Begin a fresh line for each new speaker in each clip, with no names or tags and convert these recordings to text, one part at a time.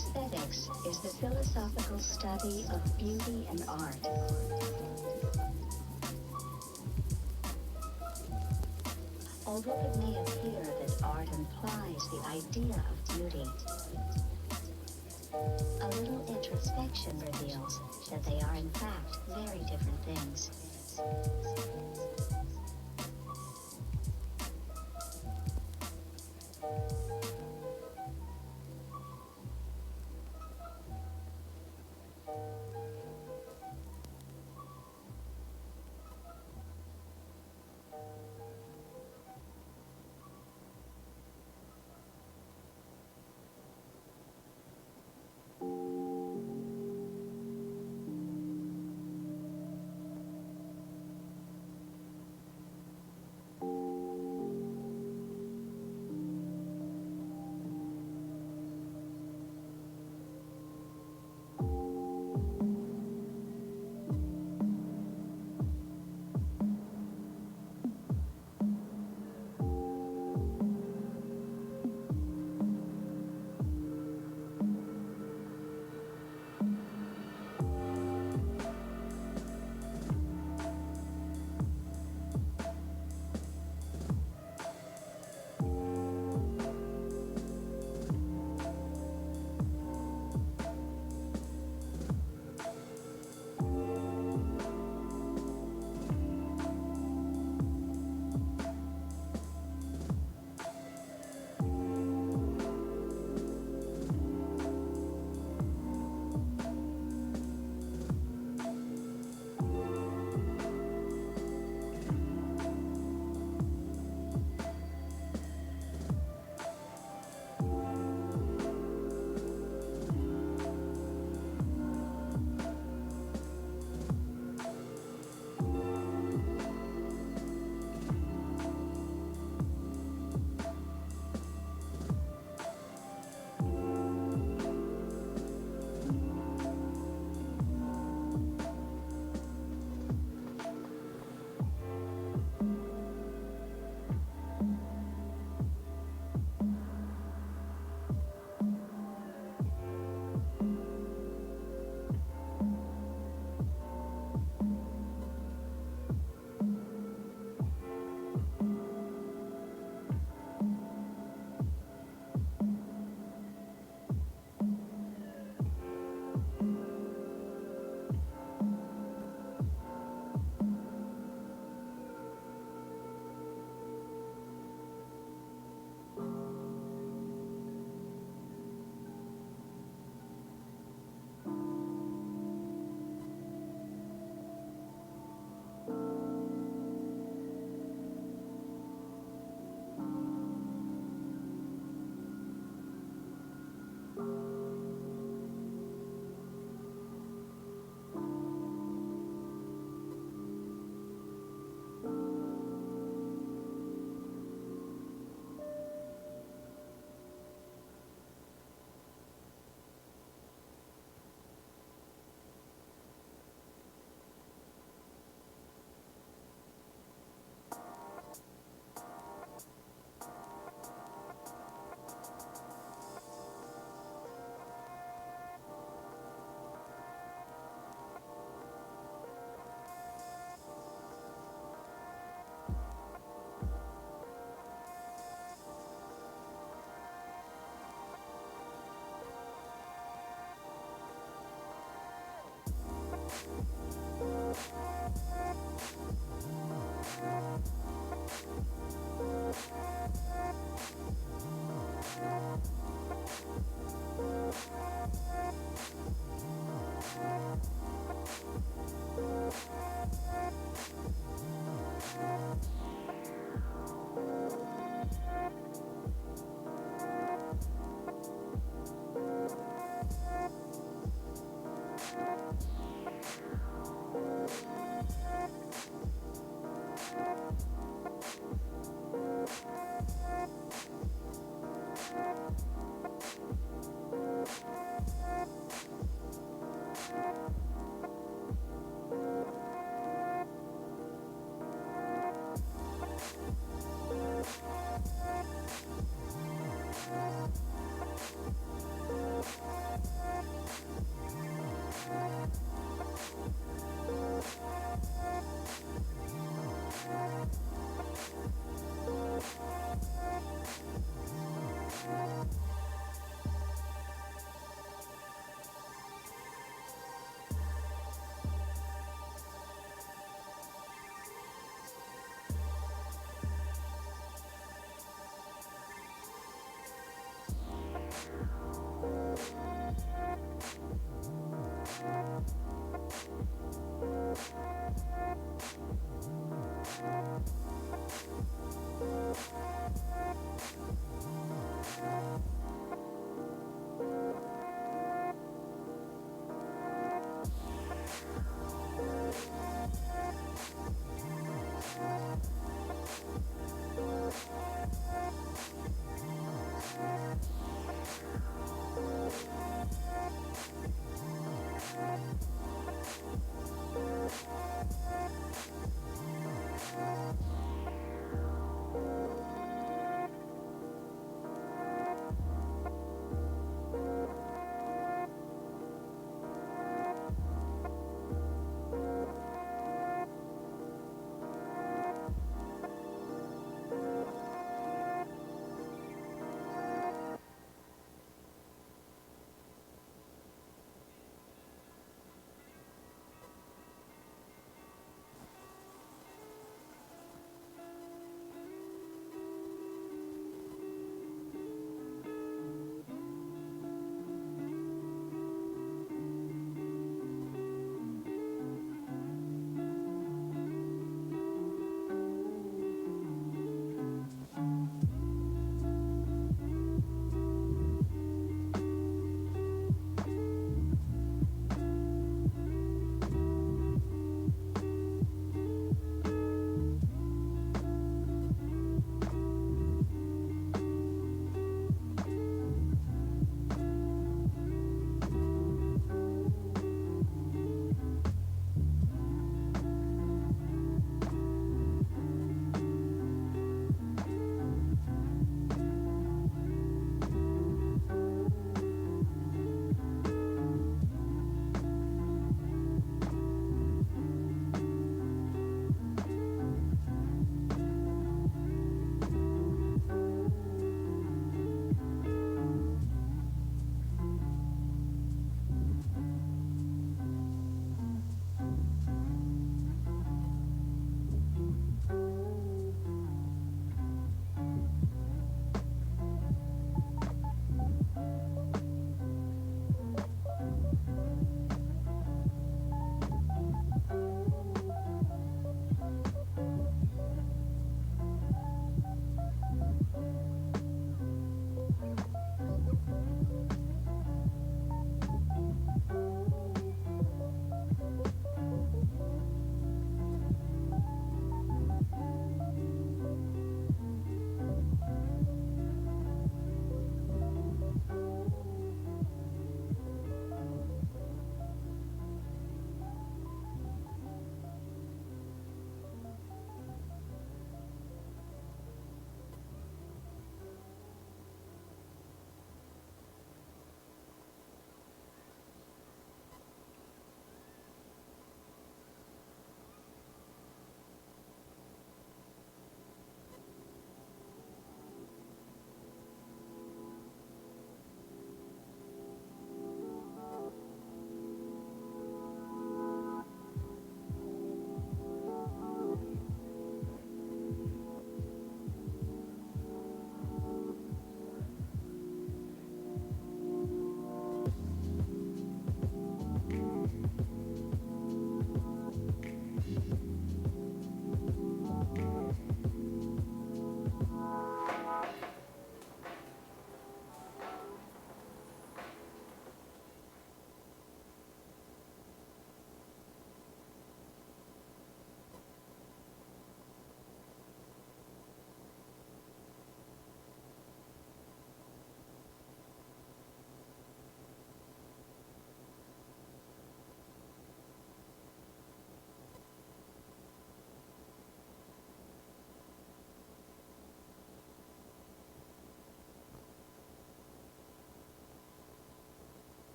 Aesthetics is the philosophical study of beauty and art. Although it may appear that art implies the idea of beauty, a little introspection reveals that they are in fact very different things.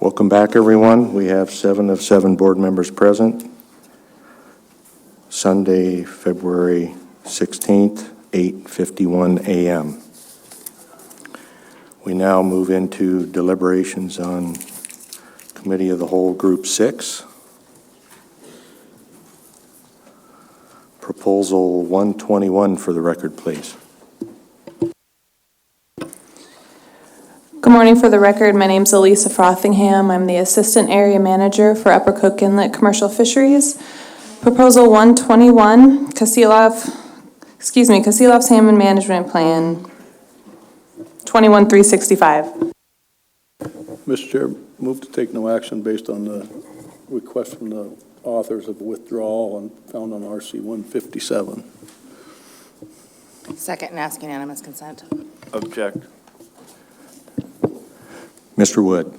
Welcome back, everyone. We have 7 of 7 board members present. Sunday, February 16th, 8:51 a.m. We now move into deliberations on Committee of the Whole, Group 6. Proposal 121 for the record, please.
Good morning. For the record, my name is Elisa Frothingham. I'm the Assistant Area Manager for Upper Cook Inlet Commercial Fisheries. Proposal 121, Kasilov Salmon Management Plan, 21365.
Mr. Chair, move to take no action based on the request from the authors of withdrawal and found on RC 157.
Second, and ask unanimous consent.
Object.
Mr. Wood.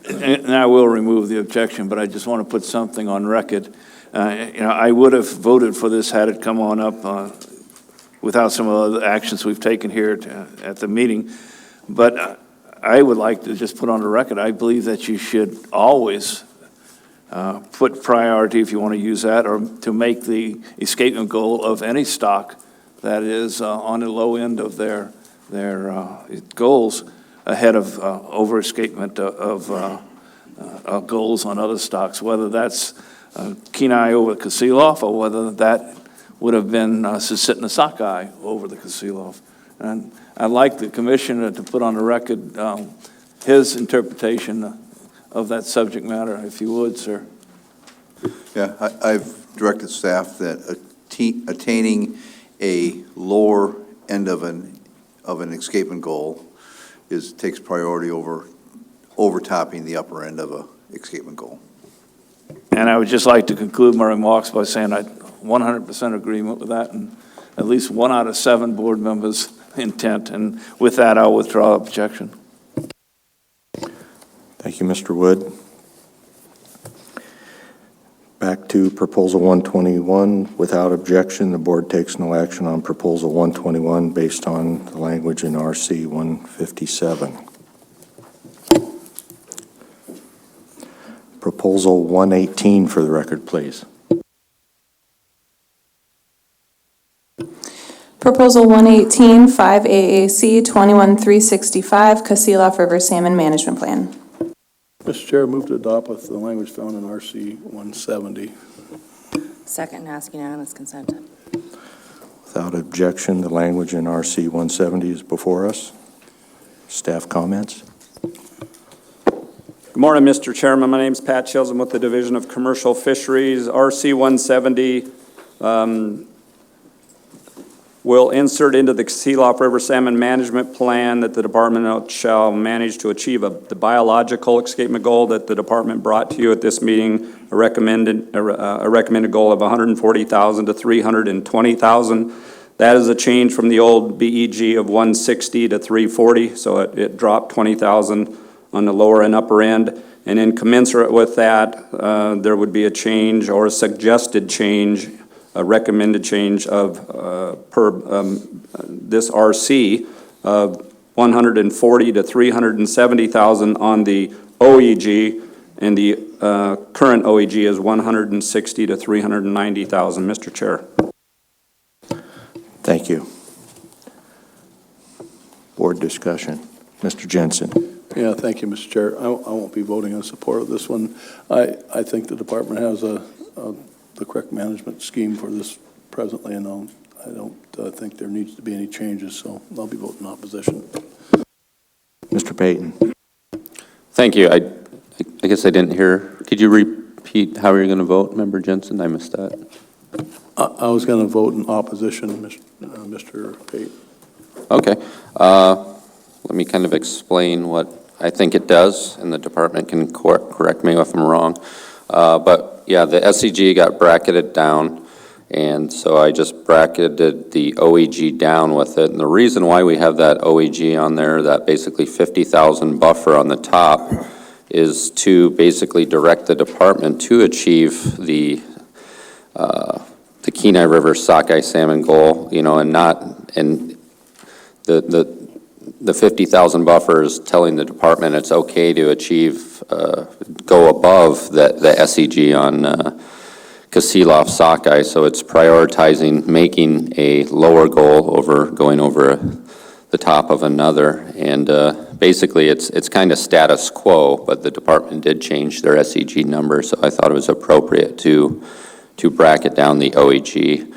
And I will remove the objection, but I just want to put something on record. I would have voted for this had it come on up without some of the actions we've taken here at the meeting. But I would like to just put on the record, I believe that you should always put priority, if you want to use that, or to make the escapement goal of any stock that is on the low end of their goals ahead of over-escapement of goals on other stocks, whether that's Kenai over Kasilov or whether that would have been Susitna sockeye over the Kasilov. And I'd like the commissioner to put on the record his interpretation of that subject matter, if you would, sir.
Yeah, I've directed staff that attaining a lower end of an escapement goal takes priority over topping the upper end of a escapement goal.
And I would just like to conclude my remarks by saying I 100% agreement with that, and at least 1 out of 7 board members' intent. And with that, I'll withdraw objection.
Thank you, Mr. Wood. Back to Proposal 121. Without objection, the board takes no action on Proposal 121 based on the language in RC 157. Proposal 118 for the record, please.
Proposal 118, 5 AAC 21365, Kasilov River Salmon Management Plan.
Mr. Chair, move to adopt with the language found in RC 170.
Second, and ask unanimous consent.
Without objection, the language in RC 170 is before us. Staff comments?
Good morning, Mr. Chairman. My name is Pat Chills. I'm with the Division of Commercial Fisheries. RC 170 will insert into the Kasilov River Salmon Management Plan that the department shall manage to achieve the biological escapement goal that the department brought to you at this meeting, a recommended goal of 140,000 to 320,000. That is a change from the old BEG of 160 to 340, so it dropped 20,000 on the lower and upper end. And in commensurate with that, there would be a change or a suggested change, a recommended change of this RC of 140 to 370,000 on the OEG, and the current OEG is 160 to 390,000. Mr. Chair.
Thank you. Board discussion. Mr. Jensen.
Yeah, thank you, Mr. Chair. I won't be voting in support of this one. I think the department has the correct management scheme for this presently, and I don't think there needs to be any changes, so I'll be voting in opposition.
Mr. Payton.
Thank you. I guess I didn't hear. Could you repeat how you're going to vote, Member Jensen? I missed that.
I was going to vote in opposition, Mr. Payton.
Okay. Let me kind of explain what I think it does, and the department can correct me if I'm wrong. But yeah, the SEG got bracketed down, and so I just bracketed the OEG down with it. And the reason why we have that OEG on there, that basically 50,000 buffer on the top, is to basically direct the department to achieve the Kenai River sockeye salmon goal, and not, and the 50,000 buffer is telling the department it's okay to achieve, go above the SEG on Kasilof sockeye, so it's prioritizing making a lower goal over going over the top of another. And basically it's kind of status quo, but the department did change their SEG number, so I thought it was appropriate to bracket down the OEG.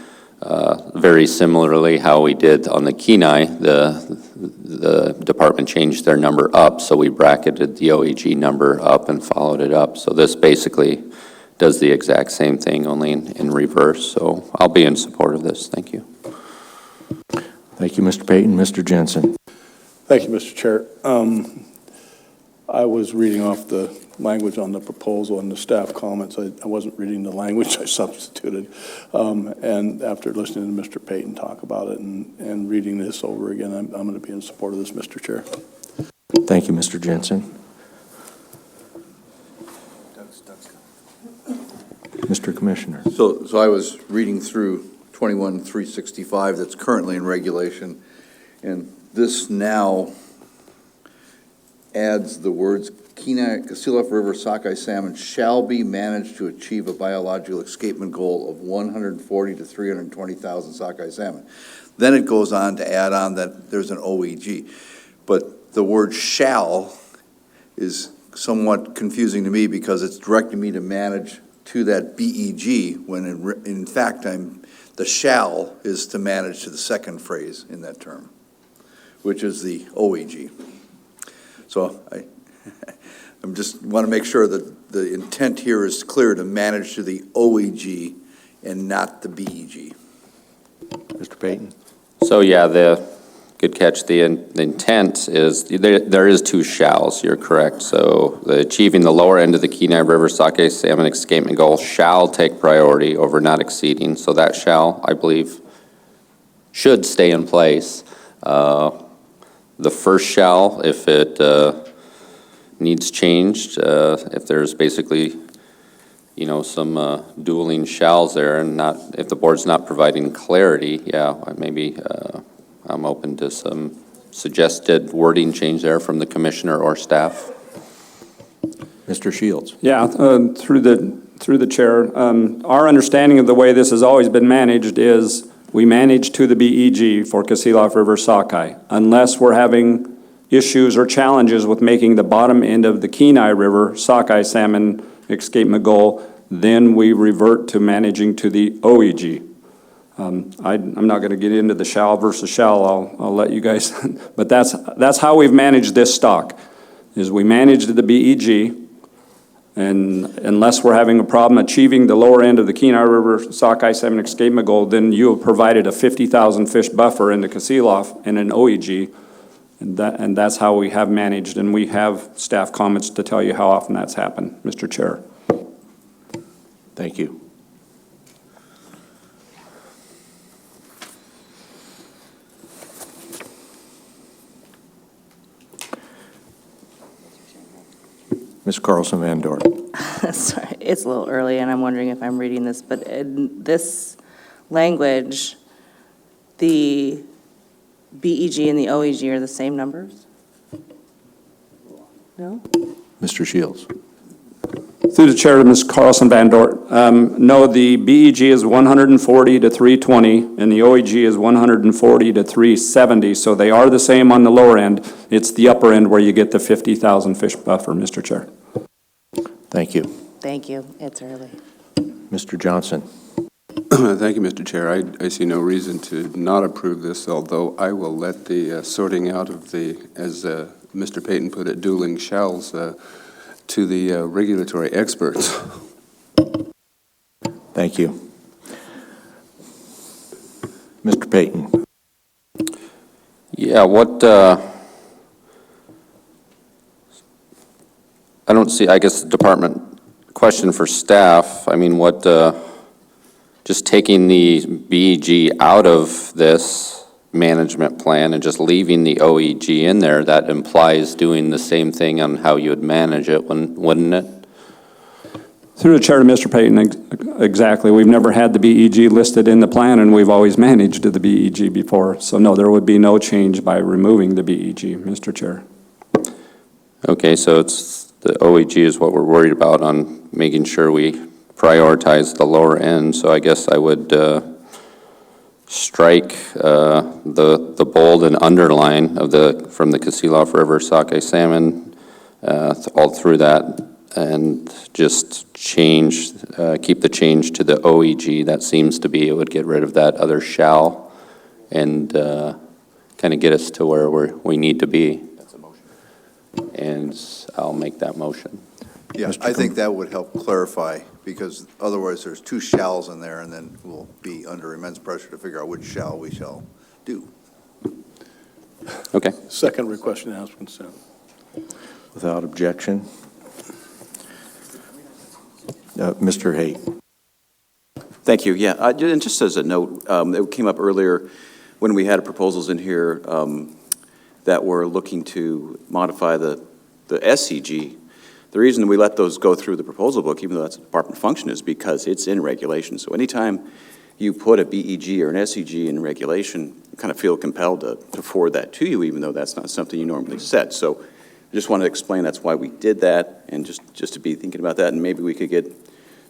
Very similarly how we did on the Kenai, the department changed their number up, so we bracketed the OEG number up and followed it up. So this basically does the exact same thing, only in reverse. So I'll be in support of this. Thank you.
Thank you, Mr. Payton. Mr. Jensen.
Thank you, Mr. Chair. I was reading off the language on the proposal and the staff comments. I wasn't reading the language I substituted. And after listening to Mr. Payton talk about it and reading this over again, I'm going to be in support of this, Mr. Chair.
Thank you, Mr. Jensen. Mr. Commissioner.
So I was reading through 21-365 that's currently in regulation, and this now adds the words Kenai, Kasilof River sockeye salmon shall be managed to achieve a biological escapement goal of 140 to 320,000 sockeye salmon. Then it goes on to add on that there's an OEG. But the word shall is somewhat confusing to me because it's directing me to manage to that BEG when in fact the shall is to manage to the second phrase in that term, which is the OEG. So I'm just want to make sure that the intent here is clear to manage to the OEG and not the BEG.
Mr. Payton.
So yeah, good catch. The intent is, there is two shalls, you're correct. So achieving the lower end of the Kenai River sockeye salmon escapement goal shall take priority over not exceeding. So that shall, I believe, should stay in place. The first shall, if it needs changed, if there's basically, some dueling shalls there, and if the board's not providing clarity, yeah, maybe I'm open to some suggested wording change there from the commissioner or staff.
Mr. Shields.
Yeah, through the chair, our understanding of the way this has always been managed is we manage to the BEG for Kasilof River sockeye, unless we're having issues or challenges with making the bottom end of the Kenai River sockeye salmon escapement goal, then we revert to managing to the OEG. I'm not going to get into the shall versus shall. I'll let you guys, but that's how we've managed this stock, is we manage to the BEG, and unless we're having a problem achieving the lower end of the Kenai River sockeye salmon escapement goal, then you have provided a 50,000 fish buffer into Kasilof and an OEG, and that's how we have managed, and we have staff comments to tell you how often that's happened, Mr. Chair.
Thank you. Ms. Carlson Van Dorn.
Sorry, it's a little early, and I'm wondering if I'm reading this, but in this language, the BEG and the OEG are the same numbers? No?
Mr. Shields.
Through the chair to Ms. Carlson Van Dort. No, the BEG is 140 to 320, and the OEG is 140 to 370, so they are the same on the lower end. It's the upper end where you get the 50,000 fish buffer, Mr. Chair.
Thank you.
Thank you, it's early.
Mr. Johnson.
Thank you, Mr. Chair. I see no reason to not approve this, although I will let the sorting out of the, as Mr. Payton put it, dueling shells to the regulatory experts.
Thank you. Mr. Payton.
Yeah, I don't see, I guess, the department question for staff. I mean, just taking the BEG out of this management plan and just leaving the OEG in there, that implies doing the same thing on how you would manage it, wouldn't it?
Through the chair to Mr. Payton, exactly. We've never had the BEG listed in the plan, and we've always managed the BEG before. So no, there would be no change by removing the BEG, Mr. Chair.
Okay, so it's, the OEG is what we're worried about on making sure we prioritize the lower end. So I guess I would strike the bold and underline of from the Kasilof River sockeye salmon all through that, and just change, keep the change to the OEG. That seems to be, it would get rid of that other shall and kind of get us to where we need to be. That's a motion. And I'll make that motion.
Yeah, I think that would help clarify, because otherwise there's two shalls in there, and then we'll be under immense pressure to figure out which shall we shall do.
Okay.
Second request to ask consent.
Without objection. Mr. Haight.
Thank you. Yeah, and just as a note, it came up earlier when we had proposals in here that were looking to modify the SCG. The reason we let those go through the proposal book, even though that's a department function, is because it's in regulation. So anytime you put a BEG or an SCG in regulation, you kind of feel compelled to forward that to you, even though that's not something you normally set. So I just wanted to explain that's why we did that, and just to be thinking about that, and maybe we could get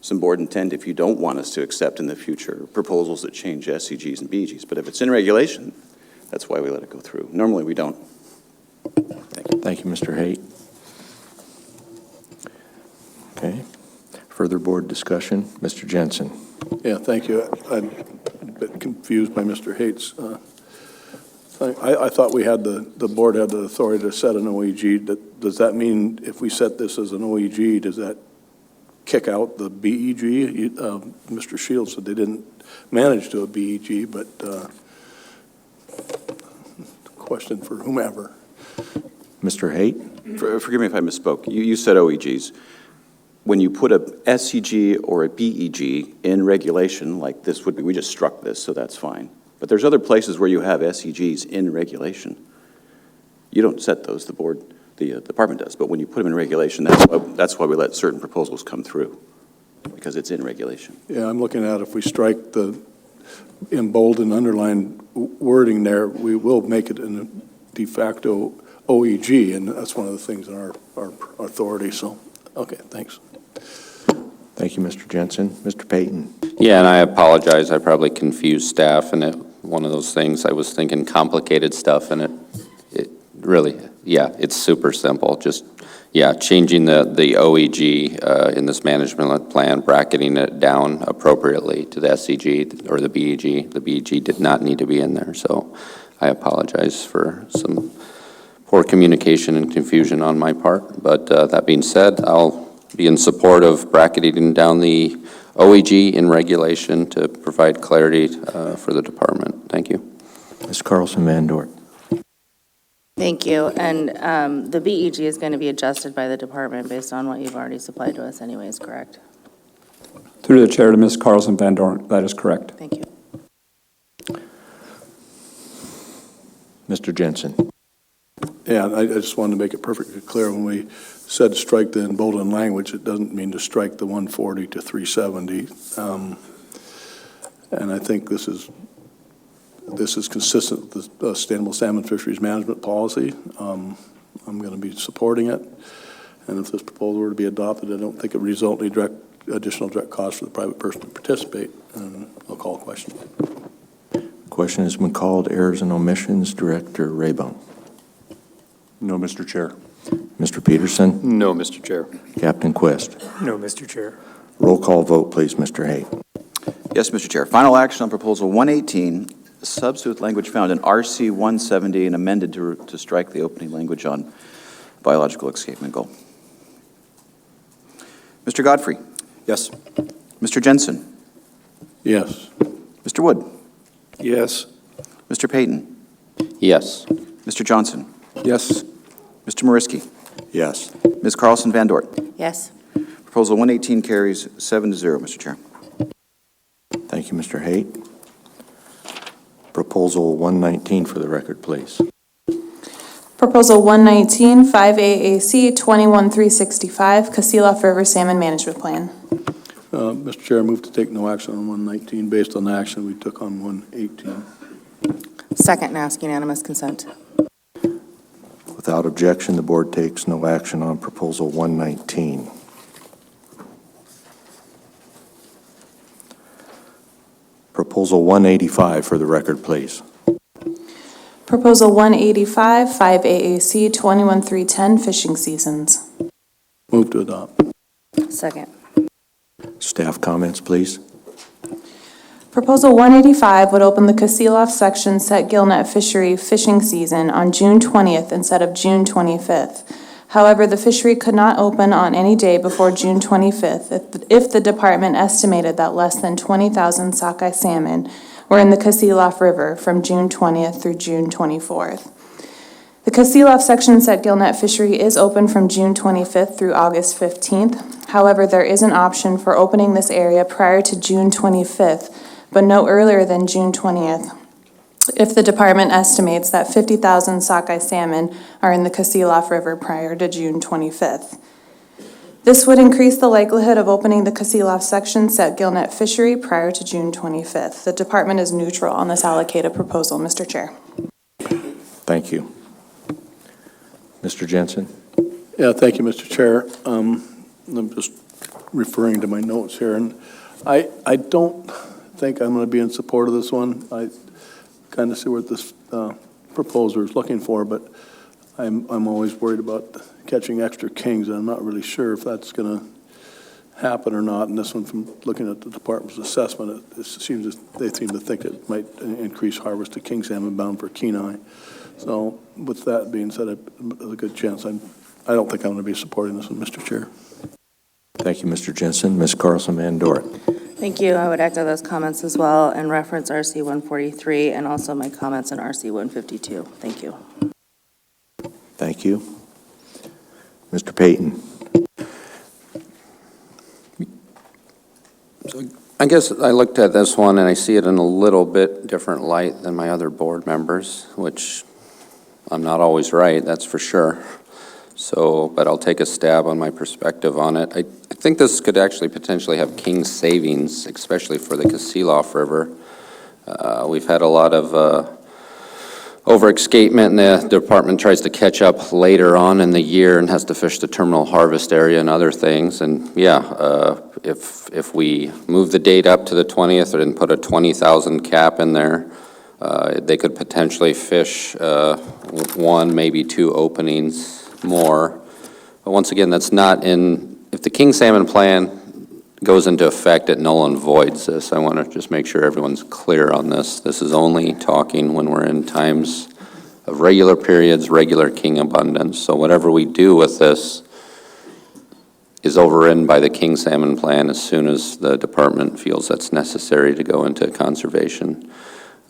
some board intent if you don't want us to accept in the future proposals that change SCGs and BEGs. But if it's in regulation, that's why we let it go through. Normally we don't. Thank you.
Thank you, Mr. Haight. Okay. Further board discussion? Mr. Jensen.
Yeah, thank you. I'm a bit confused by Mr. Haight's thing. I thought we had the board had the authority to set an OEG. Does that mean if we set this as an OEG, does that kick out the BEG? Mr. Shields said they didn't manage to a BEG, but question for whomever.
Mr. Haight?
Forgive me if I misspoke. You said OEGs. When you put a SCG or a BEG in regulation, like this would be, we just struck this, so that's fine. But there's other places where you have SCGs in regulation. You don't set those, the board, the department does. But when you put them in regulation, that's why we let certain proposals come through, because it's in regulation.
Yeah, I'm looking at if we strike the in bold and underlined wording there, we will make it a de facto OEG, and that's one of the things in our authority. So, okay, thanks.
Thank you, Mr. Jensen. Mr. Payton.
Yeah, and I apologize. I probably confused staff, and one of those things, I was thinking complicated stuff, and it really, yeah, it's super simple. Just, yeah, changing the OEG in this management plan, bracketing it down appropriately to the SCG or the BEG. The BEG did not need to be in there, so I apologize for some poor communication and confusion on my part. But that being said, I'll be in support of bracketing down the OEG in regulation to provide clarity for the department. Thank you.
Ms. Carlson Van Dort.
Thank you. And the BEG is going to be adjusted by the department based on what you've already supplied to us anyways, correct?
Through the chair to Ms. Carlson Van Dorn, that is correct.
Thank you.
Mr. Jensen.
Yeah, I just wanted to make it perfectly clear when we said strike the emboldened language, it doesn't mean to strike the 140 to 370. And I think this is consistent with the Sustainable Salmon Fisheries Management Policy. I'm going to be supporting it. And if this proposal were to be adopted, I don't think it would result in additional direct costs for the private person to participate. And I'll call a question.
Question has been called. Errors and omissions. Director Raybone.
No, Mr. Chair.
Mr. Peterson.
No, Mr. Chair.
Captain Quist.
No, Mr. Chair.
Roll call vote, please, Mr. Haight.
Yes, Mr. Chair. Final action on Proposal 118, substitute language found in RC 170 and amended to strike the opening language on biological escapement goal. Mr. Godfrey?
Yes.
Mr. Jensen?
Yes.
Mr. Wood?
Yes.
Mr. Payton?
Yes.
Mr. Johnson?
Yes.
Mr. Mariski?
Yes.
Ms. Carlson Van Dort?
Yes.
Proposal 118 carries 7-0, Mr. Chair.
Thank you, Mr. Haight. Proposal 119 for the record, please.
Proposal 119, 5AAC 21365, Kasilof River Salmon Management Plan.
Mr. Chair, I move to take no action on 119 based on the action we took on 118.
Second, and ask unanimous consent.
Without objection, the board takes no action on Proposal 119. Proposal 185 for the record, please.
Proposal 185, 5 AAC 21310, fishing seasons.
Move to adopt.
Second.
Staff comments, please.
Proposal 185 would open the Kasilof section set gillnet fishery fishing season on June 20th instead of June 25th. However, the fishery could not open on any day before June 25th if the department estimated that less than 20,000 sockeye salmon were in the Kasilof River from June 20th through June 24th. The Kasilof section set gillnet fishery is open from June 25th through August 15th. However, there is an option for opening this area prior to June 25th, but no earlier than June 20th, if the department estimates that 50,000 sockeye salmon are in the Kasilof River prior to June 25th. This would increase the likelihood of opening the Kasilof section set gillnet fishery prior to June 25th. The department is neutral on this allocated proposal, Mr. Chair.
Thank you. Mr. Jensen?
Yeah, thank you, Mr. Chair. I'm just referring to my notes here, and I don't think I'm going to be in support of this one. I kind of see what this proposer is looking for, but I'm always worried about catching extra kings, and I'm not really sure if that's going to happen or not. And this one, from looking at the department's assessment, they seem to think it might increase harvest of king salmon bound for Kenai. So with that being said, there's a good chance I don't think I'm going to be supporting this one, Mr. Chair.
Thank you, Mr. Jensen. Ms. Carlson Van Doren.
Thank you. I would echo those comments as well and reference RC 143 and also my comments on RC 152. Thank you.
Thank you. Mr. Payton.
So I guess I looked at this one and I see it in a little bit different light than my other board members, which I'm not always right, that's for sure. So, but I'll take a stab on my perspective on it. I think this could actually potentially have king savings, especially for the Kasilof River. We've had a lot of over-escapement, and the department tries to catch up later on in the year and has to fish the terminal harvest area and other things. And yeah, if we move the date up to the 20th and put a 20,000 cap in there, they could potentially fish one, maybe two openings more. But once again, that's not in, if the king salmon plan goes into effect, it null and voids this. I want to just make sure everyone's clear on this. This is only talking when we're in times of regular periods, regular king abundance. So whatever we do with this is overridden by the king salmon plan as soon as the department feels that's necessary to go into conservation.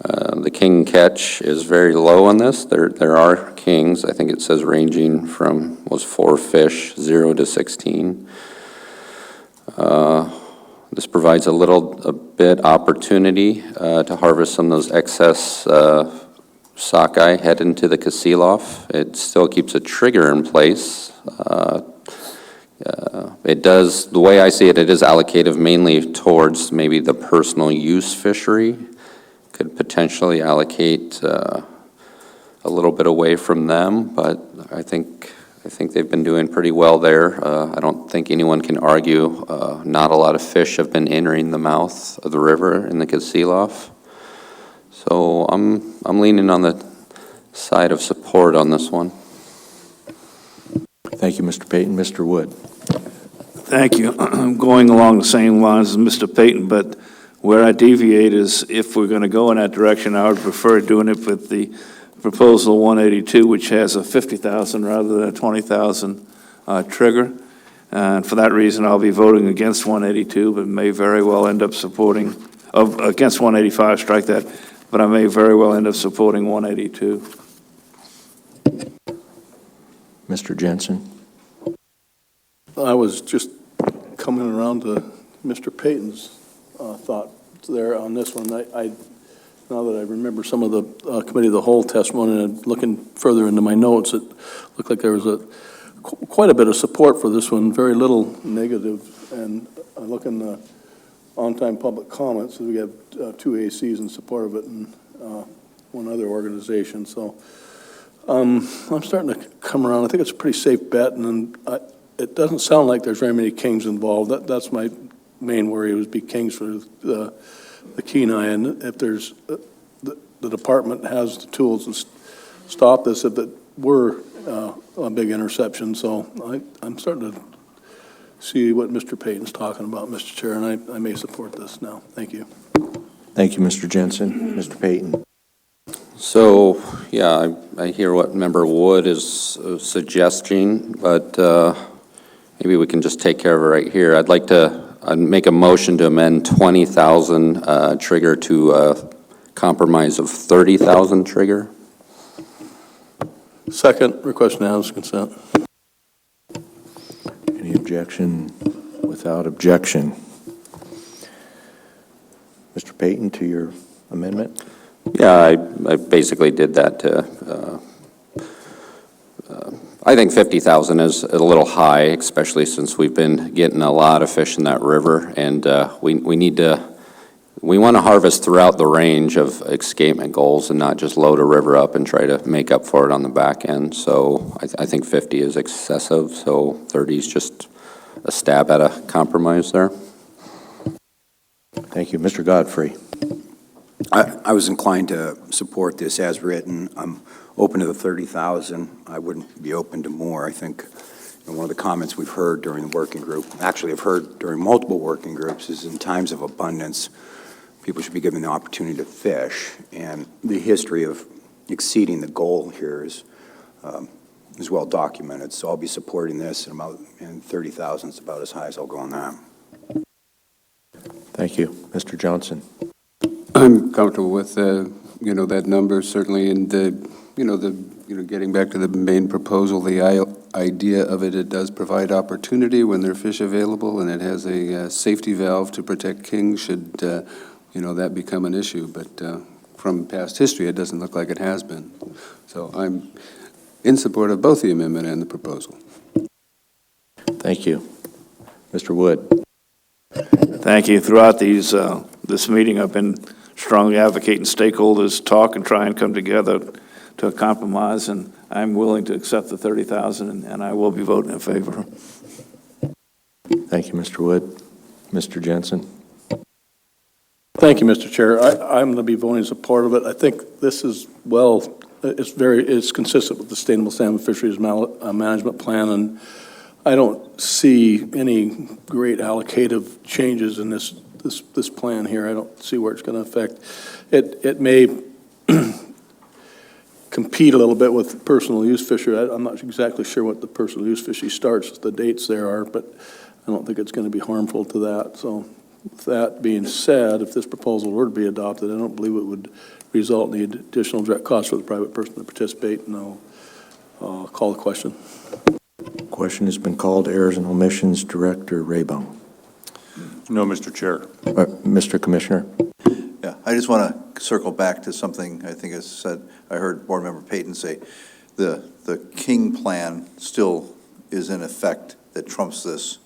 The king catch is very low on this. There are kings, I think it says ranging from, 4 fish, 0 to 16. This provides a bit opportunity to harvest some of those excess sockeye head into the Kasilof. It still keeps a trigger in place. It does, the way I see it, it is allocated mainly towards maybe the personal use fishery. Could potentially allocate a little bit away from them, but I think they've been doing pretty well there. I don't think anyone can argue not a lot of fish have been entering the mouth of the river in the Kasilof. So I'm leaning on the side of support on this one.
Thank you, Mr. Payton. Mr. Wood.
Thank you. I'm going along the same lines as Mr. Payton, but where I deviate is if we're going to go in that direction, I would prefer doing it with the proposal 182, which has a 50,000 rather than a 20,000 trigger. And for that reason, I'll be voting against 182, but may very well end up supporting, against 185, strike that, but I may very well end up supporting 182.
Mr. Jensen.
I was just coming around to Mr. Payton's thought there on this one. I now that I remember some of the committee of the whole testimony and looking further into my notes, it looked like there was quite a bit of support for this one, very little negative, and I look in the on-time public comments, we have 2 ACs in support of it and one other organization. So I'm starting to come around. I think it's a pretty safe bet, and then it doesn't sound like there's very many kings involved. That's my main worry, would be kings for the Kenai. And if there's, the department has the tools to stop this if it were a big interception. So I'm starting to see what Mr. Payton's talking about, Mr. Chair, and I may support this now. Thank you.
Thank you, Mr. Jensen. Mr. Payton.
So, yeah, I hear what Member Wood is suggesting, but maybe we can just take care of it right here. I'd like to make a motion to amend 20,000 trigger to a compromise of 30,000 trigger.
Second, request unanimous consent.
Any objection? Without objection. Mr. Payton, to your amendment?
Yeah, I basically did that to, I think 50,000 is a little high, especially since we've been getting a lot of fish in that river, and we want to harvest throughout the range of escapement goals and not just load a river up and try to make up for it on the back end. So I think 50 is excessive, so 30 is just a stab at a compromise there.
Thank you. Mr. Godfrey.
I was inclined to support this as written. I'm open to the 30,000. I wouldn't be open to more. I think one of the comments we've heard during the working group, actually I've heard during multiple working groups, is in times of abundance, people should be given the opportunity to fish. And the history of exceeding the goal here is well documented. So I'll be supporting this, and 30,000 is about as high as I'll go on that.
Thank you. Mr. Johnson.
I'm comfortable with, that number, certainly, and getting back to the main proposal, the idea of it does provide opportunity when there are fish available, and it has a safety valve to protect kings should, that become an issue. But from past history, it doesn't look like it has been. So I'm in support of both the amendment and the proposal.
Thank you. Mr. Wood.
Thank you. Throughout this meeting, I've been strongly advocating stakeholders talk and try and come together to a compromise, and I'm willing to accept the 30,000, and I will be voting in favor.
Thank you, Mr. Wood. Mr. Jensen.
Thank you, Mr. Chair. I'm going to be voting in support of it. I think this is it's consistent with the Sustainable Salmon Fisheries Management Plan, and I don't see any great allocative changes in this plan here. I don't see where it's going to affect. It may compete a little bit with personal use fishery. I'm not exactly sure what the personal use fishery starts, the dates there are, but I don't think it's going to be harmful to that. So with that being said, if this proposal were to be adopted, I don't believe it would result in the additional direct cost for the private person to participate, and I'll call the question.
Question has been called. Errors and omissions, Director Raybone.
No, Mr. Chair.
Mr. Commissioner.
Yeah, I just want to circle back to something I think I heard Board Member Payton say. The King plan still is in effect that trumps this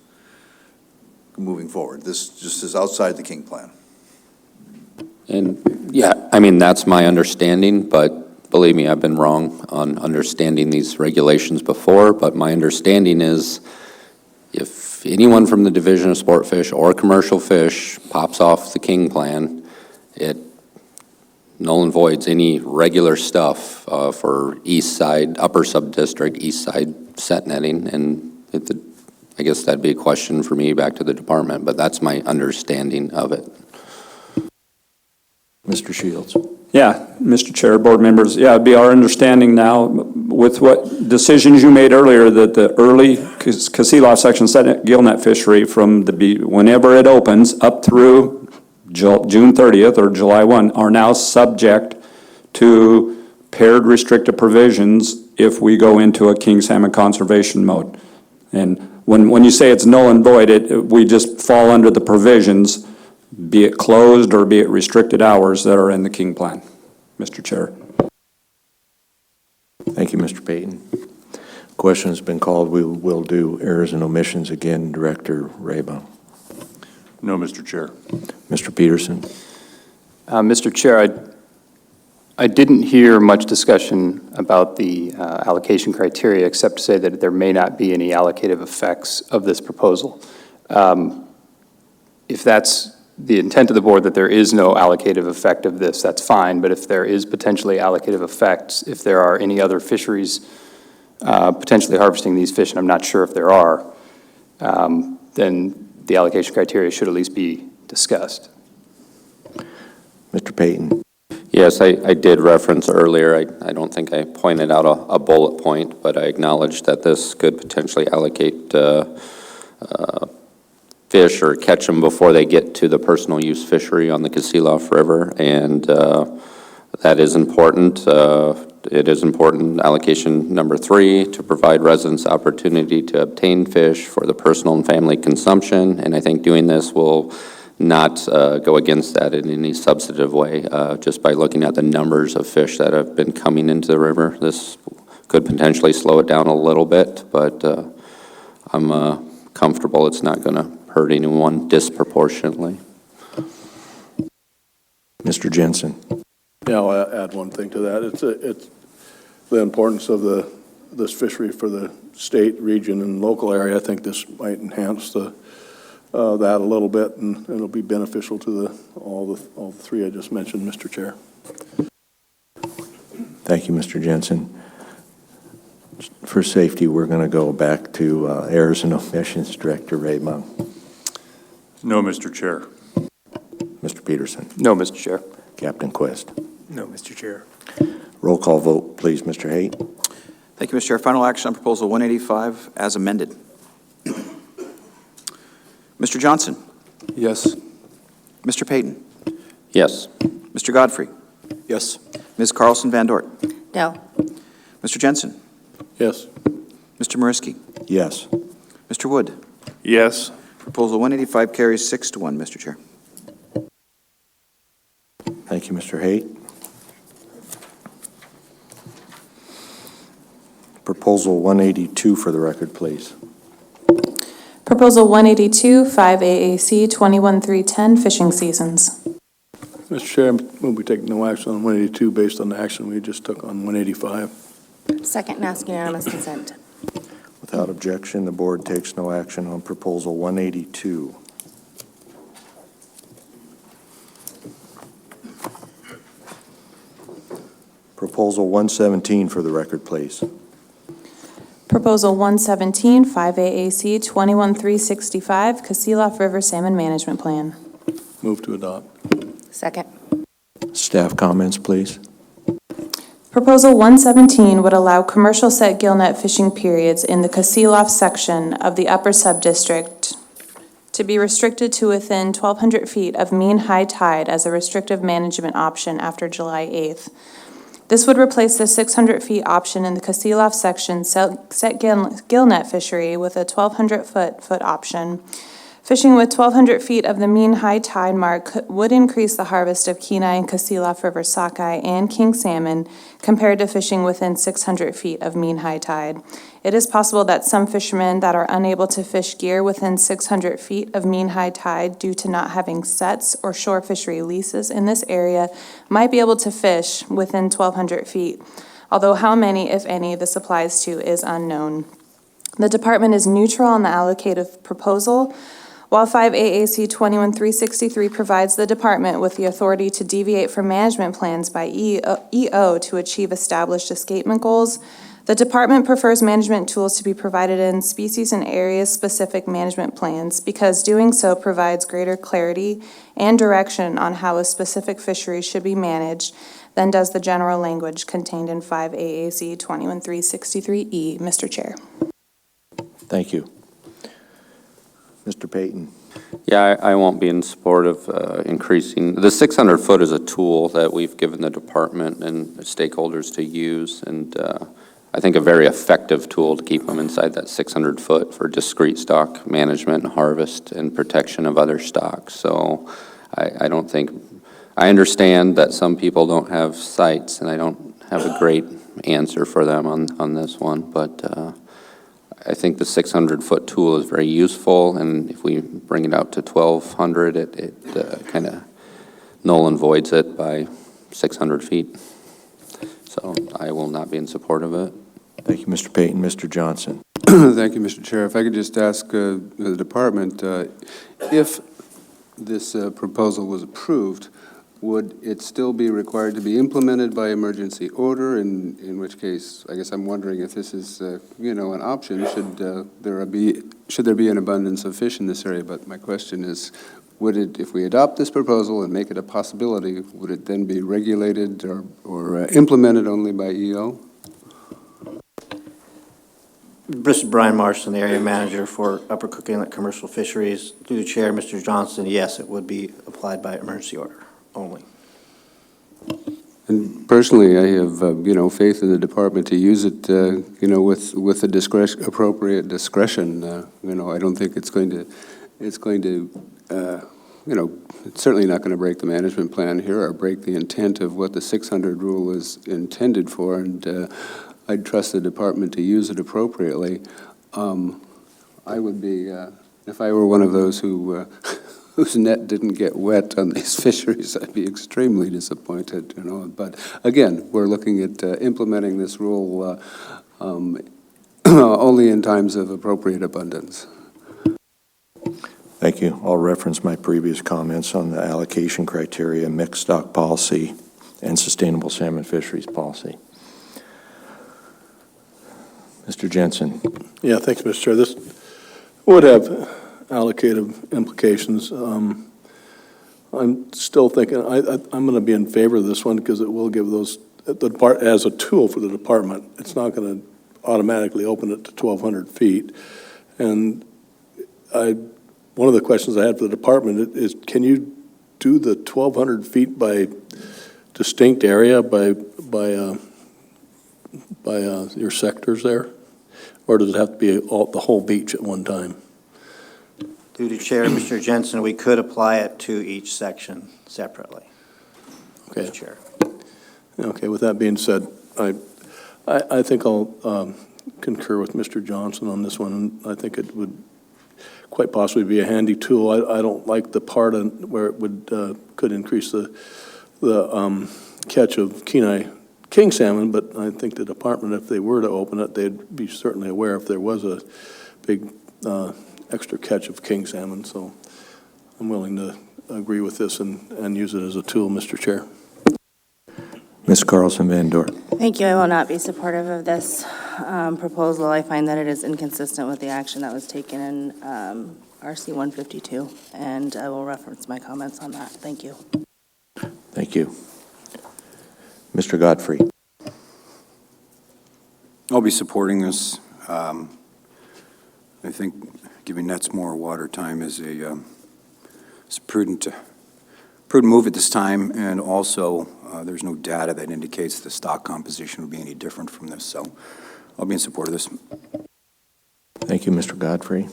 moving forward. This just is outside the King plan.
And yeah, I mean, that's my understanding, but believe me, I've been wrong on understanding these regulations before, but my understanding is if anyone from the Division of Sport Fish or commercial fish pops off the King plan, it null and voids any regular stuff for east side, upper sub-district, east side set netting, and I guess that'd be a question for me back to the department, but that's my understanding of it.
Mr. Shields.
Yeah, Mr. Chair, board members, yeah, it'd be our understanding now with what decisions you made earlier that the early Kasilof section set gillnet fishery from whenever it opens up through June 30th or July 1 are now subject to paired restricted provisions if we go into a king salmon conservation mode. And when you say it's null and void, we just fall under the provisions, be it closed or be it restricted hours that are in the King plan, Mr. Chair.
Thank you, Mr. Payton. Question has been called. We will do errors and omissions again. Director Raybone.
No, Mr. Chair.
Mr. Peterson?
Mr. Chair, I didn't hear much discussion about the allocation criteria, except to say that there may not be any allocative effects of this proposal. If that's the intent of the board, that there is no allocative effect of this, that's fine, but if there is potentially allocative effects, if there are any other fisheries potentially harvesting these fish, and I'm not sure if there are, then the allocation criteria should at least be discussed.
Mr. Payton?
Yes, I did reference earlier, I don't think I pointed out a bullet point, but I acknowledged that this could potentially allocate fish or catch them before they get to the personal use fishery on the Kasilof River, and that is important. It is important, allocation number 3, to provide residents opportunity to obtain fish for the personal and family consumption, and I think doing this will not go against that in any substantive way. Just by looking at the numbers of fish that have been coming into the river, this could potentially slow it down a little bit, but I'm comfortable it's not going to hurt anyone disproportionately.
Mr. Jensen?
Yeah, I'll add one thing to that. It's the importance of this fishery for the state, region, and local area. I think this might enhance that a little bit, and it'll be beneficial to all the 3 I just mentioned, Mr. Chair.
Thank you, Mr. Jensen. For safety, we're going to go back to Errors and Omissions Director Ray Monk.
No, Mr. Chair.
Mr. Peterson?
No, Mr. Chair.
Captain Quest?
No, Mr. Chair.
Roll call vote, please, Mr. Haight.
Thank you, Mr. Chair. Final action on Proposal 185 as amended. Mr. Johnson?
Yes.
Mr. Payton?
Yes.
Mr. Godfrey?
Yes.
Ms. Carlson Van Dort?
No.
Mr. Jensen?
Yes.
Mr. Mariski?
Yes.
Mr. Wood?
Yes.
Proposal 185 carries 6-1, Mr. Chair.
Thank you, Mr. Haight. Proposal 182 for the record, please.
Proposal 182, 5 AAC 21310, fishing seasons.
Mr. Chair, we'll be taking no action on 182 based on the action we just took on 185.
Second and ask unanimous consent.
Without objection, the board takes no action on Proposal 182. Proposal 117 for the record, please.
Proposal 117, 5 AAC 21365, Kasilof River Salmon Management Plan.
Move to adopt.
Second.
Staff comments, please.
Proposal 117 would allow commercial set gillnet fishing periods in the Kasilof section of the upper subdistrict to be restricted to within 1,200 feet of mean high tide as a restrictive management option after July 8th. This would replace the 600 feet option in the Kasilof section set gillnet fishery with a 1,200 foot option. Fishing with 1,200 feet of the mean high tide mark would increase the harvest of Kenai and Kasilof River sockeye and king salmon compared to fishing within 600 feet of mean high tide. It is possible that some fishermen that are unable to fish gear within 600 feet of mean high tide due to not having sets or shore fishery leases in this area might be able to fish within 1,200 feet, although how many, if any, this applies to is unknown. The department is neutral on the allocative proposal, while 5 AAC 21363 provides the department with the authority to deviate from management plans by EO to achieve established escapement goals. The department prefers management tools to be provided in species and area-specific management plans because doing so provides greater clarity and direction on how a specific fishery should be managed than does the general language contained in 5 AAC 21363E. Mr. Chair.
Thank you. Mr. Payton.
Yeah, I won't be in support of increasing. The 600 foot is a tool that we've given the department and stakeholders to use, and I think a very effective tool to keep them inside that 600 foot for discrete stock management and harvest and protection of other stocks. So I don't think, I understand that some people don't have sites, and I don't have a great answer for them on this one, but I think the 600-foot tool is very useful, and if we bring it out to 1,200, it kind of null and voids it by 600 feet. So I will not be in support of it.
Thank you, Mr. Payton. Mr. Johnson.
Thank you, Mr. Chair. If I could just ask the department, if this proposal was approved, would it still be required to be implemented by emergency order? In which case, I guess I'm wondering if this is, an option. Should there be an abundance of fish in this area? But my question is, would it, if we adopt this proposal and make it a possibility, would it then be regulated or implemented only by EO?
This is Brian Marston, the area manager for Upper Cook Inlet Commercial Fisheries. Through the chair, Mr. Johnson, yes, it would be applied by emergency order only.
And personally, I have, faith in the department to use it, with the appropriate discretion. I don't think it's going to, it's certainly not going to break the management plan here or break the intent of what the 600 rule is intended for, and I'd trust the department to use it appropriately. I would be, if I were one of those who whose net didn't get wet on these fisheries, I'd be extremely disappointed, But again, we're looking at implementing this rule only in times of appropriate abundance.
Thank you. I'll reference my previous comments on the allocation criteria, mixed stock policy, and sustainable salmon fisheries policy. Mr. Jensen.
Yeah, thanks, Mr. Chair. This would have allocative implications. I'm still thinking, I'm going to be in favor of this one because it will give those, as a tool for the department, it's not going to automatically open it to 1,200 feet. And one of the questions I had for the department is, can you do the 1,200 feet by distinct area, by your sectors there? Or does it have to be the whole beach at one time?
Through the chair, Mr. Jensen, we could apply it to each section separately.
Okay.
Mr. Chair.
Okay, with that being said, I think I'll concur with Mr. Johnson on this one, and I think it would quite possibly be a handy tool. I don't like the part where it would could increase the catch of Kenai king salmon, but I think the department, if they were to open it, they'd be certainly aware if there was a big extra catch of king salmon. So I'm willing to agree with this and use it as a tool, Mr. Chair.
Ms. Carlson Van Dorp.
Thank you. I will not be supportive of this proposal. I find that it is inconsistent with the action that was taken in RC 152, and I will reference my comments on that. Thank you.
Thank you. Mr. Godfrey.
I'll be supporting this. I think giving nets more water time is a prudent move at this time, and also there's no data that indicates the stock composition would be any different from this, so I'll be in support of this.
Thank you, Mr. Godfrey.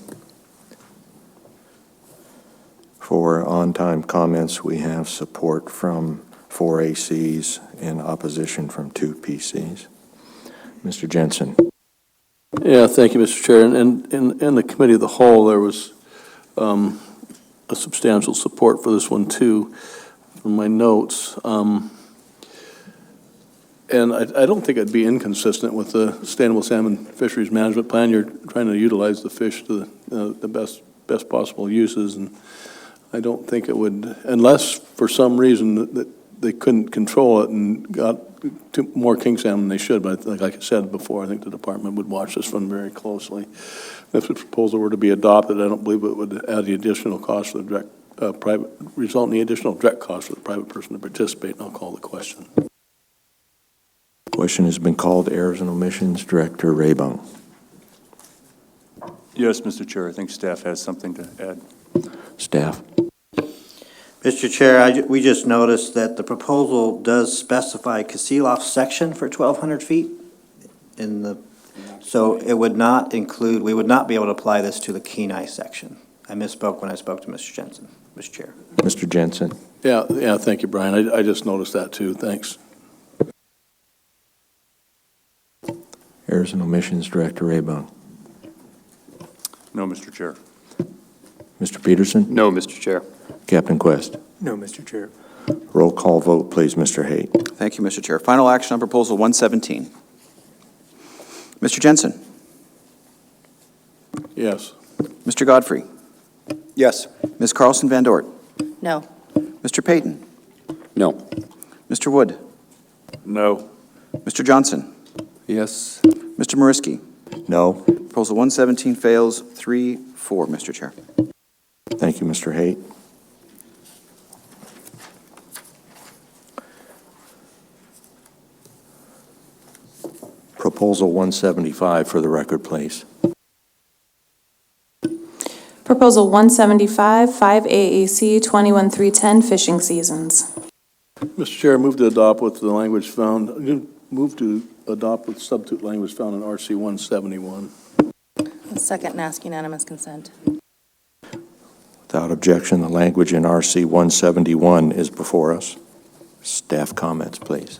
For on-time comments, we have support from 4 ACs and opposition from 2 PCs. Mr. Jensen.
Yeah, thank you, Mr. Chair. And in the committee of the whole, there was a substantial support for this one too, from my notes. And I don't think it'd be inconsistent with the Sustainable Salmon Fisheries Management Plan. You're trying to utilize the fish to the best possible uses, and I don't think it would, unless for some reason that they couldn't control it and got more king salmon than they should. But like I said before, I think the department would watch this one very closely. If the proposal were to be adopted, I don't believe it would add the additional cost for the result in the additional direct cost for the private person to participate, and I'll call the question.
Question has been called. Errors and omissions, Director Raybone.
Yes, Mr. Chair, I think staff has something to add.
Staff.
Mr. Chair, we just noticed that the proposal does specify Kasilof section for 1,200 feet so it would not include, we would not be able to apply this to the Kenai section. I misspoke when I spoke to Mr. Jensen, Mr. Chair.
Mr. Jensen.
Yeah, thank you, Brian. I just noticed that too. Thanks.
Errors and omissions, Director Raybone.
No, Mr. Chair.
Mr. Peterson?
No, Mr. Chair.
Captain Quest?
No, Mr. Chair.
Roll call vote, please, Mr. Haight.
Thank you, Mr. Chair. Final action on Proposal 117. Mr. Jensen?
Yes.
Mr. Godfrey?
Yes.
Ms. Carlson Van Dort?
No.
Mr. Payton?
No.
Mr. Wood?
No.
Mr. Johnson?
Yes.
Mr. Mariski?
No.
Proposal 117 fails 3-4, Mr. Chair.
Thank you, Mr. Haight. Proposal 175 for the record, please.
Proposal 175, 5 AAC 21310, fishing seasons.
Mr. Chair, move to adopt with the language found, move to adopt with substitute language found in RC 171.
Second and ask unanimous consent.
Without objection, the language in RC 171 is before us. Staff comments, please.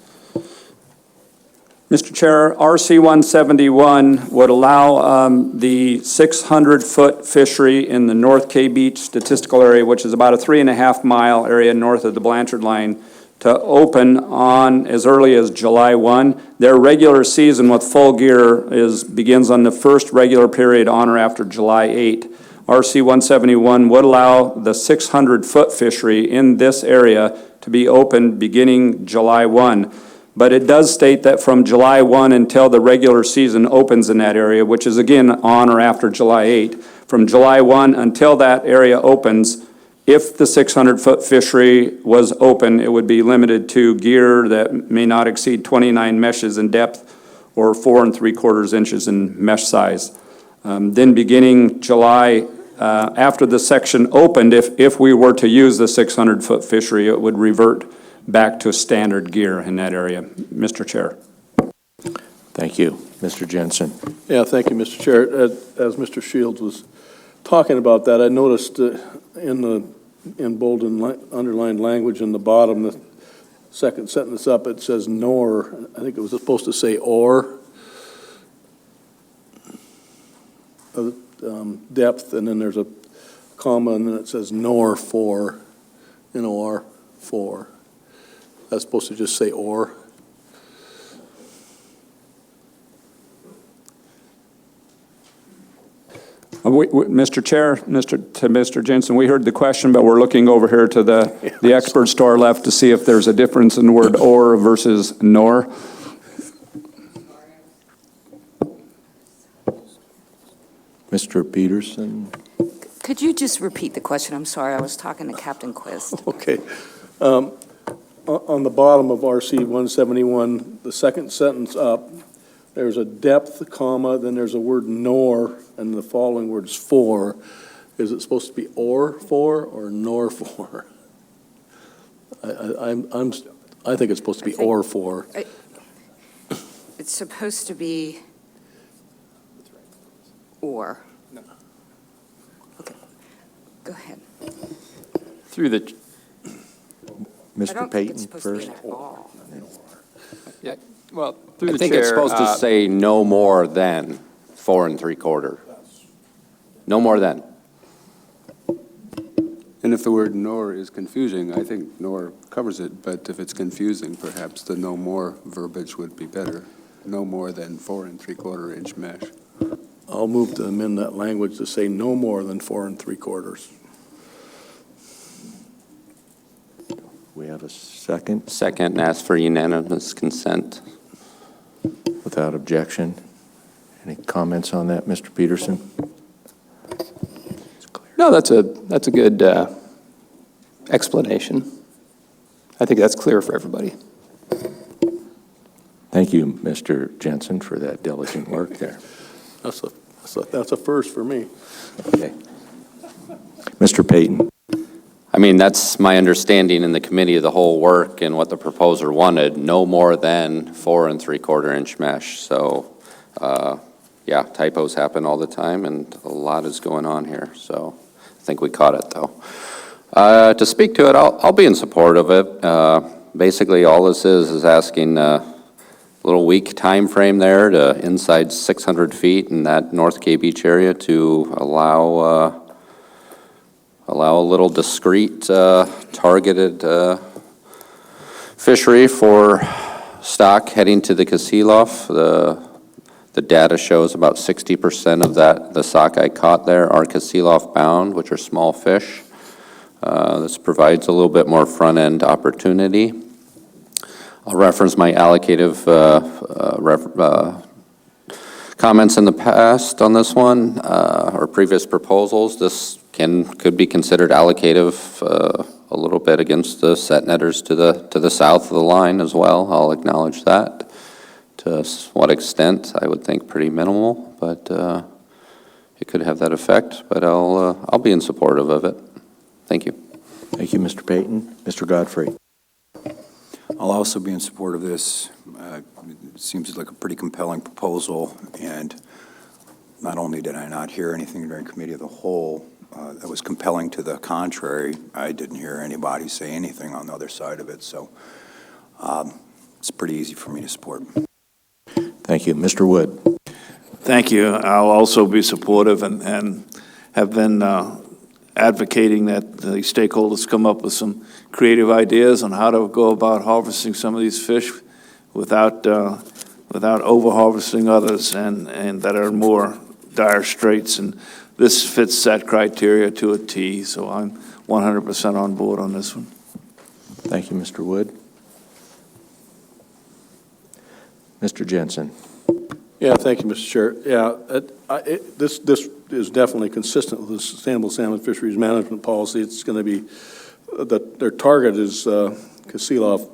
Mr. Chair, RC 171 would allow the 600-foot fishery in the North K Beach statistical area, which is about a 3.5-mile area north of the Blanchard line, to open on as early as July 1. Their regular season with full gear begins on the first regular period on or after July 8. RC 171 would allow the 600-foot fishery in this area to be opened beginning July 1. But it does state that from July 1 until the regular season opens in that area, which is again on or after July 8, from July 1 until that area opens, if the 600-foot fishery was open, it would be limited to gear that may not exceed 29 meshes in depth or 4 3/4 inches in mesh size. Then beginning July, after the section opened, if we were to use the 600-foot fishery, it would revert back to standard gear in that area. Mr. Chair.
Thank you. Mr. Jensen.
Yeah, thank you, Mr. Chair. As Mr. Shields was talking about that, I noticed in bold and underlined language in the bottom, the second sentence up, it says nor. I think it was supposed to say or. Depth, and then there's a comma, and then it says nor for, N-O-R, for. That's supposed to just say or.
Mr. Chair, Mr. Jensen, we heard the question, but we're looking over here to the experts to our left to see if there's a difference in the word or versus nor.
Mr. Peterson.
Could you just repeat the question? I'm sorry, I was talking to Captain Quist.
Okay. On the bottom of RC 171, the second sentence up, there's a depth, comma, then there's a word nor, and the following word's for. Is it supposed to be or for or nor for? I think it's supposed to be or for.
It's supposed to be or. No. Okay, go ahead.
Through the
I
Mr.
don't think
Payton
it's supposed
first.
to be an all.
Yeah, well, through
I
the
think
chair,
it's supposed to say no more than 4 3/4. No more than.
And if the word nor is confusing, I think nor covers it, but if it's confusing, perhaps the no more verbiage would be better. No more than 4 3/4 inch mesh.
I'll move to amend that language to say no more than 4 3/4.
We have a second.
Second, and ask for unanimous consent.
Without objection. Any comments on that, Mr. Peterson?
no, that's a good explanation. I think that's clear for everybody.
Thank you, Mr. Jensen, for that diligent work there.
That's a first for me.
Okay. Mr. Payton.
I mean, that's my understanding in the committee of the whole work and what the proposer wanted, no more than 4 3/4 inch mesh. So, yeah, typos happen all the time, and a lot is going on here. So I think we caught it, though. To speak to it, I'll be in support of it. Basically, all this is asking little weak time frame there to inside 600 feet in that North K Beach area to allow a little discrete, targeted fishery for stock heading to the Kasilof. The data shows about 60% of the sockeye caught there are Kasilof bound, which are small fish. This provides a little bit more front-end opportunity. I'll reference my allocative comments in the past on this one, or previous proposals. This could be considered allocative a little bit against the set netters to the south of the line as well. I'll acknowledge that. To what extent, I would think pretty minimal, but it could have that effect. But I'll be in support of it. Thank you.
Thank you, Mr. Payton. Mr. Godfrey.
I'll also be in support of this. It seems like a pretty compelling proposal, and not only did I not hear anything during committee of the whole that was compelling to the contrary, I didn't hear anybody say anything on the other side of it, so it's pretty easy for me to support.
Thank you. Mr. Wood.
Thank you. I'll also be supportive and have been advocating that the stakeholders come up with some creative ideas on how to go about harvesting some of these fish without over-harvesting others and that are in more dire straits. And this fits that criteria to a T, so I'm 100% on board on this one.
Thank you, Mr. Wood. Mr. Jensen.
Yeah, thank you, Mr. Chair. Yeah, this is definitely consistent with the Sustainable Salmon Fisheries Management Policy. It's going to be their target is Kasilof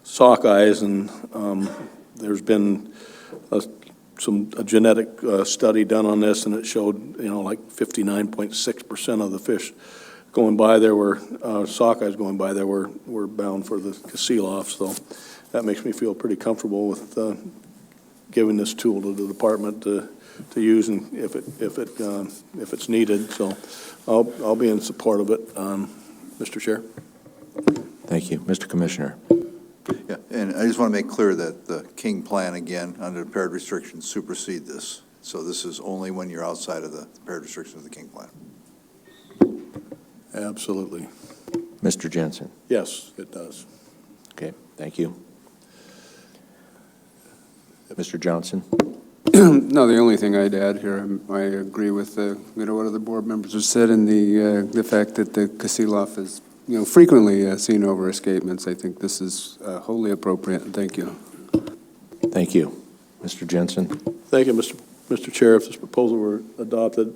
sockeyes, and there's been a genetic study done on this, and it showed like 59.6% of the fish going by there were sockeyes going by there were bound for the Kasilof. So that makes me feel pretty comfortable with giving this tool to the department to use, and if it's needed. So I'll be in support of it, Mr. Chair.
Thank you, Mr. Commissioner.
Yeah, and I just want to make clear that the King Plan, again, under the paired restrictions, supersede this. So this is only when you're outside of the paired restrictions of the King Plan.
Absolutely.
Mr. Jensen.
Yes, it does.
Okay, thank you. Mr. Johnson.
No, the only thing I'd add here, I agree with what other board members have said, and the fact that the Kasilof is frequently seen over escapements. I think this is wholly appropriate. Thank you.
Thank you, Mr. Jensen.
Thank you, Mr. Chair. If this proposal were adopted,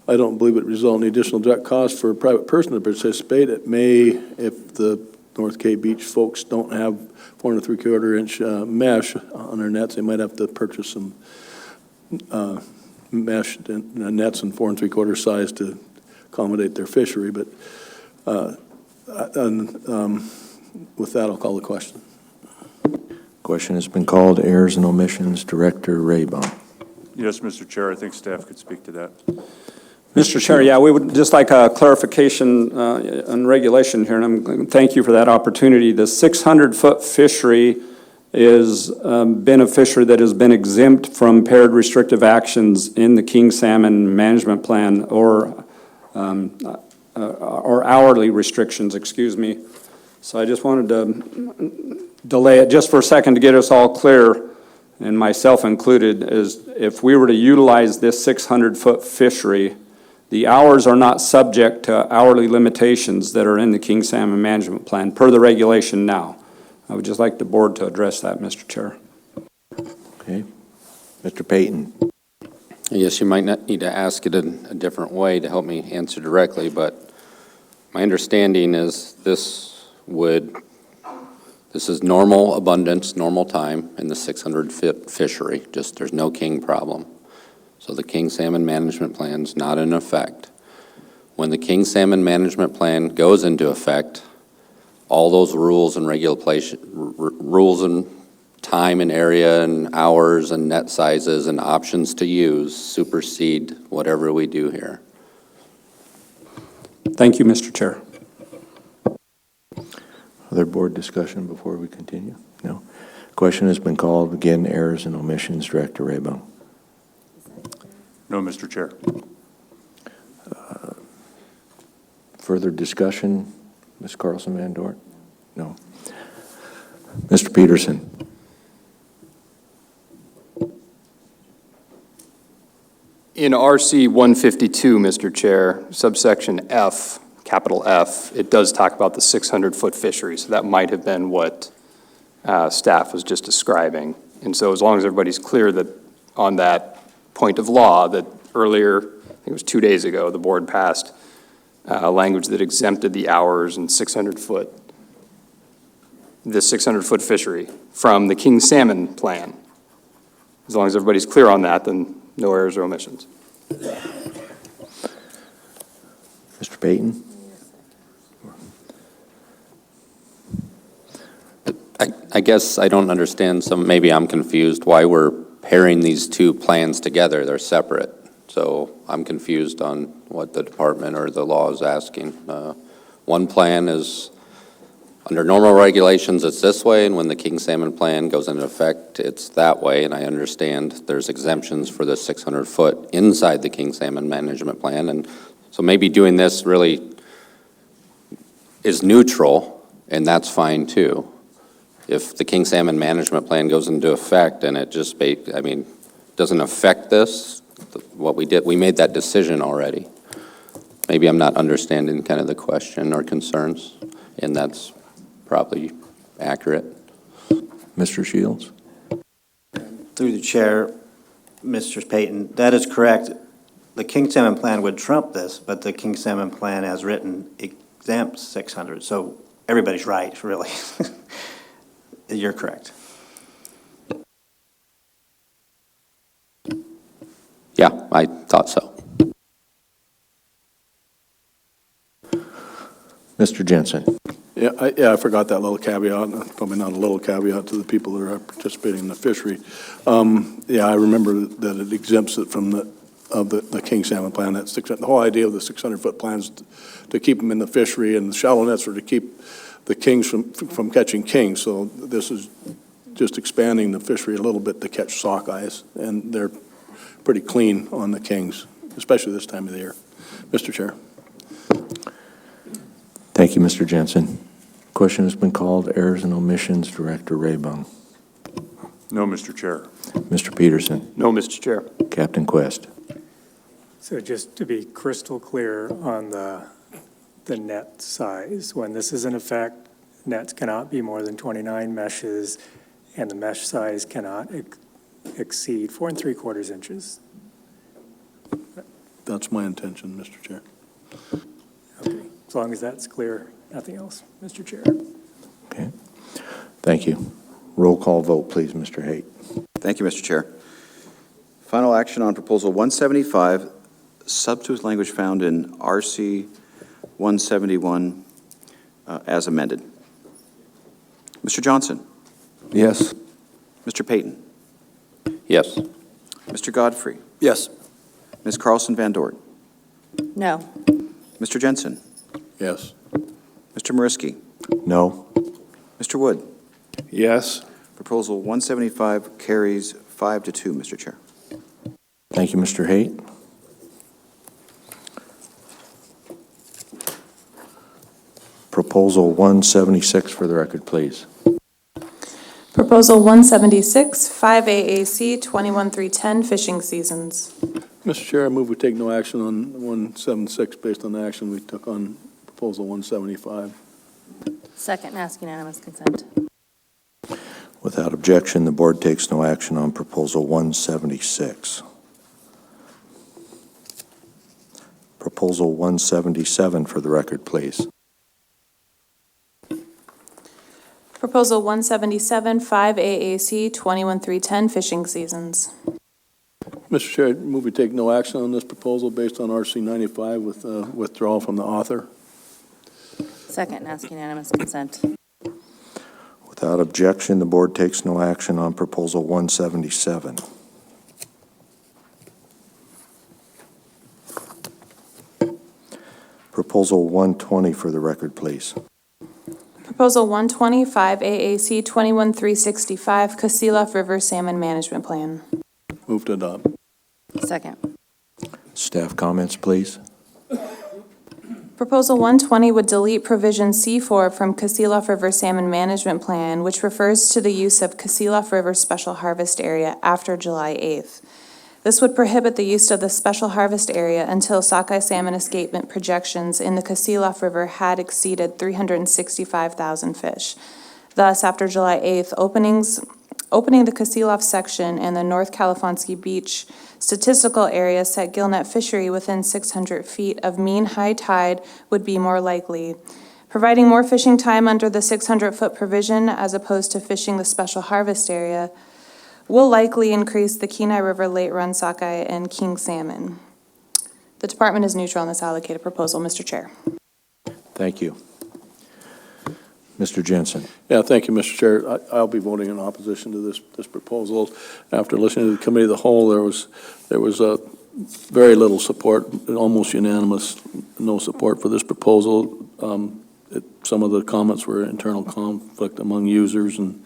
I don't believe it would result in any additional direct cost for a private person to participate. It may, if the North Cape Beach folks don't have 4 3/4 inch mesh on their nets, they might have to purchase some mesh nets in 4 3/4 size to accommodate their fishery. But with that, I'll call the question.
Question has been called. Errors and omissions. Director Raybaum.
Yes, Mr. Chair, I think staff could speak to that.
Mr. Chair, yeah, we would just like a clarification on regulation here, and thank you for that opportunity. The 600-foot fishery is been a fishery that has been exempt from paired restrictive actions in the King Salmon Management Plan or hourly restrictions, excuse me. So I just wanted to delay it just for a second to get us all clear, and myself included, is if we were to utilize this 600-foot fishery, the hours are not subject to hourly limitations that are in the King Salmon Management Plan per the regulation now. I would just like the board to address that, Mr. Chair.
Okay. Mr. Payton.
Yes, you might not need to ask it in a different way to help me answer directly, but my understanding is this is normal abundance, normal time in the 600-foot fishery, just there's no king problem. So the King Salmon Management Plan is not in effect. When the King Salmon Management Plan goes into effect, all those rules and rules and time and area and hours and net sizes and options to use supersede whatever we do here.
Thank you, Mr. Chair.
Other board discussion before we continue? No? Question has been called. Again, errors and omissions. Director Raybow.
No, Mr. Chair.
Further discussion? Ms. Carlson Van Dort? No. Mr. Peterson?
In RC 152, Mr. Chair, subsection F, capital F, it does talk about the 600-foot fishery, so that might have been what staff was just describing. And so as long as everybody's clear that on that point of law, that earlier, I think it was 2 days ago, the board passed language that exempted the hours and 600-foot, the 600-foot fishery from the king salmon plan. As long as everybody's clear on that, then no errors or omissions.
Mr. Payton?
I guess I don't understand maybe I'm confused why we're pairing these two plans together. They're separate. So I'm confused on what the department or the law is asking. One plan is, under normal regulations, it's this way, and when the king salmon plan goes into effect, it's that way. And I understand there's exemptions for the 600-foot inside the king salmon management plan. And so maybe doing this really is neutral, and that's fine too. If the king salmon management plan goes into effect and it just, doesn't affect this, what we did, we made that decision already. Maybe I'm not understanding kind of the question or concerns, and that's probably accurate.
Mr. Shields?
Through the chair, Mr. Payton, that is correct. The king salmon plan would trump this, but the king salmon plan as written exempts 600. So everybody's right, really. You're correct.
Yeah, I thought so.
Mr. Jensen?
Yeah, I forgot that little caveat, probably not a little caveat to the people that are participating in the fishery. Yeah, I remember that it exempts it from the king salmon plan. That's the whole idea of the 600-foot plans to keep them in the fishery, and the shallow nets are to keep the kings from catching kings. So this is just expanding the fishery a little bit to catch sockeyes, and they're pretty clean on the kings, especially this time of the year. Mr. Chair.
Thank you, Mr. Jensen. Question has been called. Errors and omissions. Director Raybon.
No, Mr. Chair.
Mr. Peterson.
No, Mr. Chair.
Captain Quest.
So just to be crystal clear on the net size, when this is in effect, nets cannot be more than 29 meshes, and the mesh size cannot exceed 4 3/4 inches.
That's my intention, Mr. Chair.
Okay. As long as that's clear, nothing else, Mr. Chair.
Okay. Thank you. Roll call vote, please, Mr. Haight.
Thank you, Mr. Chair. Final action on Proposal 175, substitute language found in RC 171 as amended. Mr. Johnson?
Yes.
Mr. Payton?
Yes.
Mr. Godfrey?
Yes.
Ms. Carlson Van Dort?
No.
Mr. Jensen?
Yes.
Mr. Mariski?
No.
Mr. Wood?
Yes.
Proposal 175 carries 5-2, Mr. Chair.
Thank you, Mr. Haight. Proposal 176 for the record, please.
Proposal 176, 5AAC 21310, fishing seasons.
Mr. Chair, I move we take no action on 176 based on the action we took on Proposal 175.
Second, and ask unanimous consent.
Without objection, the board takes no action on Proposal 176. Proposal 177 for the record, please.
Proposal 177, 5AAC 21310, fishing seasons.
Mr. Chair, I move we take no action on this proposal based on RC 95 with withdrawal from the author.
Second, and ask unanimous consent.
Without objection, the board takes no action on Proposal 177. Proposal 120 for the record, please.
Proposal 125 AAC 21365, Kasilof River Salmon Management Plan.
Move to adopt.
Second.
Staff comments, please.
Proposal 120 would delete provision C4 from Kasilof River Salmon Management Plan, which refers to the use of Kasilof River Special Harvest Area after July 8th. This would prohibit the use of the special harvest area until sockeye salmon escapement projections in the Kasilof River had exceeded 365,000 fish. Thus, after July 8th, opening the Kasilof section and the North Califonski Beach statistical area set gillnet fishery within 600 feet of mean high tide would be more likely. Providing more fishing time under the 600-foot provision as opposed to fishing the special harvest area will likely increase the Kenai River late run sockeye and king salmon. The department is neutral on this allocated proposal, Mr. Chair.
Thank you. Mr. Jensen.
Yeah, thank you, Mr. Chair. I'll be voting in opposition to this proposal. After listening to the committee of the whole, there was very little support, almost unanimous, no support for this proposal. Some of the comments were internal conflict among users, and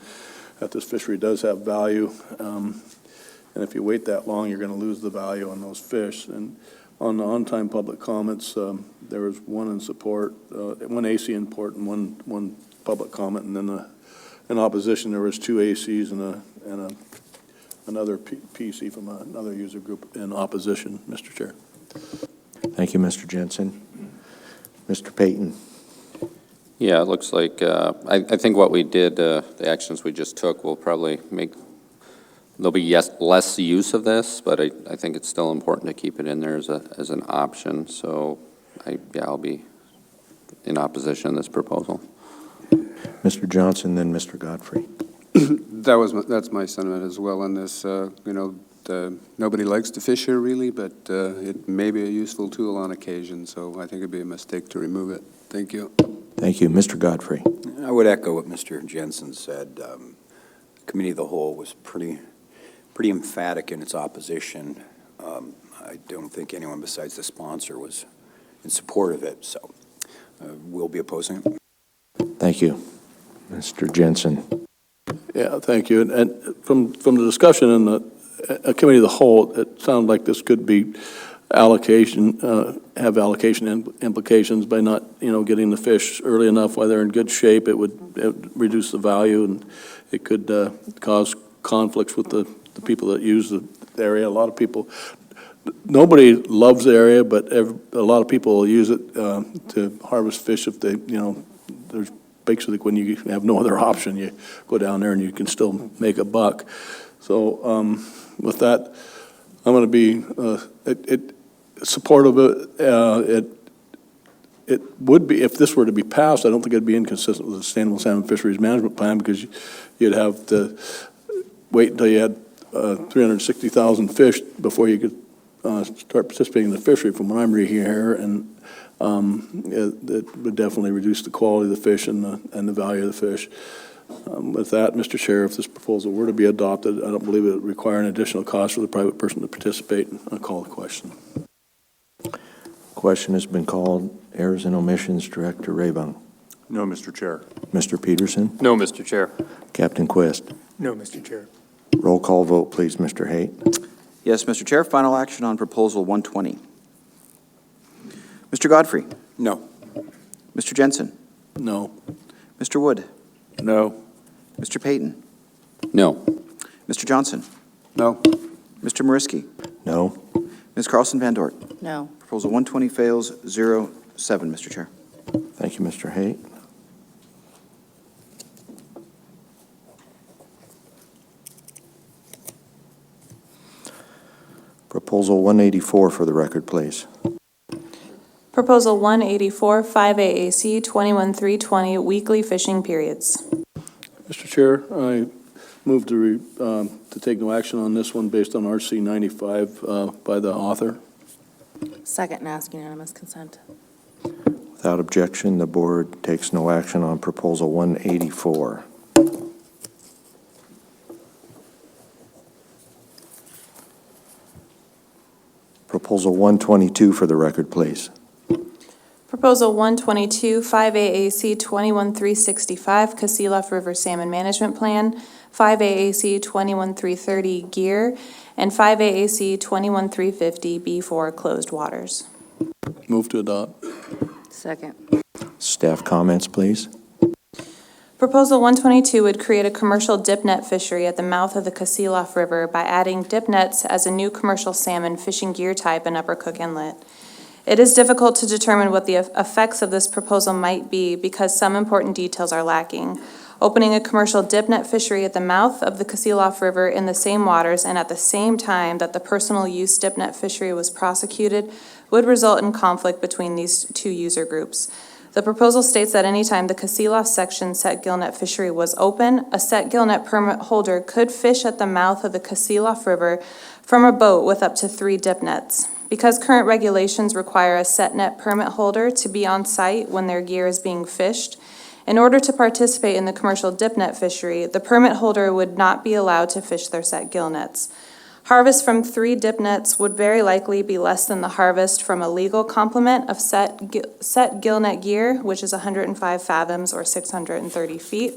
that this fishery does have value. And if you wait that long, you're going to lose the value on those fish. And on the on-time public comments, there was one in support, one AC in support, and one public comment, and then in opposition there was two ACs and another PC from another user group in opposition, Mr. Chair.
Thank you, Mr. Jensen. Mr. Payton.
Yeah, it looks like, I think what we did, the actions we just took will probably make, there'll be less use of this, but I think it's still important to keep it in there as an option. So, I'll be in opposition to this proposal.
Mr. Johnson, then Mr. Godfrey.
That's my sentiment as well on this. Nobody likes to fish here really, but it may be a useful tool on occasion, so I think it'd be a mistake to remove it. Thank you.
Thank you. Mr. Godfrey.
I would echo what Mr. Jensen said. Committee of the whole was pretty emphatic in its opposition. I don't think anyone besides the sponsor was in support of it, so we'll be opposing it.
Thank you. Mr. Jensen.
Yeah, thank you. And from the discussion in the committee of the whole, it sounded like this could be have allocation implications by not, getting the fish early enough while they're in good shape. It would reduce the value, and it could cause conflicts with the people that use the area. A lot of people, nobody loves the area, but a lot of people will use it to harvest fish if they, there's basically when you have no other option, you go down there and you can still make a buck. So with that, I'm going to be supportive of it. It would be, if this were to be passed, I don't think it'd be inconsistent with the Sustainable Salmon Fisheries Management Plan, because you'd have to wait until you had 360,000 fish before you could start participating in the fishery, from what I'm reading here, and it would definitely reduce the quality of the fish and the value of the fish. With that, Mr. Chair, if this proposal were to be adopted, I don't believe it would require an additional cost for the private person to participate. I'll call the question.
Question has been called. Errors and omissions, Director Raybung.
No, Mr. Chair.
Mr. Peterson.
No, Mr. Chair.
Captain Quist.
No, Mr. Chair.
Roll call vote, please, Mr. Haight.
Yes, Mr. Chair. Final action on Proposal 120. Mr. Godfrey.
No.
Mr. Jensen.
No.
Mr. Wood.
No.
Mr. Payton.
No.
Mr. Johnson.
No.
Mr. Mariski.
No.
Ms. Carlson Van Dort.
No.
Proposal 120 fails 0-7, Mr. Chair.
Thank you, Mr. Haight. Proposal 184 for the record, please.
Proposal 184, 5AAC 21320, weekly fishing periods.
Mr. Chair, I move to take no action on this one based on RC 95 by the author.
Second, and ask unanimous consent.
Without objection, the board takes no action on Proposal 184. Proposal 122 for the record, please.
Proposal 122, 5AAC 21365, Kasilof River Salmon Management Plan, 5AAC 21330, Gear, and 5AAC 21350, B4, Closed Waters.
Move to adopt.
Second.
Staff comments, please.
Proposal 122 would create a commercial dip net fishery at the mouth of the Kasilof River by adding dip nets as a new commercial salmon fishing gear type in Upper Cook Inlet. It is difficult to determine what the effects of this proposal might be because some important details are lacking. Opening a commercial dip net fishery at the mouth of the Kasilof River in the same waters and at the same time that the personal use dip net fishery was prosecuted would result in conflict between these two user groups. The proposal states that anytime the Kasilof section set gillnet fishery was open, a set gillnet permit holder could fish at the mouth of the Kasilof River from a boat with up to 3 dip nets. Because current regulations require a set net permit holder to be on site when their gear is being fished, in order to participate in the commercial dip net fishery, the permit holder would not be allowed to fish their set gill nets. Harvest from 3 dip nets would very likely be less than the harvest from a legal complement of set gill net gear, which is 105 fathoms or 630 feet.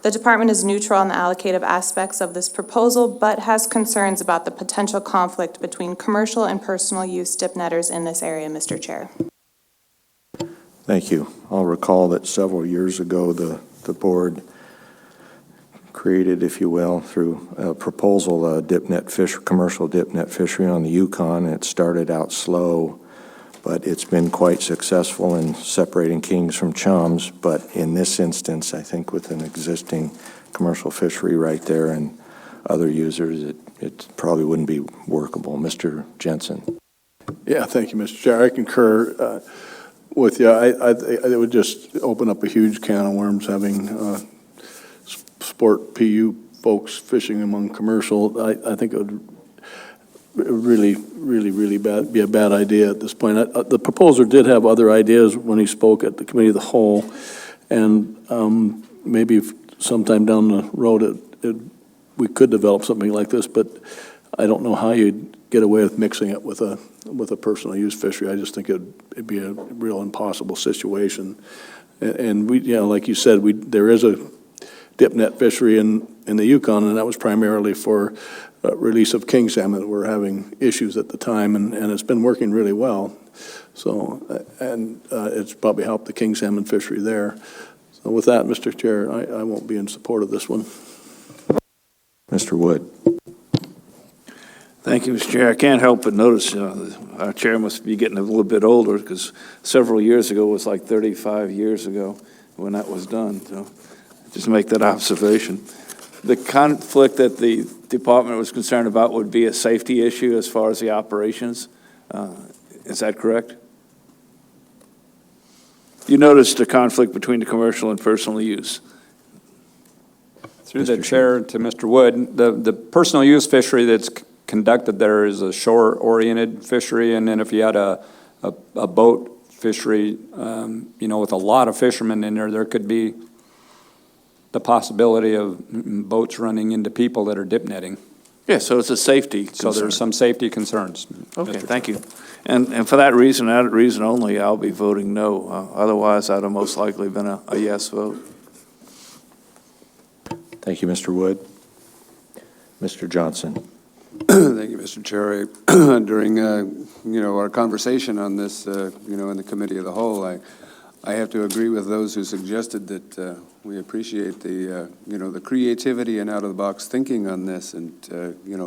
The department is neutral on the allocative aspects of this proposal, but has concerns about the potential conflict between commercial and personal use dip netters in this area, Mr. Chair.
Thank you. I'll recall that several years ago, the board created, if you will, through a proposal, a commercial dip net fishery on the Yukon. It started out slow, but it's been quite successful in separating kings from chums. But in this instance, I think with an existing commercial fishery right there and other users, it probably wouldn't be workable. Mr. Jensen.
Yeah, thank you, Mr. Chair. I concur with you. It would just open up a huge can of worms having sport PU folks fishing among commercial. I think it would really be a bad idea at this point. The proposer did have other ideas when he spoke at the committee of the whole, and maybe sometime down the road we could develop something like this, but I don't know how you'd get away with mixing it with a personal use fishery. I just think it'd be a real impossible situation. And we, like you said, there is a dip net fishery in the Yukon, and that was primarily for release of king salmon that were having issues at the time, and it's been working really well. So, and it's probably helped the king salmon fishery there. So with that, Mr. Chair, I won't be in support of this one.
Mr. Wood.
Thank you, Mr. Chair. I can't help but notice our chair must be getting a little bit older because several years ago was like 35 years ago when that was done. So just make that observation. The conflict that the department was concerned about would be a safety issue as far as the operations. Is that correct? You noticed the conflict between the commercial and personal use.
Through the chair to Mr. Wood, the personal use fishery that's conducted there is a shore-oriented fishery, and then if you had a boat fishery, with a lot of fishermen in there could be the possibility of boats running into people that are dip netting.
Yeah, so it's a safety concern.
So there's some safety concerns.
Okay, thank you. And for that reason only, I'll be voting no. Otherwise, I'd have most likely been a yes vote.
Thank you, Mr. Wood. Mr. Johnson.
Thank you, Mr. Chair. During, our conversation on this, in the committee of the whole, I have to agree with those who suggested that we appreciate the creativity and out-of-the-box thinking on this. And,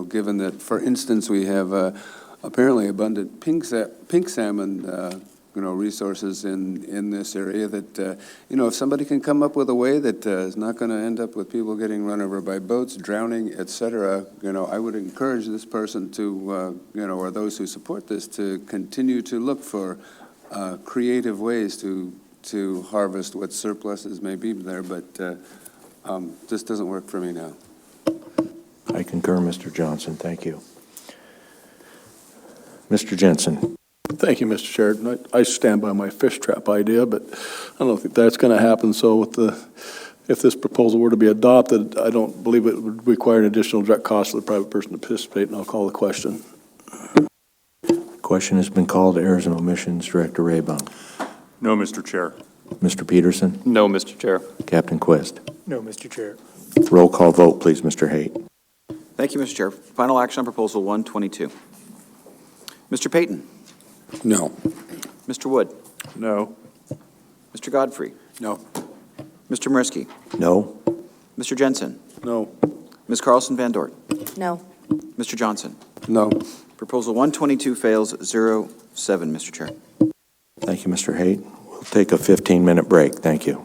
given that, for instance, we have apparently abundant pink salmon resources in this area that, if somebody can come up with a way that is not going to end up with people getting run over by boats, drowning, et cetera, I would encourage this person to, or those who support this, to continue to look for creative ways to harvest what surpluses may be there, but this doesn't work for me now.
I concur, Mr. Johnson. Thank you. Mr. Jensen.
Thank you, Mr. Chair. I stand by my fish trap idea, but I don't think that's going to happen. So if this proposal were to be adopted, I don't believe it would require an additional direct cost for the private person to participate, and I'll call the question.
question has been called. Errors and omissions, Director Raybon.
No, Mr. Chair.
Mr. Peterson?
No, Mr. Chair.
Captain Quist?
No, Mr. Chair.
Roll call vote, please, Mr. Haight.
Thank you, Mr. Chair. Final action on Proposal 122. Mr. Payton?
No.
Mr. Wood?
No.
Mr. Godfrey?
No.
Mr. Mariski?
No?
Mr. Jensen?
No.
Ms. Carlson Van Dort?
No.
Mr. Johnson?
No.
Proposal 122 fails 0-7, Mr. Chair.
Thank you, Mr. Haight. We'll take a 15-minute break. Thank you.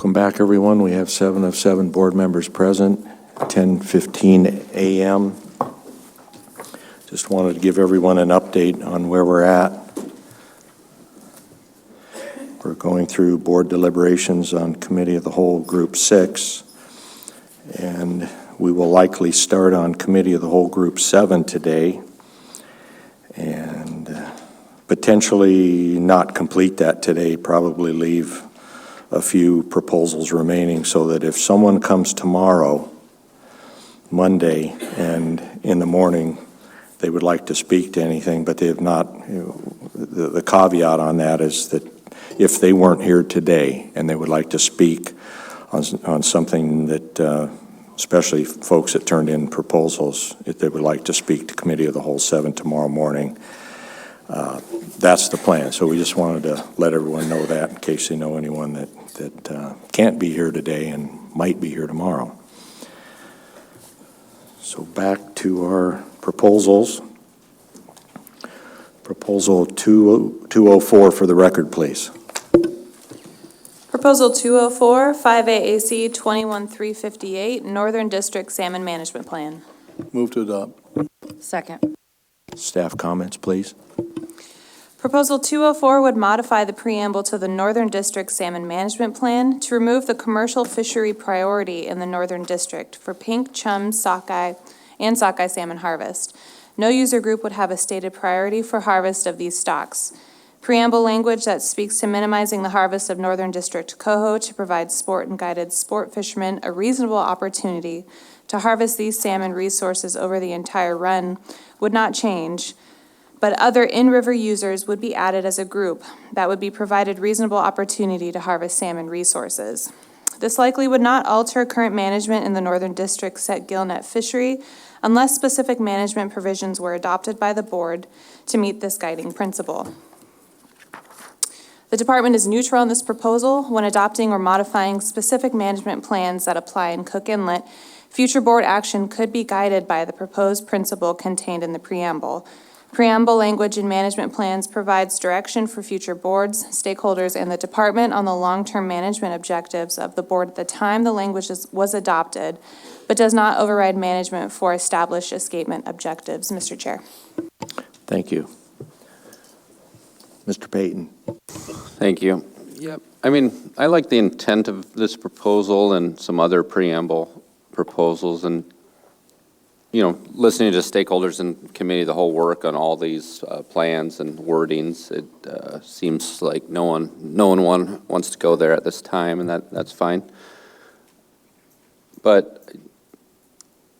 Welcome back, everyone. We have 7 of 7 board members present, 10:15 a.m. Just wanted to give everyone an update on where we're at. We're going through board deliberations on Committee of the Whole, Group 6, and we will likely start on Committee of the Whole, Group 7 today, and potentially not complete that today, probably leave a few proposals remaining so that if someone comes tomorrow, Monday, and in the morning, they would like to speak to anything, but they have not, the caveat on that is that if they weren't here today and they would like to speak on something that, especially folks that turned in proposals, if they would like to speak to Committee of the Whole 7 tomorrow morning, that's the plan. So we just wanted to let everyone know that in case they know anyone that can't be here today and might be here tomorrow. So back to our proposals. Proposal 204 for the record, please.
Proposal 204, 5AAC 21358, Northern District Salmon Management Plan.
Move to adopt.
Second.
Staff comments, please.
Proposal 204 would modify the preamble to the Northern District Salmon Management Plan to remove the commercial fishery priority in the Northern District for pink, chum, sockeye, and sockeye salmon harvest. No user group would have a stated priority for harvest of these stocks. Preamble language that speaks to minimizing the harvest of Northern District coho to provide sport and guided sport fishermen a reasonable opportunity to harvest these salmon resources over the entire run would not change, but other in-river users would be added as a group that would be provided reasonable opportunity to harvest salmon resources. This likely would not alter current management in the Northern District set gillnet fishery unless specific management provisions were adopted by the board to meet this guiding principle. The department is neutral on this proposal when adopting or modifying specific management plans that apply in Cook Inlet. Future board action could be guided by the proposed principle contained in the preamble. Preamble language in management plans provides direction for future boards, stakeholders, and the department on the long-term management objectives of the board at the time the language was adopted, but does not override management for established escapement objectives. Mr. Chair.
Thank you. Mr. Payton.
Thank you. Yep. I mean, I like the intent of this proposal and some other preamble proposals, and listening to stakeholders and committee of the whole work on all these plans and wordings, it seems like no one wants to go there at this time, and that's fine. But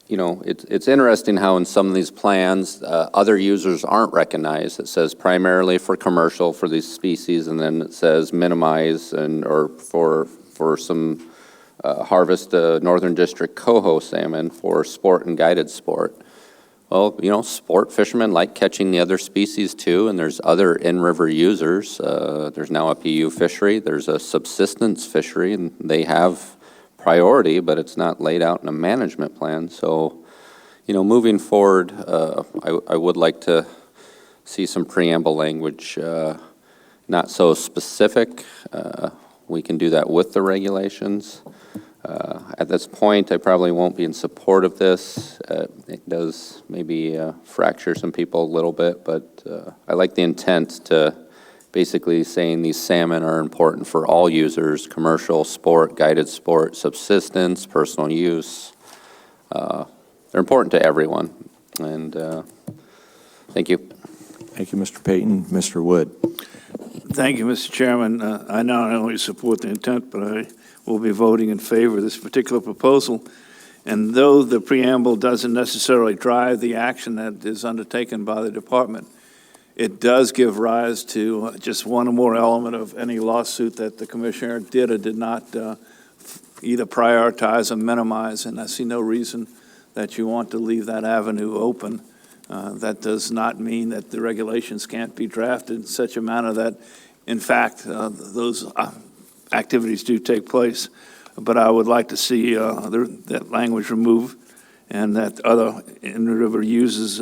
it's interesting how in some of these plans, other users aren't recognized. It says primarily for commercial for these species, and then it says minimize or for some harvest Northern District coho salmon for sport and guided sport. Well, sport fishermen like catching the other species too, and there's other in-river users. There's now a PU fishery. There's a subsistence fishery, and they have priority, but it's not laid out in a management plan. So, moving forward, I would like to see some preamble language, not so specific. We can do that with the regulations. At this point, I probably won't be in support of this. It does maybe fracture some people a little bit, but I like the intent to basically saying these salmon are important for all users, commercial, sport, guided sport, subsistence, personal use. They're important to everyone, and thank you.
Thank you, Mr. Payton. Mr. Wood.
Thank you, Mr. Chairman. I not only support the intent, but I will be voting in favor of this particular proposal. And though the preamble doesn't necessarily drive the action that is undertaken by the department, it does give rise to just one or more element of any lawsuit that the commissioner did or did not either prioritize or minimize, and I see no reason that you want to leave that avenue open. That does not mean that the regulations can't be drafted in such a manner that, in fact, those activities do take place. But I would like to see that language removed and that other in-river uses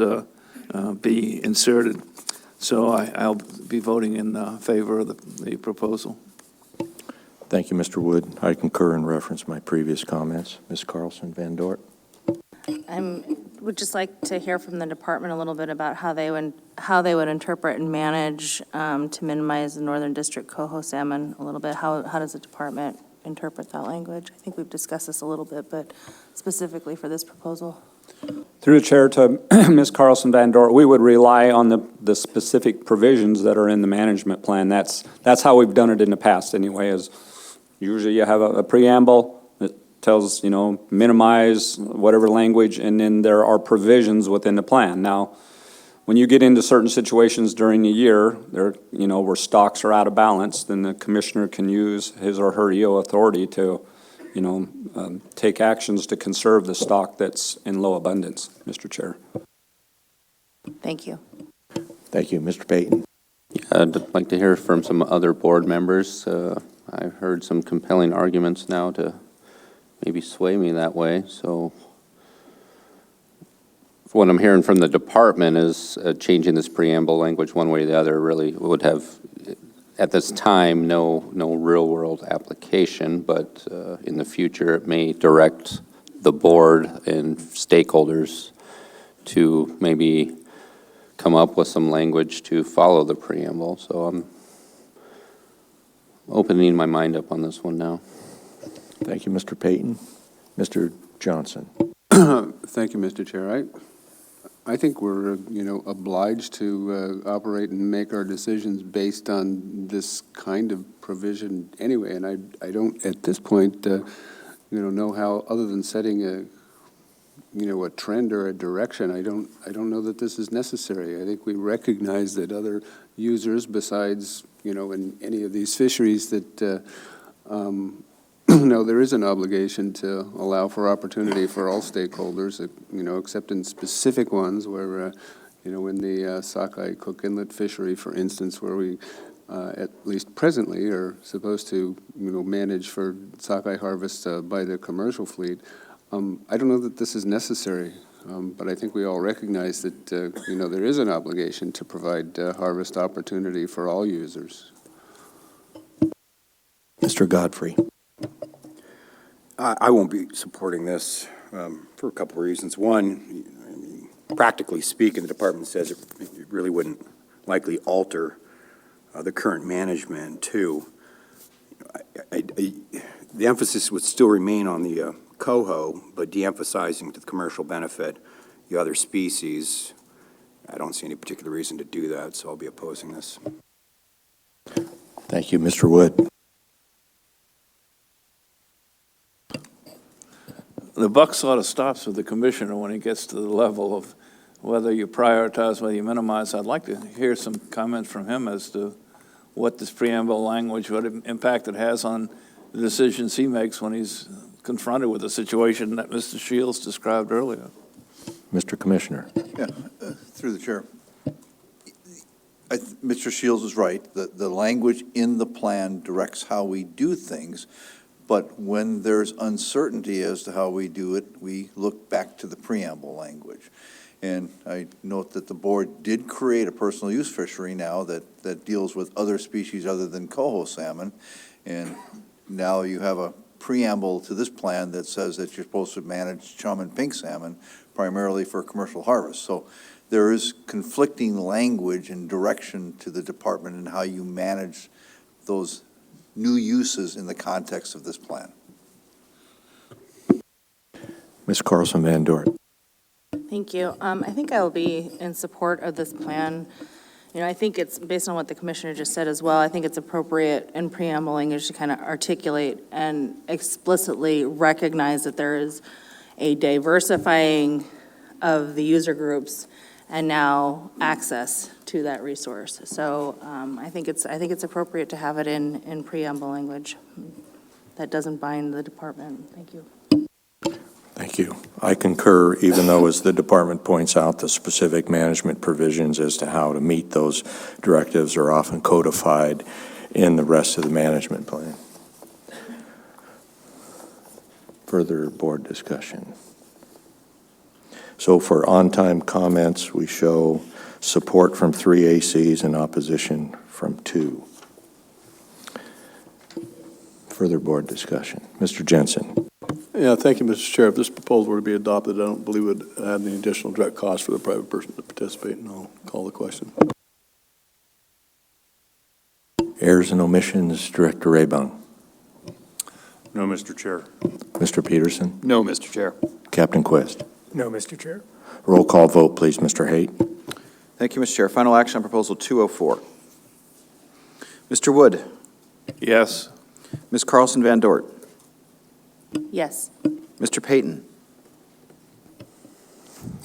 be inserted. So I'll be voting in favor of the proposal.
Thank you, Mr. Wood. I concur and reference my previous comments. Ms. Carlson Van Dort.
Would just like to hear from the department a little bit about how they would interpret and manage to minimize the Northern District coho salmon a little bit. How does the department interpret that language? I think we've discussed this a little bit, but specifically for this proposal.
Through the chair to Ms. Carlson Van Dort, we would rely on the specific provisions that are in the management plan. That's how we've done it in the past anyway, is usually you have a preamble that tells, minimize whatever language, and then there are provisions within the plan. Now, when you get into certain situations during the year, where stocks are out of balance, then the commissioner can use his or her EO authority to, take actions to conserve the stock that's in low abundance, Mr. Chair.
Thank you.
Thank you. Mr. Payton.
Yeah, I'd like to hear from some other board members. I've heard some compelling arguments now to maybe sway me that way. So what I'm hearing from the department is changing this preamble language one way or the other really would have, at this time, no real-world application, but in the future it may direct the board and stakeholders to maybe come up with some language to follow the preamble. So I'm opening my mind up on this one now.
Thank you, Mr. Payton. Mr. Johnson.
Thank you, Mr. Chair. I think we're, obliged to operate and make our decisions based on this kind of provision anyway, and I don't, at this point, know how, other than setting a trend or a direction, I don't know that this is necessary. I think we recognize that other users, besides, in any of these fisheries, that there is an obligation to allow for opportunity for all stakeholders, except in specific ones where, in the Sockeye Cook Inlet fishery, for instance, where we, at least presently, are supposed to, manage for sockeye harvest by the commercial fleet. I don't know that this is necessary, but I think we all recognize that, there is an obligation to provide harvest opportunity for all users.
Mr. Godfrey.
I won't be supporting this for a couple of reasons. One, practically speaking, the department says it really wouldn't likely alter the current management. Two, the emphasis would still remain on the coho, but de-emphasizing to the commercial benefit the other species. I don't see any particular reason to do that, so I'll be opposing this.
Thank you, Mr. Wood.
The buck sort of stops with the commissioner when he gets to the level of whether you prioritize, whether you minimize. I'd like to hear some comments from him as to what this preamble language, what impact it has on the decisions he makes when he's confronted with a situation that Mr. Shields described earlier.
Mr. Commissioner.
Yeah, through the chair. Mr. Shields is right. The language in the plan directs how we do things. But when there's uncertainty as to how we do it, we look back to the preamble language. And I note that the board did create a personal use fishery now that deals with other species other than coho salmon. And now you have a preamble to this plan that says that you're supposed to manage chum and pink salmon primarily for commercial harvest. So there is conflicting language and direction to the department and how you manage those new uses in the context of this plan.
Ms. Carlson Van Dort.
Thank you. I think I will be in support of this plan. I think it's based on what the commissioner just said as well. I think it's appropriate in preamble language to kind of articulate and explicitly recognize that there is a diversifying of the user groups and now access to that resource. So I think it's appropriate to have it in preamble language. That doesn't bind the department. Thank you.
Thank you. I concur, even though, as the department points out, the specific management provisions as to how to meet those directives are often codified in the rest of the management plan. Further board discussion. So for on-time comments, we show support from 3 ACs and opposition from 2. Further board discussion. Mr. Jensen.
Yeah, thank you, Mr. Chair. If this proposal were to be adopted, I don't believe it would have any additional direct cost for the private person to participate, and I'll call the question.
Errors and omissions, Director Raybung.
No, Mr. Chair.
Mr. Peterson.
No, Mr. Chair.
Captain Quist.
No, Mr. Chair.
Roll call vote, please, Mr. Haight.
Thank you, Mr. Chair. Final action on Proposal 204. Mr. Wood.
Yes.
Ms. Carlson Van Dort.
Yes.
Mr. Payton.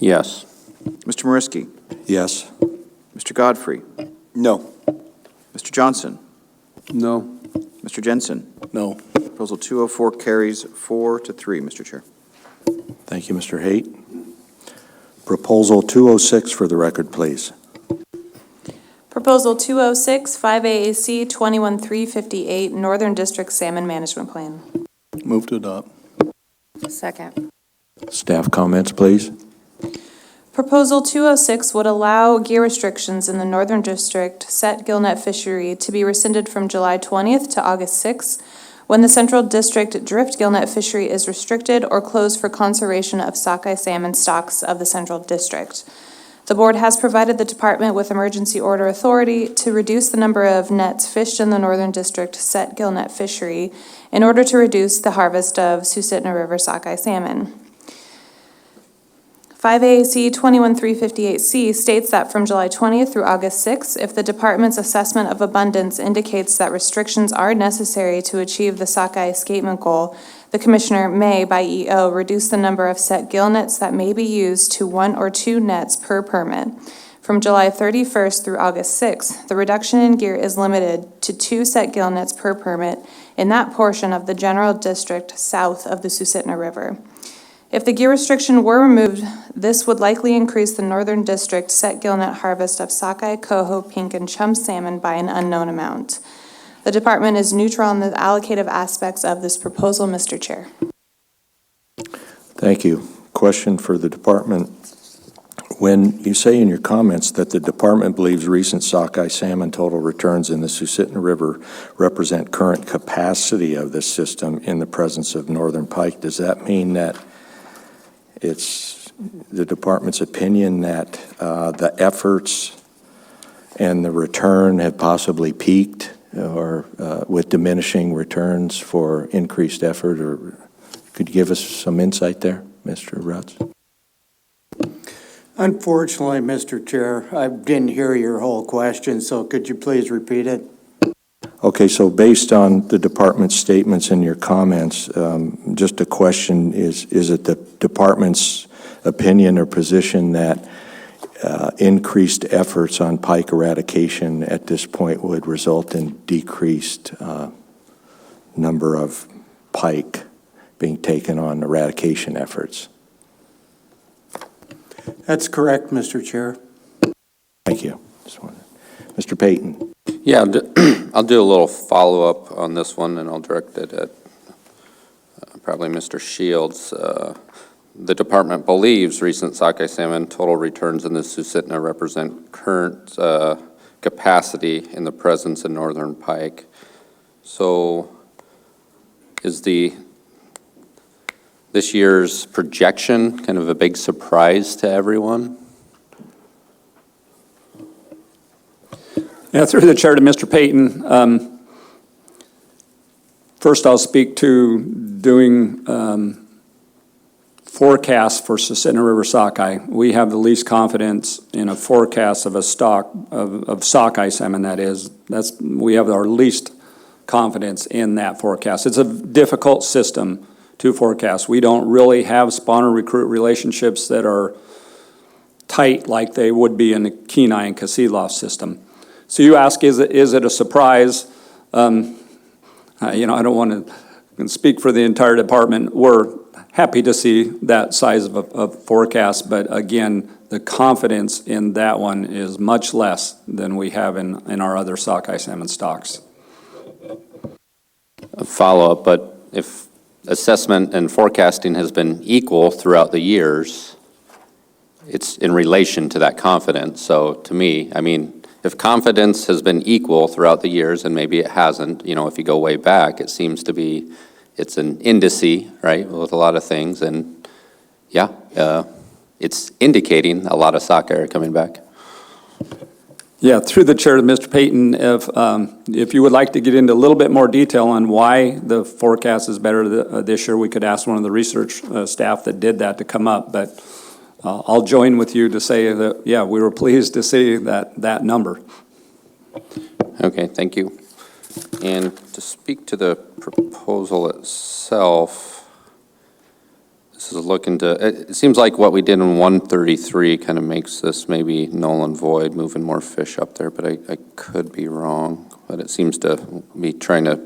Yes.
Mr. Mariski.
Yes.
Mr. Godfrey.
No.
Mr. Johnson.
No.
Mr. Jensen.
No.
Proposal 204 carries 4-3, Mr. Chair.
Thank you, Mr. Haight. Proposal 206 for the record, please.
Proposal 206, 5AAC 21358, Northern District Salmon Management Plan.
Move to adopt.
Second.
Staff comments, please.
Proposal 206 would allow gear restrictions in the Northern District set gillnet fishery to be rescinded from July 20th to August 6th, when the Central District drift gillnet fishery is restricted or closed for conservation of sockeye salmon stocks of the Central District. The board has provided the department with emergency order authority to reduce the number of nets fished in the Northern District set gillnet fishery in order to reduce the harvest of Susitna River sockeye salmon. 5AAC 21358C states that from July 20th through August 6th, if the department's assessment of abundance indicates that restrictions are necessary to achieve the sockeye escapement goal, the commissioner may, by EO, reduce the number of set gill nets that may be used to 1 or 2 nets per permit. From July 31st through August 6th, the reduction in gear is limited to 2 set gill nets per permit in that portion of the general district south of the Susitna River. If the gear restriction were removed, this would likely increase the Northern District set gillnet harvest of sockeye, coho, pink, and chum salmon by an unknown amount. The department is neutral on the allocative aspects of this proposal, Mr. Chair.
Thank you. Question for the department. When you say in your comments that the department believes recent sockeye salmon total returns in the Susitna River represent current capacity of the system in the presence of northern pike, does that mean that it's the department's opinion that the efforts and the return have possibly peaked, or with diminishing returns for increased effort? Or could you give us some insight there, Mr. Rutz?
Unfortunately, Mr. Chair, I didn't hear your whole question, so could you please repeat it?
Okay, so based on the department's statements and your comments, just a question, is it the department's opinion or position that increased efforts on pike eradication at this point would result in decreased number of pike being taken on eradication efforts?
That's correct, Mr. Chair.
Thank you. Mr. Payton.
Yeah, I'll do a little follow-up on this one, and I'll direct it at probably Mr. Shields. The department believes recent sockeye salmon total returns in the Susitna represent current capacity in the presence of northern pike. So is this year's projection kind of a big surprise to everyone?
Yeah, through the chair to Mr. Payton. First, I'll speak to doing forecasts for Susitna River sockeye. We have the least confidence in a forecast of a stock of sockeye salmon, that is. We have our least confidence in that forecast. It's a difficult system to forecast. We don't really have spawner-recruit relationships that are tight like they would be in the Kenai and Kasilof system. So you ask, is it a surprise? I don't want to speak for the entire department. We're happy to see that size of a forecast, but again, the confidence in that one is much less than we have in our other sockeye salmon stocks.
A follow-up, but if assessment and forecasting has been equal throughout the years, it's in relation to that confidence. So to me, I mean, if confidence has been equal throughout the years, and maybe it hasn't, if you go way back, it seems to be, it's an indice, right, with a lot of things, and yeah, it's indicating a lot of sockeye are coming back.
Yeah, through the chair to Mr. Payton, if you would like to get into a little bit more detail on why the forecast is better this year, we could ask one of the research staff that did that to come up, but I'll join with you to say that, yeah, we were pleased to see that number.
Okay, thank you. And to speak to the proposal itself, this is looking to, it seems like what we did in 133 kind of makes this maybe null and void, moving more fish up there, but I could be wrong. But it seems to be trying to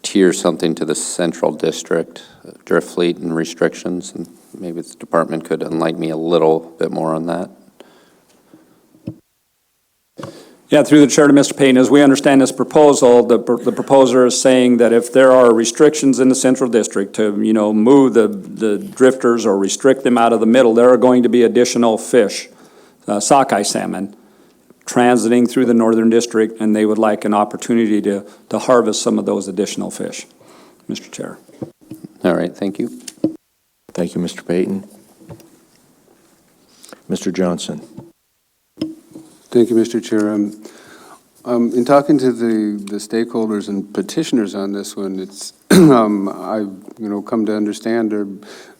tier something to the central district, drift fleet and restrictions, and maybe the department could enlighten me a little bit more on that.
Yeah, through the chair to Mr. Payton, as we understand this proposal, the proposer is saying that if there are restrictions in the central district to, move the drifters or restrict them out of the middle, there are going to be additional fish, sockeye salmon, transiting through the northern district, and they would like an opportunity to harvest some of those additional fish. Mr. Chair.
All right, thank you.
Thank you, Mr. Payton. Mr. Johnson.
Thank you, Mr. Chair. In talking to the stakeholders and petitioners on this one, it's I've come to understand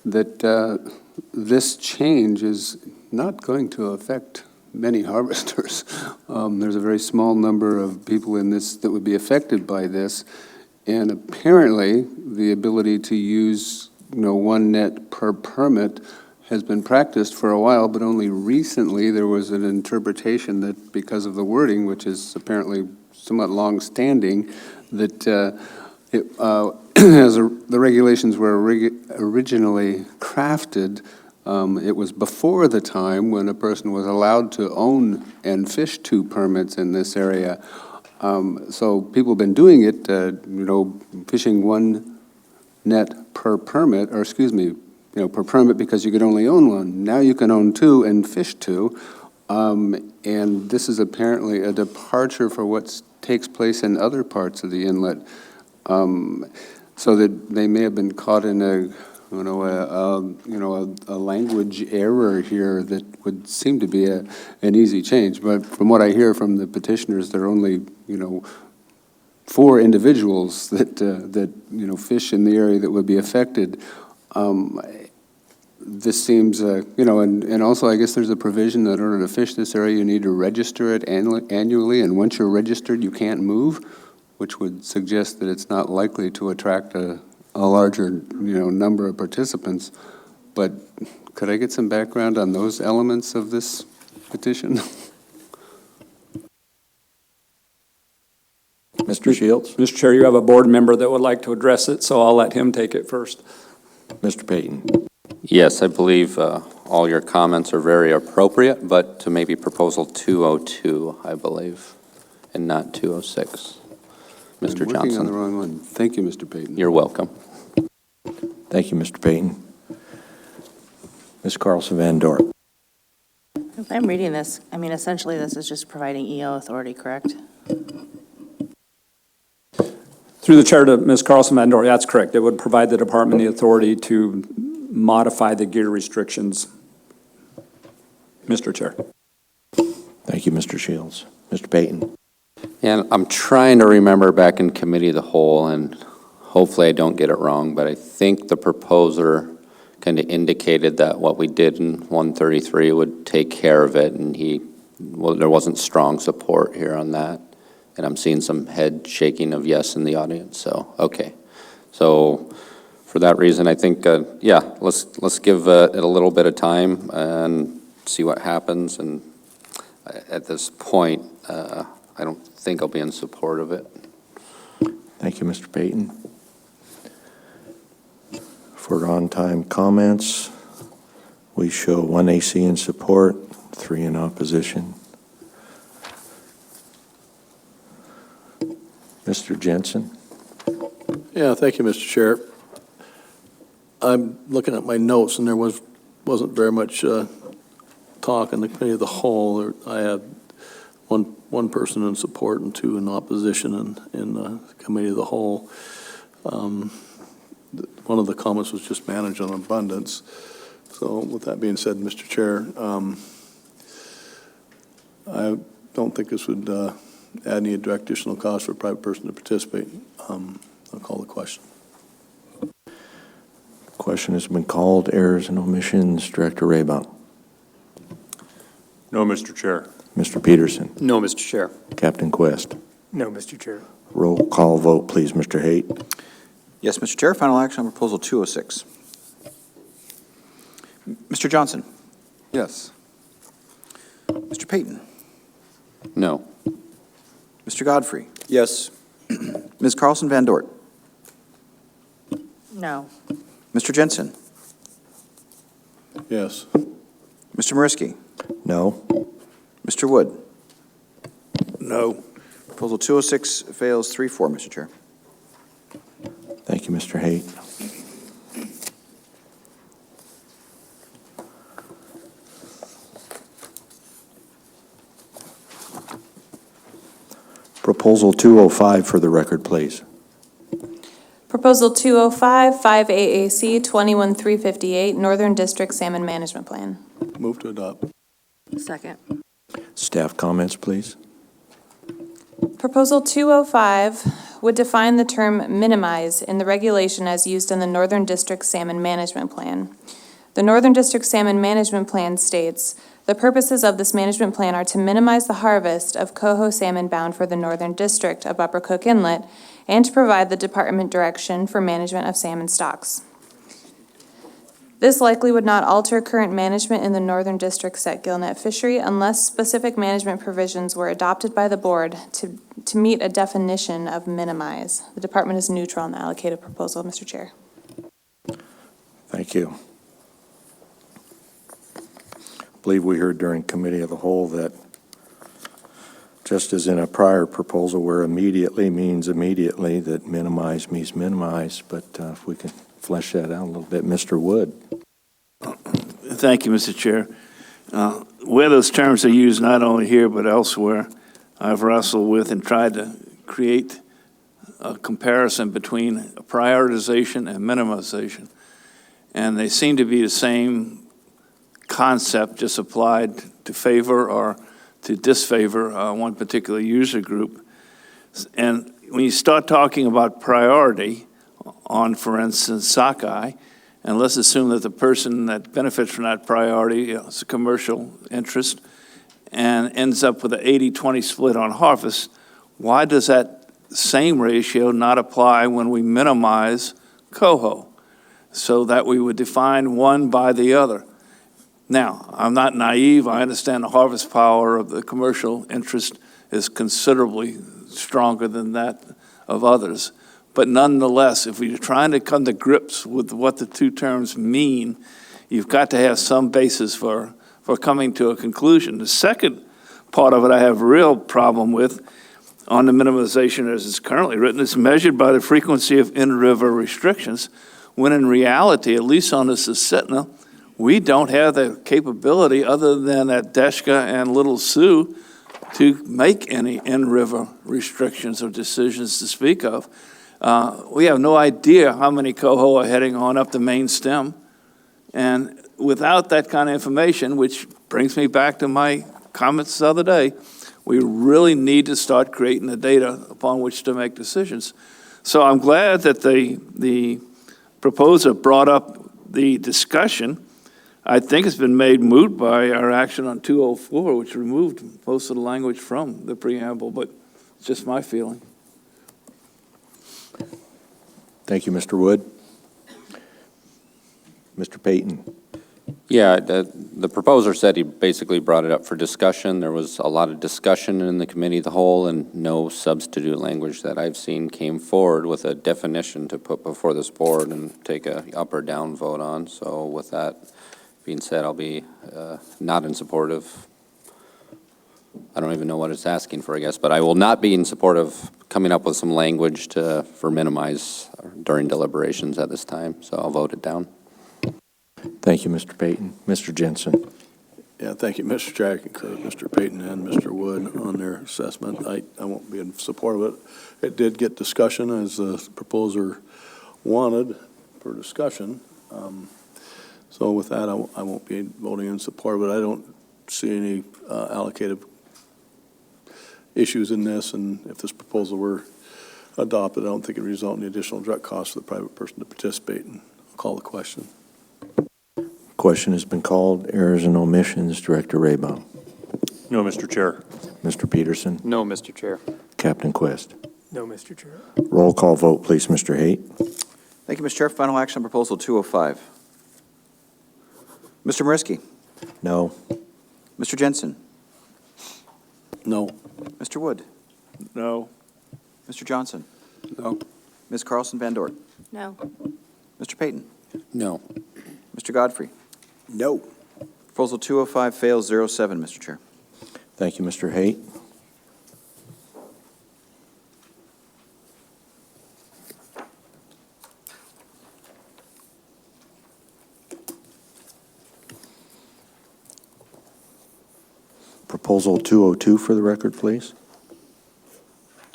that this change is not going to affect many harvesters. There's a very small number of people in this that would be affected by this, and apparently the ability to use one net per permit has been practiced for a while, but only recently there was an interpretation that because of the wording, which is apparently somewhat long-standing, that as the regulations were originally crafted, it was before the time when a person was allowed to own and fish 2 permits in this area. So people have been doing it, fishing 1 net per permit, or excuse me, per permit because you could only own 1. Now you can own 2 and fish 2. And this is apparently a departure for what takes place in other parts of the inlet. So that they may have been caught in a language error here that would seem to be an easy change. But from what I hear from the petitioners, there are only, 4 individuals that fish in the area that would be affected. This seems, and also I guess there's a provision that in order to fish this area, you need to register it annually, and once you're registered, you can't move, which would suggest that it's not likely to attract a larger, number of participants. But could I get some background on those elements of this petition?
Mr. Shields?
Mr. Chair, you have a board member that would like to address it, so I'll let him take it first.
Mr. Payton.
Yes, I believe all your comments are very appropriate, but to maybe proposal 202, I believe, and not 206. Mr.
I'm
Johnson.
working on the wrong one. Thank you, Mr. Payton.
You're welcome.
Thank you, Mr. Payton. Ms. Carlson Van Dorp.
If I'm reading this, essentially this is just providing EO authority, correct?
Through the chair to Ms. Carlson Van Dorp, that's correct. It would provide the department the authority to modify the gear restrictions. Mr. Chair.
Thank you, Mr. Shields. Mr. Payton.
And I'm trying to remember back in committee of the whole, and hopefully I don't get it wrong, but I think the proposer kind of indicated that what we did in 133 would take care of it, and there wasn't strong support here on that. And I'm seeing some head shaking of yes in the audience, so, okay. So for that reason, I think, let's give it a little bit of time and see what happens. And at this point, I don't think I'll be in support of it.
Thank you, Mr. Payton. For on-time comments, we show 1 AC in support, 3 in opposition. Mr. Jensen.
Yeah, thank you, Mr. Chair. I'm looking at my notes, and there wasn't very much talk in the committee of the whole. I had one person in support and two in opposition in the committee of the whole. One of the comments was just manage on abundance. So with that being said, Mr. Chair, I don't think this would add any additional cost for a private person to participate. I'll call the question.
Question has been called. Errors and omissions. Director Raybaum.
No, Mr. Chair.
Mr. Peterson.
No, Mr. Chair.
Captain Quest.
No, Mr. Chair.
Roll call vote, please, Mr. Haight.
Yes, Mr. Chair, final action on Proposal 206. Mr. Johnson?
Yes.
Mr. Payton?
No.
Mr. Godfrey?
Yes.
Ms. Carlson Van Dort?
No.
Mr. Jensen?
Yes.
Mr. Mariski?
No.
Mr. Wood?
No.
Proposal 206 fails 3-4, Mr. Chair.
Thank you, Mr. Haight. Proposal 205 for the record, please.
Proposal 205, 5AAC 21358, Northern District Salmon Management Plan.
Move to adopt.
Second.
Staff comments, please.
Proposal 205 would define the term minimize in the regulation as used in the Northern District Salmon Management Plan. The Northern District Salmon Management Plan states, the purposes of this management plan are to minimize the harvest of coho salmon bound for the Northern District of Upper Cook Inlet and to provide the department direction for management of salmon stocks. This likely would not alter current management in the Northern District set gillnet fishery unless specific management provisions were adopted by the board to meet a definition of minimize. The department is neutral on the allocated proposal, Mr. Chair.
Thank you. I believe we heard during committee of the whole that just as in a prior proposal where immediately means immediately, that minimize means minimize, but if we can flesh that out a little bit. Mr. Wood.
Thank you, Mr. Chair. Where those terms are used not only here but elsewhere, I've wrestled with and tried to create a comparison between prioritization and minimization. And they seem to be the same concept, just applied to favor or to disfavor one particular user group. And when you start talking about priority on, for instance, sockeye, and let's assume that the person that benefits from that priority is a commercial interest and ends up with an 80-20 split on harvest, why does that same ratio not apply when we minimize coho, so that we would define one by the other? Now, I'm not naive. I understand the harvest power of the commercial interest is considerably stronger than that of others. But nonetheless, if we're trying to come to grips with what the two terms mean, you've got to have some basis for coming to a conclusion. The second part of it I have a real problem with on the minimization as it's currently written. It's measured by the frequency of in-river restrictions, when in reality, at least on the Susitna, we don't have the capability other than at Deshka and Little Sioux to make any in-river restrictions or decisions to speak of. We have no idea how many coho are heading on up the main stem. And without that kind of information, which brings me back to my comments the other day, we really need to start creating the data upon which to make decisions. So I'm glad that the proposer brought up the discussion. I think it's been made moot by our action on 204, which removed most of the language from the preamble, but it's just my feeling.
Thank you, Mr. Wood. Mr. Payton.
Yeah, the proposer said he basically brought it up for discussion. There was a lot of discussion in the committee of the whole, and no substitute language that I've seen came forward with a definition to put before this board and take a up or down vote on. So with that being said, I'll be not in support of, I don't even know what it's asking for, I guess, but I will not be in support of coming up with some language for minimize during deliberations at this time. So I'll vote it down.
Thank you, Mr. Payton. Mr. Jensen.
Yeah, thank you, Mr. Chair. I concur with Mr. Payton and Mr. Wood on their assessment. I won't be in support of it. It did get discussion as the proposer wanted for discussion. So with that, I won't be voting in support, but I don't see any allocated issues in this, and if this proposal were adopted, I don't think it would result in the additional direct costs for the private person to participate. And I'll call the question.
Question has been called. Errors and omissions. Director Raybaum.
No, Mr. Chair.
Mr. Peterson.
No, Mr. Chair.
Captain Quist.
No, Mr. Chair.
Roll call vote, please, Mr. Haight.
Thank you, Mr. Chair. Final action on Proposal 205. Mr. Mariski.
No.
Mr. Jensen.
No.
Mr. Wood.
No.
Mr. Johnson.
No.
Ms. Carlson Van Dort.
No.
Mr. Payton.
No.
Mr. Godfrey.
No.
Proposal 205 fails 0-7, Mr. Chair.
Thank you, Mr. Haight. Proposal 202 for the record, please.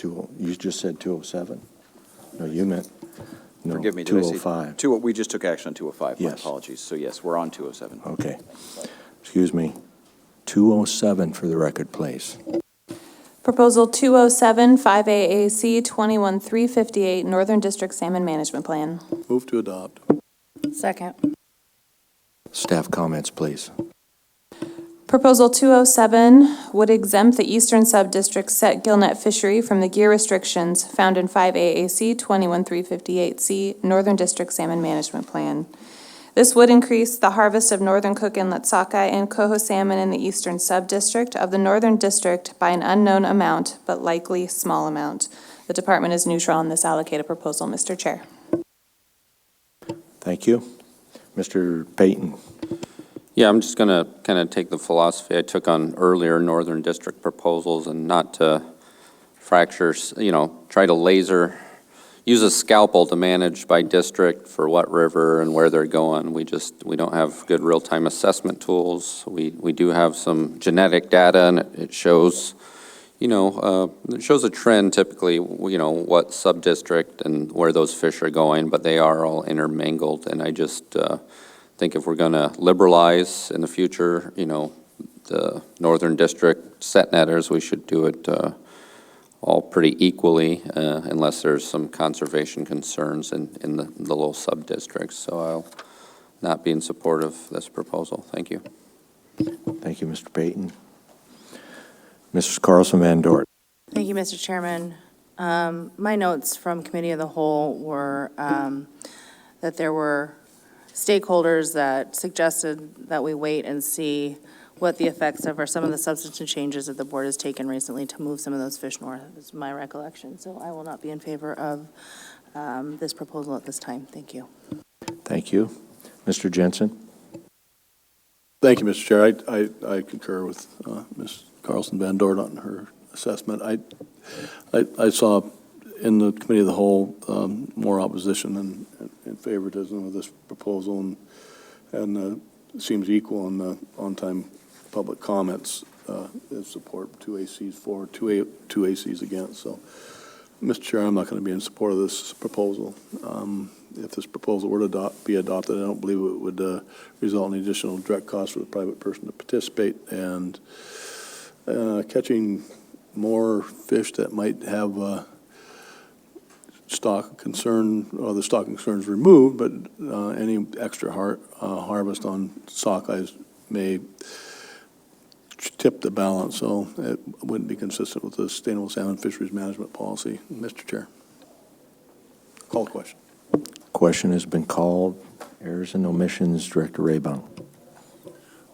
You just said 207? No, you meant, no,
Forgive me, did I say
205.
we just took action on 205. My
Yes.
apologies. So yes, we're on 207.
Okay. Excuse me. 207 for the record, please.
Proposal 207, 5AAC 21358, Northern District Salmon Management Plan.
Move to adopt.
Second.
Staff comments, please.
Proposal 207 would exempt the eastern sub-district set gillnet fishery from the gear restrictions found in 5AAC 21358C, Northern District Salmon Management Plan. This would increase the harvest of northern Cook Inlet sockeye and coho salmon in the eastern sub-district of the northern district by an unknown amount, but likely small amount. The department is neutral on this allocated proposal, Mr. Chair.
Thank you. Mr. Payton.
Yeah, I'm just going to kind of take the philosophy I took on earlier Northern District proposals and not to fracture, try to use a scalpel to manage by district for what river and where they're going. We don't have good real-time assessment tools. We do have some genetic data, and it shows, it shows a trend typically, what sub-district and where those fish are going, but they are all intermingled, and I just think if we're going to liberalize in the future, the Northern District set netters, we should do it all pretty equally, unless there's some conservation concerns in the little sub-districts. So I'll not be in support of this proposal. Thank you.
Thank you, Mr. Payton. Mrs. Carlson Van Dort.
Thank you, Mr. Chairman. My notes from Committee of the Whole were that there were stakeholders that suggested that we wait and see what the effects of some of the substantive changes that the board has taken recently to move some of those fish north. Is my recollection. So I will not be in favor of this proposal at this time. Thank you.
Thank you. Mr. Jensen.
Thank you, Mr. Chair. I concur with Ms. Carlson Van Dort on her assessment. I saw in the Committee of the Whole more opposition and favoritism of this proposal, and it seems equal in the on-time public comments in support, 2 ACs for, 2 ACs against. So, Mr. Chair, I'm not going to be in support of this proposal. If this proposal were to be adopted, I don't believe it would result in additional direct costs for the private person to participate, and catching more fish that might have stock concern, or the stock concerns removed, but any extra harvest on sockeyes may tip the balance, so it wouldn't be consistent with the Sustainable Salmon Fisheries Management Policy. Mr. Chair. Call the question.
Question has been called. Errors and omissions. Director Raybaum.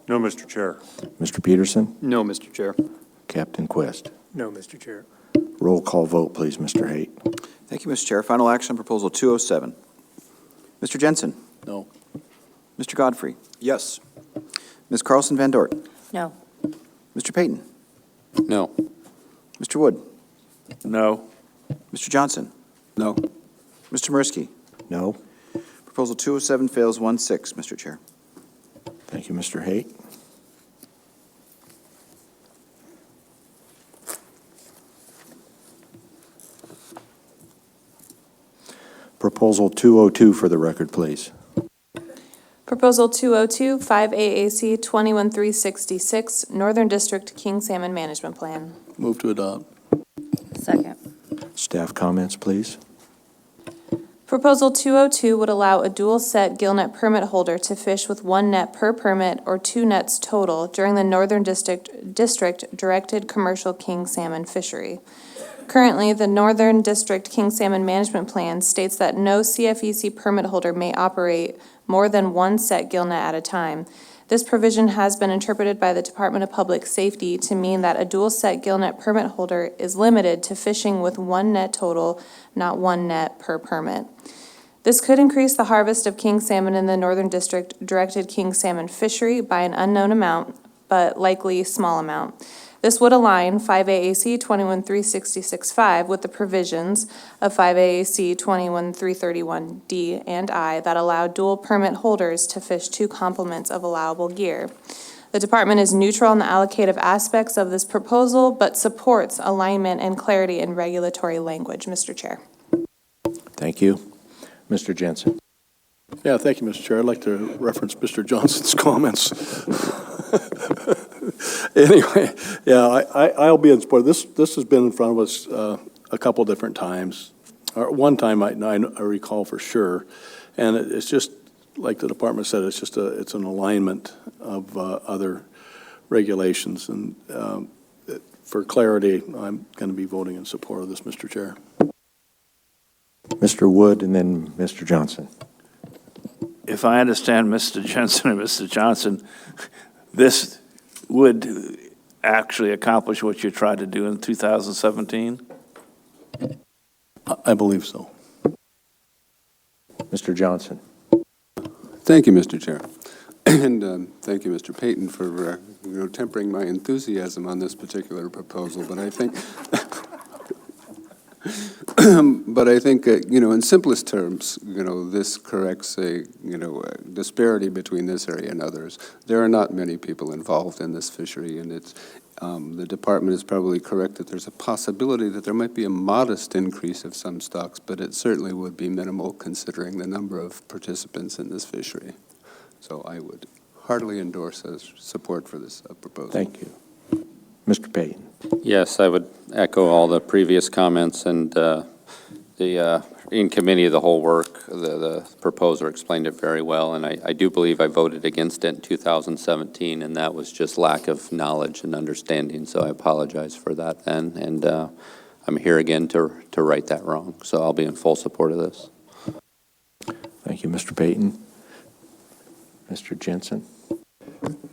No, Mr. Chair.
Mr. Peterson.
No, Mr. Chair.
Captain Quist.
No, Mr. Chair.
Roll call vote, please, Mr. Haight.
Thank you, Mr. Chair. Final action on Proposal 207. Mr. Jensen.
No.
Mr. Godfrey.
Yes.
Ms. Carlson Van Dort.
No.
Mr. Payton.
No.
Mr. Wood.
No.
Mr. Johnson.
No.
Mr. Mariski.
No.
Proposal 207 fails 1-6, Mr. Chair.
Thank you, Mr. Haight. Proposal 202 for the record, please.
Proposal 202, 5AAC 21366, Northern District King Salmon Management Plan.
Move to adopt.
Second.
Staff comments, please.
Proposal 202 would allow a dual-set gillnet permit holder to fish with one net per permit or two nets total during the Northern District Directed Commercial King Salmon Fishery. Currently, the Northern District King Salmon Management Plan states that no CFEC permit holder may operate more than one set gillnet at a time. This provision has been interpreted by the Department of Public Safety to mean that a dual-set gillnet permit holder is limited to fishing with one net total, not one net per permit. This could increase the harvest of king salmon in the Northern District Directed King Salmon Fishery by an unknown amount, but likely small amount. This would align 5AAC 213665 with the provisions of 5AAC 21331D and I that allow dual permit holders to fish two complements of allowable gear. The department is neutral on the allocative aspects of this proposal, but supports alignment and clarity in regulatory language, Mr. Chair.
Thank you. Mr. Jensen.
Yeah, thank you, Mr. Chair. I'd like to reference Mr. Johnson's comments. Anyway, yeah, I'll be in support. This has been in front of us a couple different times. Or one time I recall for sure, and it's just like the department said. It's an alignment of other regulations, and for clarity, I'm going to be voting in support of this, Mr. Chair.
Mr. Wood and then Mr. Johnson.
If I understand Mr. Jensen and Mr. Johnson, this would actually accomplish what you tried to do in 2017?
I believe so.
Mr. Johnson.
Thank you, Mr. Chair. And thank you, Mr. Payton, for tempering my enthusiasm on this particular proposal. But I think, in simplest terms, this corrects a disparity between this area and others. There are not many people involved in this fishery, and it's the department is probably correct that there's a possibility that there might be a modest increase of some stocks, but it certainly would be minimal considering the number of participants in this fishery. So I would heartily endorse support for this proposal.
Thank you. Mr. Payton.
Yes, I would echo all the previous comments, and in committee of the whole work, the proposer explained it very well, and I do believe I voted against it in 2017, and that was just lack of knowledge and understanding, so I apologize for that then, and I'm here again to right that wrong, so I'll be in full support of this.
Thank you, Mr. Payton. Mr. Jensen.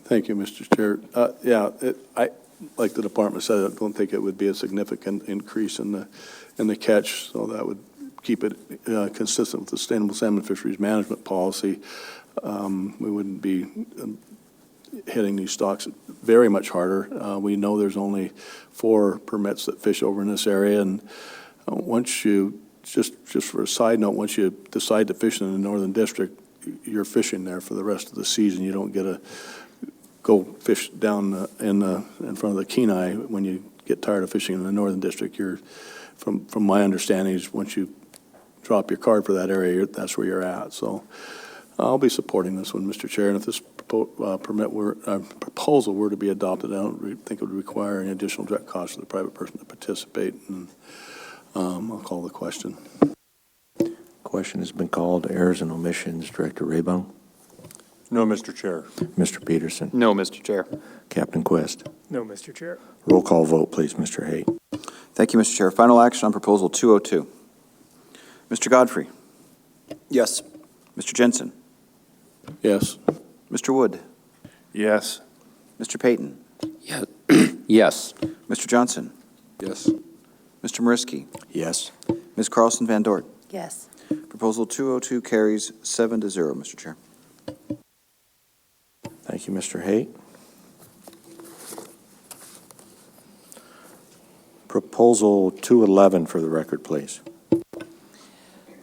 Thank you, Mr. Chair. Like the department said, I don't think it would be a significant increase in the catch, so that would keep it consistent with the Sustainable Salmon Fisheries Management Policy. We wouldn't be hitting these stocks very much harder. We know there's only 4 permits that fish over in this area, and once you, just for a side note, once you decide to fish in the Northern District, you're fishing there for the rest of the season. You don't get to go fish down in front of the Kenai when you get tired of fishing in the Northern District. You're, from my understanding, is once you drop your card for that area, that's where you're at. So I'll be supporting this one, Mr. Chair. And if this proposal were to be adopted, I don't think it would require any additional direct cost for the private person to participate. And I'll call the question.
Question has been called. Errors and omissions. Director Raybone.
No, Mr. Chair.
Mr. Peterson.
No, Mr. Chair.
Captain Quest.
No, Mr. Chair.
Roll call vote, please, Mr. Haight.
Thank you, Mr. Chair. Final action on Proposal 202. Mr. Godfrey.
Yes.
Mr. Jensen.
Yes.
Mr. Wood.
Yes.
Mr. Payton.
Yeah. Yes.
Mr. Johnson.
Yes.
Mr. Mariski.
Yes.
Ms. Carlson Van Dort.
Yes.
Proposal 202 carries 7-0, Mr. Chair.
Thank you, Mr. Haight. Proposal 211 for the record, please.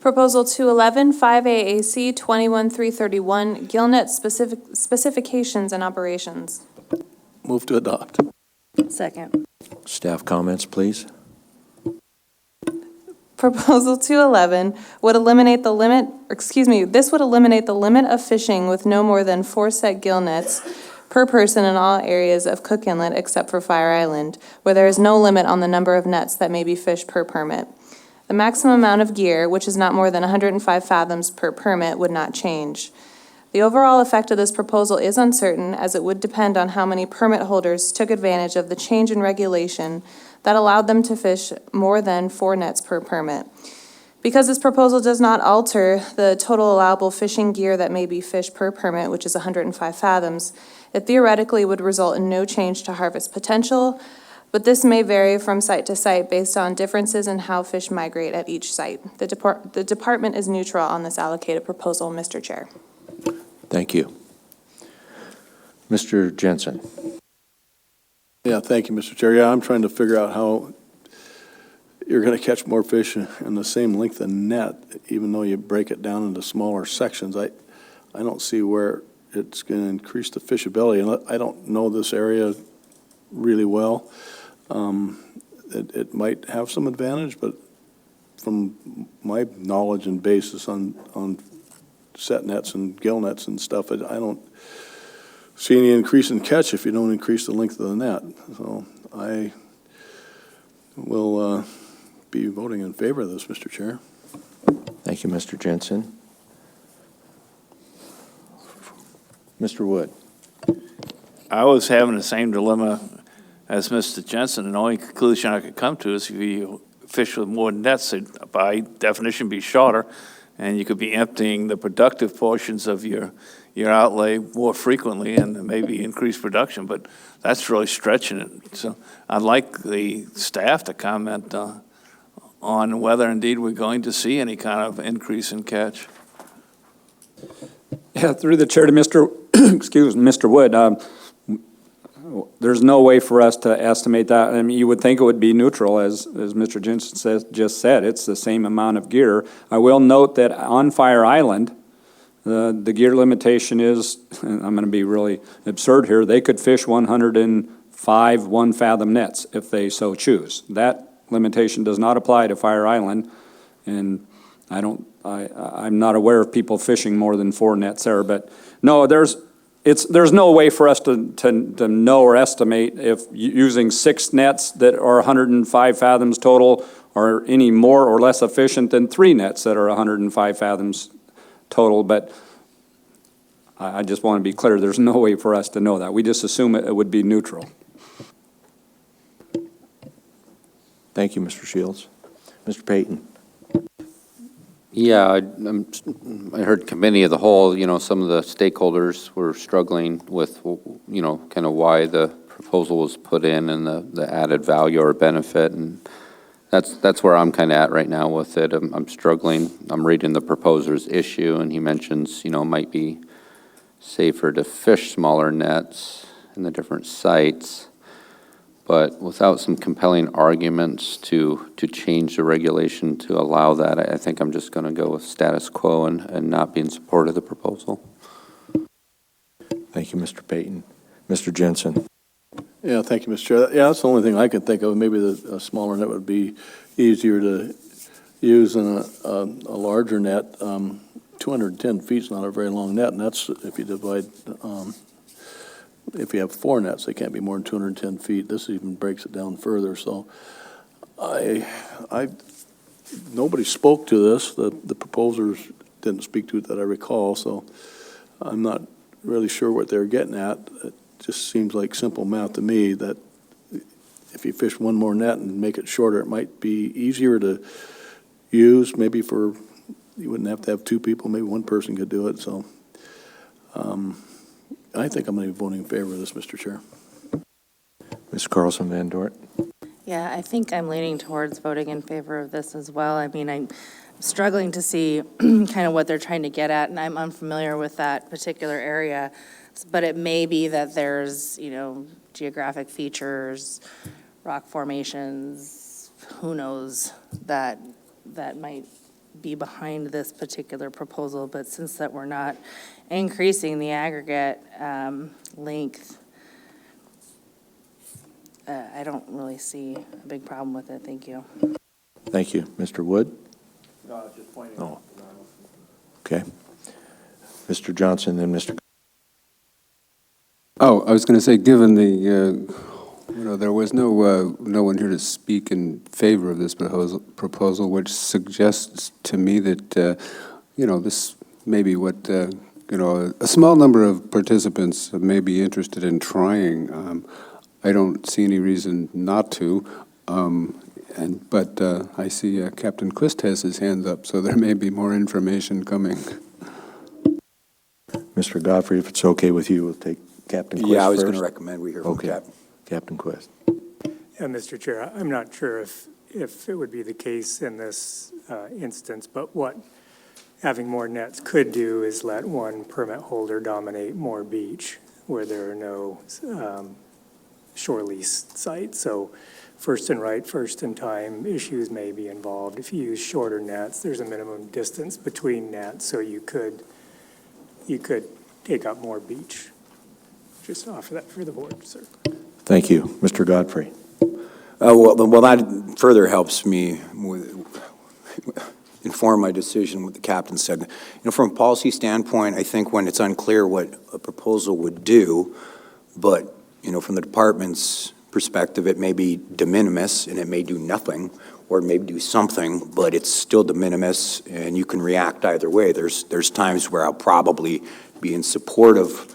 Proposal 211, 5AAC 21331, gillnet specifications and operations.
Move to adopt.
Second.
Staff comments, please.
Proposal 211 would eliminate the limit, this would eliminate the limit of fishing with no more than 4 set gill nets per person in all areas of Cook Inlet except for Fire Island, where there is no limit on the number of nets that may be fished per permit. The maximum amount of gear, which is not more than 105 fathoms per permit, would not change. The overall effect of this proposal is uncertain, as it would depend on how many permit holders took advantage of the change in regulation that allowed them to fish more than 4 nets per permit. Because this proposal does not alter the total allowable fishing gear that may be fished per permit, which is 105 fathoms, it theoretically would result in no change to harvest potential, but this may vary from site to site based on differences in how fish migrate at each site. The department is neutral on this allocated proposal, Mr. Chair.
Thank you. Mr. Jensen.
Yeah, thank you, Mr. Chair. Yeah, I'm trying to figure out how you're going to catch more fish in the same length of net, even though you break it down into smaller sections. I don't see where it's going to increase the fishability. And I don't know this area really well. It might have some advantage, but from my knowledge and basis on set nets and gill nets and stuff, I don't see any increase in catch if you don't increase the length of the net. So I will be voting in favor of this, Mr. Chair.
Thank you, Mr. Jensen. Mr. Wood.
I was having the same dilemma as Mr. Jensen, and the only conclusion I could come to is if you fish with more nets, they'd by definition be shorter, and you could be emptying the productive portions of your outlay more frequently and maybe increase production, but that's really stretching it. So I'd like the staff to comment on whether indeed we're going to see any kind of increase in catch.
Yeah, through the chair to Mr. Wood, there's no way for us to estimate that. I mean, you would think it would be neutral, as Mr. Jensen just said. It's the same amount of gear. I will note that on Fire Island, the gear limitation is, and I'm going to be really absurd here, they could fish 105 1-fathom nets if they so choose. That limitation does not apply to Fire Island, and I'm not aware of people fishing more than 4 nets there. But no, there's no way for us to know or estimate if using 6 nets that are 105 fathoms total are any more or less efficient than 3 nets that are 105 fathoms total. But I just want to be clear, there's no way for us to know that. We just assume it would be neutral.
Thank you, Mr. Shields. Mr. Payton.
Yeah, I heard committee of the whole, some of the stakeholders were struggling with, kind of why the proposal was put in and the added value or benefit, and that's where I'm kind of at right now with it. I'm struggling. I'm reading the proposer's issue, and he mentions, it might be safer to fish smaller nets in the different sites, but without some compelling arguments to change the regulation to allow that, I think I'm just going to go with status quo and not be in support of the proposal.
Thank you, Mr. Payton. Mr. Jensen.
Yeah, thank you, Mr. Chair. Yeah, that's the only thing I can think of. Maybe a smaller net would be easier to use than a larger net. 210 feet is not a very long net, and that's if you divide if you have 4 nets, they can't be more than 210 feet. This even breaks it down further. So nobody spoke to this. The proposers didn't speak to it that I recall, so I'm not really sure what they're getting at. It just seems like simple math to me that if you fish one more net and make it shorter, it might be easier to use. Maybe you wouldn't have to have 2 people. Maybe 1 person could do it. So I think I'm going to be voting in favor of this, Mr. Chair.
Ms. Carlson Van Dort.
Yeah, I think I'm leaning towards voting in favor of this as well. I mean, I'm struggling to see kind of what they're trying to get at, and I'm unfamiliar with that particular area. But it may be that there's, geographic features, rock formations, who knows, that might be behind this particular proposal. But since that we're not increasing the aggregate length, I don't really see a big problem with it. Thank you.
Thank you. Mr. Wood?
No, I was just pointing
out. Okay. Mr. Johnson, then Mr.
Oh, I was going to say, given the, there was no one here to speak in favor of this proposal, which suggests to me that, this may be what, a small number of participants may be interested in trying. I don't see any reason not to, but I see Captain Quist has his hands up, so there may be more information coming.
Mr. Godfrey, if it's okay with you, we'll take Captain Quist
Yeah, I was
first.
going to recommend we hear from
Captain Quist.
Yeah, Mr. Chair, I'm not sure if it would be the case in this instance, but what having more nets could do is let one permit holder dominate more beach where there are no shore lease sites. So first and right, first in time issues may be involved. If you use shorter nets, there's a minimum distance between nets, so you could take up more beach. Just offer that for the board, sir.
Thank you. Mr. Godfrey.
Well, that further helps me inform my decision what the captain said. From a policy standpoint, I think when it's unclear what a proposal would do, but, from the department's perspective, it may be de minimis and it may do nothing, or it may do something, but it's still de minimis and you can react either way. There's times where I'll probably be in support of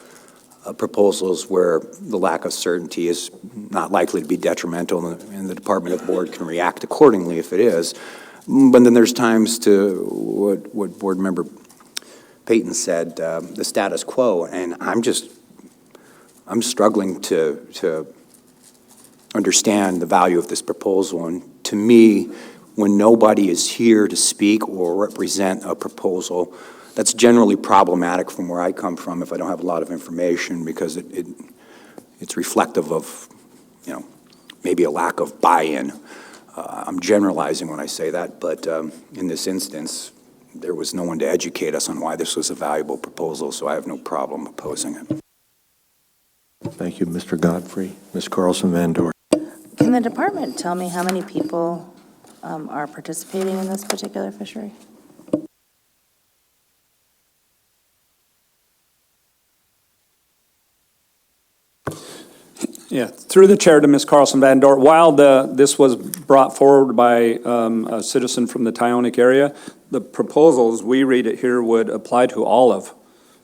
proposals where the lack of certainty is not likely to be detrimental, and the department of the board can react accordingly if it is. But then there's times to what board member Payton said, the status quo, and I'm struggling to understand the value of this proposal. And to me, when nobody is here to speak or represent a proposal, that's generally problematic from where I come from if I don't have a lot of information, because it's reflective of, maybe a lack of buy-in. I'm generalizing when I say that, but in this instance, there was no one to educate us on why this was a valuable proposal, so I have no problem opposing it.
Thank you, Mr. Godfrey. Ms. Carlson-Van Dorn.
Can the department tell me how many people are participating in this particular fishery?
Yeah, through the chair to Ms. Carlson-Van Dorn, while this was brought forward by a citizen from the Tyonek area, the proposals, we read it here, would apply to all of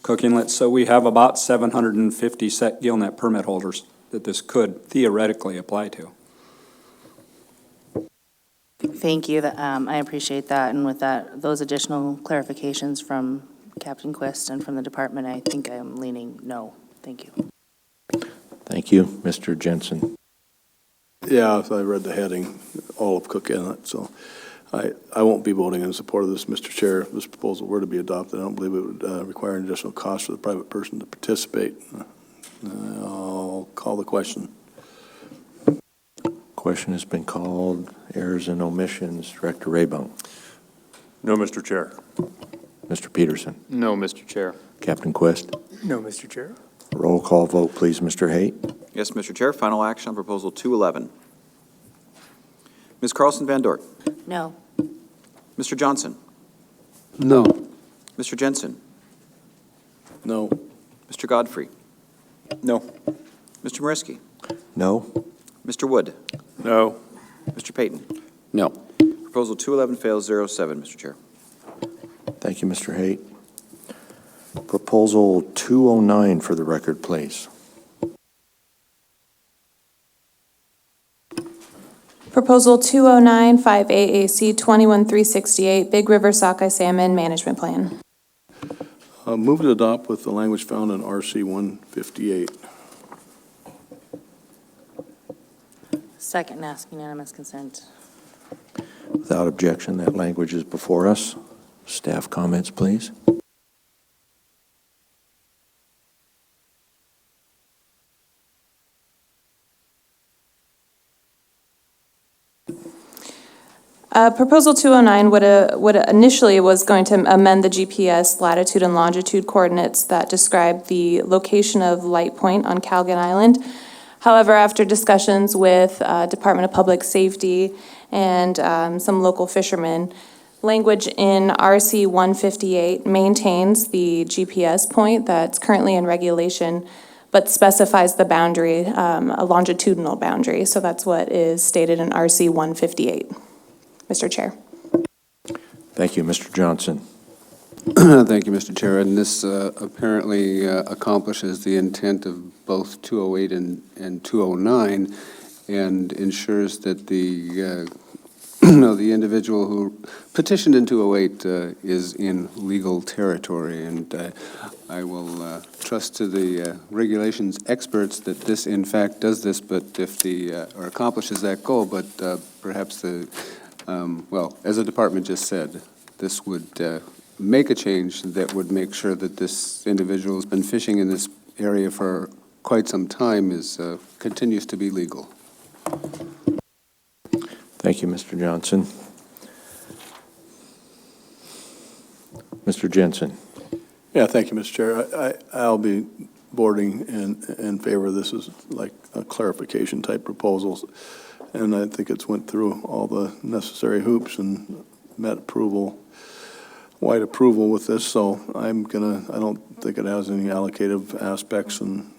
Cook Inlet. So we have about 750 set gillnet permit holders that this could theoretically apply to.
Thank you. I appreciate that. And with those additional clarifications from Captain Quist and from the department, I think I'm leaning no. Thank you.
Thank you. Mr. Jensen.
Yeah, so I read the heading, all of Cook Inlet, so I won't be voting in support of this, Mr. Chair. If this proposal were to be adopted, I don't believe it would require an additional cost for the private person to participate. I'll call the question.
Question has been called. Errors and omissions. Director Raybone.
No, Mr. Chair.
Mr. Peterson.
No, Mr. Chair.
Captain Quist.
No, Mr. Chair.
Roll call vote, please, Mr. Haight.
Yes, Mr. Chair. Final action on Proposal 211. Ms. Carlson-Van Dorn.
No.
Mr. Johnson.
No.
Mr. Jensen.
No.
Mr. Godfrey.
No.
Mr. Mariski.
No.
Mr. Wood.
No.
Mr. Payton.
No.
Proposal 211 fails 0-7, Mr. Chair.
Thank you, Mr. Haight. Proposal 209 for the record, please.
Proposal 209, 5AAC 21368, Big River Sockeye Salmon Management Plan.
Move to adopt with the language found in RC 158.
Second, and ask unanimous consent.
Without objection, that language is before us. Staff comments, please.
Proposal 209 would initially was going to amend the GPS latitude and longitude coordinates that describe the location of Light Point on Calgan Island. However, after discussions with Department of Public Safety and some local fishermen. Language in RC 158 maintains the GPS point that's currently in regulation, but specifies the boundary, a longitudinal boundary. So that's what is stated in RC 158. Mr. Chair.
Thank you, Mr. Johnson.
Thank you, Mr. Chair. And this apparently accomplishes the intent of both 208 and 209 and ensures that the the individual who petitioned in 208 is in legal territory. And I will trust to the regulations experts that this in fact does this, but if the, or accomplishes that goal, but perhaps the, well, as the department just said, this would make a change that would make sure that this individual who's been fishing in this area for quite some time is, continues to be legal.
Thank you, Mr. Johnson. Mr. Jensen.
Yeah, thank you, Mr. Chair. I'll be voting in favor of this as like a clarification type proposals. And I think it's went through all the necessary hoops and met approval, wide approval with this. So I don't think it has any allocative aspects, and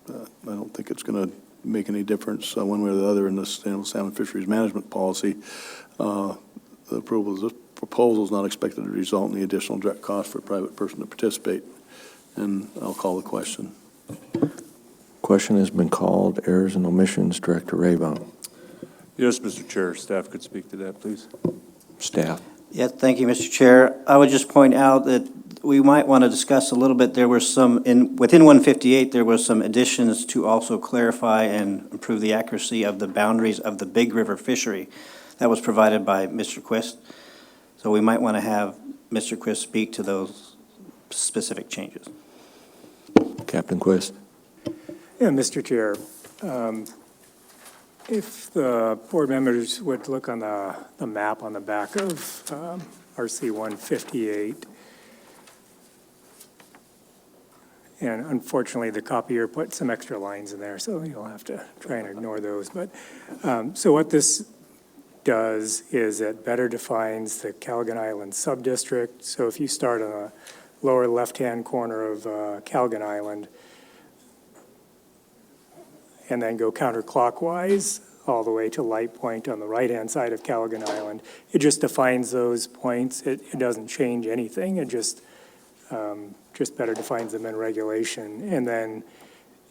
I don't think it's gonna make any difference one way or the other in the Sustainable Salmon Fisheries Management Policy. The approval of this proposal is not expected to result in the additional direct cost for a private person to participate. And I'll call the question.
Question has been called. Errors and omissions, Director Raybon.
Yes, Mr. Chair, staff could speak to that, please.
Staff.
Yes, thank you, Mr. Chair. I would just point out that we might want to discuss a little bit, there were some, within 158, there were some additions to also clarify and improve the accuracy of the boundaries of the Big River fishery. That was provided by Mr. Quist. So we might want to have Mr. Quist speak to those specific changes.
Captain Quist.
Yeah, Mr. Chair, if the board members would look on the map on the back of RC 158, and unfortunately the copier put some extra lines in there, so you'll have to try and ignore those. But so what this does is it better defines the Calgon Island subdistrict. So if you start on the lower left-hand corner of Calgon Island and then go counterclockwise all the way to Light Point on the right-hand side of Calgon Island, it just defines those points. It doesn't change anything. It just better defines them in regulation. And then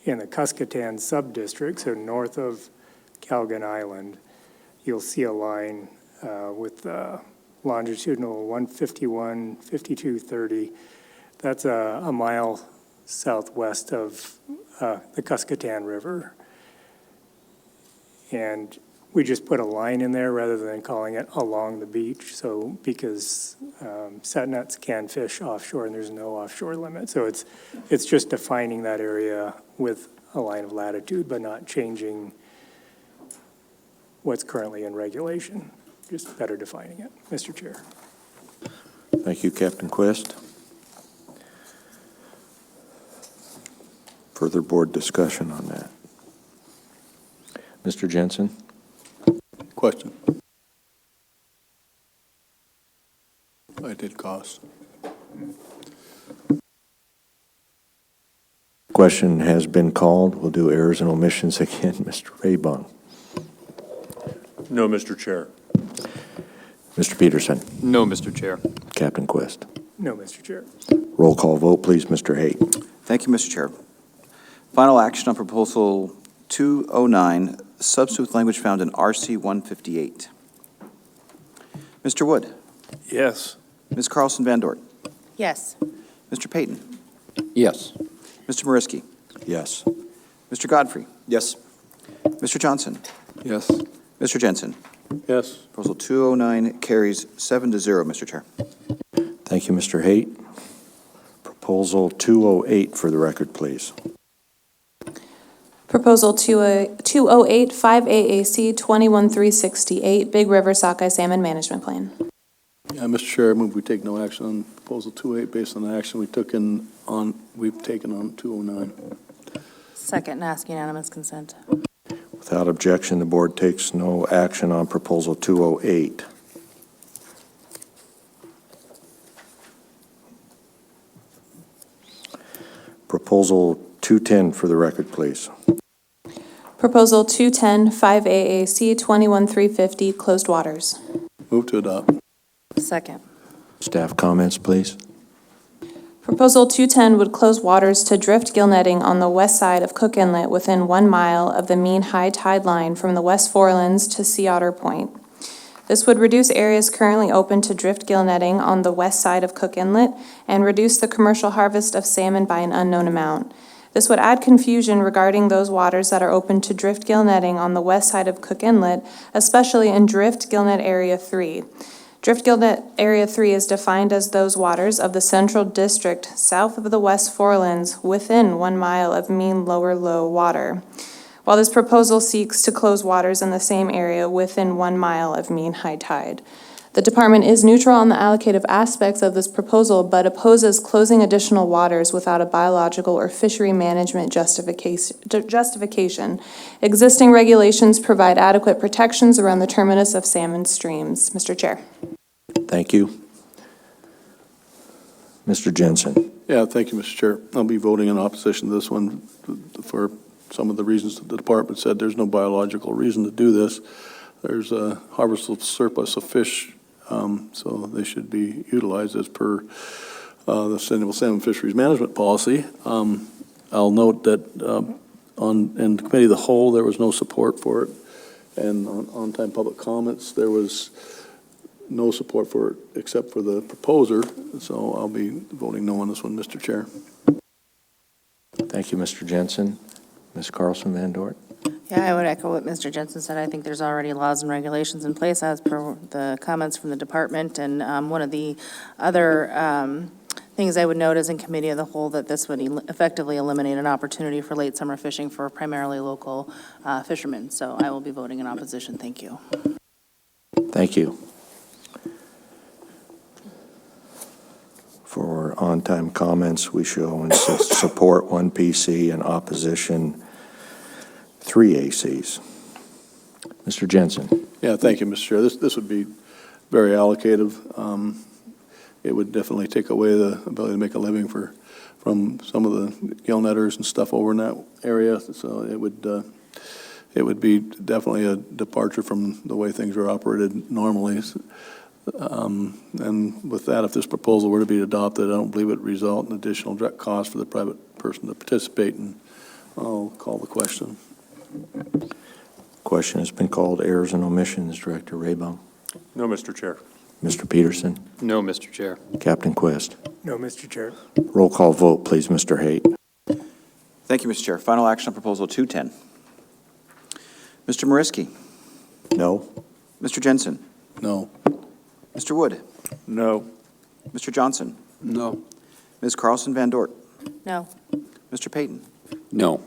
in the Cuscatan subdistrict, so north of Calgon Island, you'll see a line with longitudinal 151, 52, 30. That's a mile southwest of the Cuscatan River. And we just put a line in there rather than calling it along the beach. So because set nets can fish offshore and there's no offshore limit. So it's just defining that area with a line of latitude, but not changing what's currently in regulation, just better defining it. Mr. Chair.
Thank you, Captain Quist. Further board discussion on that. Mr. Jensen.
Question. I did cost.
Question has been called. We'll do errors and omissions again. Mr. Raybon.
No, Mr. Chair.
Mr. Peterson.
No, Mr. Chair.
Captain Quist.
No, Mr. Chair.
Roll call vote, please, Mr. Haight.
Thank you, Mr. Chair. Final action on Proposal 209, substitute language found in RC 158. Mr. Wood.
Yes.
Ms. Carlson Van Dort.
Yes.
Mr. Payton.
Yes.
Mr. Mariski.
Yes.
Mr. Godfrey.
Yes.
Mr. Johnson.
Yes.
Mr. Jensen.
Yes.
Proposal 209 carries 7-0, Mr. Chair.
Thank you, Mr. Haight. Proposal 208 for the record, please.
Proposal 208, 5 AAC 21368, Big River Sockeye Salmon Management Plan.
Yeah, Mr. Chair, I move we take no action on Proposal 208 based on the action we've taken on 209.
Second, and ask unanimous consent.
Without objection, the board takes no action on Proposal 208. Proposal 210 for the record, please.
Proposal 210, 5AAC 21350, closed waters.
Move to adopt.
Second.
Staff comments, please.
Proposal 210 would close waters to drift gill netting on the west side of Cook Inlet within 1 mile of the mean high tide line from the West Forelands to Sea Otter Point. This would reduce areas currently open to drift gill netting on the west side of Cook Inlet and reduce the commercial harvest of salmon by an unknown amount. This would add confusion regarding those waters that are open to drift gill netting on the west side of Cook Inlet, especially in Drift Gill Net Area 3. Drift Gill Net Area 3 is defined as those waters of the Central District south of the West Forelands within 1 mile of mean lower low water. While this proposal seeks to close waters in the same area within 1 mile of mean high tide. The department is neutral on the allocative aspects of this proposal, but opposes closing additional waters without a biological or fishery management justification. Existing regulations provide adequate protections around the terminus of salmon streams. Mr. Chair.
Thank you. Mr. Jensen.
Yeah, thank you, Mr. Chair. I'll be voting in opposition to this one for some of the reasons that the department said. There's no biological reason to do this. There's a harvestable surplus of fish, so they should be utilized as per the Sustainable Salmon Fisheries Management Policy. I'll note that in the Committee of the Whole, there was no support for it, and on on-time public comments, there was no support for it except for the proposer, so I'll be voting no on this one, Mr. Chair.
Thank you, Mr. Jensen. Ms. Carlson Van Dort.
Yeah, I would echo what Mr. Jensen said. I think there's already laws and regulations in place as per the comments from the department. And one of the other things I would note is in Committee of the Whole that this would effectively eliminate an opportunity for late summer fishing for primarily local fishermen. So I will be voting in opposition. Thank you.
Thank you. For on-time comments, we show in support 1 PC and opposition 3 ACs. Mr. Jensen.
Yeah, thank you, Mr. Chair. This would be very allocative. It would definitely take away the ability to make a living from some of the gill netters and stuff over in that area. So it would be definitely a departure from the way things are operated normally. And with that, if this proposal were to be adopted, I don't believe it would result in additional direct cost for the private person to participate, and I'll call the question.
Question has been called. Errors and omissions. Director Raybaum.
No, Mr. Chair.
Mr. Peterson.
No, Mr. Chair.
Captain Quist.
No, Mr. Chair.
Roll call vote, please, Mr. Haight.
Thank you, Mr. Chair. Final action on Proposal 210. Mr. Mariski.
No.
Mr. Jensen.
No.
Mr. Wood.
No.
Mr. Johnson.
No.
Ms. Carlson Van Dort.
No.
Mr. Payton.
No.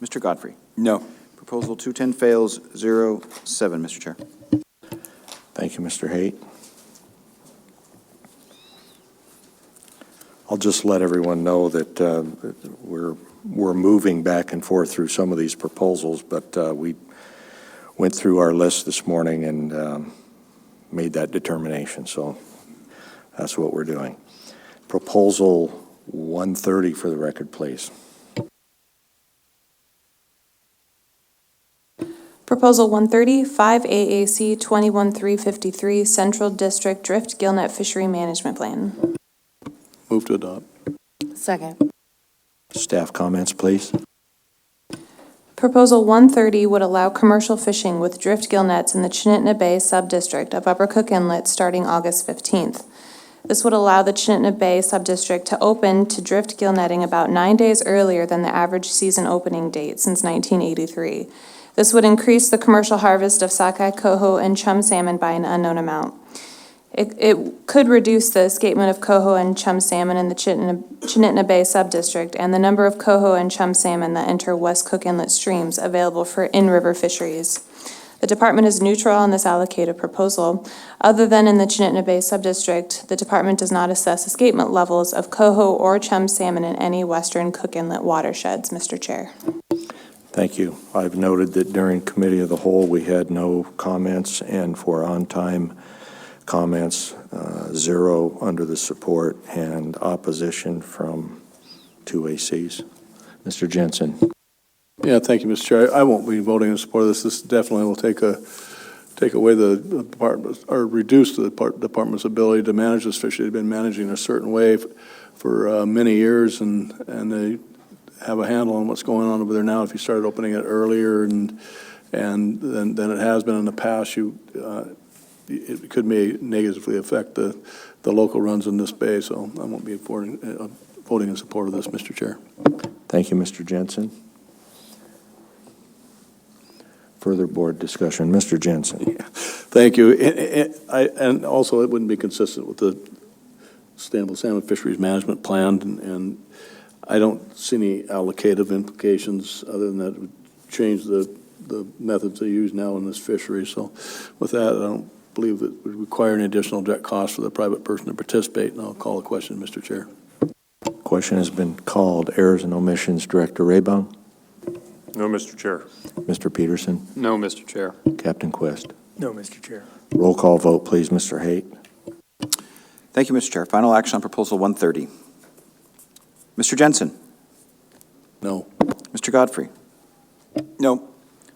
Mr. Godfrey.
No.
Proposal 210 fails 0-7, Mr. Chair.
Thank you, Mr. Haight. I'll just let everyone know that we're moving back and forth through some of these proposals, but we went through our list this morning and made that determination, so that's what we're doing. Proposal 130 for the record, please.
Proposal 130, 5 AAC 21353, Central District Drift Gillnet Fishery Management Plan.
Move to adopt.
Second.
Staff comments, please.
Proposal 130 would allow commercial fishing with drift gill nets in the Chinitna Bay subdistrict of Upper Cook Inlet starting August 15th. This would allow the Chinitna Bay subdistrict to open to drift gill netting about 9 days earlier than the average season opening date since 1983. This would increase the commercial harvest of sockeye, coho, and chum salmon by an unknown amount. It could reduce the escapement of coho and chum salmon in the Chinitna Bay subdistrict and the number of coho and chum salmon that enter West Cook Inlet streams available for in-river fisheries. The department is neutral on this allocated proposal. Other than in the Chinitna Bay subdistrict, the department does not assess escapement levels of coho or chum salmon in any Western Cook Inlet watersheds, Mr. Chair.
Thank you. I've noted that during Committee of the Whole, we had no comments, and for on-time comments, 0 under the support and opposition from 2 ACs. Mr. Jensen.
Yeah, thank you, Mr. Chair. I won't be voting in support of this. This definitely will take away the department, or reduce the department's ability to manage this fishery. They've been managing a certain way for many years, and they have a handle on what's going on over there now. If you started opening it earlier and than it has been in the past, it could negatively affect the local runs in this bay. So I won't be voting in support of this, Mr. Chair.
Thank you, Mr. Jensen. Further board discussion. Mr. Jensen.
Yeah. Thank you. And also, it wouldn't be consistent with the Sustainable Salmon Fisheries Management Plan, and I don't see any allocative implications other than that it would change the methods they use now in this fishery. So with that, I don't believe that it would require any additional direct cost for the private person to participate, and I'll call the question, Mr. Chair.
Question has been called. Errors and omissions, Director Raybung.
No, Mr. Chair.
Mr. Peterson.
No, Mr. Chair.
Captain Quist.
No, Mr. Chair.
Roll call vote, please, Mr. Haight.
Thank you, Mr. Chair. Final action on Proposal 130. Mr. Jensen.
No.
Mr. Godfrey.
No.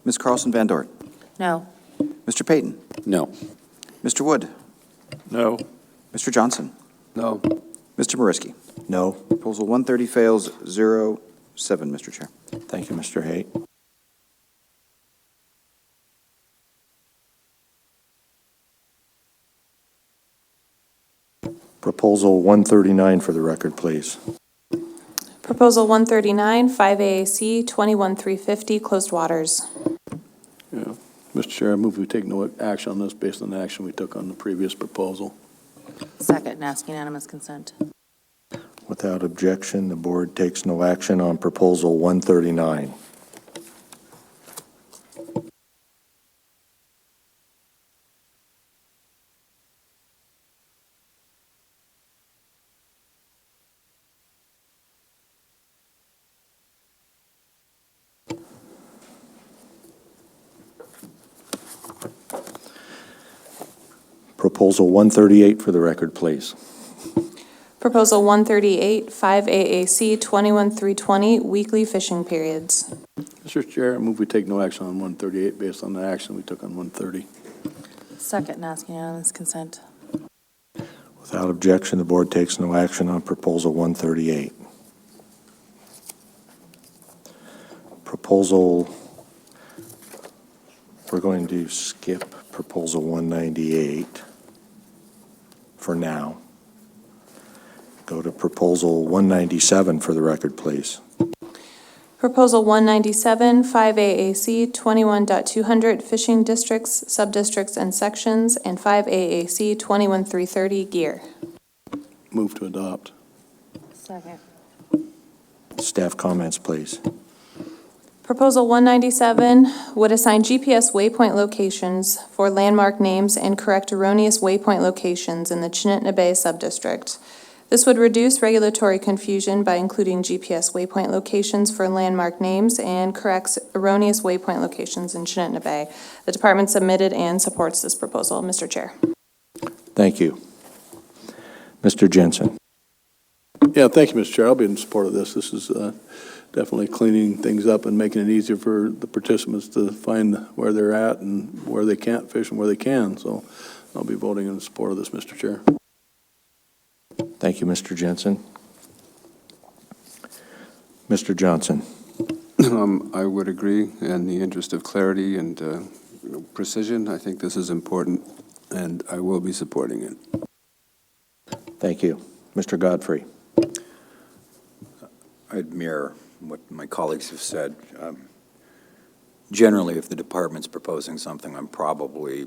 Ms. Carlson Van Dort.
No.
Mr. Payton.
No.
Mr. Wood.
No.
Mr. Johnson.
No.
Mr. Mariski.
No.
Proposal 130 fails 0-7, Mr. Chair.
Thank you, Mr. Haight. Proposal 139 for the record, please.
Proposal 139, 5AAC, 21350, closed waters.
Yeah. Mr. Chair, I move we take no action on this based on the action we took on the previous proposal.
Second, and ask unanimous consent.
Without objection, the board takes no action on Proposal 139. Proposal 138 for the record, please.
Proposal 138, 5AAC, 21320, weekly fishing periods.
Mr. Chair, I move we take no action on 138 based on the action we took on 130.
Second, and ask unanimous consent.
Without objection, the board takes no action on Proposal 138. We're going to skip Proposal 198 for now. Go to Proposal 197 for the record, please.
Proposal 197, 5AAC, 21.200, fishing districts, subdistricts, and sections, and 5AAC, 21330, gear.
Move to adopt.
Second.
Staff comments, please.
Proposal 197 would assign GPS waypoint locations for landmark names and correct erroneous waypoint locations in the Chinitna Bay subdistrict. This would reduce regulatory confusion by including GPS waypoint locations for landmark names and corrects erroneous waypoint locations in Chinitna Bay. The department submitted and supports this proposal. Mr. Chair.
Thank you. Mr. Jensen.
Yeah, thank you, Mr. Chair. I'll be in support of this. This is definitely cleaning things up and making it easier for the participants to find where they're at and where they can't fish and where they can. So I'll be voting in support of this, Mr. Chair.
Thank you, Mr. Jensen. Mr. Johnson.
I would agree. In the interest of clarity and precision, I think this is important, and I will be supporting it.
Thank you. Mr. Godfrey.
I'd mirror what my colleagues have said. Generally, if the department's proposing something, I'm probably,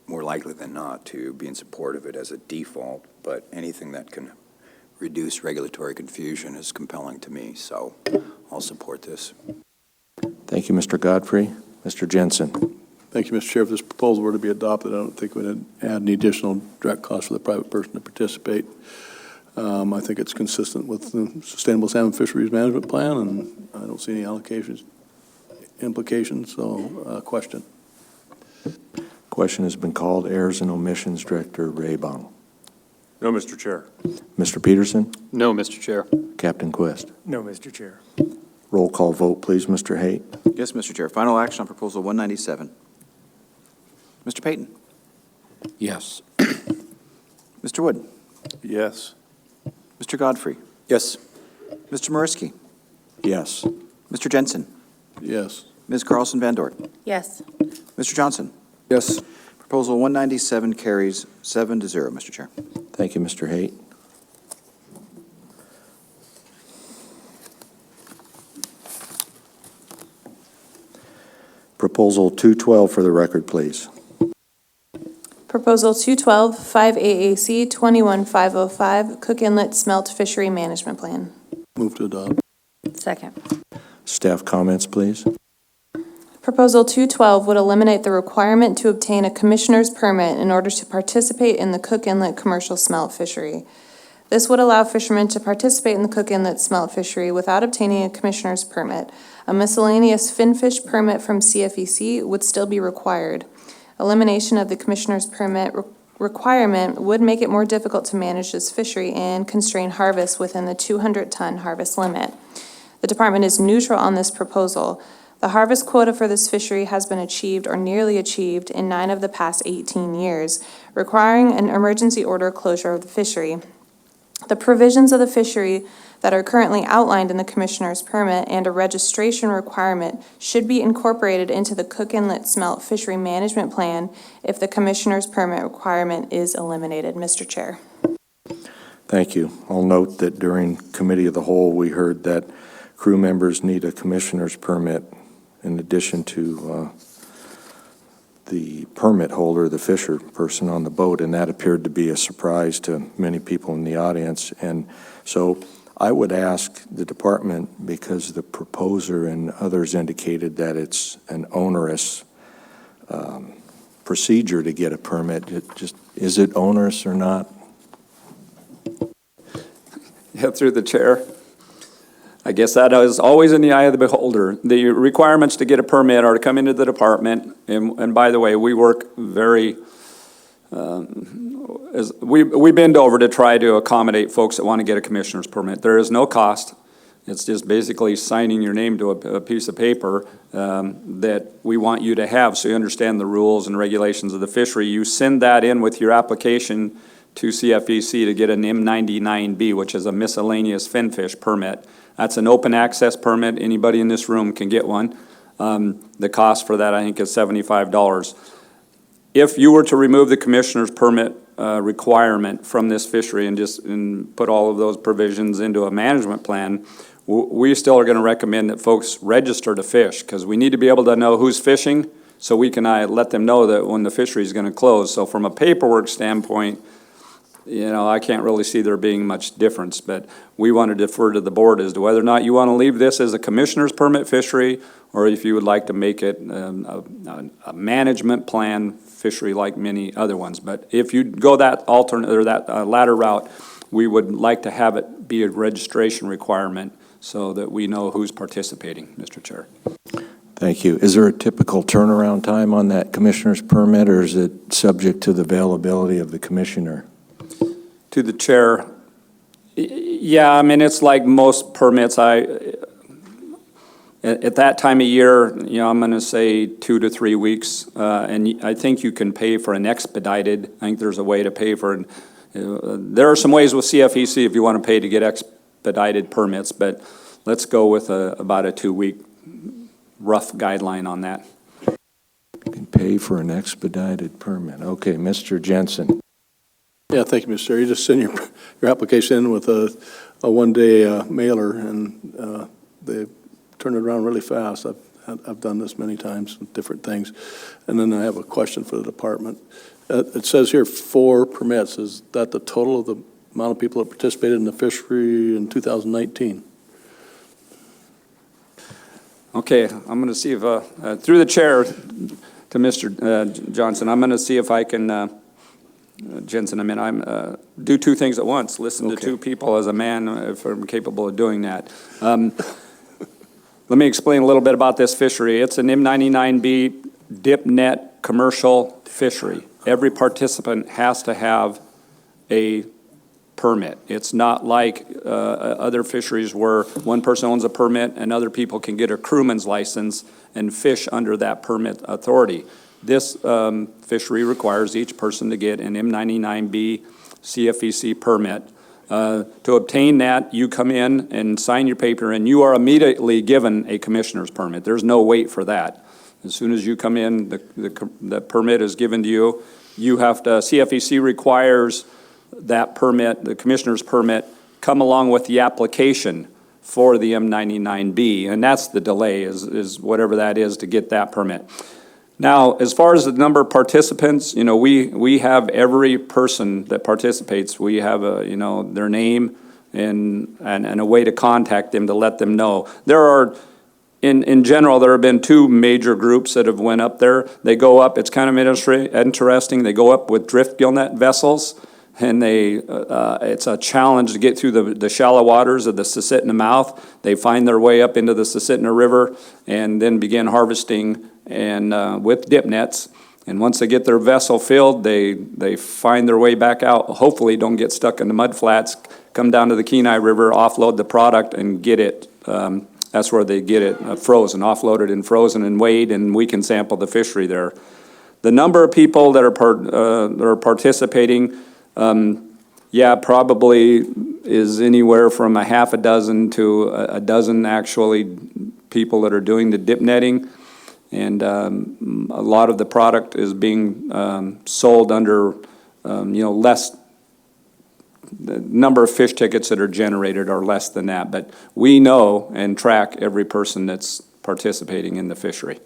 more likely than not to be in support of it as a default, but anything that can reduce regulatory confusion is compelling to me, so I'll support this.
Thank you, Mr. Godfrey. Mr. Jensen.
Thank you, Mr. Chair. If this proposal were to be adopted, I don't think it would add any additional direct cost for the private person to participate. I think it's consistent with the Sustainable Salmon Fisheries Management Plan, and I don't see any implications, so question.
Question has been called. Errors and omissions, Director Raybong.
No, Mr. Chair.
Mr. Peterson?
No, Mr. Chair.
Captain Quist?
No, Mr. Chair.
Roll call vote, please, Mr. Haight.
Yes, Mr. Chair. Final action on Proposal 197. Mr. Payton?
Yes.
Mr. Wood?
Yes.
Mr. Godfrey?
Yes.
Mr. Mariski?
Yes.
Mr. Jensen?
Yes.
Ms. Carlson Van Dort?
Yes.
Mr. Johnson?
Yes.
Proposal 197 carries 7-0, Mr. Chair.
Thank you, Mr. Haight. Proposal 212 for the record, please.
Proposal 212, 5AAC 21505, Cook Inlet Smelt Fishery Management Plan.
Move to adopt.
Second.
Staff comments, please.
Proposal 212 would eliminate the requirement to obtain a commissioner's permit in order to participate in the Cook Inlet commercial smelt fishery. This would allow fishermen to participate in the Cook Inlet smelt fishery without obtaining a commissioner's permit. A miscellaneous Finfish permit from CFEC would still be required. Elimination of the commissioner's permit requirement would make it more difficult to manage this fishery and constrain harvest within the 200-ton harvest limit. The department is neutral on this proposal. The harvest quota for this fishery has been achieved or nearly achieved in 9 of the past 18 years, requiring an emergency order closure of the fishery. The provisions of the fishery that are currently outlined in the commissioner's permit and a registration requirement should be incorporated into the Cook Inlet Smelt Fishery Management Plan if the commissioner's permit requirement is eliminated. Mr. Chair.
Thank you. I'll note that during Committee of the Whole, we heard that crew members need a commissioner's permit in addition to the permit holder, the fisher person on the boat, and that appeared to be a surprise to many people in the audience. And so I would ask the department, because the proposer and others indicated that it's an onerous procedure to get a permit, is it onerous or not?
Yeah, through the chair. I guess that is always in the eye of the beholder. The requirements to get a permit are to come into the department, and by the way, we work very, we bend over to try to accommodate folks that want to get a commissioner's permit. There is no cost. It's just basically signing your name to a piece of paper that we want you to have so you understand the rules and regulations of the fishery. You send that in with your application to CFEC to get an M99B, which is a miscellaneous finfish permit. That's an open access permit. Anybody in this room can get one. The cost for that, I think, is $75. If you were to remove the commissioner's permit requirement from this fishery and put all of those provisions into a management plan, we still are going to recommend that folks register to fish, because we need to be able to know who's fishing so we can let them know that when the fishery is going to close. So from a paperwork standpoint, you know, I can't really see there being much difference, but we want to defer to the board as to whether or not you want to leave this as a commissioner's permit fishery, or if you would like to make it a management plan fishery like many other ones. But if you go that alternate or that latter route, we would like to have it be a registration requirement so that we know who's participating, Mr. Chair.
Thank you. Is there a typical turnaround time on that commissioner's permit, or is it subject to the availability of the commissioner?
To the chair, yeah, I mean, it's like most permits. At that time of year, you know, I'm going to say 2 to 3 weeks, and I think you can pay for an expedited. I think there's a way to pay for it. There are some ways with CFEC if you want to pay to get expedited permits, but let's go with about a 2-week rough guideline on that.
You can pay for an expedited permit. Okay, Mr. Jensen.
Yeah, thank you, Mr. Chair. You just send your application in with a one-day mailer, and they turn it around really fast. I've done this many times with different things. And then I have a question for the department. It says here 4 permits. Is that the total of the amount of people that participated in the fishery in 2019?
Okay, I'm going to see if, through the chair to Mr. Johnson, I'm going to see if I can Jensen, I mean, do two things at once, listen to
Okay.
two people as a man, if I'm capable of doing that. Let me explain a little bit about this fishery. It's an M99B dip net commercial fishery. Every participant has to have a permit. It's not like other fisheries where one person owns a permit and other people can get a crewman's license and fish under that permit authority. This fishery requires each person to get an M99B CFEC permit. To obtain that, you come in and sign your paper, and you are immediately given a commissioner's permit. There's no wait for that. As soon as you come in, the permit is given to you. You have to, CFEC requires that permit, the commissioner's permit, come along with the application for the M99B, and that's the delay, is whatever that is to get that permit. Now, as far as the number of participants, you know, we have every person that participates, we have their name and a way to contact them to let them know. There are, in general, there have been two major groups that have went up there. They go up, it's kind of interesting, they go up with drift gill net vessels, and it's a challenge to get through the shallow waters of the Susitna mouth. They find their way up into the Susitna River and then begin harvesting and with dip nets. And once they get their vessel filled, they find their way back out. Hopefully don't get stuck in the mud flats, come down to the Kenai River, offload the product and get it. That's where they get it frozen, offloaded and frozen and weighed, and we can sample the fishery there. The number of people that are participating, probably is anywhere from a half a dozen to a dozen actually people that are doing the dip netting. And a lot of the product is being sold under, less, the number of fish tickets that are generated are less than that. But we know and track every person that's participating in the fishery.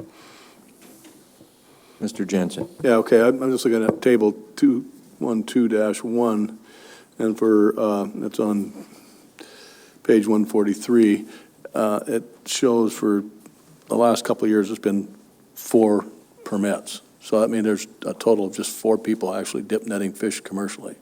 Mr. Jensen.
Yeah, okay, I'm just looking at table 212-1, and it's on page 143. It shows for the last couple of years, it's been 4 permits. So that means there's a total of just 4 people actually dip netting fish commercially.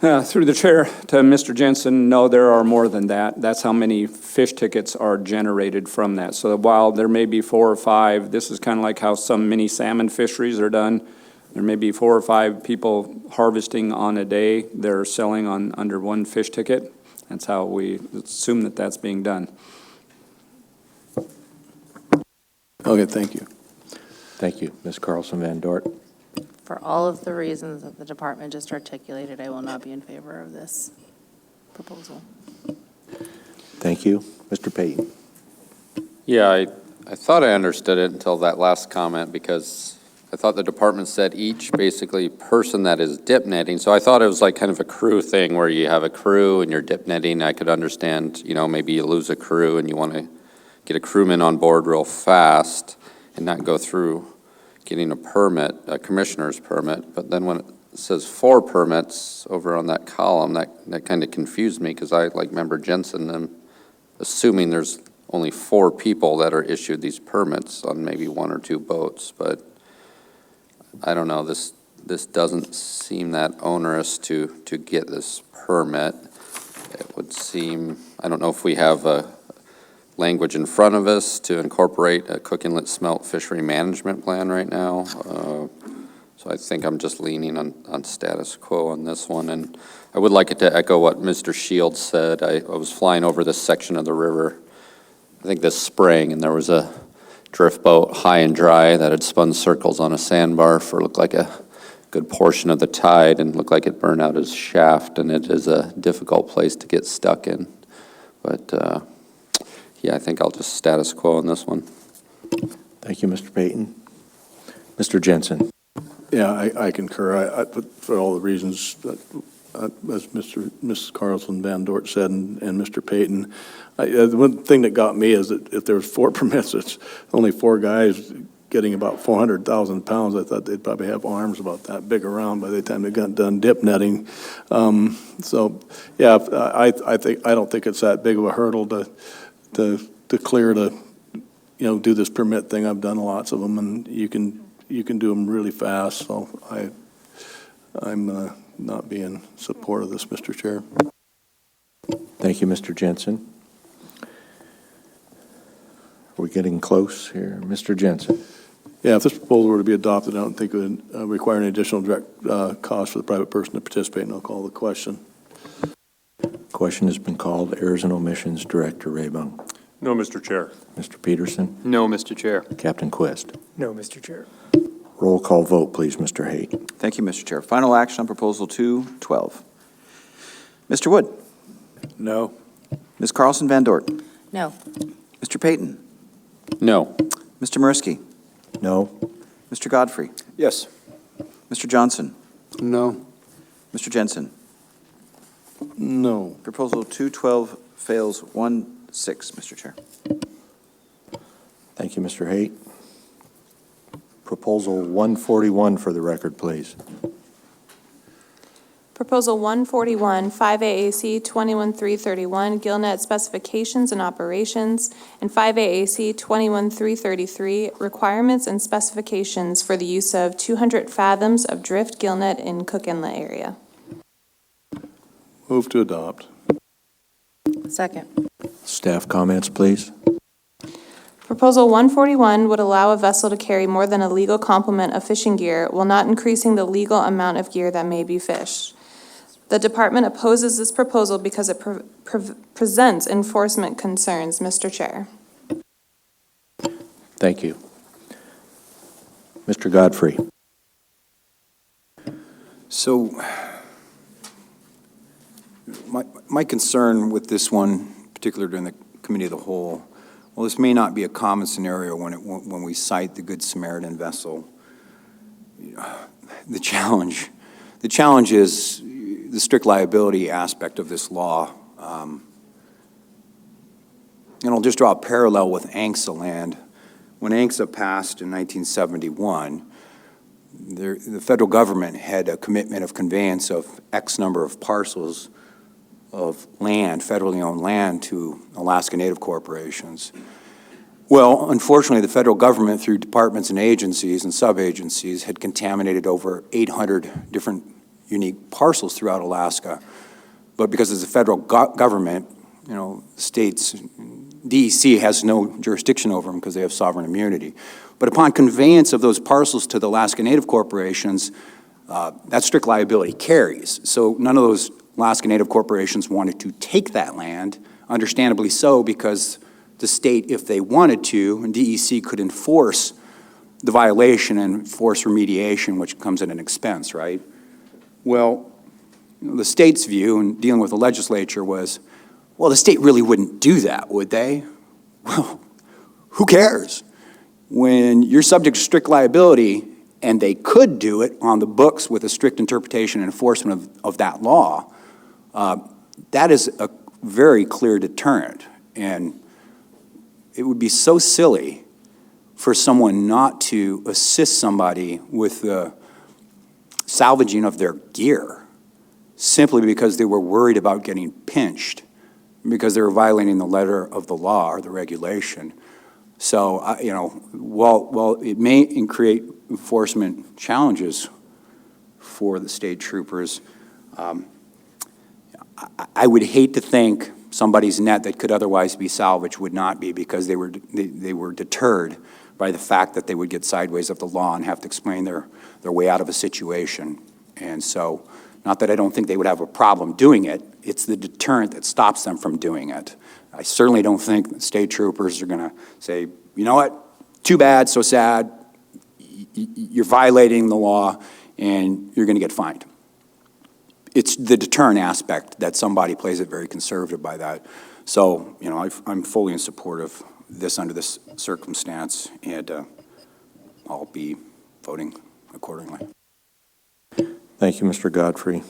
Through the chair to Mr. Jensen, no, there are more than that. That's how many fish tickets are generated from that. So while there may be 4 or 5, this is kind of like how some mini salmon fisheries are done. There may be 4 or 5 people harvesting on a day. They're selling on under 1 fish ticket. That's how we assume that that's being done.
Okay, thank you.
Thank you. Ms. Carlson Van Dort.
For all of the reasons that the department just articulated, I will not be in favor of this proposal.
Thank you. Mr. Payton.
Yeah, I thought I understood it until that last comment, because I thought the department said each basically person that is dip netting. So I thought it was like kind of a crew thing where you have a crew and you're dip netting. I could understand, maybe you lose a crew and you want to get a crewman on board real fast and not go through getting a permit, a commissioner's permit. But then when it says 4 permits over on that column, that kind of confused me, because I, like Member Jensen, am assuming there's only 4 people that are issued these permits on maybe 1 or 2 boats. But I don't know, this doesn't seem that onerous to get this permit. It would seem, I don't know if we have a language in front of us to incorporate a Cook Inlet smelt fishery management plan right now. So I think I'm just leaning on status quo on this one. And I would like it to echo what Mr. Shields said. I was flying over this section of the river, I think this spring, and there was a drift boat high and dry that had spun circles on a sandbar for looked like a good portion of the tide, and looked like it burned out its shaft, and it is a difficult place to get stuck in. But yeah, I think I'll just status quo on this one.
Thank you, Mr. Payton. Mr. Jensen.
Yeah, I concur. For all the reasons that, as Ms. Carlson Van Dort said, and Mr. Payton, the one thing that got me is that if there was 4 permits, it's only 4 guys getting about 400,000 pounds. I thought they'd probably have arms about that big around by the time they got done dip netting. So, yeah, I don't think it's that big of a hurdle to clear to, do this permit thing. I've done lots of them, and you can do them really fast. So I'm not be in support of this, Mr. Chair.
Thank you, Mr. Jensen. We're getting close here. Mr. Jensen.
Yeah, if this proposal were to be adopted, I don't think it would require any additional direct cost for the private person to participate, and I'll call the question.
Question has been called. Errors and Omissions Director Raybung.
No, Mr. Chair.
Mr. Peterson.
No, Mr. Chair.
Captain Quist.
No, Mr. Chair.
Roll call vote, please, Mr. Haight.
Thank you, Mr. Chair. Final action on Proposal 212. Mr. Wood.
No.
Ms. Carlson Van Dort.
No.
Mr. Payton.
No.
Mr. Mursky.
No.
Mr. Godfrey.
Yes.
Mr. Johnson.
No.
Mr. Jensen.
No.
Proposal 212 fails 1-6, Mr. Chair.
Thank you, Mr. Haight. Proposal 141 for the record, please.
Proposal 141, 5AAC 21331, Gillnet Specifications and Operations, and 5AAC 21333, Requirements and Specifications for the use of 200 fathoms of drift gillnet in Cook Inlet area.
Move to adopt.
Second.
Staff comments, please.
Proposal 141 would allow a vessel to carry more than a legal complement of fishing gear while not increasing the legal amount of gear that may be fished. The department opposes this proposal because it presents enforcement concerns, Mr. Chair.
Thank you. Mr. Godfrey.
So my concern with this one, particularly during the Committee of the Whole, well, this may not be a common scenario when we cite the Good Samaritan vessel. The challenge is the strict liability aspect of this law. And I'll just draw a parallel with ANCSA land. When ANCSA passed in 1971, the federal government had a commitment of conveyance of X number of parcels of land, federally owned land, to Alaska Native corporations. Well, unfortunately, the federal government, through departments and agencies and sub-agencies, had contaminated over 800 different unique parcels throughout Alaska. But because it's a federal government, states, DEC has no jurisdiction over them because they have sovereign immunity. But upon conveyance of those parcels to the Alaska Native corporations, that strict liability carries. So none of those Alaska Native corporations wanted to take that land, understandably so, because the state, if they wanted to, and DEC could enforce the violation and force remediation, which comes at an expense, right? Well, the state's view in dealing with the legislature was, well, the state really wouldn't do that, would they? Well, who cares? When you're subject to strict liability, and they could do it on the books with a strict interpretation and enforcement of that law, that is a very clear deterrent. And it would be so silly for someone not to assist somebody with the salvaging of their gear simply because they were worried about getting pinched, because they were violating the letter of the law or the regulation. So, while it may create enforcement challenges for the state troopers, I would hate to think somebody's net that could otherwise be salvaged would not be, because they were deterred by the fact that they would get sideways of the law and have to explain their way out of a situation. And so, not that I don't think they would have a problem doing it, it's the deterrent that stops them from doing it. I certainly don't think that state troopers are going to say, you know what, too bad, so sad, you're violating the law and you're going to get fined. It's the deterrent aspect that somebody plays it very conservative by that. So, I'm fully in support of this under this circumstance, and I'll be voting accordingly.
Thank you, Mr. Godfrey.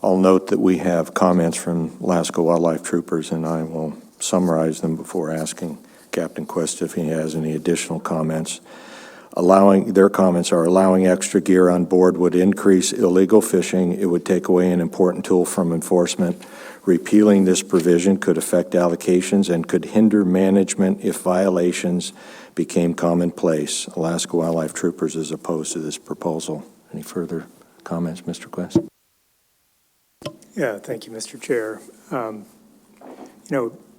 I'll note that we have comments from Alaska Wildlife Troopers, and I will summarize them before asking Captain Quest if he has any additional comments. Their comments are: allowing extra gear on board would increase illegal fishing. It would take away an important tool from enforcement. Repealing this provision could affect allocations and could hinder management if violations became commonplace. Alaska Wildlife Troopers is opposed to this proposal. Any further comments, Mr. Quest?
Yeah, thank you, Mr. Chair.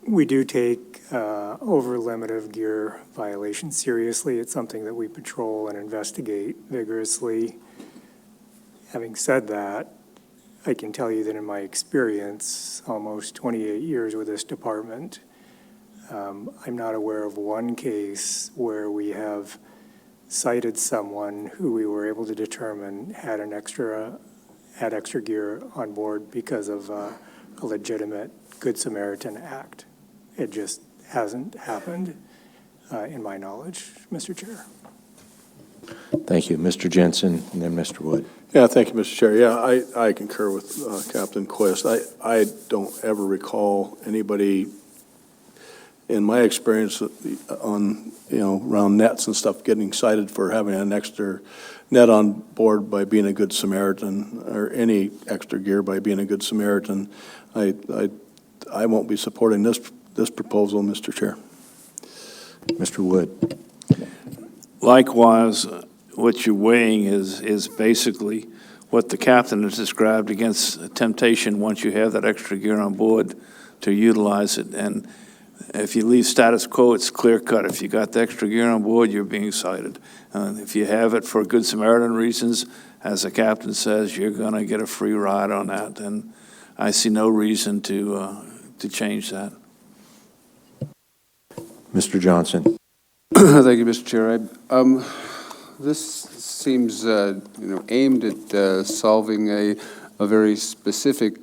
We do take over-limit of gear violations seriously. It's something that we patrol and investigate vigorously. Having said that, I can tell you that in my experience, almost 28 years with this department, I'm not aware of one case where we have cited someone who we were able to determine had extra gear on board because of a legitimate Good Samaritan act. It just hasn't happened in my knowledge, Mr. Chair.
Thank you. Mr. Jensen, and then Mr. Wood.
Yeah, thank you, Mr. Chair. Yeah, I concur with Captain Quest. I don't ever recall anybody, in my experience on, around nets and stuff, getting cited for having an extra net on board by being a Good Samaritan, or any extra gear by being a Good Samaritan. I won't be supporting this proposal, Mr. Chair.
Mr. Wood.
Likewise, what you're weighing is basically what the captain has described against temptation once you have that extra gear on board to utilize it. And if you leave status quo, it's clear cut. If you got the extra gear on board, you're being cited. If you have it for Good Samaritan reasons, as the captain says, you're going to get a free ride on that. And I see no reason to change that.
Mr. Johnson.
Thank you, Mr. Chair. This seems, aimed at solving a very specific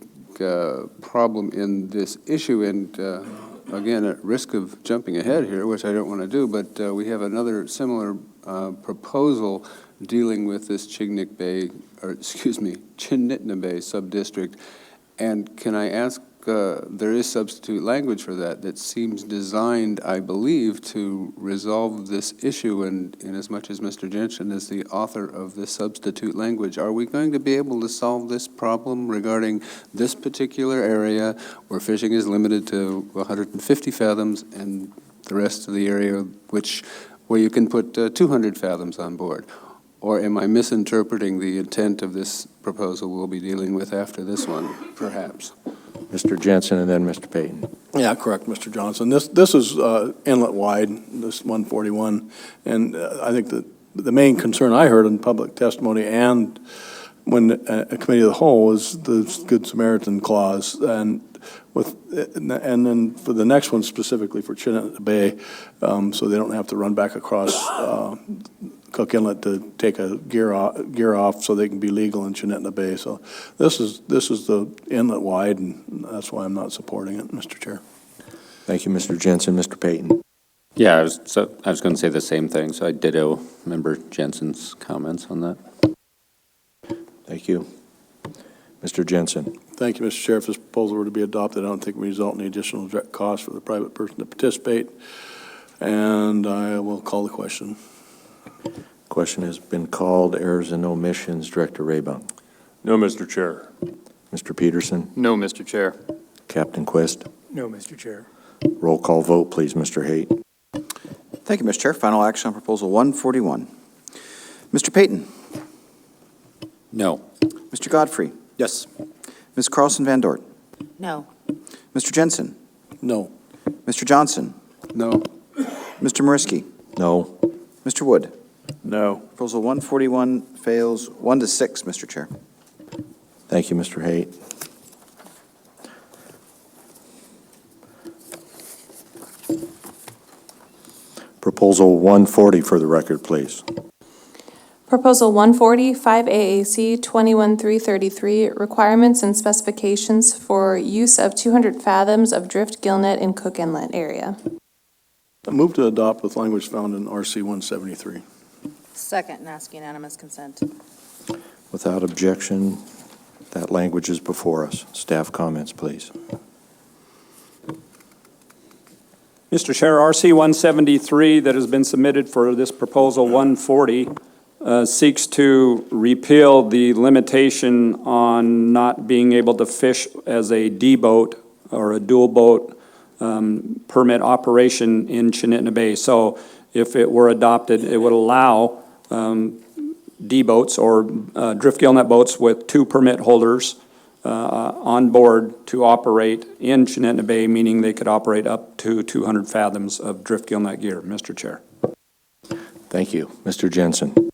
problem in this issue, and again, at risk of jumping ahead here, which I don't want to do, but we have another similar proposal dealing with this Chinitna Bay sub-district. And can I ask, there is substitute language for that seems designed, I believe, to resolve this issue, and in as much as Mr. Jensen is the author of this substitute language, are we going to be able to solve this problem regarding this particular area where fishing is limited to 150 fathoms and the rest of the area where you can put 200 fathoms on board? Or am I misinterpreting the intent of this proposal we'll be dealing with after this one, perhaps?
Mr. Jensen and then Mr. Payton.
Yeah, correct, Mr. Johnson. This is inlet wide, this 141, and I think that the main concern I heard in public testimony and when a committee of the whole is the Good Samaritan clause, and then for the next one specifically for Chinitna Bay, so they don't have to run back across Cook Inlet to take a gear off so they can be legal in Chinitna Bay. So this is the inlet wide, and that's why I'm not supporting it, Mr. Chair.
Thank you, Mr. Jensen. Mr. Payton.
Yeah, I was going to say the same thing, so I ditto Member Jensen's comments on that.
Thank you. Mr. Jensen.
Thank you, Mr. Chair. If this proposal were to be adopted, I don't think it would result in any additional direct costs for the private person to participate, and I will call the question.
Question has been called. Errors and omissions. Director Raybon.
No, Mr. Chair.
Mr. Peterson.
No, Mr. Chair.
Captain Quest.
No, Mr. Chair.
Roll call vote, please, Mr. Haight.
Thank you, Mr. Chair. Final action on Proposal 141. Mr. Payton.
No.
Mr. Godfrey.
Yes.
Ms. Carlson Van Dort.
No.
Mr. Jensen.
No.
Mr. Johnson.
No.
Mr. Mariski.
No.
Mr. Wood.
No.
Proposal 141 fails 1-6, Mr. Chair.
Thank you, Mr. Haight. Proposal 140 for the record, please.
Proposal 140, 5AAC 21333, requirements and specifications for use of 200 fathoms of drift gillnet in Cook Inlet area.
I move to adopt with language found in RC 173.
Second, and ask unanimous consent.
Without objection, that language is before us. Staff comments, please.
Mr. Chair, RC 173 that has been submitted for this proposal 140 seeks to repeal the limitation on not being able to fish as a D boat or a dual boat permit operation in Chinitna Bay. So if it were adopted, it would allow D-boats or drift gill net boats with 2 permit holders on board to operate in Chitinitna Bay, meaning they could operate up to 200 fathoms of drift gill net gear, Mr. Chair.
Thank you. Mr. Jensen.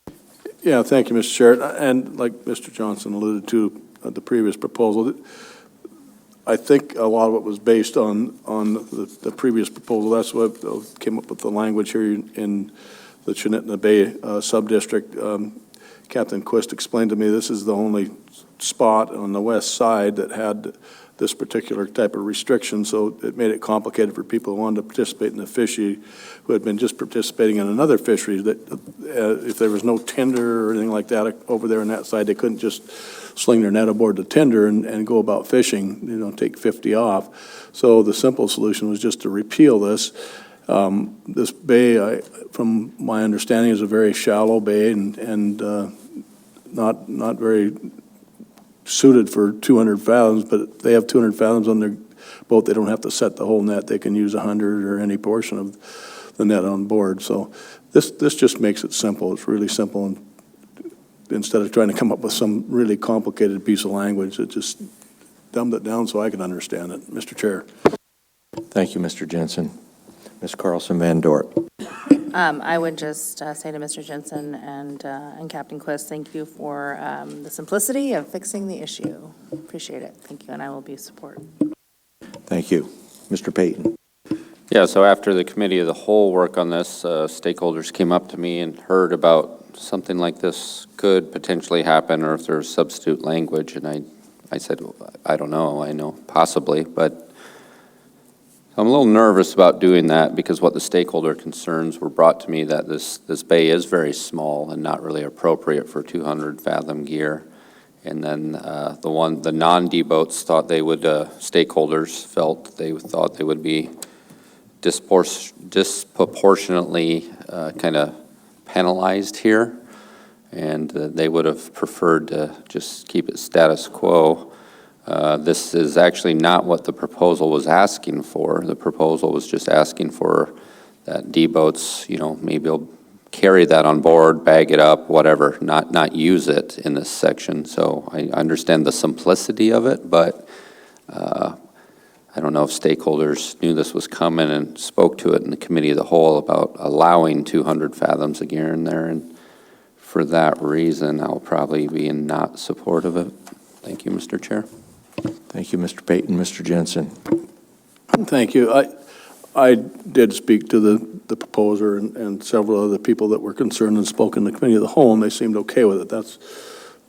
Yeah, thank you, Mr. Chair. And like Mr. Johnson alluded to the previous proposal, I think a lot of it was based on the previous proposal. That's what came up with the language here in the Chitinitna Bay sub-district. Captain Quist explained to me this is the only spot on the west side that had this particular type of restriction, so it made it complicated for people who wanted to participate in the fishery who had been just participating in another fishery, that if there was no tender or anything like that over there on that side, they couldn't just sling their net aboard the tender and go about fishing, take 50 off. So the simple solution was just to repeal this. This bay, from my understanding, is a very shallow bay and not very suited for 200 fathoms, but they have 200 fathoms on their boat. They don't have to set the whole net. They can use 100 or any portion of the net on board. So this just makes it simple. It's really simple, and instead of trying to come up with some really complicated piece of language, it just dumbed it down so I could understand it. Mr. Chair.
Thank you, Mr. Jensen. Ms. Carlson Van Dort.
I would just say to Mr. Jensen and Captain Quist, thank you for the simplicity of fixing the issue. Appreciate it. Thank you, and I will be support.
Thank you. Mr. Payton.
Yeah, so after the committee of the whole work on this, stakeholders came up to me and heard about something like this could potentially happen, or if there's substitute language, and I said, well, I don't know, I know possibly, but I'm a little nervous about doing that because what the stakeholder concerns were brought to me that this bay is very small and not really appropriate for 200 fathom gear. And then the non-D boats thought they would, stakeholders thought they would be disproportionately kind of penalized here, and they would have preferred to just keep it status quo. This is actually not what the proposal was asking for. The proposal was just asking for that D-boats, maybe they'll carry that on board, bag it up, whatever, not use it in this section. So I understand the simplicity of it, but I don't know if stakeholders knew this was coming and spoke to it in the committee of the whole about allowing 200 fathoms of gear in there. And for that reason, I'll probably be in not support of it. Thank you, Mr. Chair.
Thank you, Mr. Payton. Mr. Jensen.
Thank you. I did speak to the proposer and several other people that were concerned and spoke in the committee of the whole, and they seemed okay with it. That's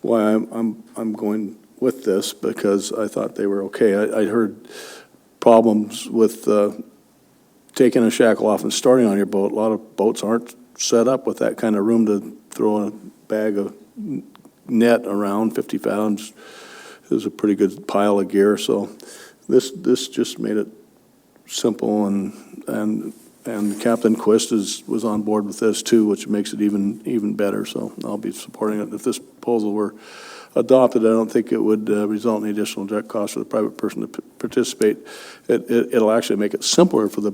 why I'm going with this, because I thought they were okay. I heard problems with taking a shackle off and starting on your boat. A lot of boats aren't set up with that kind of room to throw a bag of net around. 50 fathoms is a pretty good pile of gear. So this just made it simple, and Captain Quist was on board with this too, which makes it even better. So I'll be supporting it. If this proposal were adopted, I don't think it would result in additional direct costs for the private person to participate. It'll actually make it simpler for the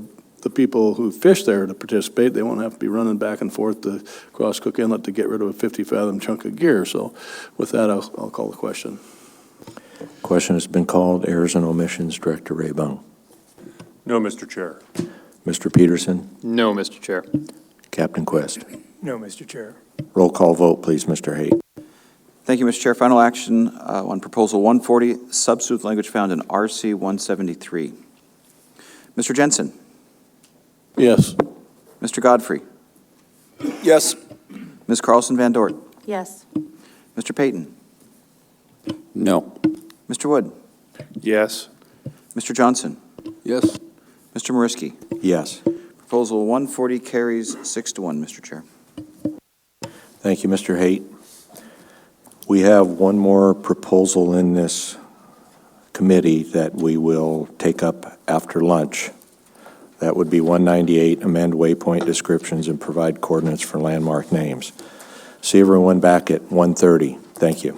people who fish there to participate. They won't have to be running back and forth to cross Cook Inlet to get rid of a 50-fathom chunk of gear. So with that, I'll call the question.
Question has been called. Errors and omissions. Director Raybung.
No, Mr. Chair.
Mr. Peterson.
No, Mr. Chair.
Captain Quist.
No, Mr. Chair.
Roll call vote, please, Mr. Haight.
Thank you, Mr. Chair. Final action on Proposal 140, substitute language found in RC 173. Mr. Jensen.
Yes.
Mr. Godfrey.
Yes.
Ms. Carlson Van Dort.
Yes.
Mr. Payton.
No.
Mr. Wood.
Yes.
Mr. Johnson.
Yes.
Mr. Mariski.
Yes.
Proposal 140 carries 6-1, Mr. Chair.
Thank you, Mr. Haight. We have one more proposal in this committee that we will take up after lunch. That would be 198, amend waypoint descriptions and provide coordinates for landmark names. See everyone back at 1:30. Thank you.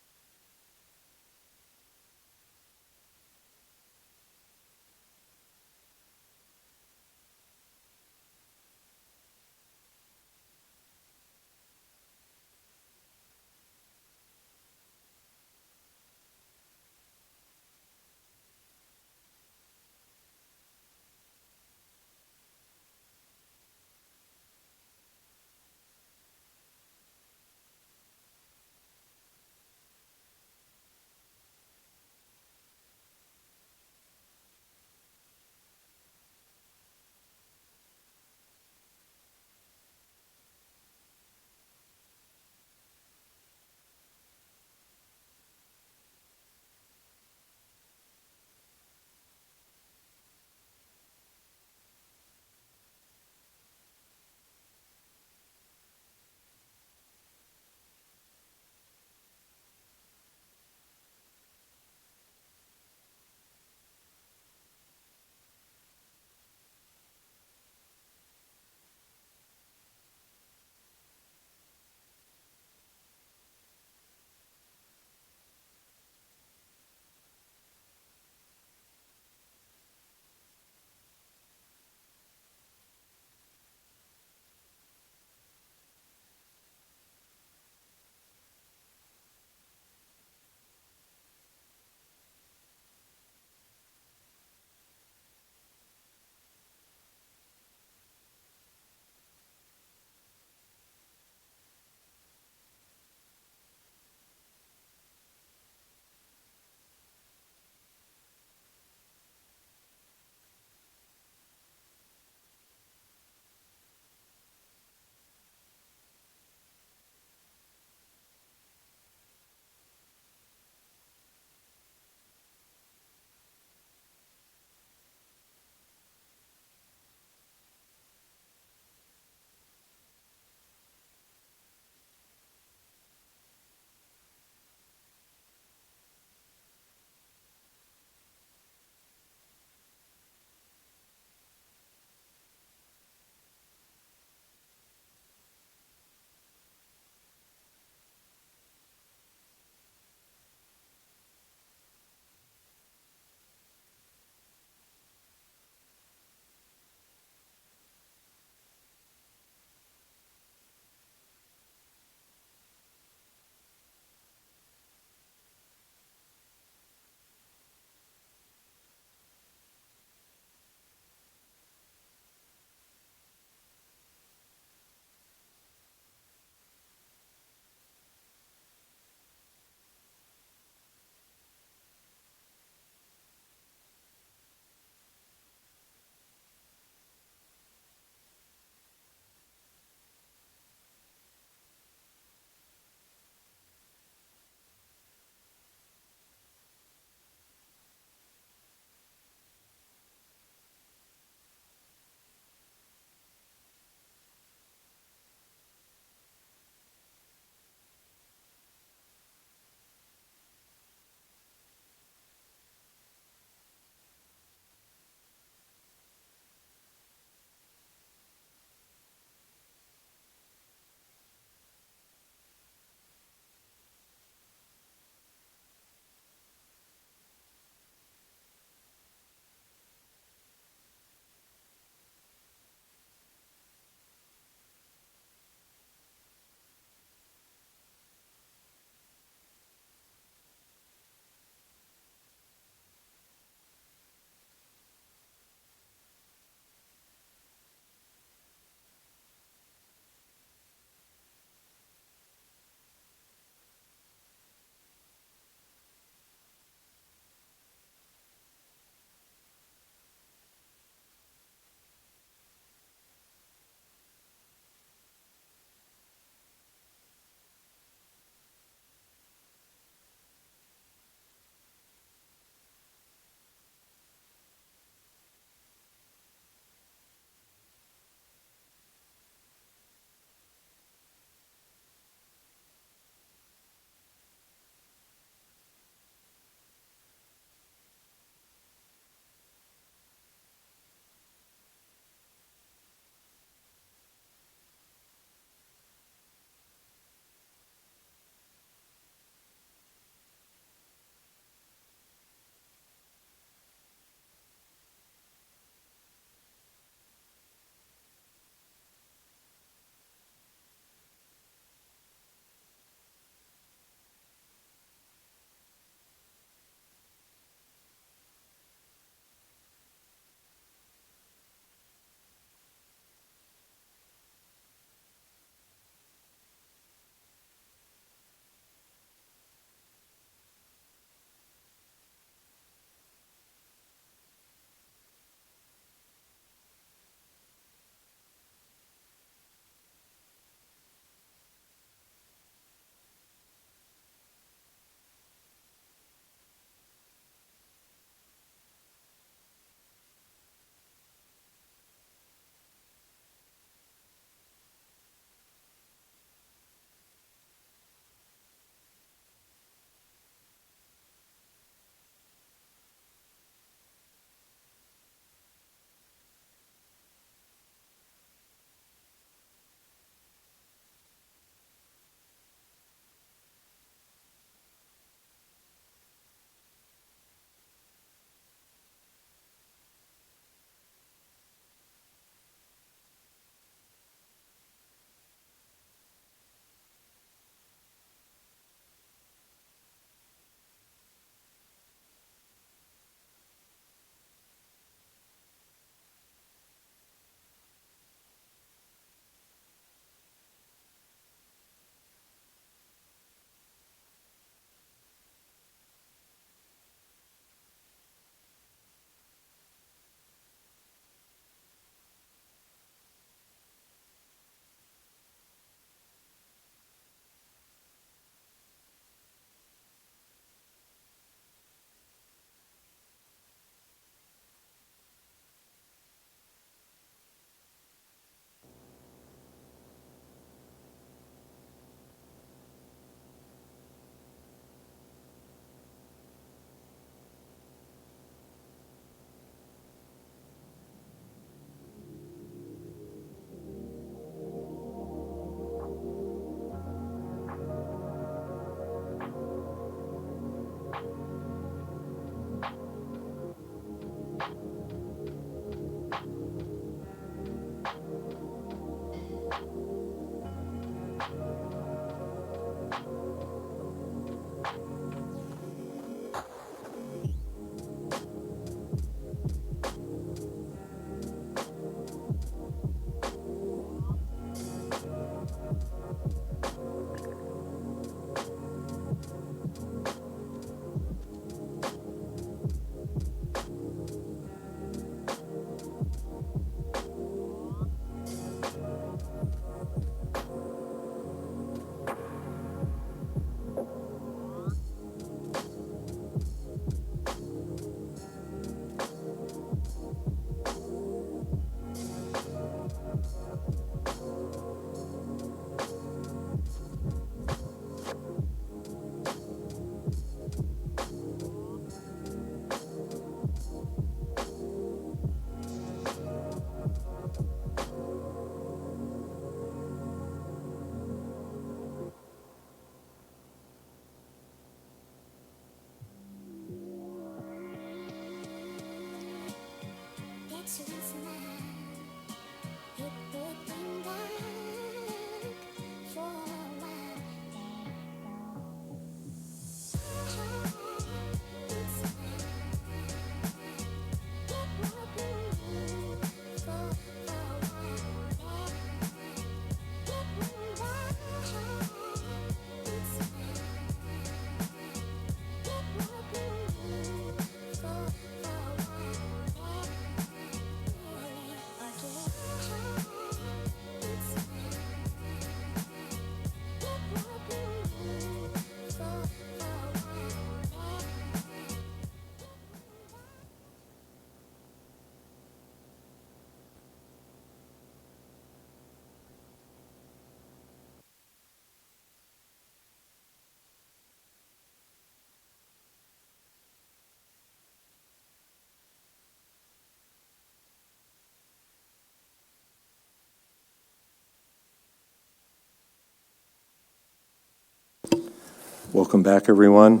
Welcome back, everyone.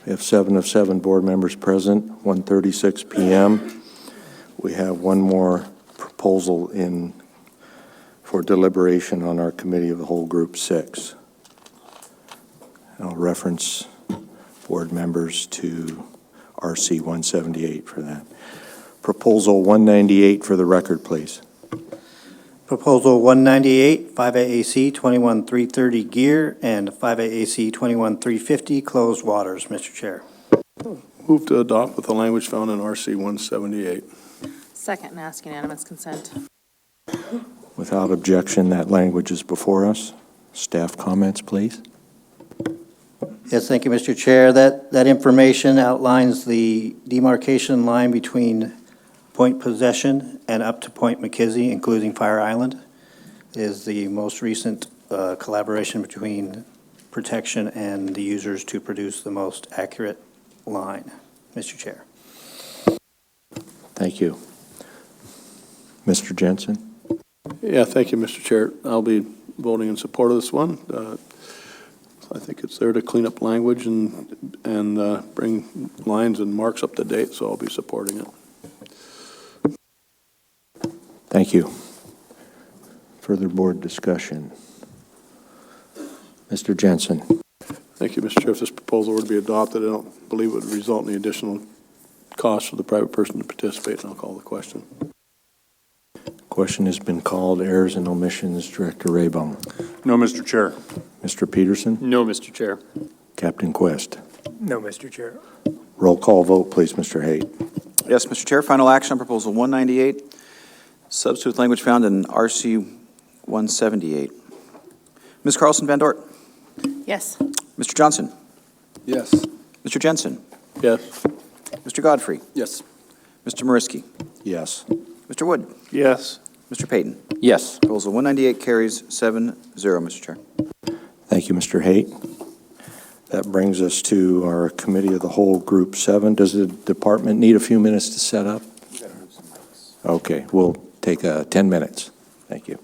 We have 7 of 7 board members present, 1:36 p.m. We have one more proposal in for deliberation on our Committee of the Whole Group 6. I'll reference board members to RC 178 for that. Proposal 198 for the record, please.
Proposal 198, 5AAC 21330 gear and 5AAC 21350 closed waters, Mr. Chair.
Move to adopt with the language found in RC 178.
Second, and ask unanimous consent.
Without objection, that language is before us. Staff comments, please.
Yes, thank you, Mr. Chair. That information outlines the demarcation line between Point Possession and up to Point McKizzy, including Fire Island, is the most recent collaboration between protection and the users to produce the most accurate line, Mr. Chair.
Thank you. Mr. Jensen?
Yeah, thank you, Mr. Chair. I'll be voting in support of this one. I think it's there to clean up language and bring lines and marks up to date, so I'll be supporting it.
Thank you. Further board discussion. Mr. Jensen.
Thank you, Mr. Chair. If this proposal were to be adopted, I don't believe it would result in the additional cost for the private person to participate, and I'll call the question.
Question has been called. Errors and omissions, Director Raybong.
No, Mr. Chair.
Mr. Peterson?
No, Mr. Chair.
Captain Quest?
No, Mr. Chair.
Roll call vote, please, Mr. Haight.
Yes, Mr. Chair. Final action on Proposal 198. Substitute language found in RC 178. Ms. Carlson Van Dort.
Yes.
Mr. Johnson.
Yes.
Mr. Jensen.
Yes.
Mr. Godfrey.
Yes.
Mr. Mariski.
Yes.
Mr. Wood.
Yes.
Mr. Payton.
Yes.
Proposal 198 carries 7-0, Mr. Chair.
Thank you, Mr. Haight. That brings us to our Committee of the Whole, Group 7. Does the department need a few minutes to set up? Okay, we'll take 10 minutes. Thank you.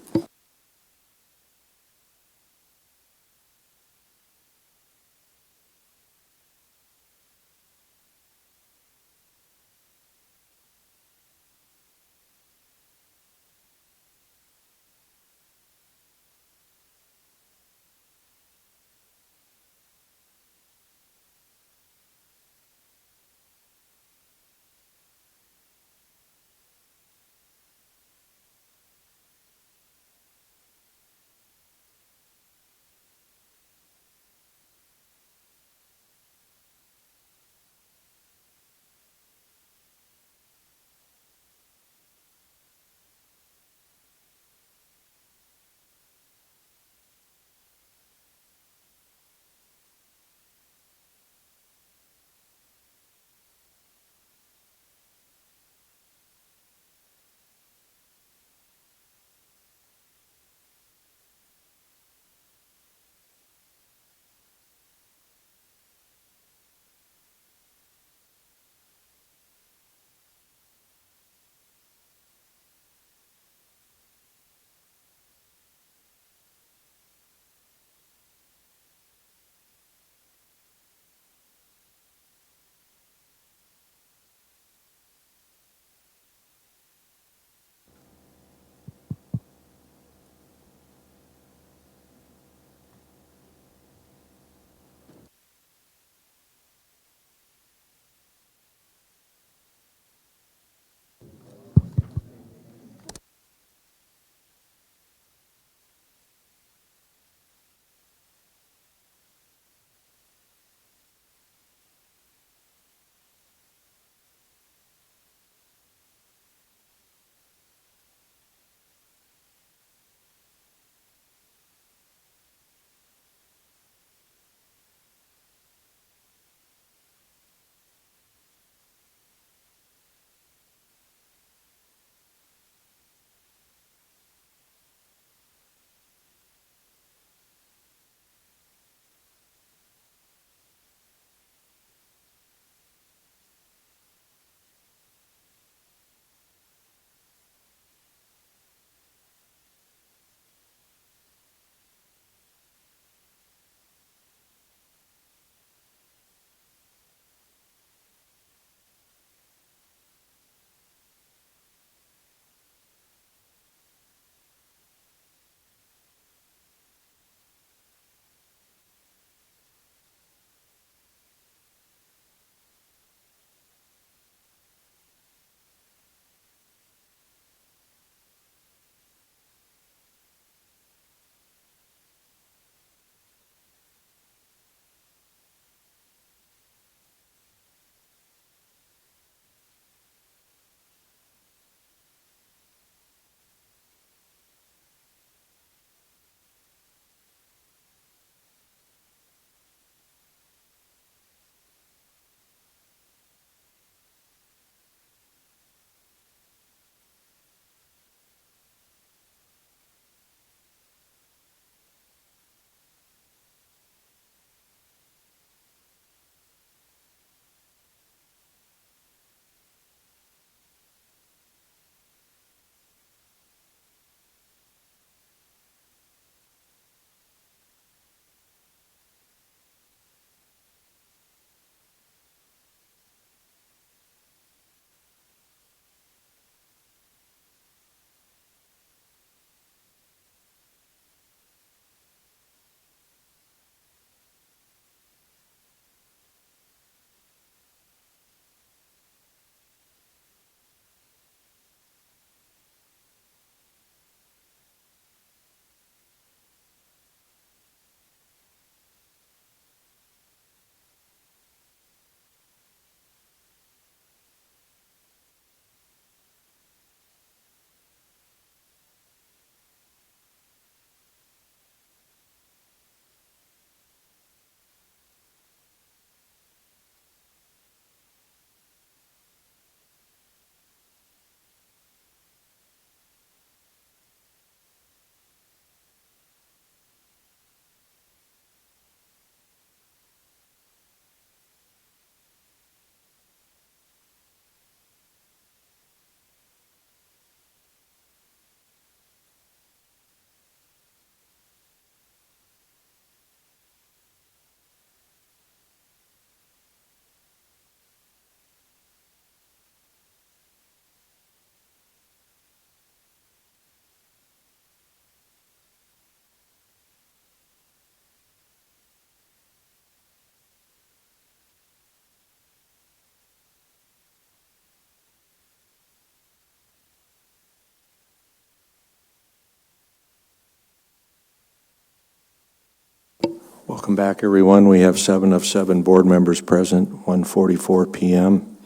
Welcome back, everyone. We have 7 of 7 board members present, 1:44 p.m.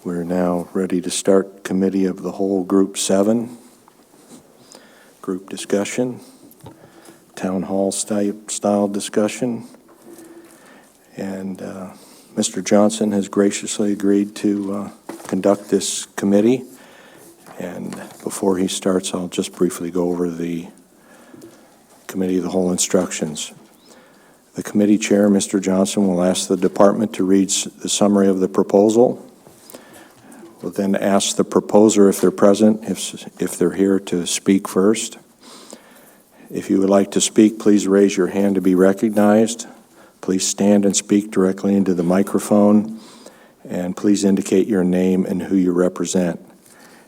We're now ready to start Committee of the Whole Group 7. Group discussion, town hall style discussion. And Mr. Johnson has graciously agreed to conduct this committee. And before he starts, I'll just briefly go over the Committee of the Whole instructions. The committee chair, Mr. Johnson, will ask the department to read the summary of the proposal. We'll then ask the proposer if they're present, if they're here, to speak first. If you would like to speak, please raise your hand to be recognized. Please stand and speak directly into the microphone, and please indicate your name and who you represent.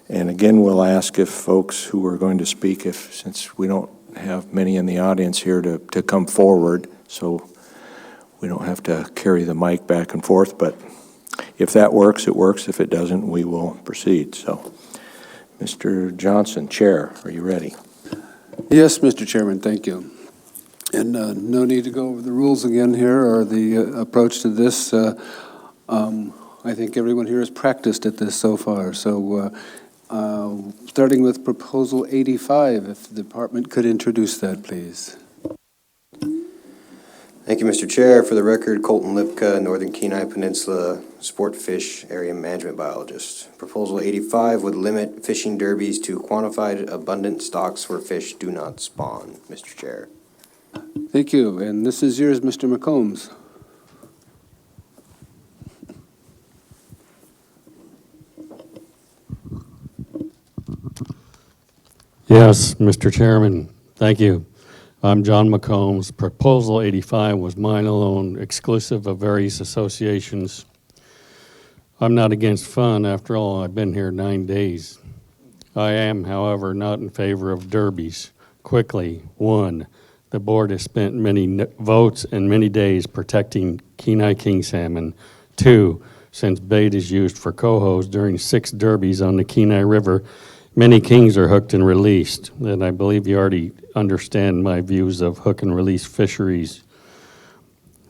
And again, we'll ask if folks who are going to speak, since we don't have many in the audience here, to come forward, so we don't have to carry the mic back and forth. But if that works, it works. If it doesn't, we will proceed. So, Mr. Johnson, Chair, are you ready?
Yes, Mr. Chairman, thank you. And no need to go over the rules again here or the approach to this. I think everyone here has practiced at this so far. So starting with Proposal 85, if the department could introduce that, please.
Thank you, Mr. Chair. For the record, Colton Lipka, Northern Kenai Peninsula Sport Fish Area Management Biologist. Proposal 85 would limit fishing derbies to quantified abundant stocks where fish do not spawn, Mr. Chair.
Thank you. And this is yours, Mr. McCombs.
Yes, Mr. Chairman, thank you. I'm John McCombs. Proposal 85 was mine alone, exclusive of various associations. I'm not against fun. After all, I've been here 9 days. I am, however, not in favor of derbies. Quickly, 1, the board has spent many votes and many days protecting Kenai king salmon. 2, since bait is used for cohos during 6 derbies on the Kenai River, many kings are hooked and released, and I believe you already understand my views of hook and release fisheries.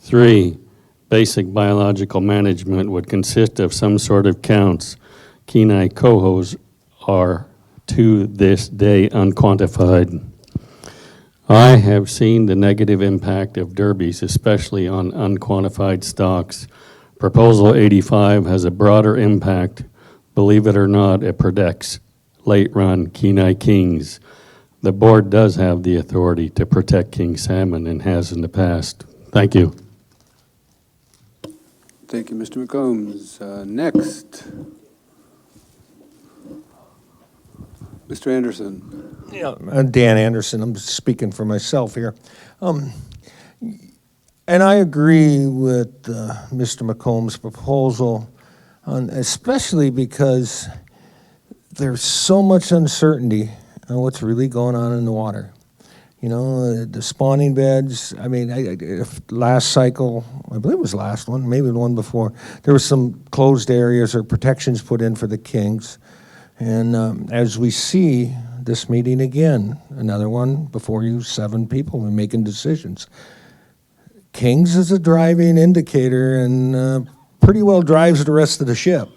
3, basic biological management would consist of some sort of counts. Kenai cohos are to this day unquantified. I have seen the negative impact of derbies, especially on unquantified stocks. Proposal 85 has a broader impact. Believe it or not, it protects late-run Kenai kings. The board does have the authority to protect king salmon and has in the past. Thank you.
Thank you, Mr. McCombs. Next, Mr. Anderson.
Yeah, Dan Anderson. I'm speaking for myself here. And I agree with Mr. McCombs' proposal, especially because there's so much uncertainty on what's really going on in the water. You know, the spawning beds, I mean, last cycle, I believe it was the last one, maybe the one before, there was some closed areas or protections put in for the kings. And as we see this meeting again, another one before you, 7 people are making decisions. Kings is a driving indicator and pretty well drives the rest of the ship.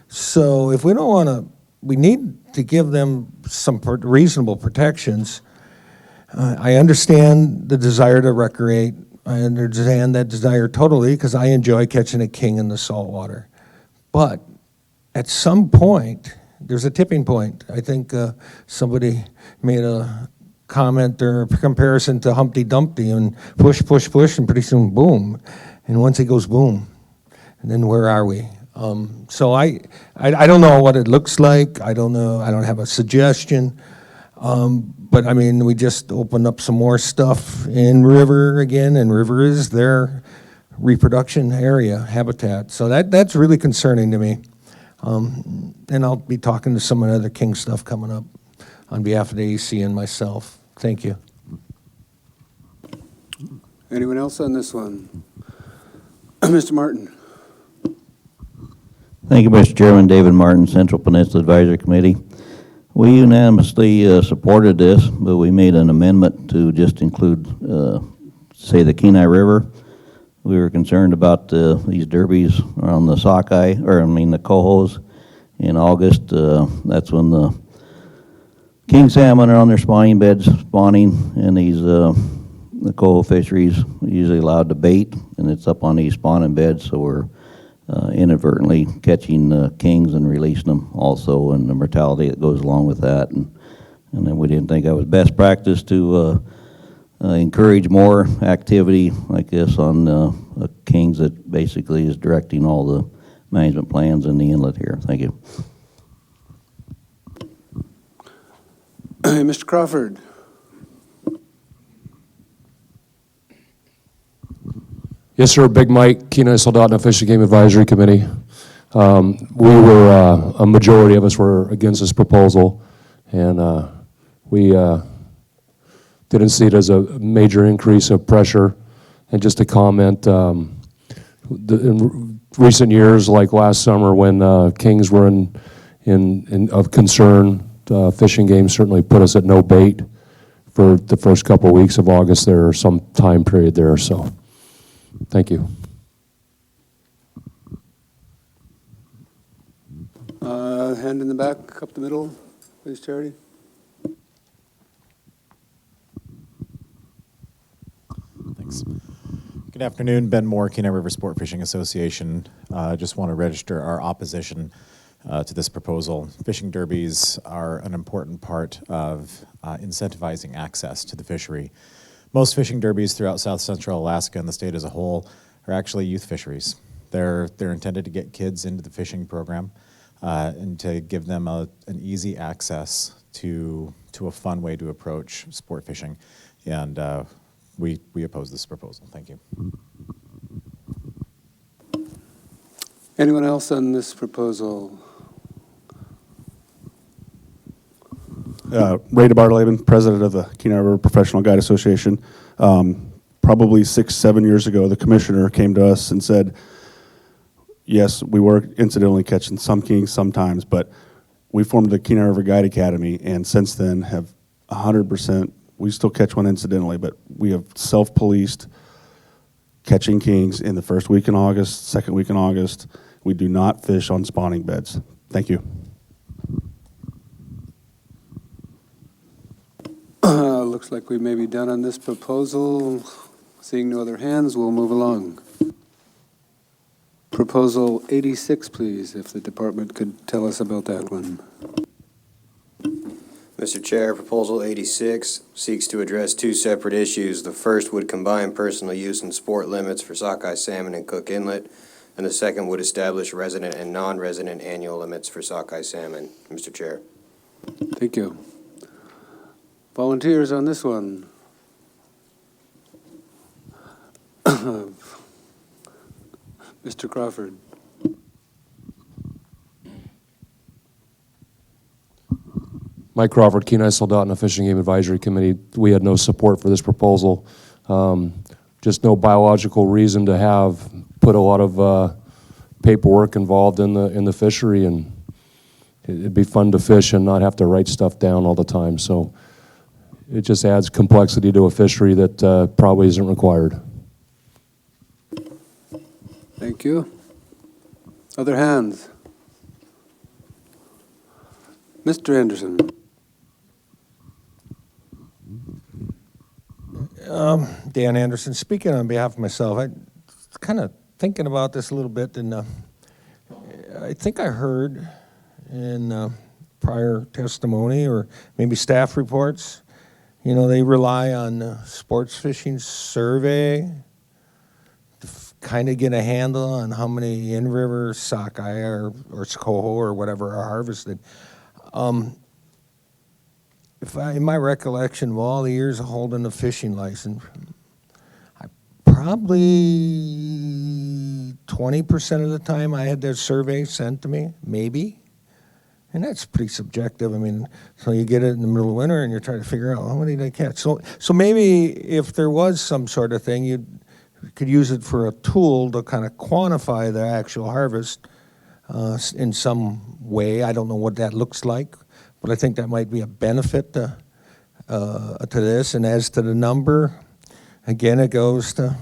So if we don't want to, we need to give them some reasonable protections. I understand the desire to recreate. I understand that desire totally because I enjoy catching a king in the saltwater. But at some point, there's a tipping point. I think somebody made a comment or a comparison to Humpty Dumpty and push, push, push, and pretty soon, boom. And once it goes boom, and then where are we? So I don't know what it looks like. I don't know. I don't have a suggestion. But I mean, we just opened up some more stuff in River again, and River is their reproduction area, habitat. So that's really concerning to me. And I'll be talking to some other king stuff coming up on behalf of the AC and myself. Thank you.
Anyone else on this one? Mr. Martin.
Thank you, Mr. Chairman. David Martin, Central Peninsula Advisory Committee. We unanimously supported this, but we made an amendment to just include say the Kenai River. We were concerned about these derbies around the sockeye, the cohos in August. That's when the king salmon are on their spawning beds spawning, and these the coho fisheries usually allowed to bait, and it's up on these spawning beds, so we're inadvertently catching kings and releasing them also, and the mortality that goes along with that. And then we didn't think that was best practice to encourage more activity like this on kings that basically is directing all the management plans in the inlet here. Thank you.
Mr. Crawford.
Yes, sir. Big Mike, Kenai Soldotna Fish and Game Advisory Committee. A majority of us were against this proposal, and we didn't see it as a major increase of pressure. And just to comment, in recent years, like last summer when kings were of concern, fishing game certainly put us at no bait for the first couple of weeks of August there, or some time period there. So, thank you.
Hand in the back, up the middle, please, Charity.
Thanks. Good afternoon, Ben Moore, Kenai River Sport Fishing Association. Just want to register our opposition to this proposal. Fishing derbies are an important part of incentivizing access to the fishery. Most fishing derbies throughout South Central Alaska and the state as a whole are actually youth fisheries. They're intended to get kids into the fishing program and to give them an easy access to a fun way to approach sport fishing. And we oppose this proposal. Thank you.
Anyone else on this proposal?
Ray DeBartoleben, president of the Kenai River Professional Guide Association. Probably 6-7 years ago, the commissioner came to us and said, yes, we were incidentally catching some kings sometimes, but we formed the Kenai River Guide Academy, and since then have 100%, we still catch one incidentally, but we have self-policed catching kings in the first week in August, second week in August. We do not fish on spawning beds. Thank you.
Looks like we may be done on this proposal. Seeing no other hands, we'll move along. Proposal 86, please, if the department could tell us about that one.
Mr. Chair, Proposal 86 seeks to address two separate issues. The first would combine personal use and sport limits for sockeye salmon in Cook Inlet, and the second would establish resident and non-resident annual limits for sockeye salmon. Mr. Chair.
Thank you. Volunteers on this one? Mr. Crawford.
Mike Crawford, Kenai Soldotna Fishing Game Advisory Committee. We had no support for this proposal. Just no biological reason to put a lot of paperwork involved in the fishery, and it'd be fun to fish and not have to write stuff down all the time. So it just adds complexity to a fishery that probably isn't required.
Thank you. Other hands? Mr. Anderson.
Dan Anderson, speaking on behalf of myself, I kind of thinking about this a little bit, and I think I heard in prior testimony or maybe staff reports, they rely on sports fishing survey to kind of get a handle on how many in-river sockeye or coho or whatever are harvested. In my recollection of all the years of holding a fishing license, probably 20% of the time I had their survey sent to me, maybe. And that's pretty subjective. So you get it in the middle of winter and you're trying to figure out how many did I catch. So maybe if there was some sort of thing, you could use it for a tool to kind of quantify the actual harvest in some way. I don't know what that looks like, but I think that might be a benefit to this. And as to the number, again, it goes to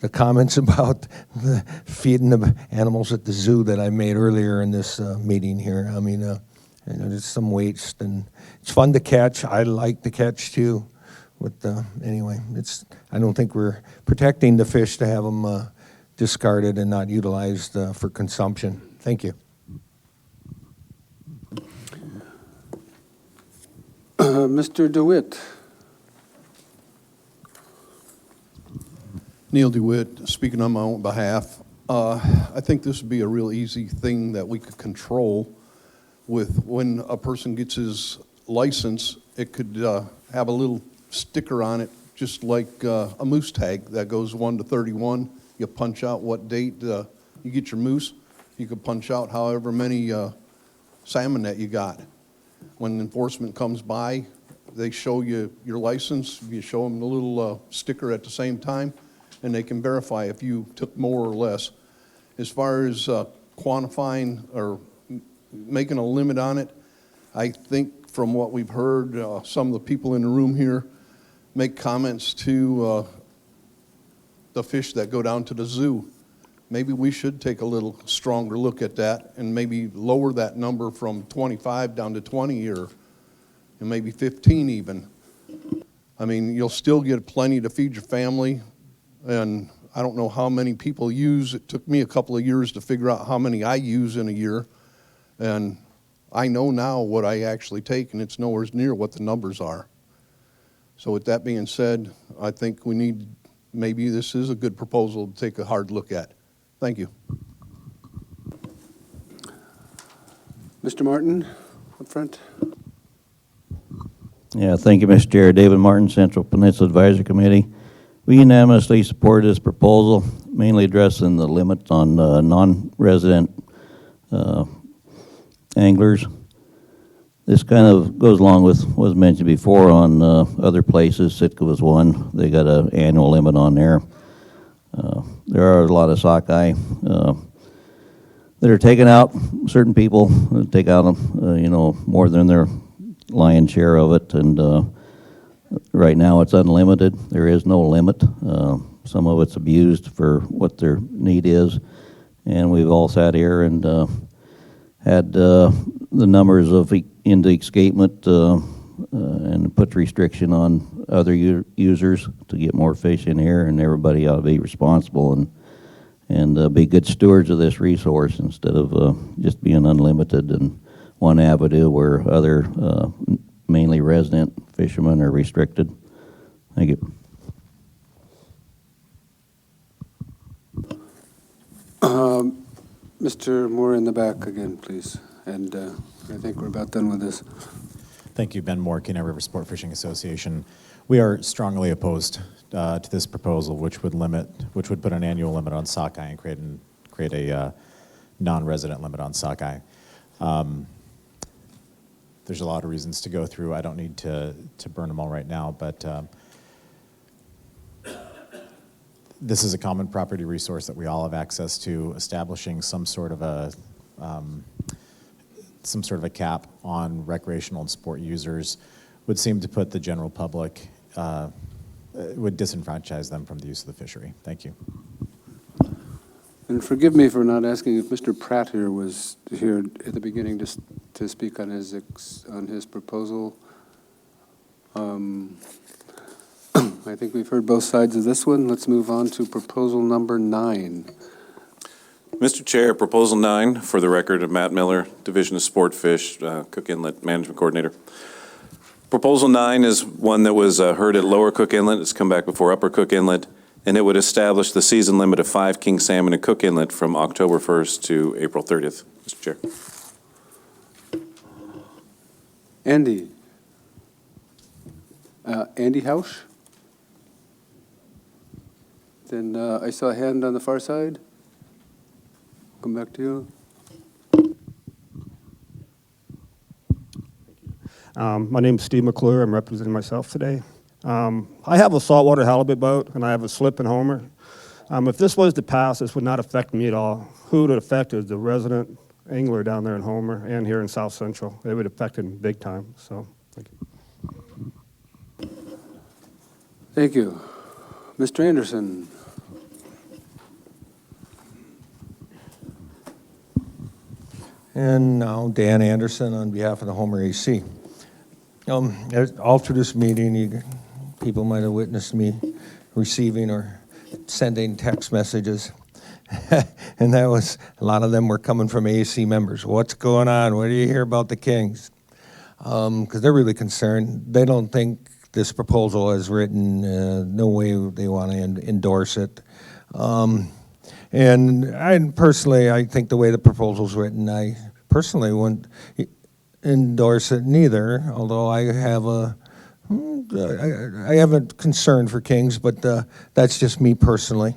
the comments about the feeding the animals at the zoo that I made earlier in this meeting here. I mean, there's some waste, and it's fun to catch. I like to catch too. But anyway, I don't think we're protecting the fish to have them discarded and not utilized for consumption. Thank you.
Mr. DeWitt.
Neil DeWitt, speaking on my own behalf. I think this would be a real easy thing that we could control with when a person gets his license. It could have a little sticker on it, just like a moose tag that goes 1 to 31. You punch out what date you get your moose. You could punch out however many salmon that you got. When enforcement comes by, they show you your license. You show them the little sticker at the same time, and they can verify if you took more or less. As far as quantifying or making a limit on it, I think from what we've heard, some of the people in the room here make comments to the fish that go down to the zoo. Maybe we should take a little stronger look at that and maybe lower that number from 25 down to 20 or and maybe 15 even. I mean, you'll still get plenty to feed your family, and I don't know how many people use. It took me a couple of years to figure out how many I use in a year, and I know now what I actually take, and it's nowhere near what the numbers are. So with that being said, I think we need, maybe this is a good proposal to take a hard look at. Thank you.
Mr. Martin, up front.
Yeah, thank you, Mr. Chair. David Martin, Central Peninsula Advisory Committee. We unanimously support this proposal, mainly addressing the limit on non-resident anglers. This kind of goes along with what was mentioned before on other places. Sitka was one. They got an annual limit on there. There are a lot of sockeye that are taken out. Certain people take out more than their lion's share of it, and right now it's unlimited. There is no limit. Some of it's abused for what their need is, and we've all sat here and had the numbers of into escapement and put restriction on other users to get more fish in here, and everybody ought to be responsible and be good stewards of this resource instead of just being unlimited and one avenue where other mainly resident fishermen are restricted. Thank you.
Mr. Moore in the back again, please. And I think we're about done with this.
Thank you, Ben Moore, Kenai River Sport Fishing Association. We are strongly opposed to this proposal, which would put an annual limit on sockeye and create a non-resident limit on sockeye. There's a lot of reasons to go through. I don't need to burn them all right now, but this is a common property resource that we all have access to. Establishing some sort of a cap on recreational and sport users would seem to put the general public, would disenfranchise them from the use of the fishery. Thank you.
And forgive me for not asking if Mr. Pratt here was here at the beginning to speak on his proposal. I think we've heard both sides of this one. Let's move on to proposal number 9.
Mr. Chair, Proposal 9, for the record of Matt Miller, Division of Sport Fish, Cook Inlet Management Coordinator. Proposal 9 is one that was heard at Lower Cook Inlet. It's come back before Upper Cook Inlet, and it would establish the season limit of 5 king salmon in Cook Inlet from October 1st to April 30th. Mr. Chair.
Andy. Andy Hausch? Then I saw a hand on the far side. Come back to you.
My name is Steve McClure. I'm representing myself today. I have a saltwater halibut boat, and I have a slip and homer. If this was to pass, this would not affect me at all. Who it would affect is the resident angler down there in Homer and here in South Central. It would affect him big time. So, thank you.
Thank you. Mr. Anderson.
And now Dan Anderson on behalf of the Homer AC. All through this meeting, people might have witnessed me receiving or sending text messages. And that was, a lot of them were coming from AC members. What's going on? What do you hear about the Kings? Because they're really concerned. They don't think this proposal is written, no way they want to endorse it. And I think the way the proposal's written, I personally wouldn't endorse it neither, although I have a concern for Kings, but that's just me personally.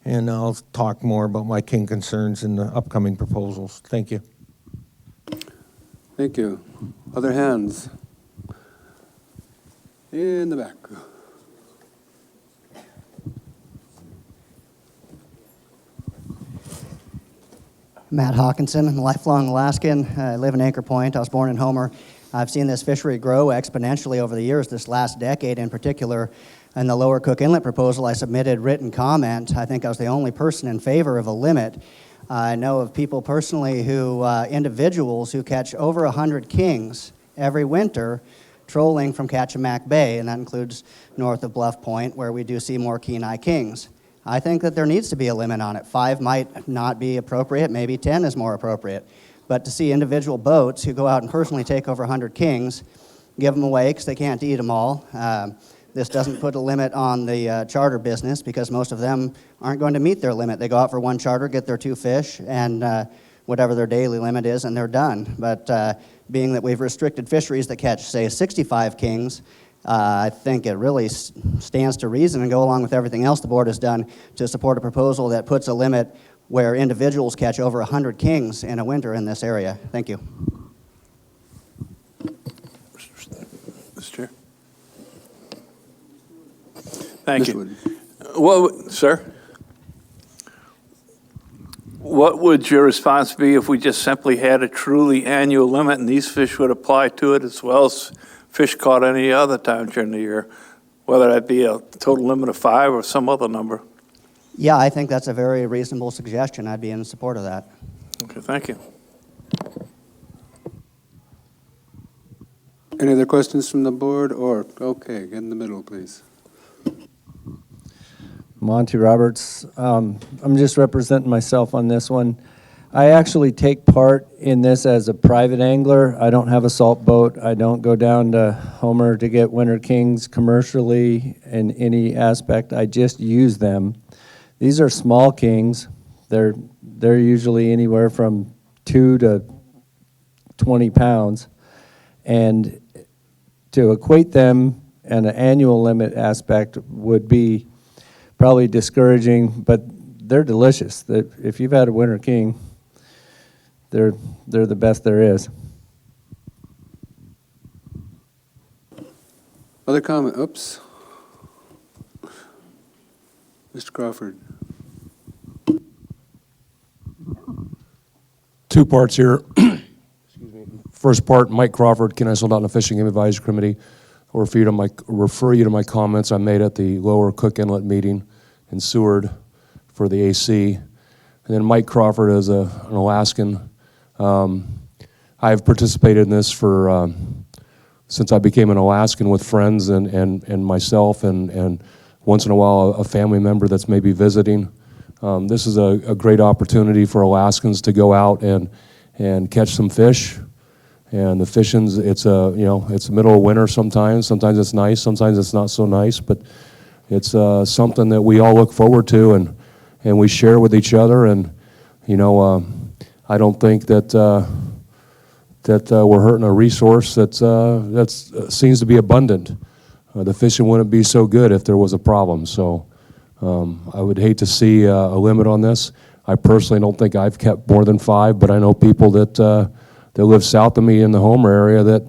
And I'll talk more about my King concerns in the upcoming proposals. Thank you.
Thank you. Other hands? In the back.
Matt Hawkinson, I'm a lifelong Alaskan. I live in Anchor Point. I was born in Homer. I've seen this fishery grow exponentially over the years, this last decade in particular. In the Lower Cook Inlet proposal, I submitted written comment. I think I was the only person in favor of a limit. I know of people personally individuals who catch over 100 kings every winter trolling from Kachemak Bay, and that includes north of Bluff Point, where we do see more Kenai kings. I think that there needs to be a limit on it. 5 might not be appropriate, maybe 10 is more appropriate. But to see individual boats who go out and personally take over 100 kings, give them away because they can't eat them all. This doesn't put a limit on the charter business because most of them aren't going to meet their limit. They go out for one charter, get their 2 fish, and whatever their daily limit is, and they're done. But being that we've restricted fisheries that catch, say, 65 kings, I think it really stands to reason and go along with everything else the board has done to support a proposal that puts a limit where individuals catch over 100 kings in a winter in this area. Thank you.
Mr. Chair. Thank you. Well, sir, what would your response be if we just simply had a truly annual limit and these fish would apply to it as well as fish caught any other time during the year, whether that be a total limit of 5 or some other number?
Yeah, I think that's a very reasonable suggestion. I'd be in support of that.
Okay, thank you.
Any other questions from the board? Okay, get in the middle, please.
Monty Roberts. I'm just representing myself on this one. I actually take part in this as a private angler. I don't have a salt boat. I don't go down to Homer to get winter kings commercially in any aspect. I just use them. These are small kings. They're usually anywhere from 2 to 20 pounds. And to equate them and an annual limit aspect would be probably discouraging, but they're delicious. If you've had a winter king, they're the best there is.
Other comment? Oops. Mr. Crawford.
2 parts here. Excuse me. First part, Mike Crawford, Kenai Soldotna Fishing Game Advisory Committee. I'll refer you to my comments I made at the Lower Cook Inlet meeting in Seward for the AC. And then Mike Crawford is an Alaskan. I've participated in this for since I became an Alaskan with friends and myself and once in a while a family member that's maybe visiting. This is a great opportunity for Alaskans to go out and catch some fish. And the fishing's, it's the middle of winter sometimes. Sometimes it's nice, sometimes it's not so nice, but it's something that we all look forward to and we share with each other. And I don't think that we're hurting a resource that seems to be abundant. The fishing wouldn't be so good if there was a problem. So I would hate to see a limit on this. I personally don't think I've kept more than 5, but I know people that live south of me in the Homer area that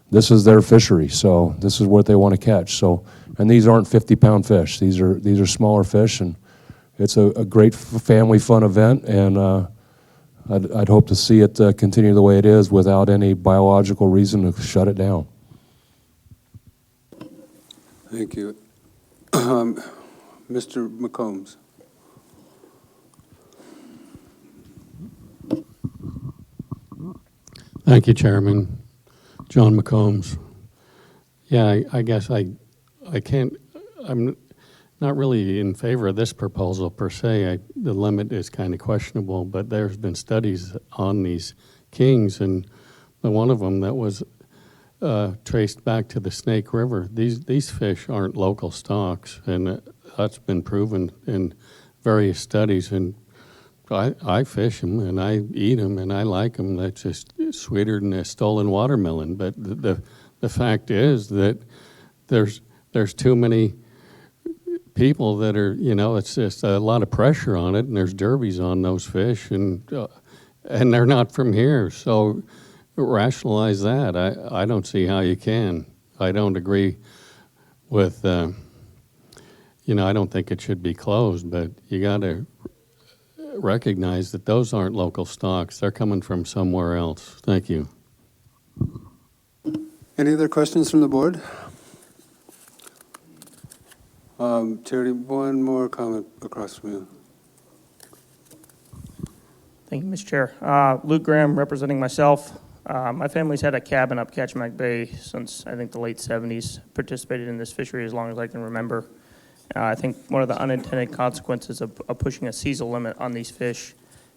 this is their fishery. So this is what they want to catch. So, and these aren't 50-pound fish. These are smaller fish, and it's a great family fun event. And I'd hope to see it continue the way it is without any biological reason to shut it down.
Thank you. Mr. McCombs.
Thank you, Chairman. John McCombs. Yeah, I guess I can't, I'm not really in favor of this proposal per se. The limit is kind of questionable, but there's been studies on these kings, and one of them that was traced back to the Snake River. These fish aren't local stocks, and that's been proven in various studies. And I fish them and I eat them and I like them. That's just sweeter than a stolen watermelon. But the fact is that there's too many people that are, it's just a lot of pressure on it, and there's derbies on those fish, and they're not from here. So rationalize that. I don't see how you can. I don't agree with, I don't think it should be closed, but you got to recognize that those aren't local stocks. They're coming from somewhere else. Thank you.
Any other questions from the board? Charity, one more comment across from you.
Thank you, Mr. Chair. Luke Graham, representing myself. My family's had a cabin up Kachemak Bay since, I think, the late 70s. Participated in this fishery as long as I can remember. I think one of the unintended consequences of pushing a seasonal limit on these fish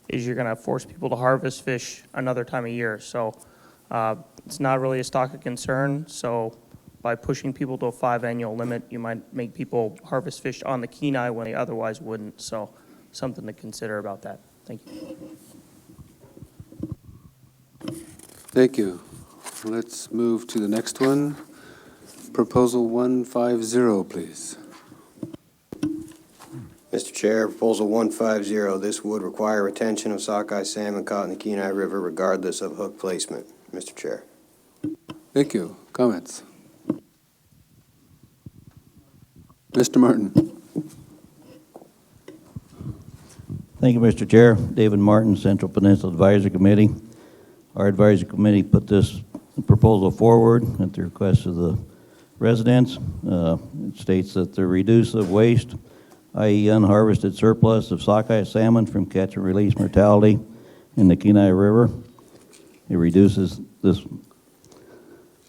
is you're going to force people to harvest fish another time of year. So it's not really a stock of concern. So by pushing people to a 5 annual limit, you might make people harvest fish on the Kenai when they otherwise wouldn't. So something to consider about that. Thank you.
Thank you. Let's move to the next one. Proposal 150, please.
Mr. Chair, Proposal 150, this would require retention of sockeye salmon caught in the Kenai River regardless of hook placement. Mr. Chair.
Thank you. Comments? Mr. Martin.
Thank you, Mr. Chair. David Martin, Central Peninsula Advisory Committee. Our advisory committee put this proposal forward at the request of the residents. It states that the reduce of waste, i.e. unharvested surplus of sockeye salmon from catch and release mortality in the Kenai River. It reduces this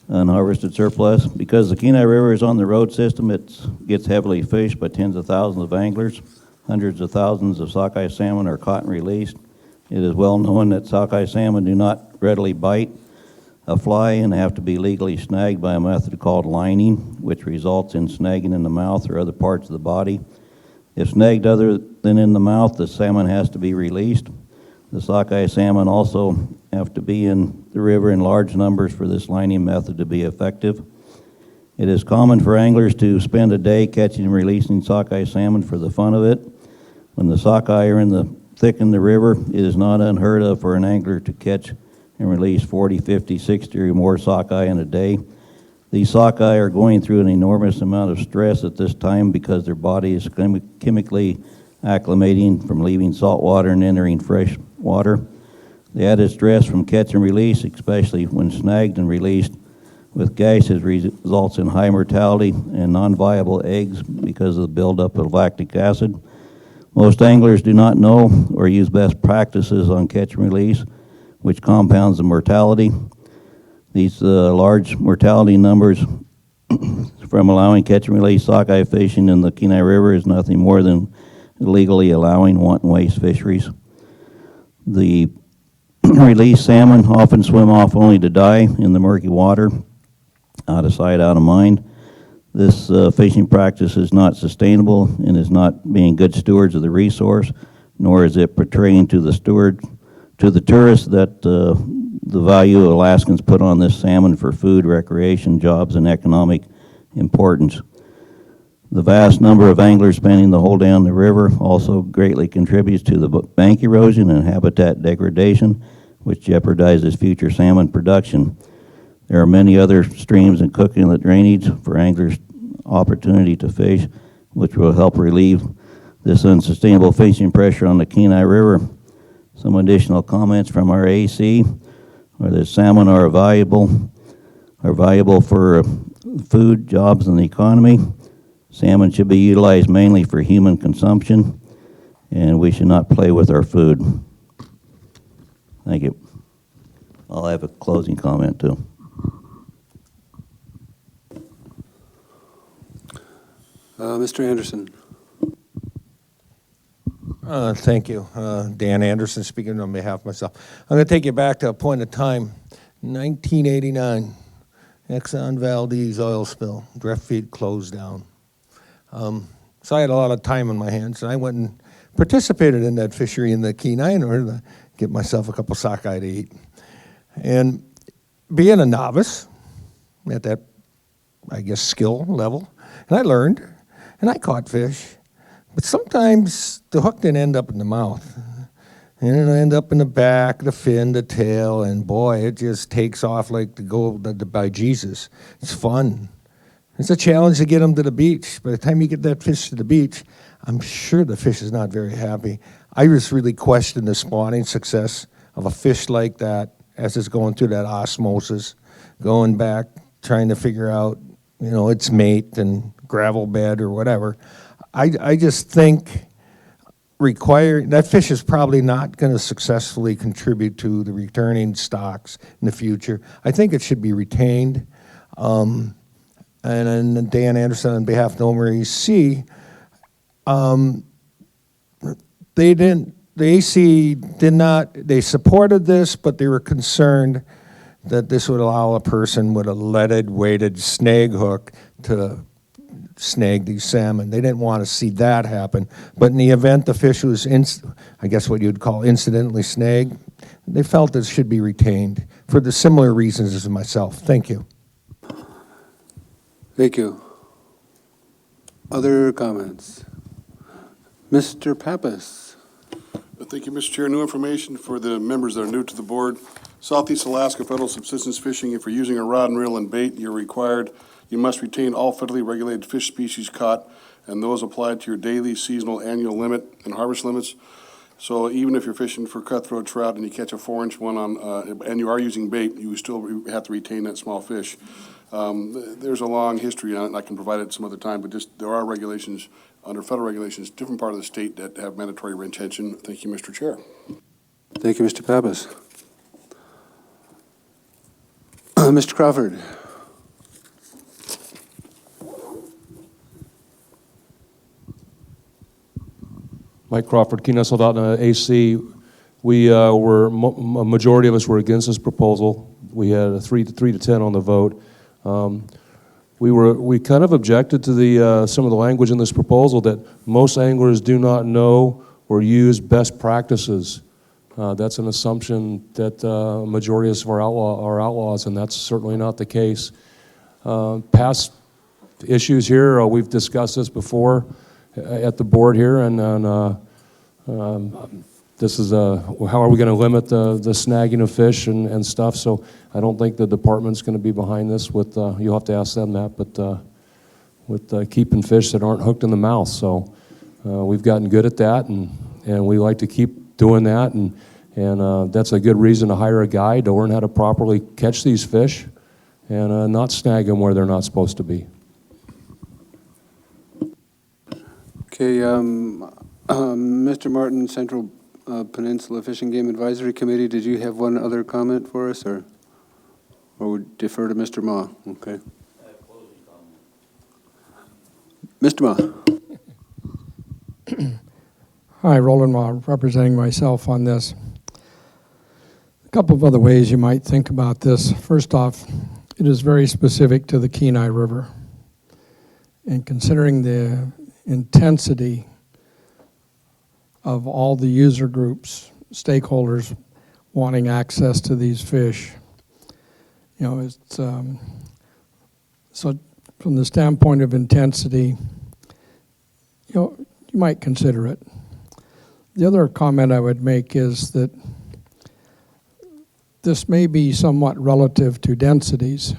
unharvested surplus. Because the Kenai River is on the road system, it gets heavily fished by tens of thousands of anglers. Hundreds of thousands of sockeye salmon are caught and released. It is well known that sockeye salmon do not readily bite a fly and have to be legally snagged by a method called lining, which results in snagging in the mouth or other parts of the body. If snagged other than in the mouth, the salmon has to be released. The sockeye salmon also have to be in the river in large numbers for this lining method to be effective. It is common for anglers to spend a day catching and releasing sockeye salmon for the fun of it. When the sockeye are thick in the river, it is not unheard of for an angler to catch and release 40, 50, 60 or more sockeye in a day. These sockeye are going through an enormous amount of stress at this time because their body is chemically acclimating from leaving salt water and entering fresh water. The added stress from catch and release, especially when snagged and released with gashes, results in high mortality and non-viable eggs because of the buildup of lactic acid. Most anglers do not know or use best practices on catch and release, which compounds the mortality. These large mortality numbers from allowing catch and release sockeye fishing in the Kenai River is nothing more than illegally allowing wanton waste fisheries. The released salmon often swim off only to die in the murky water, out of sight, out of mind. This fishing practice is not sustainable and is not being good stewards of the resource, nor is it portraying to the tourists that the value Alaskans put on this salmon for food, recreation, jobs, and economic importance. The vast number of anglers spending the whole day on the river also greatly contributes to the bank erosion and habitat degradation, which jeopardizes future salmon production. There are many other streams and Cook Inlet drainage for anglers' opportunity to fish, which will help relieve this unsustainable fishing pressure on the Kenai River. Some additional comments from our AC are that salmon are valuable for food, jobs, and the economy. Salmon should be utilized mainly for human consumption, and we should not play with our food. Thank you. I'll have a closing comment too.
Mr. Anderson.
Thank you. Dan Anderson speaking on behalf of myself. I'm going to take you back to a point of time, 1989, Exxon Valdez oil spill, Drift Feed closed down. So I had a lot of time on my hands, and I went and participated in that fishery in the Kenai in order to get myself a couple sockeye to eat. And being a novice at that, I guess, skill level, and I learned, and I caught fish. But sometimes the hook didn't end up in the mouth. And it'll end up in the back, the fin, the tail, and boy, it just takes off like the gold by Jesus. It's fun. It's a challenge to get them to the beach. By the time you get that fish to the beach, I'm sure the fish is not very happy. I just really question the spawning success of a fish like that as it's going through that osmosis, going back, trying to figure out, its mate and gravel bed or whatever. I just think that fish is probably not going to successfully contribute to the returning stocks in the future. I think it should be retained. And then Dan Anderson on behalf of Homer EC, the AC did not, they supported this, but they were concerned that this would allow a person with a leaded weighted snag hook to snag these salmon. They didn't want to see that happen. But in the event the fish was, I guess what you'd call incidentally snagged, they felt it should be retained for the similar reasons as myself. Thank you.
Thank you. Other comments? Mr. Pappas.
Thank you, Mr. Chair. New information for the members that are new to the board. Southeast Alaska federal subsistence fishing, if you're using a rod and reel and bait, you must retain all federally regulated fish species caught, and those applied to your daily, seasonal, annual limit and harvest limits. So even if you're fishing for cutthroat trout and you catch a 4-inch one and you are using bait, you still have to retain that small fish. There's a long history on it, and I can provide it some other time, but there are regulations, under federal regulations, different part of the state that have mandatory retention. Thank you, Mr. Chair.
Thank you, Mr. Pappas. Mr. Crawford.
Mike Crawford, Kenai Soldotna AC. A majority of us were against this proposal. We had a 3 to 10 on the vote. We kind of objected to some of the language in this proposal that most anglers do not know or use best practices. That's an assumption that a majority of us are outlaws, and that's certainly not the case. Past issues here, we've discussed this before at the board here, and this is how are we going to limit the snagging of fish and stuff. So I don't think the department's going to be behind this. You'll have to ask them that, but with keeping fish that aren't hooked in the mouth. So we've gotten good at that, and we like to keep doing that, and that's a good reason to hire a guide to learn how to properly catch these fish and not snag them where they're not supposed to be.
Okay, Mr. Martin, Central Peninsula Fishing Game Advisory Committee, did you have one other comment for us, or would defer to Mr. Ma? Okay. Mr. Ma.
Hi, Roland Ma, representing myself on this. A couple of other ways you might think about this. First off, it is very specific to the Kenai River. And considering the intensity of all the user groups, stakeholders wanting access to these fish, it's so from the standpoint of intensity, you might consider it. The other comment I would make is that this may be somewhat relative to densities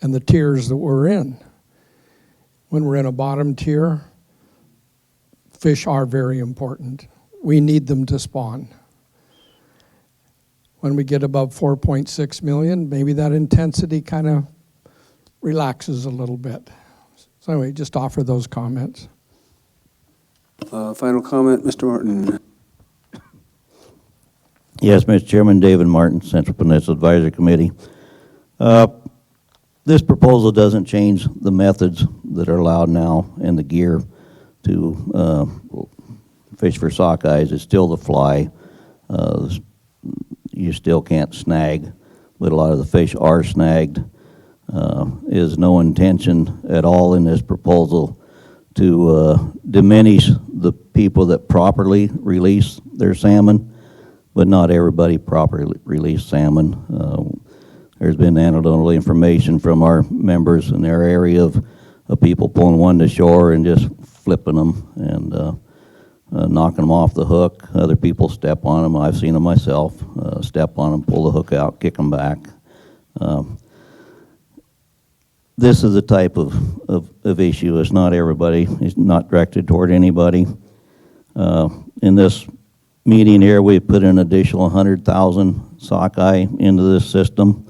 and the tiers that we're in. When we're in a bottom tier, fish are very important. We need them to spawn. When we get above 4.6 million, maybe that intensity kind of relaxes a little bit. So anyway, just offer those comments.
Final comment, Mr. Martin.
Yes, Mr. Chairman, David Martin, Central Peninsula Advisory Committee. This proposal doesn't change the methods that are allowed now and the gear to fish for sockeyes. It's still the fly. You still can't snag, but a lot of the fish are snagged. Is no intention at all in this proposal to diminish the people that properly release their salmon, but not everybody properly release salmon. There's been anecdotal information from our members in their area of people pulling one to shore and just flipping them and knocking them off the hook. Other people step on them. I've seen them myself. Step on them, pull the hook out, kick them back. This is a type of issue. It's not everybody. It's not directed toward anybody. In this meeting here, we put an additional 100,000 sockeye into this system.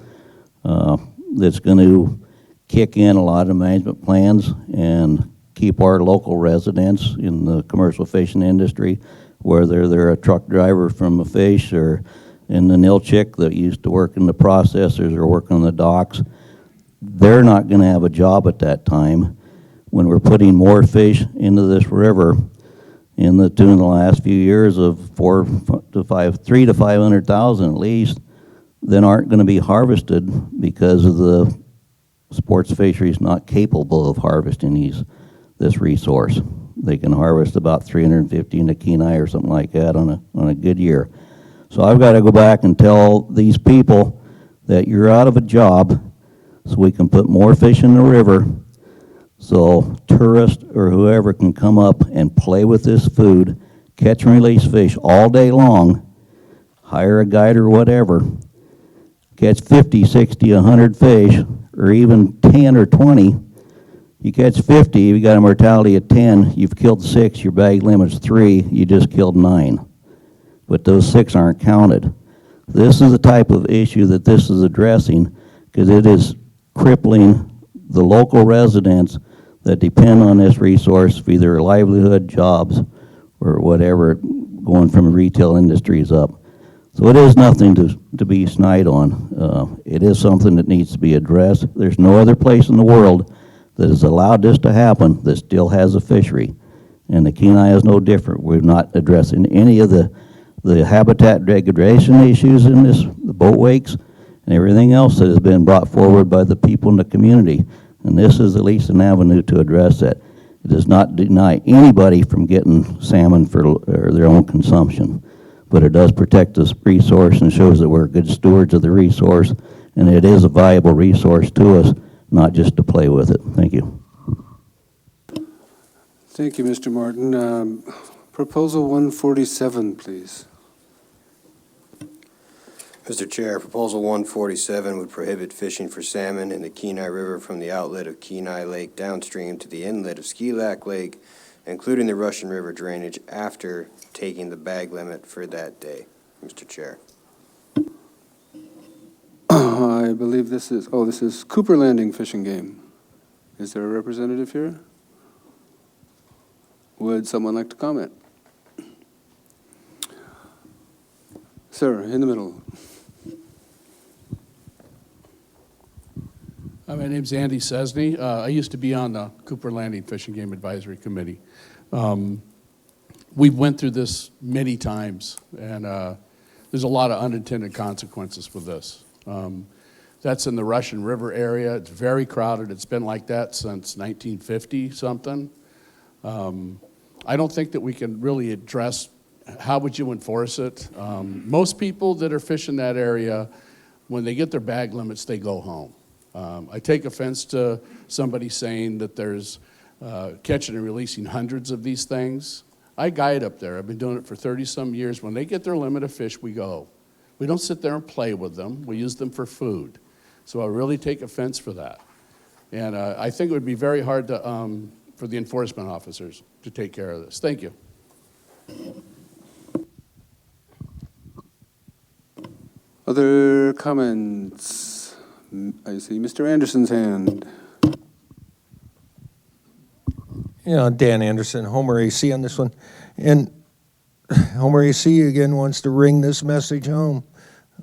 That's going to kick in a lot of management plans and keep our local residents in the commercial fishing industry, whether they're a truck driver from a fish or in the Nilchik that used to work in the processors or work on the docks. They're not going to have a job at that time when we're putting more fish into this river in the tune of the last few years of 300,000 to 500,000 at least, then aren't going to be harvested because of the sports fisheries not capable of harvesting this resource. They can harvest about 350 in a Kenai or something like that on a good year. So I've got to go back and tell these people that you're out of a job so we can put more fish in the river so tourists or whoever can come up and play with this food, catch and release fish all day long, hire a guide or whatever, catch 50, 60, 100 fish, or even 10 or 20. You catch 50, you got a mortality of 10, you've killed 6, your bag limit's 3, you just killed 9. But those 6 aren't counted. This is the type of issue that this is addressing because it is crippling the local residents that depend on this resource for either livelihood, jobs, or whatever, going from retail industries up. So it is nothing to be snide on. It is something that needs to be addressed. There's no other place in the world that has allowed this to happen that still has a fishery. And the Kenai is no different. We're not addressing any of the habitat degradation issues in this, the boat wakes, and everything else that has been brought forward by the people in the community. And this is at least an avenue to address that. It does not deny anybody from getting salmon for their own consumption, but it does protect this resource and shows that we're good stewards of the resource, and it is a viable resource to us, not just to play with it. Thank you.
Thank you, Mr. Martin. Proposal 147, please.
Mr. Chair, Proposal 147 would prohibit fishing for salmon in the Kenai River from the outlet of Kenai Lake downstream to the inlet of Ski-Lac Lake, including the Russian River drainage after taking the bag limit for that day. Mr. Chair.
I believe this is Cooper Landing Fishing Game. Is there a representative here? Would someone like to comment? Sir, in the middle.
My name's Andy Sesney. I used to be on the Cooper Landing Fishing Game Advisory Committee. We've went through this many times, and there's a lot of unintended consequences with this. That's in the Russian River area. It's very crowded. It's been like that since 1950-something. I don't think that we can really address how would you enforce it. Most people that are fishing that area, when they get their bag limits, they go home. I take offense to somebody saying that there's catching and releasing hundreds of these things. I guide up there. I've been doing it for 30-some years. When they get their limit of fish, we go. We don't sit there and play with them. We use them for food. So I really take offense for that. And I think it would be very hard to, for the enforcement officers to take care of this. Thank you.
Other comments? I see Mr. Anderson's hand.
Dan Anderson, Homer AC on this one. And Homer AC again wants to ring this message home.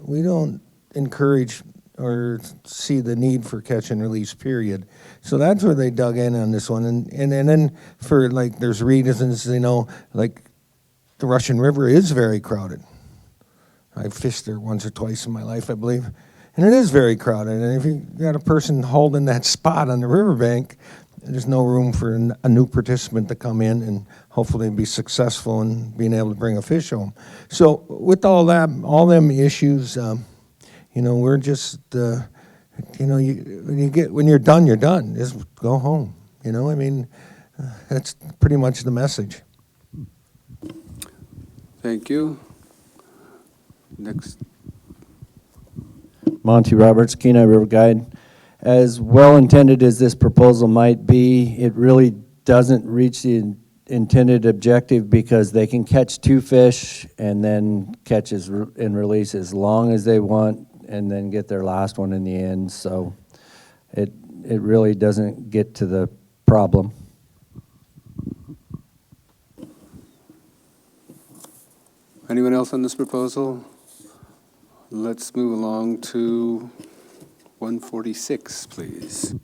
We don't encourage or see the need for catch and release, period. So that's where they dug in on this one. And then for, like, there's reasons, like the Russian River is very crowded. I've fished there once or twice in my life, I believe. And it is very crowded. And if you got a person holding that spot on the riverbank, there's no room for a new participant to come in and hopefully be successful in being able to bring a fish home. So with all that, all them issues, we're just, when you're done, you're done. Just go home. That's pretty much the message.
Thank you. Next.
Monty Roberts, Kenai River Guide. As well-intended as this proposal might be, it really doesn't reach the intended objective because they can catch 2 fish and then catch and release as long as they want and then get their last one in the end. So it really doesn't get to the problem.
Anyone else on this proposal? Let's move along to 146, please.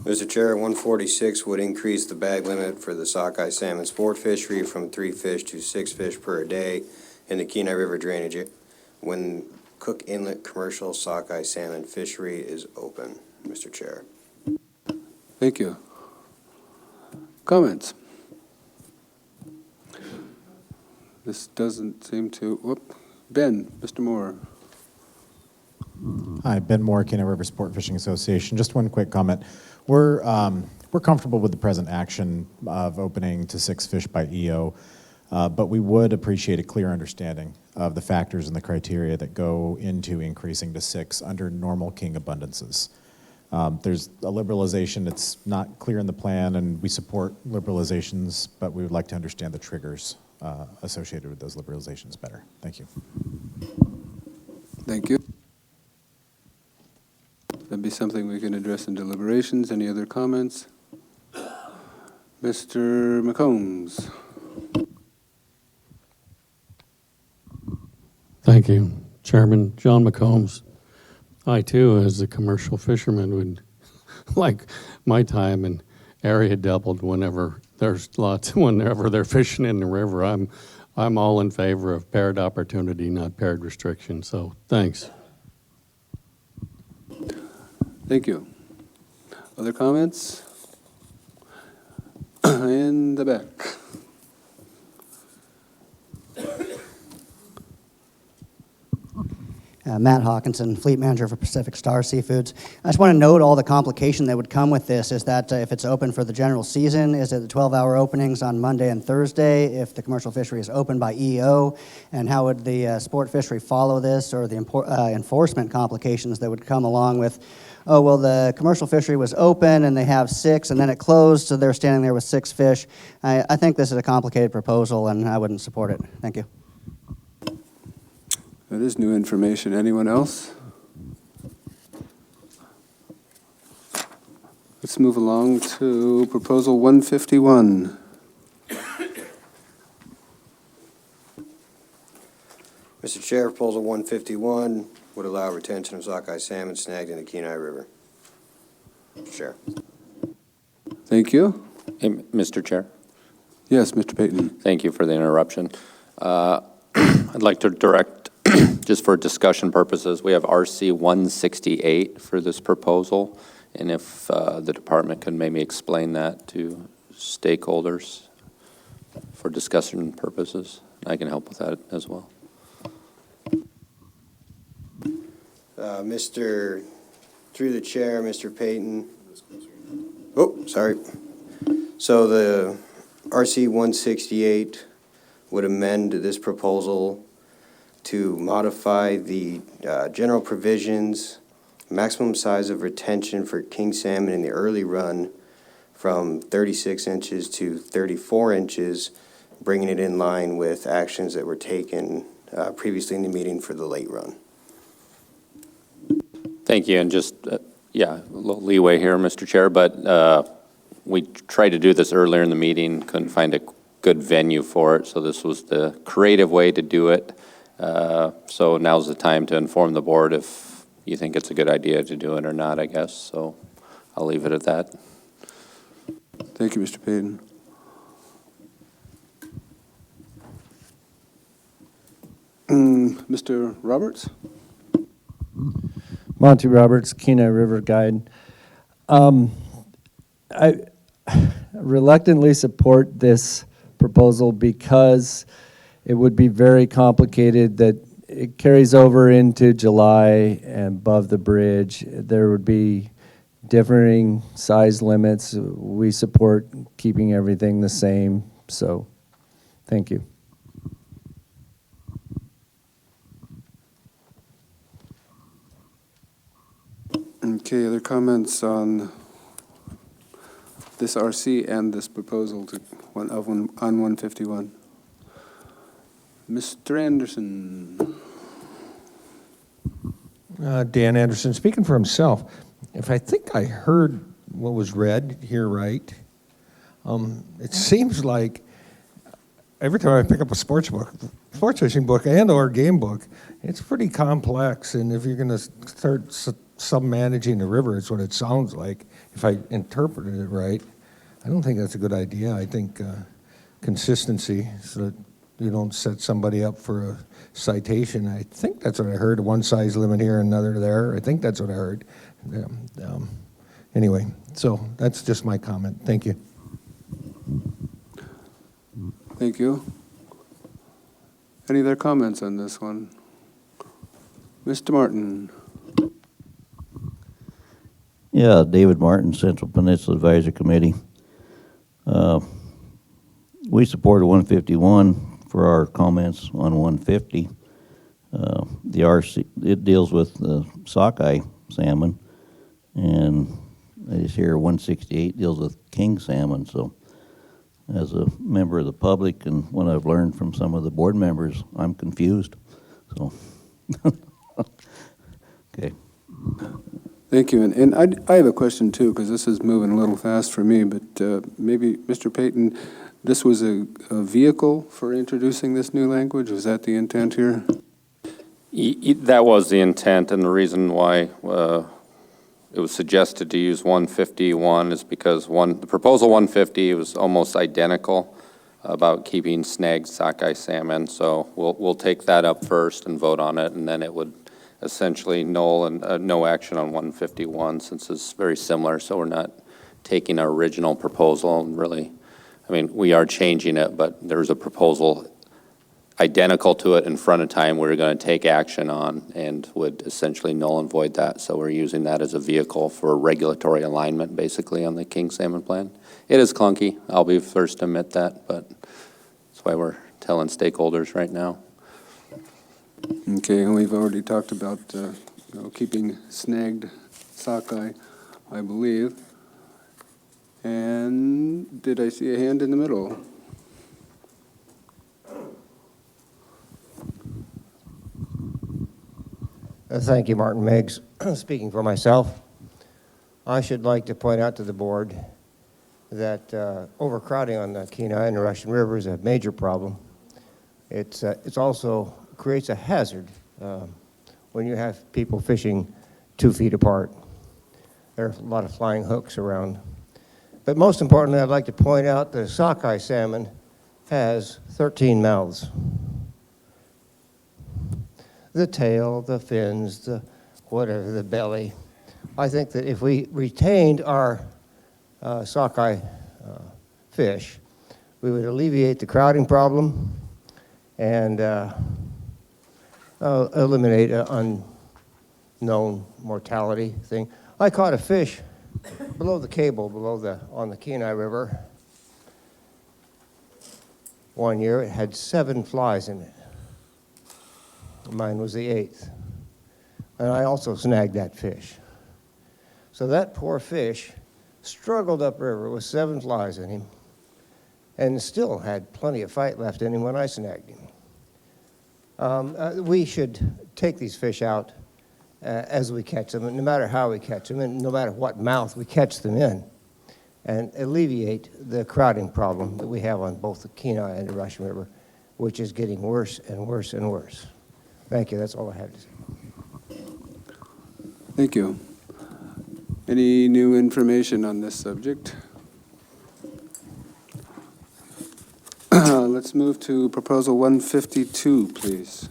Mr. Chair, 146 would increase the bag limit for the sockeye salmon sport fishery from 3 fish to 6 fish per day in the Kenai River drainage when Cook Inlet commercial sockeye salmon fishery is open, Mr. Chair.
Thank you. Comments? This doesn't seem to, Ben, Mr. Moore.
Hi, Ben Moore, Kenai River Sport Fishing Association. Just one quick comment. We're comfortable with the present action of opening to 6 fish by EO, but we would appreciate a clear understanding of the factors and the criteria that go into increasing to 6 under normal king abundances. There's a liberalization that's not clear in the plan, and we support liberalizations, but we would like to understand the triggers associated with those liberalizations better. Thank you.
Thank you. That'd be something we can address in deliberations. Any other comments? Mr. McCombs.
Thank you, Chairman. John McCombs. I, too, as a commercial fisherman, would like my time and area doubled whenever they're fishing in the river. I'm all in favor of paired opportunity, not paired restriction, so thanks.
Thank you. Other comments? In the back.
Matt Hawkinson, Fleet Manager for Pacific Star Seafoods. I just want to note all the complication that would come with this is that if it's open for the general season, is it the 12-hour openings on Monday and Thursday if the commercial fishery is open by EO? And how would the sport fishery follow this, or the enforcement complications that would come along with, oh, well, the commercial fishery was open and they have 6 and then it closed, so they're standing there with 6 fish. I think this is a complicated proposal and I wouldn't support it. Thank you.
That is new information. Anyone else? Let's move along to Proposal 151.
Mr. Chair, Proposal 151 would allow retention of sockeye salmon snagged in the Kenai River. Mr. Chair.
Thank you.
Hey, Mr. Chair.
Yes, Mr. Payton.
Thank you for the interruption. I'd like to direct, just for discussion purposes, we have RC 168 for this proposal, and if the department could maybe explain that to stakeholders for discussion purposes, I can help with that as well.
Through the chair, Mr. Payton. Oh, sorry. So the RC 168 would amend this proposal to modify the general provisions, maximum size of retention for king salmon in the early run from 36 inches to 34 inches, bringing it in line with actions that were taken previously in the meeting for the late run.
Thank you, and just, a little leeway here, Mr. Chair, but We tried to do this earlier in the meeting, couldn't find a good venue for it, so this was the creative way to do it. So now's the time to inform the board if you think it's a good idea to do it or not, I guess. So I'll leave it at that.
Thank you, Mr. Payton. Mr. Roberts?
Monty Roberts, Kenai River Guide. I reluctantly support this proposal because it would be very complicated that it carries over into July and above the bridge. There would be differing size limits. We support keeping everything the same, so thank you.
Okay, other comments on this RC and this proposal on 151? Mr. Anderson.
Dan Anderson, speaking for himself. If I think I heard what was read here right, it seems like every time I pick up a sports fishing book and or game book, it's pretty complex. And if you're going to start sub-managing the river, it's what it sounds like, if I interpreted it right. I don't think that's a good idea. I think consistency, so that you don't set somebody up for a citation. I think that's what I heard, one size limit here, another there. I think that's what I heard. Anyway, so that's just my comment. Thank you.
Thank you. Any other comments on this one? Mr. Martin.
Yeah, David Martin, Central Peninsula Advisory Committee. We supported 151 for our comments on 150. The RC, it deals with the sockeye salmon, and I just hear 168 deals with king salmon. So as a member of the public and what I've learned from some of the board members, I'm confused. So, okay.
Thank you. And I have a question too, because this is moving a little fast for me, but maybe, Mr. Payton, this was a vehicle for introducing this new language? Was that the intent here?
That was the intent, and the reason why it was suggested to use 151 is because the proposal 150 was almost identical about keeping snagged sockeye salmon. So we'll take that up first and vote on it, and then it would essentially null and no action on 151 since it's very similar. So we're not taking our original proposal and really, I mean, we are changing it, but there's a proposal identical to it in front of time we're going to take action on and would essentially null and void that. So we're using that as a vehicle for regulatory alignment basically on the king salmon plan. It is clunky, I'll be first to admit that, but that's why we're telling stakeholders right now.
Okay, and we've already talked about keeping snagged sockeye, I believe. And did I see a hand in the middle?
Thank you, Martin Meigs. Speaking for myself, I should like to point out to the board that overcrowding on the Kenai and the Russian River is a major problem. It's also creates a hazard when you have people fishing 2 feet apart. There are a lot of flying hooks around. But most importantly, I'd like to point out that a sockeye salmon has 13 mouths. The tail, the fins, the whatever, the belly. I think that if we retained our sockeye fish, we would alleviate the crowding problem and eliminate an unknown mortality thing. I caught a fish below the cable, on the Kenai River. One year, it had 7 flies in it. Mine was the 8th. And I also snagged that fish. So that poor fish struggled upriver with 7 flies in him and still had plenty of fight left in him when I snagged him. We should take these fish out as we catch them, no matter how we catch them, and no matter what mouth we catch them in.
and alleviate the crowding problem that we have on both the Kenai and the Russian River, which is getting worse and worse and worse. Thank you. That's all I have to say.
Thank you. Any new information on this subject? Let's move to Proposal 152, please.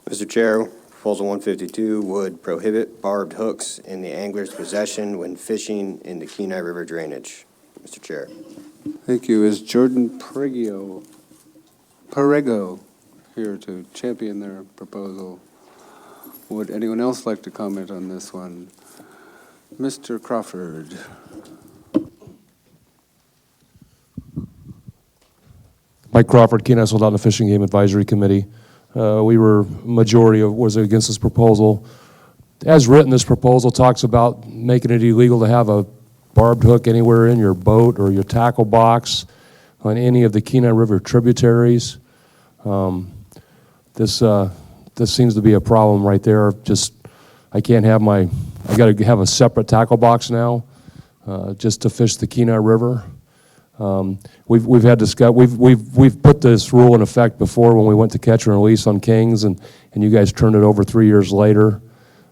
Mr. Chair, Proposal 152 would prohibit barbed hooks in the angler's possession when fishing in the Kenai River drainage. Mr. Chair.
Thank you. Is Jordan Perego here to champion their proposal? Would anyone else like to comment on this one? Mr. Crawford.
Mike Crawford, Kenai Soldotna Fishing Game Advisory Committee. We were was against this proposal. As written, this proposal talks about making it illegal to have a barbed hook anywhere in your boat or your tackle box on any of the Kenai River tributaries. This seems to be a problem right there. I can't have I got to have a separate tackle box now just to fish the Kenai River. We've put this rule in effect before when we went to catch and release on Kings, and you guys turned it over 3 years later.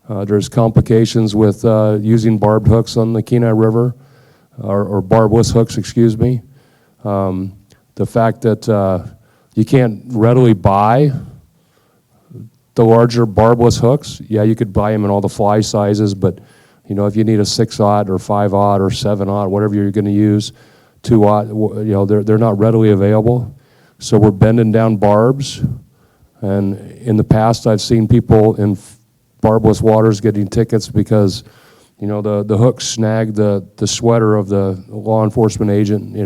There's complications with using barbed hooks on the Kenai River, or barbless hooks, excuse me. The fact that you can't readily buy the larger barbless hooks. Yeah, you could buy them in all the fly sizes, but if you need a 6/0 or 5/0 or 7/0, whatever you're going to use, 2/0, they're not readily available. So we're bending down barbs, and in the past I've seen people in barbless waters getting tickets because the hook snagged the sweater of the law enforcement agent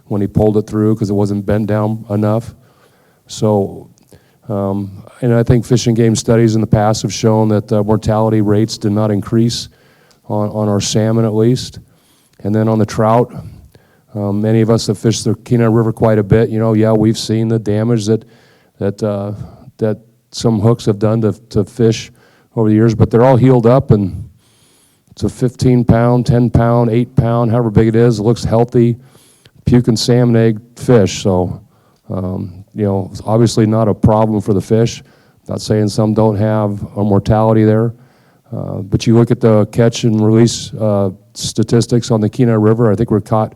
when he pulled it through because it wasn't bent down enough. So and I think Fish and Game studies in the past have shown that mortality rates did not increase on our salmon, at least. And then on the trout, many of us have fished the Kenai River quite a bit. We've seen the damage that some hooks have done to fish over the years, but they're all healed up, and it's a 15-pound, 10-pound, 8-pound, however big it is. It looks healthy, puking salmon egg fish. So, it's obviously not a problem for the fish. Not saying some don't have a mortality there, but you look at the catch and release statistics on the Kenai River. I think we're caught.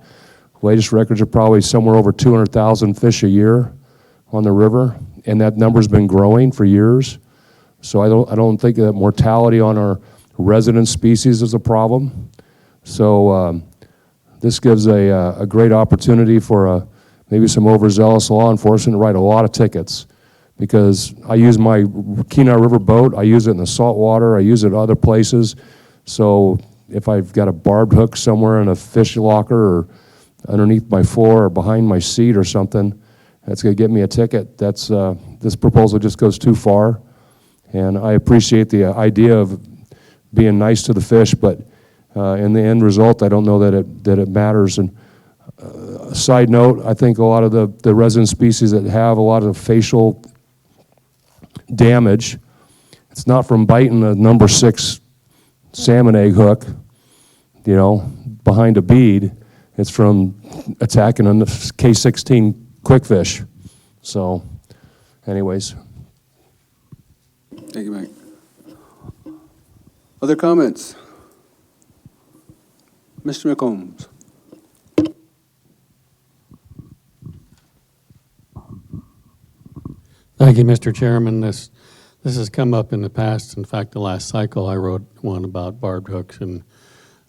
Latest records are probably somewhere over 200,000 fish a year on the river, and that number's been growing for years. So I don't think that mortality on our resident species is a problem. So this gives a great opportunity for maybe some overzealous law enforcement to write a lot of tickets, because I use my Kenai River boat, I use it in the salt water, I use it other places. So if I've got a barbed hook somewhere in a fish locker or underneath my floor or behind my seat or something, that's going to get me a ticket. This proposal just goes too far, and I appreciate the idea of being nice to the fish, but in the end result, I don't know that it matters. And side note, I think a lot of the resident species that have a lot of facial damage, it's not from biting a number 6 salmon egg hook, behind a bead. It's from attacking a K-16 quickfish. So, anyways.
Thank you, Mike. Other comments? Mr. McCombs.
Thank you, Mr. Chairman. This has come up in the past. In fact, the last cycle I wrote one about barbed hooks, and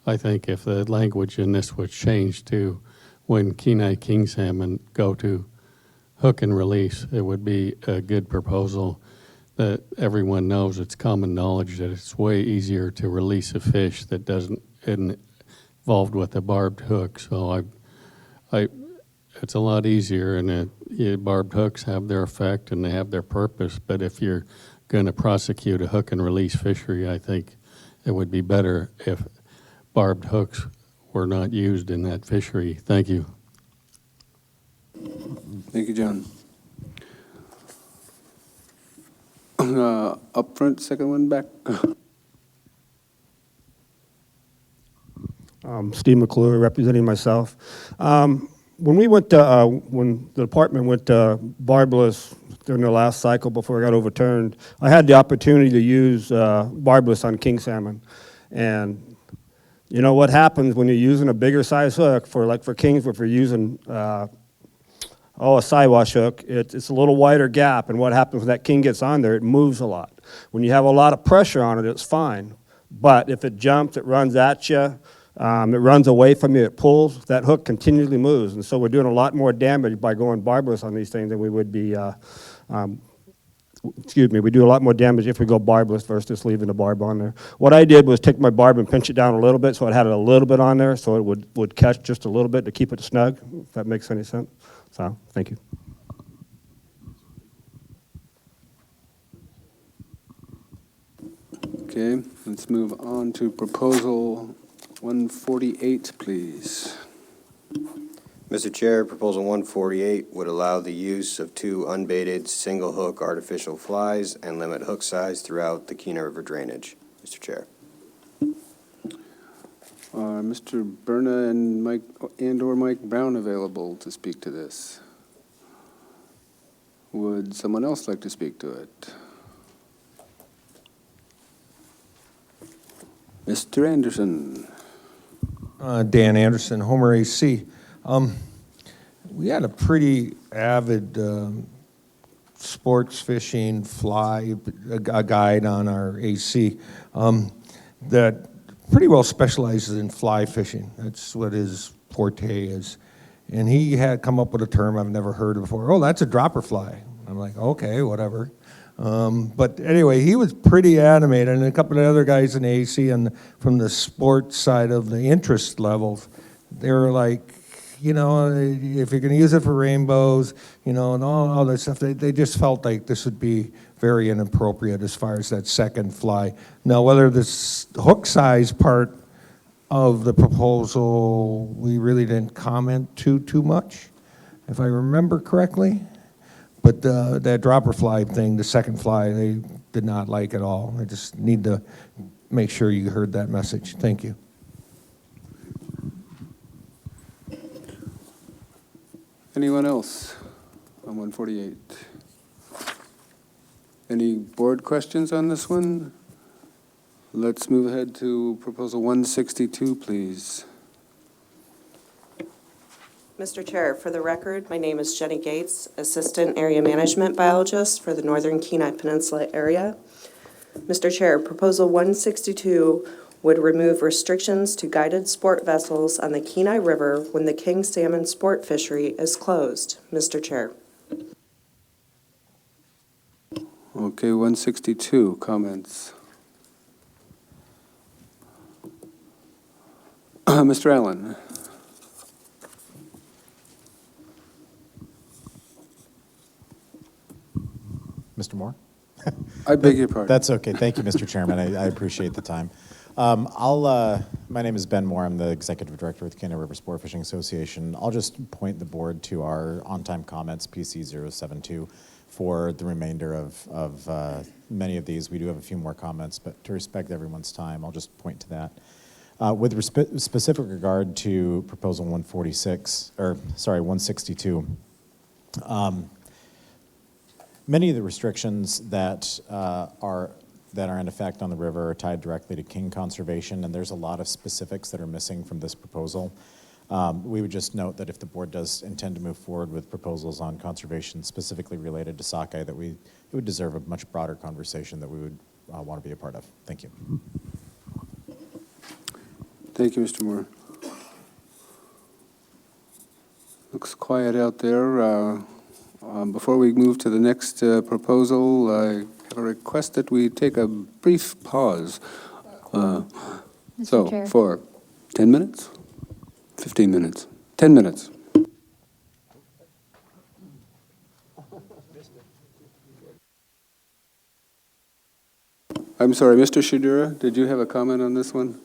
I think if the language in this was changed to when Kenai king salmon go to hook and release, it would be a good proposal that everyone knows. It's common knowledge that it's way easier to release a fish that isn't involved with a barbed hook. So it's a lot easier, and barbed hooks have their effect and they have their purpose. But if you're going to prosecute a hook and release fishery, I think it would be better if barbed hooks were not used in that fishery. Thank you.
Thank you, John. Up front, second one back.
Steve McClure, representing myself. When we went to, when the department went to barbless during the last cycle before it got overturned, I had the opportunity to use barbless on king salmon. And you know what happens when you're using a bigger size hook for kings, if you're using a sidewash hook, it's a little wider gap, and what happens when that king gets on there, it moves a lot. When you have a lot of pressure on it, it's fine. But if it jumps, it runs at you, it runs away from you, it pulls, that hook continually moves. And so we're doing a lot more damage by going barbless on these things than we would be, we do a lot more damage if we go barbless versus just leaving the barb on there. What I did was take my barb and pinch it down a little bit so it had a little bit on there so it would catch just a little bit to keep it snug, if that makes any sense. So, thank you.
Okay, let's move on to proposal 148, please.
Mr. Chair, Proposal 148 would allow the use of 2 unbaited single-hook artificial flies and limit hook size throughout the Kenai River drainage. Mr. Chair.
Are Mr. Berna and or Mike Brown available to speak to this? Would someone else like to speak to it? Mr. Anderson.
Dan Anderson, Homer AC. We had a pretty avid sports fishing fly a guide on our AC that pretty well specializes in fly fishing. That's what his forte is. And he had come up with a term I've never heard of before. Oh, that's a dropper fly. I'm like, okay, whatever. But anyway, he was pretty animated, and a couple of other guys in AC and from the sports side of the interest levels, they were like, you know, if you're going to use it for rainbows, you know, and all that stuff, they just felt like this would be very inappropriate as far as that second fly. Now, whether this hook size part of the proposal, we really didn't comment too much, if I remember correctly. But that dropper fly thing, the second fly, they did not like at all. I just need to make sure you heard that message. Thank you.
Anyone else on 148? Any board questions on this one? Let's move ahead to proposal 162, please.
Mr. Chair, for the record, my name is Jenny Gates, Assistant Area Management Biologist for the Northern Kenai Peninsula area. Mr. Chair, Proposal 162 would remove restrictions to guided sport vessels on the Kenai River when the king salmon sport fishery is closed. Mr. Chair.
Okay, 162, comments. Mr. Allen.
Mr. Moore?
I beg your pardon.
That's okay. Thank you, Mr. Chairman. I appreciate the time. My name is Ben Moore. I'm the Executive Director with the Kenai River Sport Fishing Association. I'll just point the board to our on-time comments, PC 072, for the remainder of many of these. We do have a few more comments, but to respect everyone's time, I'll just point to that. With specific regard to Proposal 162, many of the restrictions that are in effect on the river are tied directly to king conservation, and there's a lot of specifics that are missing from this proposal. We would just note that if the board does intend to move forward with proposals on conservation specifically related to sockeye, that it would deserve a much broader conversation that we would want to be a part of. Thank you.
Thank you, Mr. Moore. Looks quiet out there. Before we move to the next proposal, I have a request that we take a brief pause.
Chair.
For 10 minutes? 15 minutes? 10 minutes. I'm sorry, Mr. Shadura, did you have a comment on this one?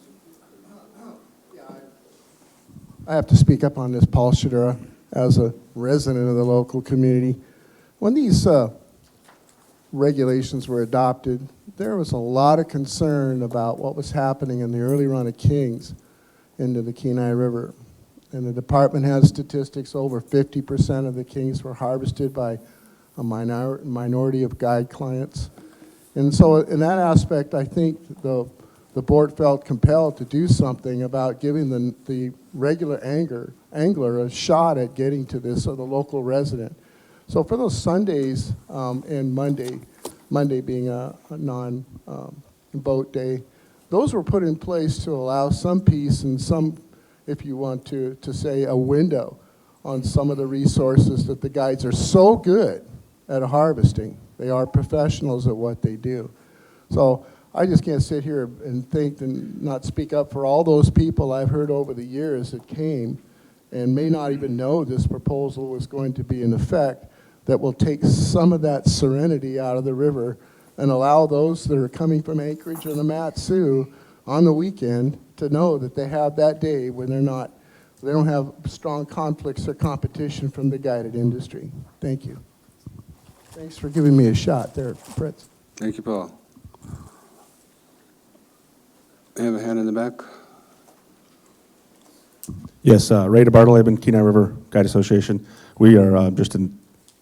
I have to speak up on this, Paul Shadura, as a resident of the local community. When these regulations were adopted, there was a lot of concern about what was happening in the early run of Kings. into the Kenai River. And the department has statistics over 50% of the kings were harvested by a minority of guide clients. And so in that aspect, I think the board felt compelled to do something about giving the regular angler a shot at getting to this, or the local resident. So for those Sundays and Monday being a non-boat day, those were put in place to allow some peace and some, if you want to say, a window on some of the resources that the guides are so good at harvesting. They are professionals at what they do. So I just can't sit here and think and not speak up for all those people I've heard over the years that came and may not even know this proposal was going to be in effect, that will take some of that serenity out of the river and allow those that are coming from Anchorage or the Mat-Su on the weekend to know that they have that day when they don't have strong conflicts or competition from the guided industry. Thank you. Thanks for giving me a shot there, Fritz.
Thank you, Paul. I have a hand in the back.
Yes, Ray DeBartolome, Kenai River Guide Association. We are just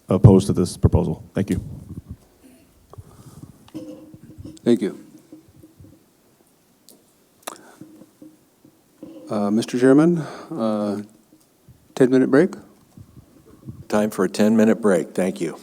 opposed to this proposal. Thank you.
Thank you. Mr. Chairman, 10-minute break?
Time for a 10-minute break. Thank you.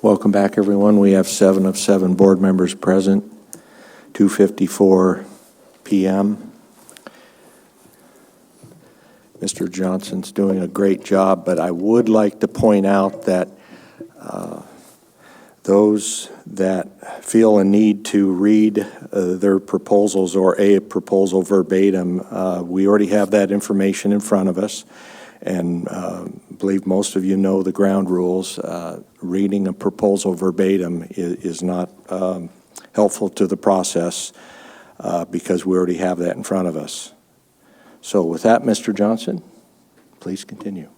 Welcome back, everyone. We have 7 of 7 board members present, 2:54 p.m. Mr. Johnson's doing a great job, but I would like to point out that those that feel a need to read their proposals or a proposal verbatim, we already have that information in front of us, and I believe most of you know the ground rules. Reading a proposal verbatim is not helpful to the process because we already have that in front of us. So with that, Mr. Johnson, please continue.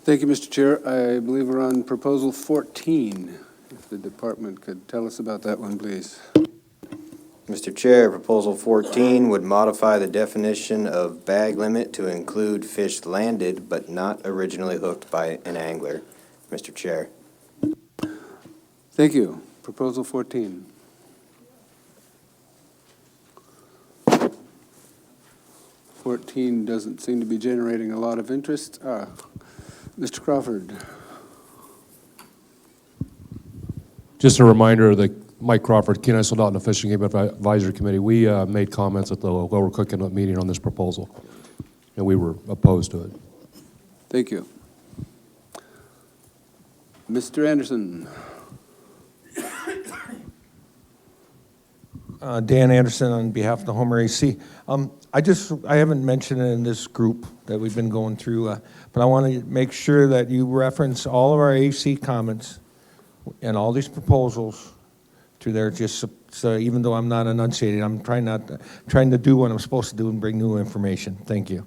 Thank you, Mr. Chair. I believe we're on proposal 14. If the department could tell us about that one, please.
Mr. Chair, proposal 14 would modify the definition of bag limit to include fish landed but not originally hooked by an angler. Mr. Chair.
Thank you. Proposal 14. Doesn't seem to be generating a lot of interest. Mr. Crawford.
Just a reminder that Mike Crawford, Kenai Soldotna Fishing Game Advisory Committee, we made comments at the Lower Cook Inlet meeting on this proposal, and we were opposed to it.
Thank you. Mr. Anderson.
Dan Anderson on behalf of the Homer AC. I haven't mentioned it in this group that we've been going through, but I want to make sure that you reference all of our AC comments and all these proposals to there, just so even though I'm not enunciating, I'm trying to do what I'm supposed to do and bring new information. Thank you.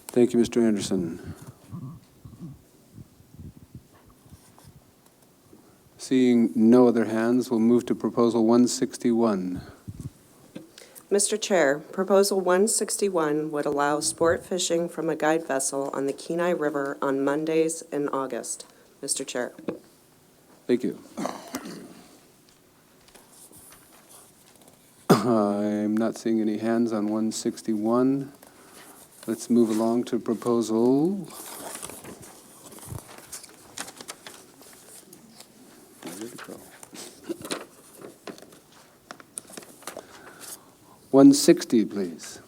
Thank you, Mr. Anderson. Seeing no other hands, we'll move to proposal 161.
Mr. Chair, Proposal 161 would allow sport fishing from a guide vessel on the Kenai River on Mondays in August. Mr. Chair.
Thank you. I'm not seeing any hands on 161. Let's move along to proposal. Where did it go? 160, please.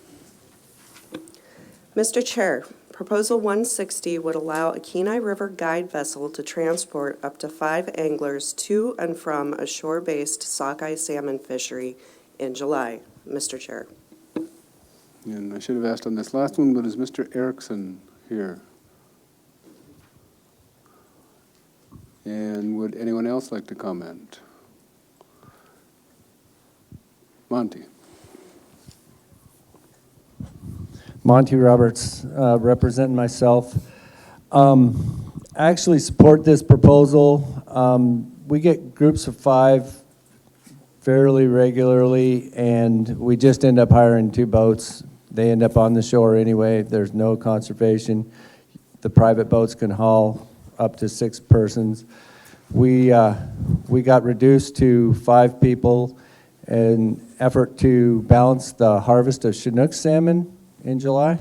Mr. Chair, Proposal 160 would allow a Kenai River guide vessel to transport up to 5 anglers to and from a shore-based sockeye salmon fishery in July. Mr. Chair.
And I should have asked on this last one, but is Mr. Erickson here? And would anyone else like to comment? Monty.
Monty Roberts, representing myself. I actually support this proposal. We get groups of 5 fairly regularly, and we just end up hiring 2 boats. They end up on the shore anyway. There's no conservation. The private boats can haul up to 6 persons. We got reduced to 5 people in an effort to balance the harvest of Chinook salmon in July,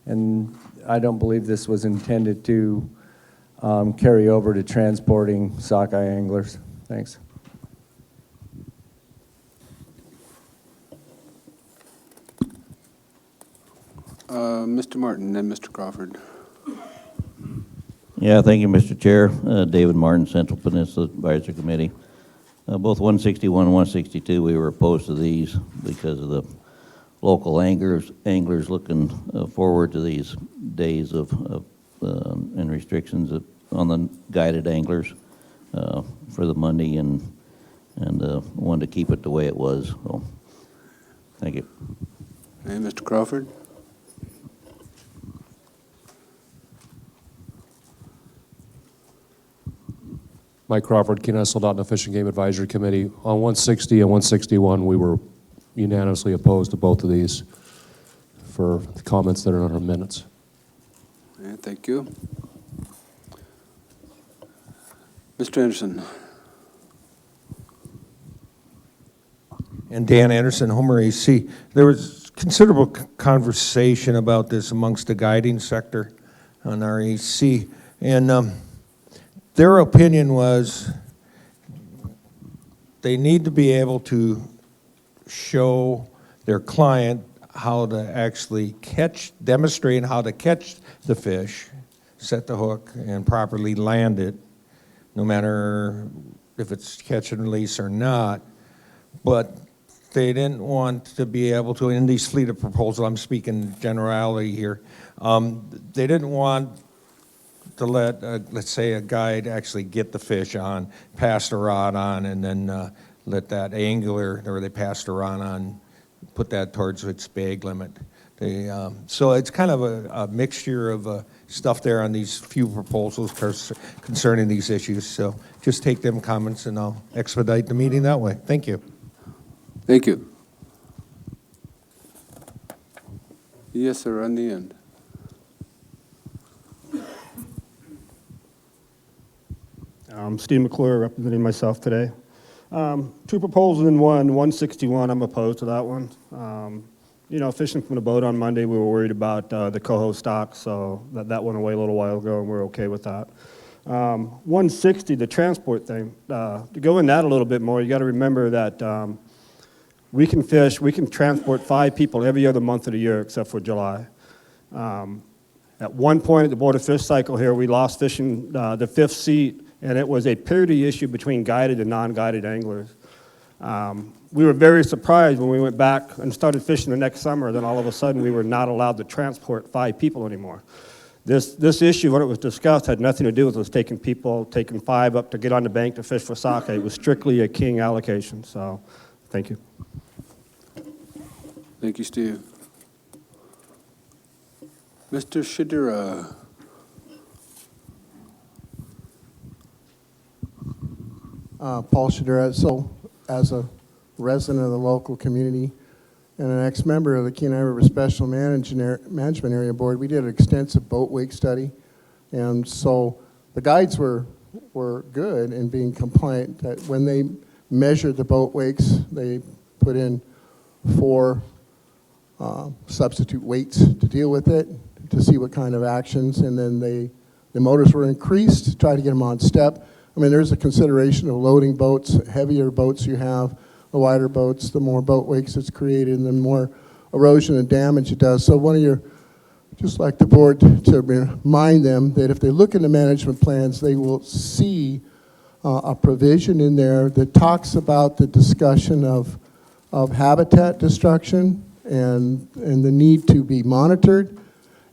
and I don't believe this was intended to carry over to transporting sockeye anglers. Thanks.
Mr. Martin, then Mr. Crawford.
Yeah, thank you, Mr. Chair. David Martin, Central Peninsula Advisory Committee. Both 161 and 162, we were opposed to these because of the local anglers looking forward to these days of and restrictions on the guided anglers for the Monday, and wanted to keep it the way it was. So, thank you.
And Mr. Crawford.
Mike Crawford, Kenai Soldotna Fishing Game Advisory Committee. On 160 and 161, we were unanimously opposed to both of these for the comments that are on our minutes.
Yeah, thank you. Mr. Anderson.
And Dan Anderson, Homer AC. There was considerable conversation about this amongst the guiding sector on our AC. And their opinion was they need to be able to show their client how to actually demonstrate how to catch the fish, set the hook, and properly land it, no matter if it's catch and release or not. But they didn't want to be able to, in these fleet of proposals, I'm speaking generality here, they didn't want to let, let's say, a guide actually get the fish on, pass the rod on, and then let that angler, or they pass the rod on, put that towards its bag limit. So it's kind of a mixture of stuff there on these few proposals concerning these issues. So just take them comments and I'll expedite the meeting that way. Thank you.
Thank you. Yes, sir, on the end.
Steve McClure, representing myself today. Two proposals in one, 161, I'm opposed to that one. You know, fishing from the boat on Monday, we were worried about the coho stock, so that went away a little while ago, and we're okay with that. 160, the transport thing. To go in that a little bit more, you got to remember that we can transport 5 people every other month of the year except for July. At one point at the Board of Fish cycle here, we lost fishing the 5th seat, and it was a parity issue between guided and non-guided anglers. We were very surprised when we went back and started fishing the next summer, then all of a sudden we were not allowed to transport 5 people anymore. This issue, when it was discussed, had nothing to do with us taking 5 up to get on the bank to fish for sockeye. It was strictly a king allocation, so thank you.
Thank you, Steve. Mr. Shidura.
Paul Shadura. So, as a resident of the local community and an ex-member of the Kenai River Special Management Area Board, we did an extensive boat wake study. And so the guides were good in being compliant. That when they measured the boat wakes, they put in 4 substitute weights to deal with it, to see what kind of actions, and then the motors were increased to try to get them on step. I mean, there's a consideration of loading boats. Heavier boats you have, the wider boats, the more boat wakes it's created, and the more erosion and damage it does. So just like the board, to remind them that if they look in the management plans, they will see a provision in there that talks about the discussion of habitat destruction and the need to be monitored.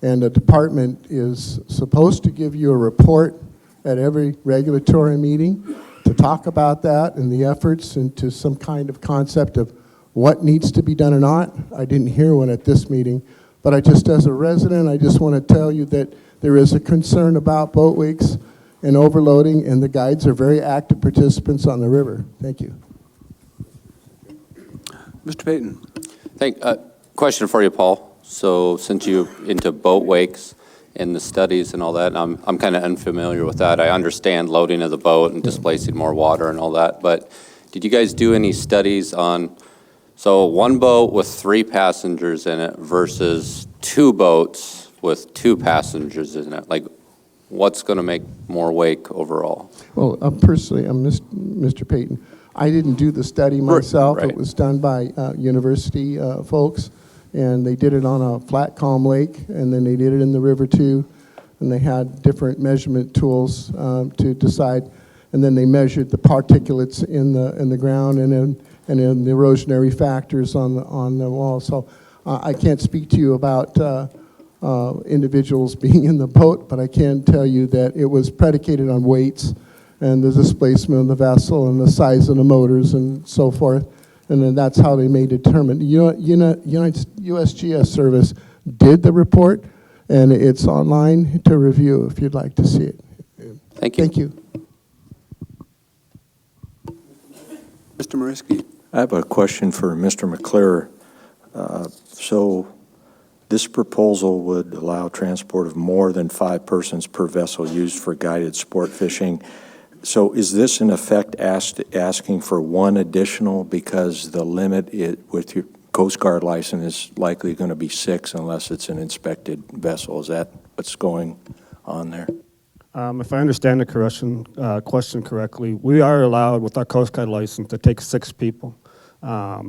And the department is supposed to give you a report at every regulatory meeting to talk about that and the efforts into some kind of concept of what needs to be done or not. I didn't hear one at this meeting, but as a resident, I just want to tell you that there is a concern about boat wakes and overloading, and the guides are very active participants on the river. Thank you.
Mr. Payton.
Question for you, Paul. So since you're into boat wakes and the studies and all that, and I'm kind of unfamiliar with that. I understand loading of the boat and displacing more water and all that, but did you guys do any studies on, so one boat with 3 passengers in it versus 2 boats with 2 passengers in it? Like, what's going to make more wake overall?
Well, personally, I'm Mr. Payton. I didn't do the study myself.
Right.
It was done by university folks, and they did it on a flat, calm lake, and then they did it in the river too, and they had different measurement tools to decide, and then they measured the particulates in the ground and then the erosionary factors on the wall. So I can't speak to you about individuals being in the boat, but I can tell you that it was predicated on weights and the displacement of the vessel and the size of the motors and so forth. And then that's how they may determine. USGS service did the report, and it's online to review if you'd like to see it.
Thank you.
Thank you.
Mr. Mariski.
I have a question for Mr. McClure. So this proposal would allow transport of more than 5 persons per vessel used for guided sport fishing. So is this in effect asking for 1 additional, because the limit with your Coast Guard license is likely going to be 6 unless it's an inspected vessel? Is that what's going on there?
If I understand the question correctly, we are allowed with our Coast Guard license to take 6 people,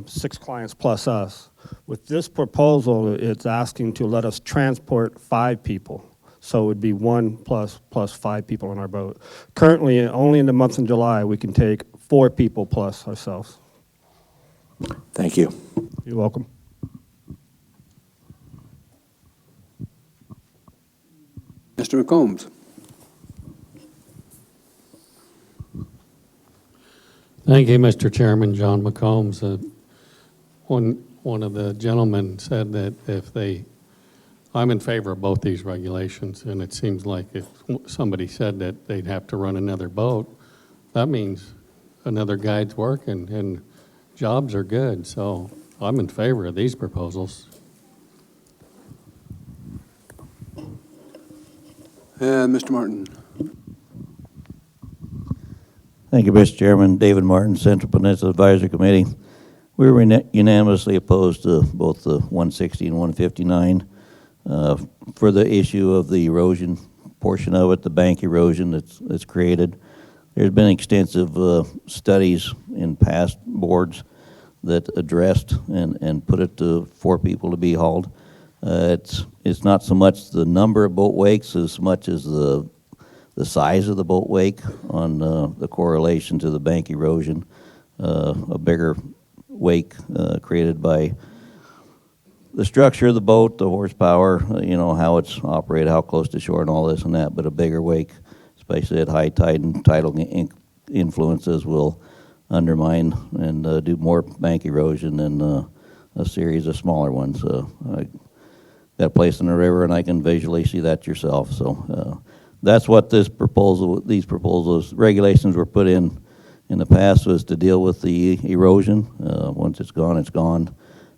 6 clients plus us. With this proposal, it's asking to let us transport 5 people. So it would be 1 plus 5 people on our boat. Currently, only in the month of July, we can take 4 people plus ourselves.
Thank you.
You're welcome.
Mr. McCombs.
Thank you, Mr. Chairman. John McCombs. One of the gentlemen said that I'm in favor of both these regulations, and it seems like if somebody said that they'd have to run another boat, that means another guide's work and jobs are good. So I'm in favor of these proposals.
And Mr. Martin.
Thank you, Mr. Chairman. David Martin, Central Peninsula Advisory Committee. We were unanimously opposed to both the 160 and 159 for the issue of the erosion portion of it, the bank erosion that's created. There's been extensive studies in past boards that addressed and put it to 4 people to be hauled. It's not so much the number of boat wakes as much as the size of the boat wake on the correlation to the bank erosion. A bigger wake created by the structure of the boat, the horsepower, how it's operated, how close to shore and all this and that, but a bigger wake, especially at high tide and tidal influences, will undermine and do more bank erosion than a series of smaller ones. I got a place in the river and I can visually see that yourself. So that's what these proposals, regulations were put in the past, was to deal with the erosion. Once it's gone, it's gone.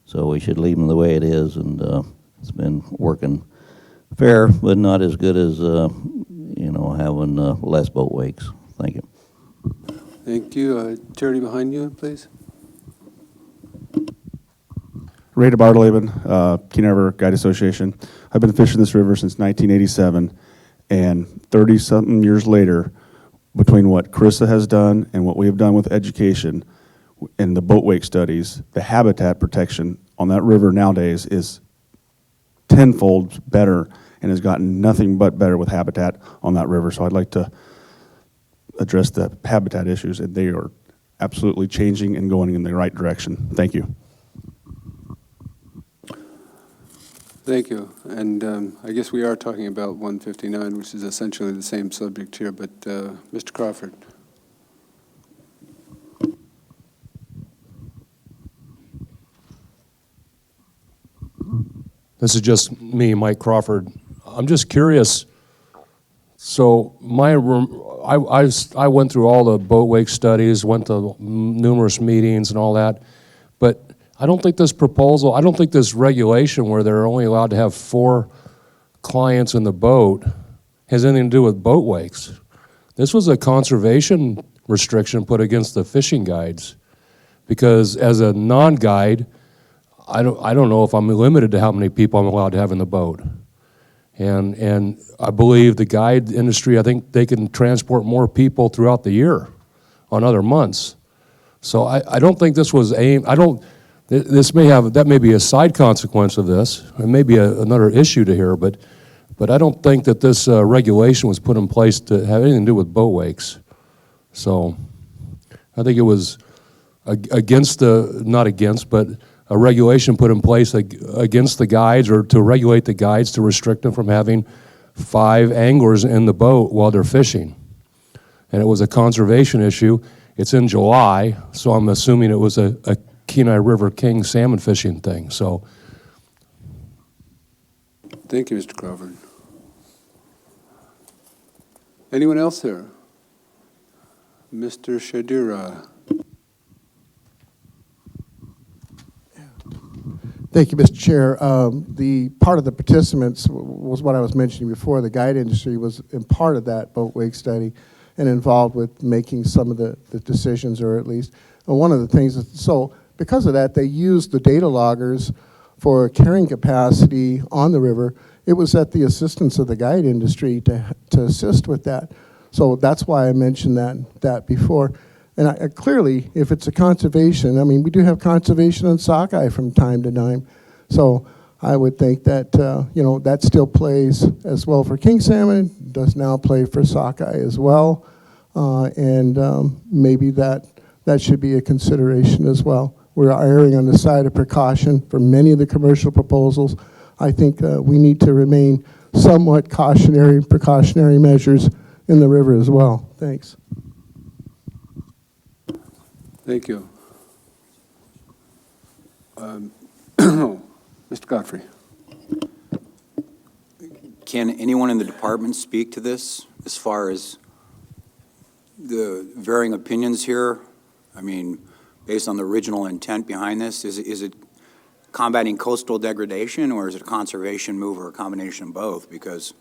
So we should leave them the way it is, and it's been working fair, but not as good as having less boat wakes. Thank you.
Thank you. Charity behind you, please.
Ray DeBartoleben, Kenai River Guide Association. I've been fishing this river since 1987, and 30-something years later, between what Carissa has done and what we have done with education and the boat wake studies, the habitat protection on that river nowadays is tenfold better and has gotten nothing but better with habitat on that river. So I'd like to address the habitat issues, and they are absolutely changing and going in the right direction. Thank you.
Thank you. And I guess we are talking about 159, which is essentially the same subject here, but Mr. Crawford.
This is just me, Mike Crawford. I'm just curious. So I went through all the boat wake studies, went to numerous meetings and all that, but I don't think this regulation where they're only allowed to have 4 clients in the boat has anything to do with boat wakes. This was a conservation restriction put against the fishing guides, because as a non-guide, I don't know if I'm limited to how many people I'm allowed to have in the boat. And I believe the guide industry, I think they can transport more people throughout the year on other months. So I don't think this was aimed, that may be a side consequence of this. It may be another issue to hear, but I don't think that this regulation was put in place to have anything to do with boat wakes. So I think it was but a regulation put in place against the guides, or to regulate the guides, to restrict them from having 5 anglers in the boat while they're fishing. And it was a conservation issue. It's in July, so I'm assuming it was a Kenai River King salmon fishing thing. So,
Thank you, Mr. Crawford. Anyone else here? Mr. Shadura.
Thank you, Mr. Chair. The part of the participants was what I was mentioning before. The guide industry was in part of that boat wake study and involved with making some of the decisions, or at least one of the things. So because of that, they used the data loggers for carrying capacity on the river it was at the assistance of the guide industry to assist with that. So that's why I mentioned that before. And clearly, if it's a conservation, I mean, we do have conservation on sockeye from time to time. So I would think that, that still plays as well for king salmon, does now play for sockeye as well. And maybe that should be a consideration as well. We're erring on the side of precaution for many of the commercial proposals. I think we need to remain somewhat precautionary measures in the river as well. Thanks.
Thank you. Mr. Godfrey.
Can anyone in the department speak to this as far as the varying opinions here? I mean, based on the original intent behind this, is it combating coastal degradation, or is it a conservation move, or a combination of both? Because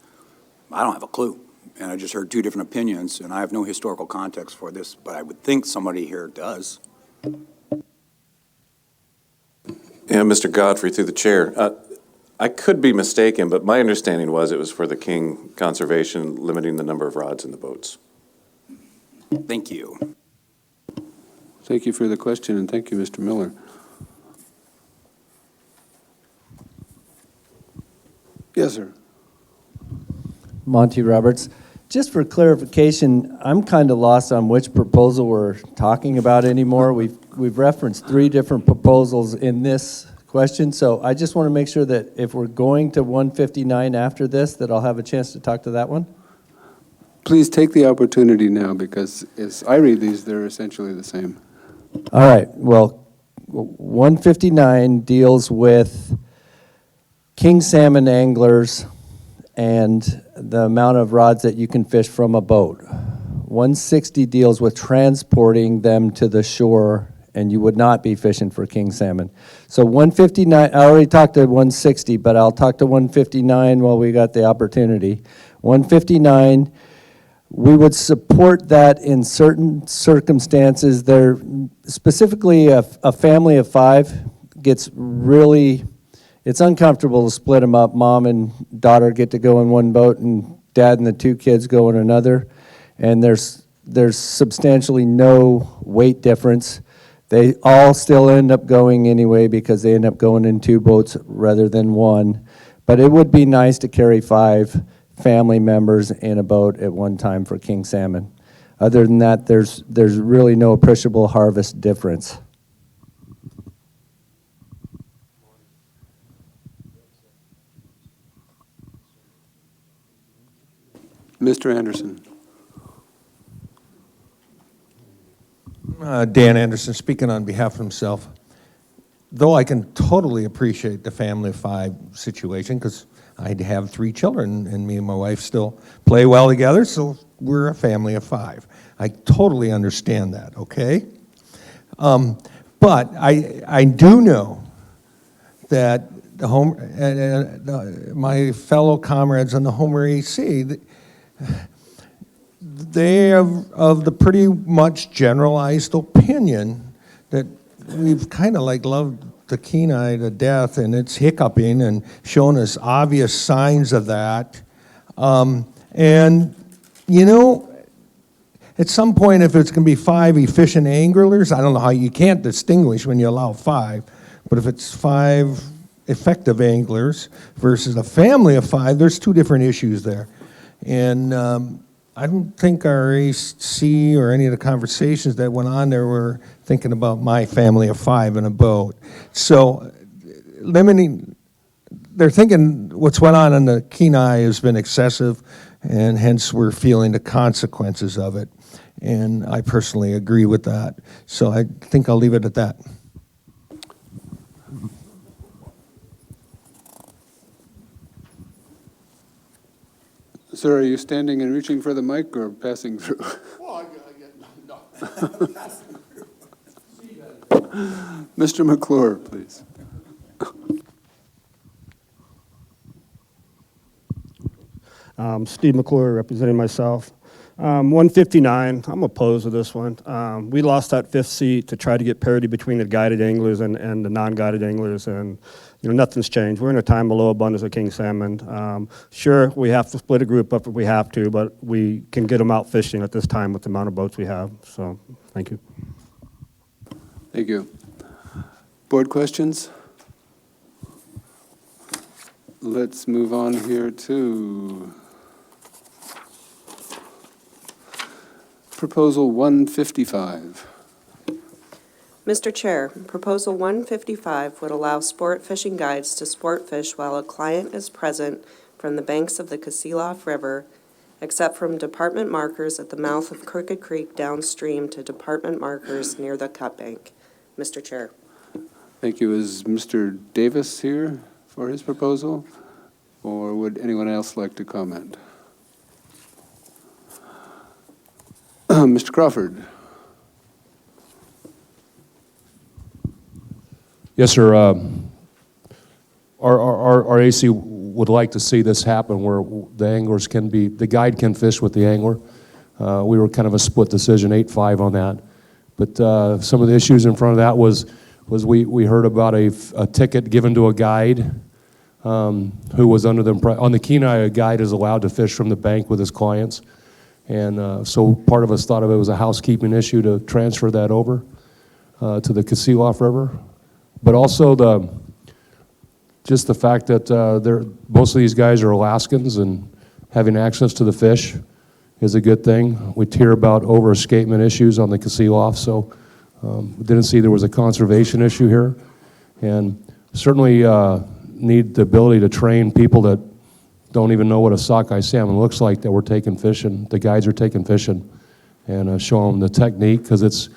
I don't have a clue, and I just heard two different opinions, and I have no historical context for this, but I would think somebody here does.
Yeah, Mr. Godfrey, through the chair. I could be mistaken, but my understanding was it was for the king conservation, limiting the number of rods in the boats.
Thank you.
Thank you for the question, and thank you, Mr. Miller. Yes, sir.
Monty Roberts. Just for clarification, I'm kind of lost on which proposal we're talking about anymore. We've referenced 3 different proposals in this question, so I just want to make sure that if we're going to 159 after this, that I'll have a chance to talk to that one.
Please take the opportunity now, because as I read these, they're essentially the same.
All right, well, 159 deals with king salmon anglers and the amount of rods that you can fish from a boat. 160 deals with transporting them to the shore, and you would not be fishing for king salmon. So 159, I already talked to 160, but I'll talk to 159 while we got the opportunity. 159, we would support that in certain circumstances. There, specifically a family of 5 gets really, it's uncomfortable to split them up. Mom and daughter get to go in one boat, and dad and the 2 kids go in another. And there's substantially no weight difference. They all still end up going anyway because they end up going in 2 boats rather than 1. But it would be nice to carry 5 family members in a boat at one time for king salmon. Other than that, there's really no appreciable harvest difference.
Mr. Anderson.
Dan Anderson, speaking on behalf of himself. Though I can totally appreciate the family of 5 situation, because I have 3 children, and me and my wife still play well together, so we're a family of 5. I totally understand that, okay? But I do know that my fellow comrades on the Homer AC, they have of the pretty much generalized opinion that we've kind of like loved the Kenai to death, and it's hiccuping and showing us obvious signs of that. And, you know, at some point, if it's going to be 5 efficient anglers, I don't know how you can't distinguish when you allow 5, but if it's 5 effective anglers versus a family of 5, there's 2 different issues there. And I don't think our AC or any of the conversations that went on there were thinking about my family of 5 in a boat. So they're thinking what's went on in the Kenai has been excessive, and hence we're feeling the consequences of it. And I personally agree with that. So I think I'll leave it at that.
Sir, are you standing and reaching for the mic or passing through?
Well, no.
Mr. McClure, please.
Steve McClure, representing myself. 159, I'm opposed to this one. We lost that fifth seat to try to get parity between the guided anglers and the non-guided anglers, and nothing's changed. We're in a time of low abundance of king salmon. Sure, we have to split a group up if we have to, but we can get them out fishing at this time with the amount of boats we have. So, thank you.
Thank you. Board questions? Let's move on here to Proposal 155.
Mr. Chair, Proposal 155 would allow sport fishing guides to sport fish while a client is present from the banks of the Kasilof River, except from department markers at the mouth of Crooked Creek downstream to department markers near the cut bank. Mr. Chair.
Thank you. Is Mr. Davis here for his proposal? Or would anyone else like to comment? Mr. Crawford.
Yes, sir. Our AC would like to see this happen where the anglers can be, the guide can fish with the angler. We were kind of a split decision, 8-5 on that. But some of the issues in front of that was we heard about a ticket given to a guide who was under the impression, on the Kenai, a guide is allowed to fish from the bank with his clients. And so part of us thought of it was a housekeeping issue to transfer that over to the Kasilof River. But also just the fact that most of these guys are Alaskans, and having access to the fish is a good thing. We hear about over-escapement issues on the Kasilof, so we didn't see there was a conservation issue here. And certainly need the ability to train people that don't even know what a sockeye salmon looks like, that we're taking fishing, the guides are taking fishing, and show them the technique, because it's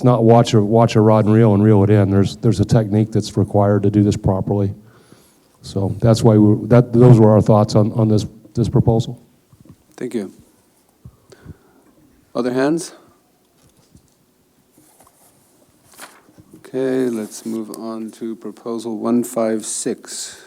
not watch a rod and reel it in. There's a technique that's required to do this properly. So that's why those were our thoughts on this proposal.
Thank you. Other hands? Okay, let's move on to Proposal 156.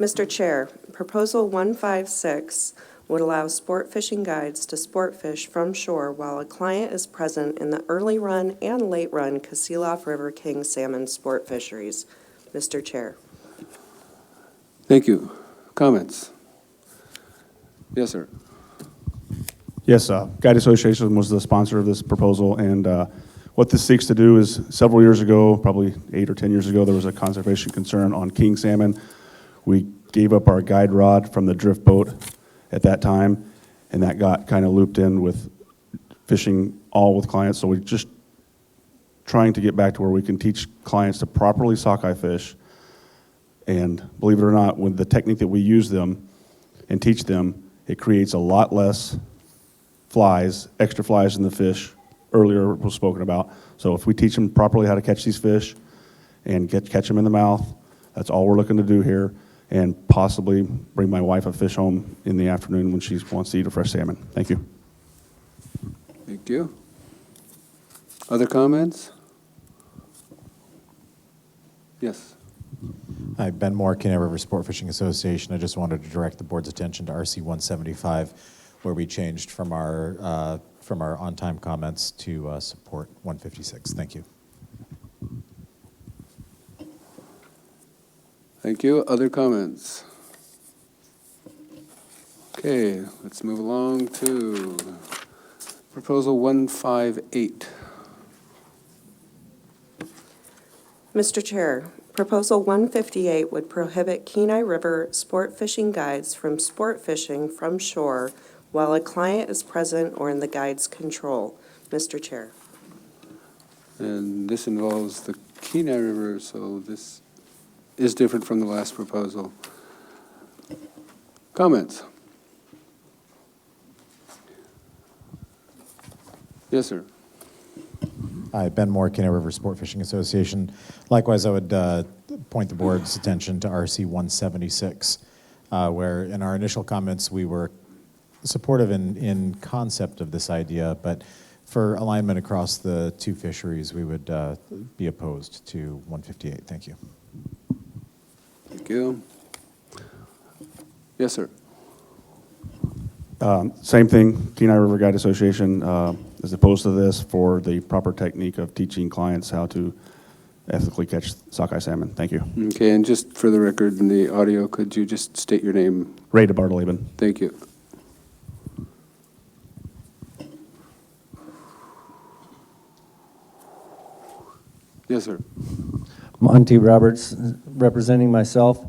Mr. Chair, Proposal 156 would allow sport fishing guides to sport fish from shore while a client is present in the early run and late run Kasilof River king salmon sport fisheries. Mr. Chair.
Thank you. Comments? Yes, sir.
Yes, Guide Association was the sponsor of this proposal, and what this seeks to do is, several years ago, probably 8 or 10 years ago, there was a conservation concern on king salmon. We gave up our guide rod from the drift boat at that time, and that got kind of looped in with fishing all with clients. So we're just trying to get back to where we can teach clients to properly sockeye fish. And believe it or not, with the technique that we use them and teach them, it creates a lot less flies, extra flies in the fish. Earlier was spoken about. So if we teach them properly how to catch these fish and catch them in the mouth, that's all we're looking to do here, and possibly bring my wife a fish home in the afternoon when she wants to eat a fresh salmon. Thank you.
Thank you. Other comments? Yes.
Hi, Ben Moore, Kenai River Sport Fishing Association. I just wanted to direct the board's attention to RC 175, where we changed from our on-time comments to support 156. Thank you.
Thank you. Other comments? Okay, let's move along to Proposal 158.
Mr. Chair, Proposal 158 would prohibit Kenai River sport fishing guides from sport fishing from shore while a client is present or in the guide's control. Mr. Chair.
And this involves the Kenai River, so this is different from the last proposal. Comments? Yes, sir.
Hi, Ben Moore, Kenai River Sport Fishing Association. Likewise, I would point the board's attention to RC 176, where in our initial comments we were supportive in concept of this idea, but for alignment across the two fisheries, we would be opposed to 158. Thank you.
Thank you. Yes, sir.
Same thing, Kenai River Guide Association is opposed to this for the proper technique of teaching clients how to ethically catch sockeye salmon. Thank you.
Okay, and just for the record in the audio, could you just state your name?
Ray DeBartoleben.
Thank you. Yes, sir.
Monty Roberts, representing myself.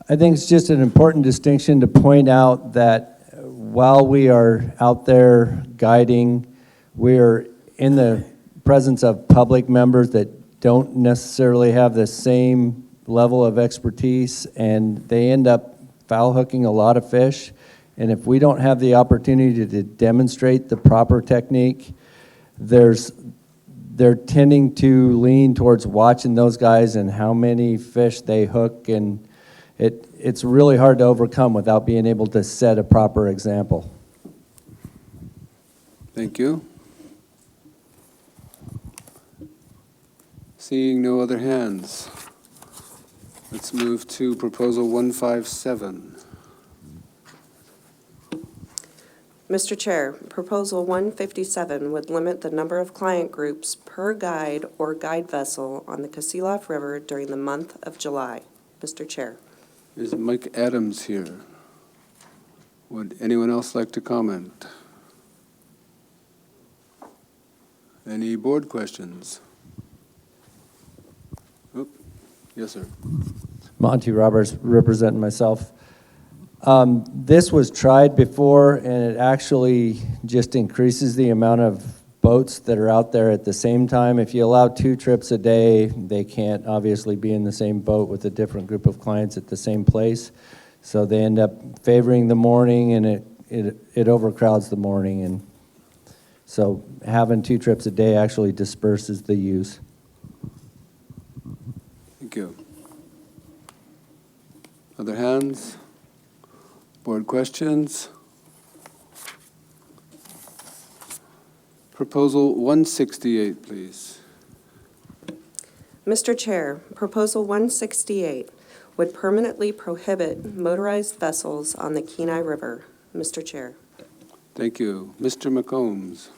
I think it's just an important distinction to point out that while we are out there guiding, we're in the presence of public members that don't necessarily have the same level of expertise, and they end up foul hooking a lot of fish. And if we don't have the opportunity to demonstrate the proper technique, they're tending to lean towards watching those guys and how many fish they hook, and it's really hard to overcome without being able to set a proper example.
Thank you. Seeing no other hands, let's move to proposal 157.
Mr. Chair, Proposal 157 would limit the number of client groups per guide or guide vessel on the Kasilof River during the month of July. Mr. Chair.
Is Mike Adams here? Would anyone else like to comment? Any board questions? Oh, yes, sir.
Monty Roberts, representing myself. This was tried before, and it actually just increases the amount of boats that are out there at the same time. If you allow 2 trips a day, they can't obviously be in the same boat with a different group of clients at the same place. So they end up favoring the morning, and it overcrowds the morning. And so having 2 trips a day actually disperses the use.
Thank you. Other hands? Board questions? Proposal 168, please.
Mr. Chair, Proposal 168 would permanently prohibit motorized vessels on the Kenai River. Mr. Chair.
Thank you. Mr. McCombs.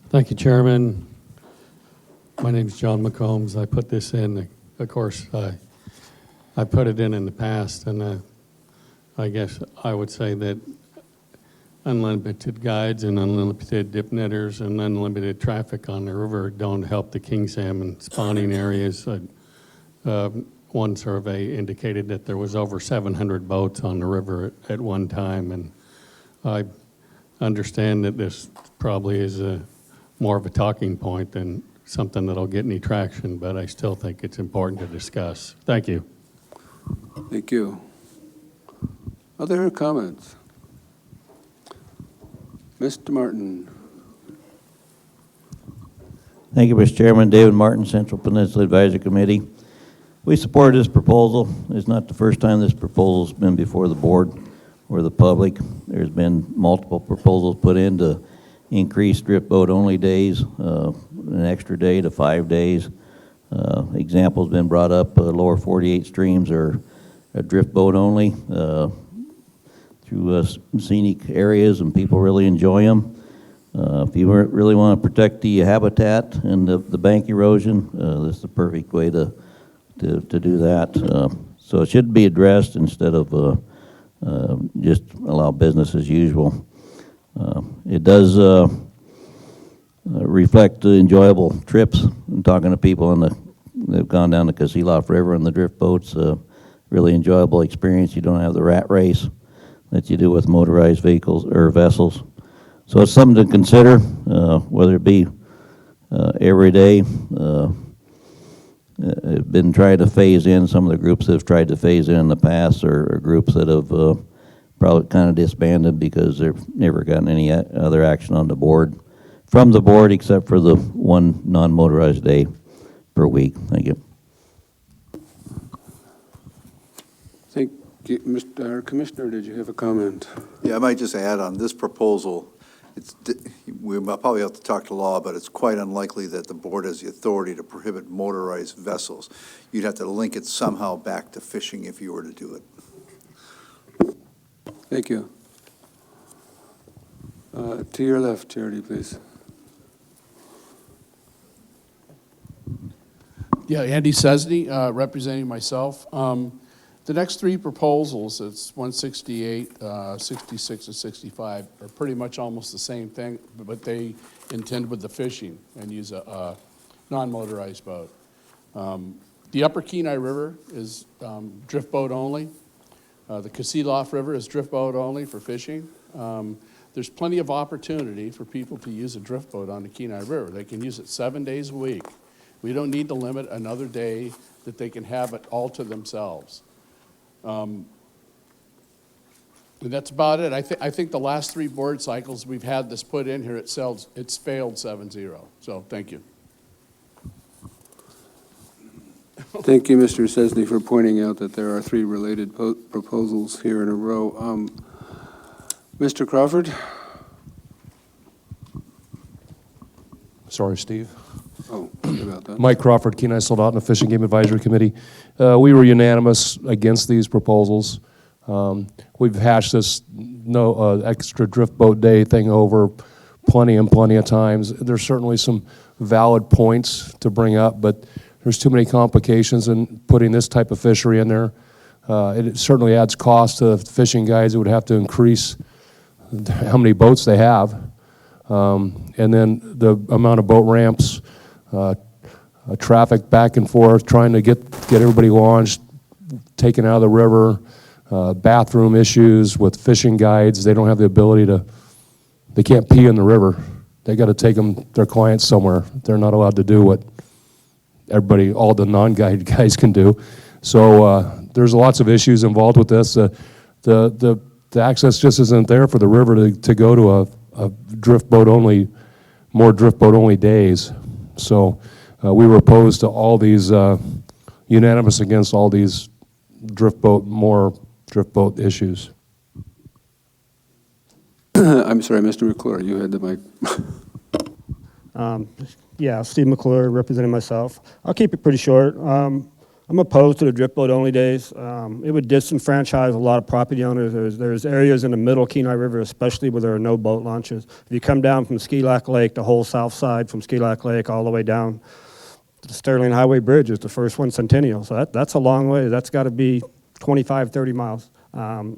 Thank you, Chairman. My name is John McCombs. I put this in, of course, I put it in the past, and I guess I would say that unlimited guides and unlimited dip netters and unlimited traffic on the river don't help the king salmon spawning areas. One survey indicated that there was over 700 boats on the river at one time, and I understand that this probably is more of a talking point than something that'll get any traction, but I still think it's important to discuss. Thank you.
Thank you. Other comments? Mr. Martin.
Thank you, Mr. Chairman. David Martin, Central Peninsula Advisory Committee. We support this proposal. It's not the first time this proposal's been before the board or the public. There's been multiple proposals put in to increase drift boat only days, an extra day to 5 days. Examples been brought up, lower 48 streams are a drift boat only through scenic areas, and people really enjoy them. If you really want to protect the habitat and the bank erosion, this is the perfect way to do that. So it should be addressed instead of just allow business as usual. It does reflect enjoyable trips. I'm talking to people they've gone down the Kasilof River on the drift boats. Really enjoyable experience. You don't have the rat race that you do with motorized vehicles or vessels. So it's something to consider, whether it be every day. Been trying to phase in. Some of the groups that have tried to phase in the past are groups that have probably kind of disbanded because they've never gotten any other action on the board, from the board, except for the one non-motorized day per week. Thank you.
Thank you. Mr. Commissioner, did you have a comment?
Yeah, I might just add on this proposal we probably have to talk to law, but it's quite unlikely that the board has the authority to prohibit motorized vessels. You'd have to link it somehow back to fishing if you were to do it.
Thank you. To your left, Charity, please.
Yeah, Andy Sesney, representing myself. The next three proposals, it's 168, 66, and 65, are pretty much almost the same thing, but they intend with the fishing and use a non-motorized boat. The Upper Kenai River is drift boat only. The Kasilof River is drift boat only for fishing. There's plenty of opportunity for people to use a drift boat on the Kenai River. They can use it 7 days a week. We don't need to limit another day that they can have it all to themselves. And that's about it. I think the last three board cycles we've had this put in here, it's failed 7-0. So thank you.
Thank you, Mr. Sesney, for pointing out that there are three related proposals here in a row. Mr. Crawford?
Sorry, Steve.
Oh, sorry about that.
Mike Crawford, Kenai Soldotna Fishing Game Advisory Committee. We were unanimous against these proposals. We've hashed this extra drift boat day thing over plenty of times. There's certainly some valid points to bring up, but there's too many complications in putting this type of fishery in there. It certainly adds cost to fishing guides. It would have to increase how many boats they have. And then the amount of boat ramps, traffic back and forth, trying to get everybody launched, taken out of the river, bathroom issues with fishing guides. They don't have the ability they can't pee in the river. They got to take their clients somewhere. They're not allowed to do what all the non-guided guys can do. So there's lots of issues involved with this. The access just isn't there for the river to go to a drift boat only, more drift boat only days. So we were opposed to all these, unanimous against all these more drift boat issues.
I'm sorry, Mr. McClure, you had the mic.
Yeah, Steve McClure, representing myself. I'll keep it pretty short. I'm opposed to the drift boat only days. It would disenfranchise a lot of property owners. There's areas in the middle Kenai River, especially where there are no boat launches. If you come down from Ski Lac Lake, the whole south side from Ski Lac Lake all the way down to the Sterling Highway Bridge is the first one, Centennial. So that's a long way. That's got to be 25, 30 miles.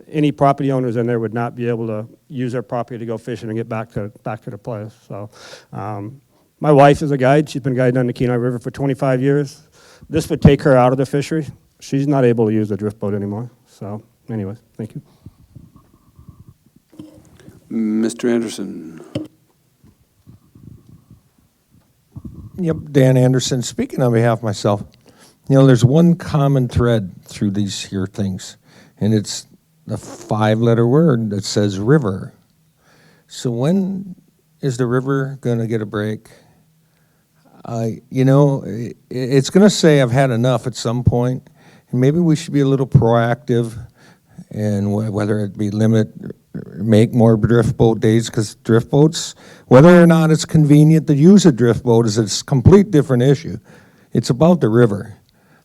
Any property owners in there would not be able to use their property to go fishing and get back to the place. So my wife is a guide. She's been guiding on the Kenai River for 25 years. This would take her out of the fishery. She's not able to use the drift boat anymore. So anyways, thank you.
Mr. Anderson.
Yep, Dan Anderson, speaking on behalf of myself. There's one common thread through these here things, and it's the 5-letter word that says river. So when is the river going to get a break? It's going to say I've had enough at some point, and maybe we should be a little proactive, and whether it be make more drift boat days, because drift boats, whether or not it's convenient to use a drift boat is a complete different issue. It's about the river.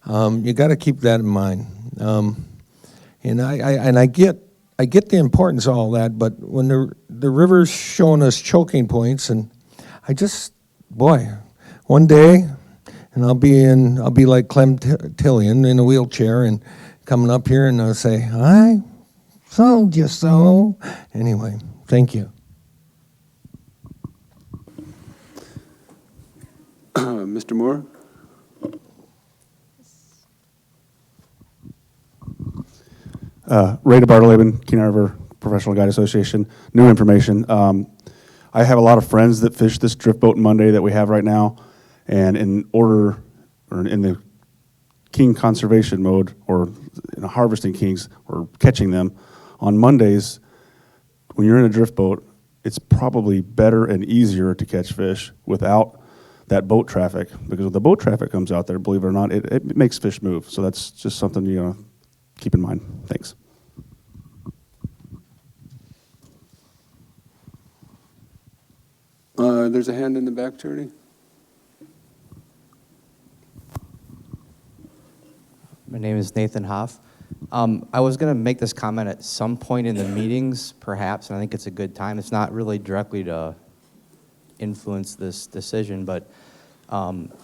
You got to keep that in mind. And I get the importance of all that, but when the river's showing us choking points, and one day, and I'll be like Clem Tillion in a wheelchair and coming up here, and I'll say, I told you so. Anyway, thank you.
Mr. Moore?
Ray DeBartoleben, Kenai River Professional Guide Association. New information. I have a lot of friends that fish this drift boat Monday that we have right now, and in the king conservation mode, or harvesting kings or catching them on Mondays, when you're in a drift boat, it's probably better and easier to catch fish without that boat traffic, because when the boat traffic comes out there, believe it or not, it makes fish move. So that's just something keep in mind. Thanks.
There's a hand in the back, Charlie.
My name is Nathan Hoff. I was going to make this comment at some point in the meetings, perhaps, and I think it's a good time. It's not really directly to influence this decision, but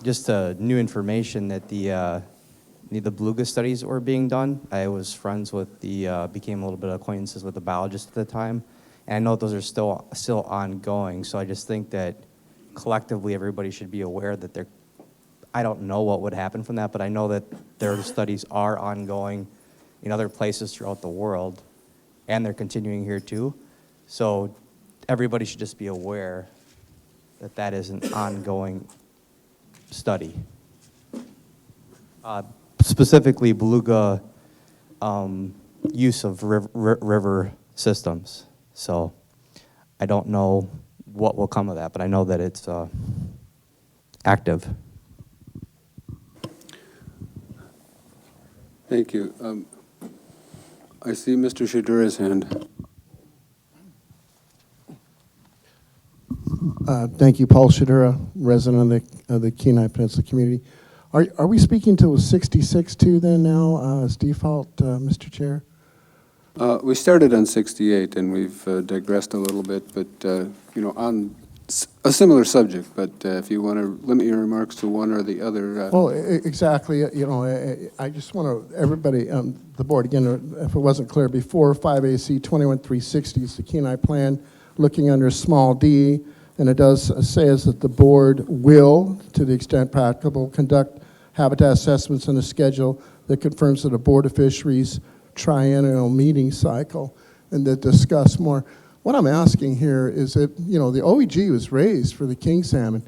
just new information that the beluga studies were being done. I was friends with became a little bit of acquaintances with the biologist at the time, and I know those are still ongoing. So I just think that collectively everybody should be aware that they're. I don't know what would happen from that, but I know that their studies are ongoing in other places throughout the world, and they're continuing here too. So everybody should just be aware that that is an ongoing study. Specifically, beluga use of river systems. So I don't know what will come of that, but I know that it's active.
Thank you. I see Mr. Shadura's hand.
Thank you, Paul Shadura, resident of the Kenai Peninsula community. Are we speaking to 66 too then now as default, Mr. Chair?
We started on 68 and we've digressed a little bit, but on a similar subject. But if you want to limit your remarks to one or the other.
Well, exactly. I just want to everybody, the board again, if it wasn't clear before, 5 AC 21360 is the Kenai plan, looking under small d. And it does says that the board will, to the extent practicable, conduct habitat assessments on a schedule that confirms that a Board of Fisheries triennial meeting cycle and that discuss more. What I'm asking here is that, the OEG was raised for the king salmon.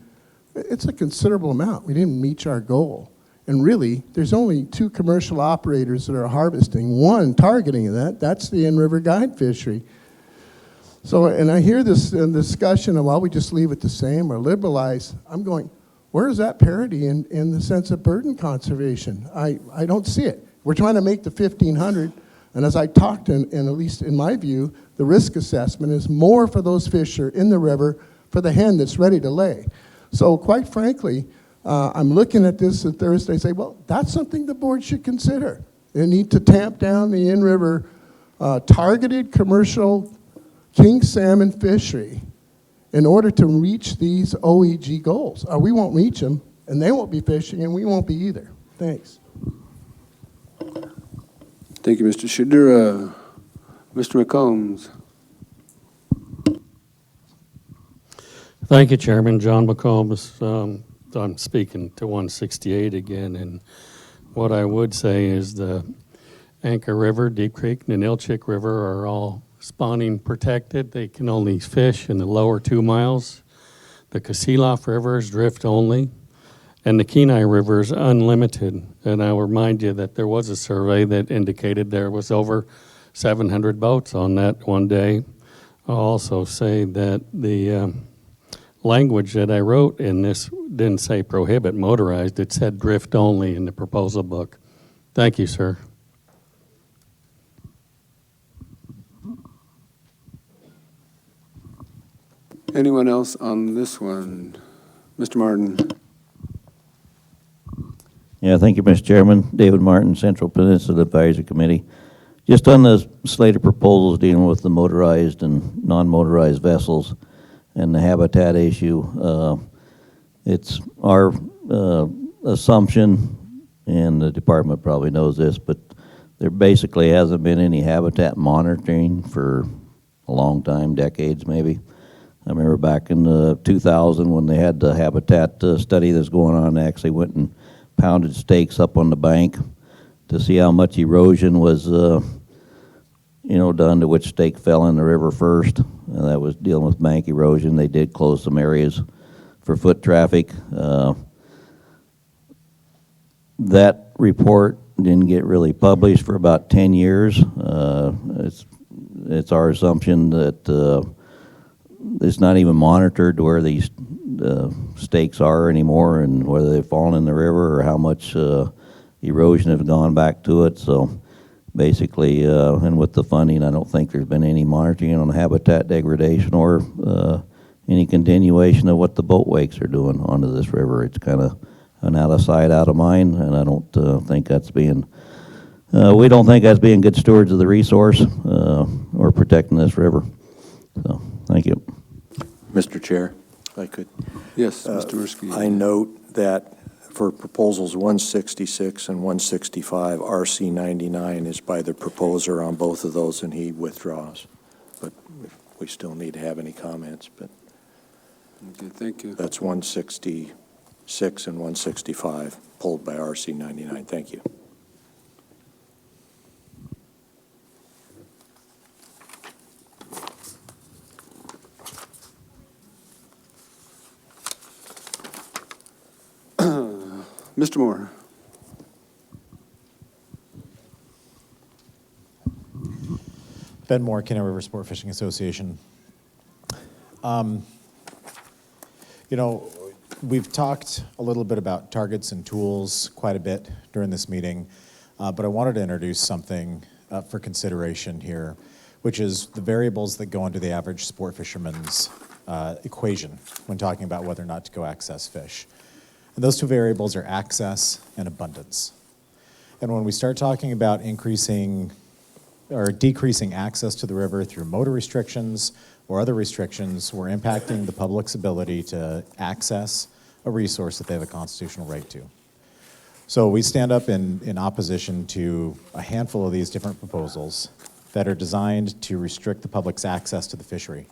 It's a considerable amount. We didn't meet our goal. And really, there's only 2 commercial operators that are harvesting, one targeting that's the in-river guide fishery. So, and I hear this discussion of, well, we just leave it the same or liberalize. I'm going, where is that parity in the sense of burden conservation? I don't see it. We're trying to make the 1,500, and as I talked, and at least in my view, the risk assessment is more for those fish that are in the river for the hen that's ready to lay. So quite frankly, I'm looking at this at Thursday and say, well, that's something the board should consider. They need to tamp down the in-river targeted commercial king salmon fishery in order to reach these OEG goals. We won't reach them, and they won't be fishing, and we won't be either. Thanks.
Thank you, Mr. Shadura. Mr. McCombs.
Thank you, Chairman. John McCombs. I'm speaking to 168 again, and what I would say is the Anchor River, Deep Creek, and the Nilchik River are all spawning protected. They can only fish in the lower 2 miles. The Kasilof River is drift only, and the Kenai River is unlimited. And I'll remind you that there was a survey that indicated there was over 700 boats on that one day. I'll also say that the language that I wrote in this didn't say prohibit motorized, it said drift only in the proposal book. Thank you, sir.
Anyone else on this one? Mr. Martin.
Yeah, thank you, Mr. Chairman. David Martin, Central Peninsula Advisory Committee. Just on the slate of proposals dealing with the motorized and non-motorized vessels and the habitat issue, it's our assumption, and the department probably knows this, but there basically hasn't been any habitat monitoring for a long time, decades maybe. I remember back in 2000 when they had the habitat study that's going on, they actually went and pounded stakes up on the bank to see how much erosion was done to which stake fell in the river first. And that was dealing with bank erosion. They did close some areas for foot traffic. That report didn't get really published for about 10 years. It's our assumption that it's not even monitored where these stakes are anymore and whether they've fallen in the river or how much erosion has gone back to it. So basically, and with the funding, I don't think there's been any monitoring on habitat degradation or any continuation of what the boat wakes are doing onto this river. It's kind of an out of sight, out of mind, and I don't think that's being, we don't think that's being good stewards of the resource or protecting this river. So, thank you.
Mr. Chair, if I could.
Yes, Mr. Mursky.
I note that for proposals 166 and 165, RC 99 is by the proposer on both of those, and he withdraws. But we still need to have any comments, but
Okay, thank you.
that's 166 and 165 pulled by RC 99. Thank you.
Mr. Moore.
Ben Moore, Kenai River Sport Fishing Association. You know, we've talked a little bit about targets and tools quite a bit during this meeting, but I wanted to introduce something for consideration here, which is the variables that go into the average sport fisherman's equation when talking about whether or not to go access fish. And those two variables are access and abundance. And when we start talking about increasing or decreasing access to the river through motor restrictions or other restrictions, we're impacting the public's ability to access a resource that they have a constitutional right to. So we stand up in opposition to a handful of these different proposals that are designed to restrict the public's access to the fishery.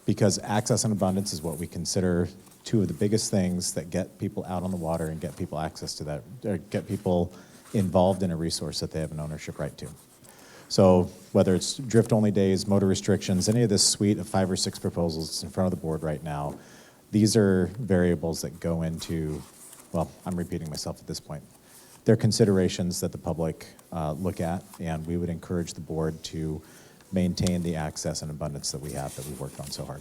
Because access and abundance is what we consider two of the biggest things that get people out on the water and get people access to that, or get people involved in a resource that they have an ownership right to. So whether it's drift-only days, motor restrictions, any of this suite of 5 or 6 proposals that's in front of the board right now, these are variables that go into, well, I'm repeating myself at this point. They're considerations that the public look at, and we would encourage the board to maintain the access and abundance that we have that we've worked on so hard.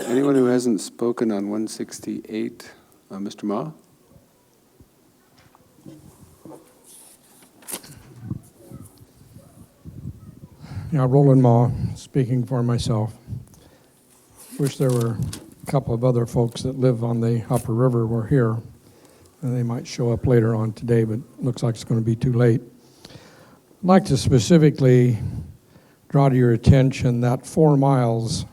Anyone who hasn't spoken on 168, Mr. Ma?
Yeah, Roland Ma, speaking for myself. Wish there were a couple of other folks that live on the upper river were here. And they might show up later on today, but looks like it's going to be too late. I'd like to specifically draw to your attention that 4 miles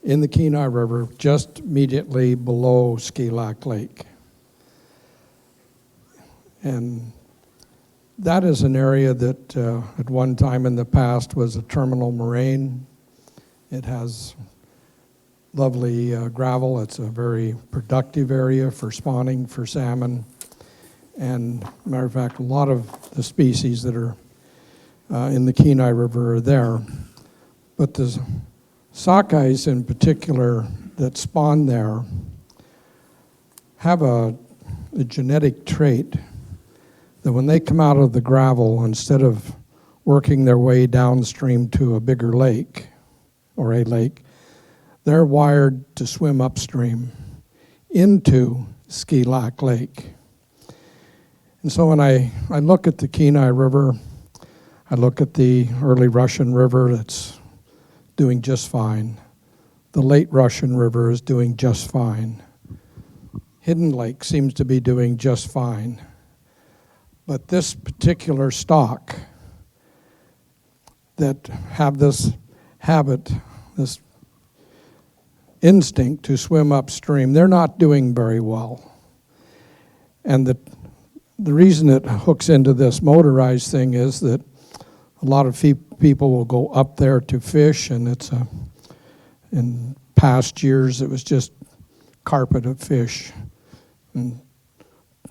in the Kenai River, just immediately below Ski Lac Lake. And that is an area that at one time in the past was a terminal moraine. It has lovely gravel. It's a very productive area for spawning for salmon. And matter of fact, a lot of the species that are in the Kenai River are there. But the sockeyes in particular that spawn there have a genetic trait that when they come out of the gravel, instead of working their way downstream to a bigger lake or a lake, they're wired to swim upstream into Ski Lac Lake. And so when I look at the Kenai River, I look at the early Russian River that's doing just fine. The late Russian River is doing just fine. Hidden Lake seems to be doing just fine. But this particular stock that have this habit, this instinct to swim upstream, they're not doing very well. And the reason it hooks into this motorized thing is that a lot of people will go up there to fish, and in past years it was just carpet of fish. And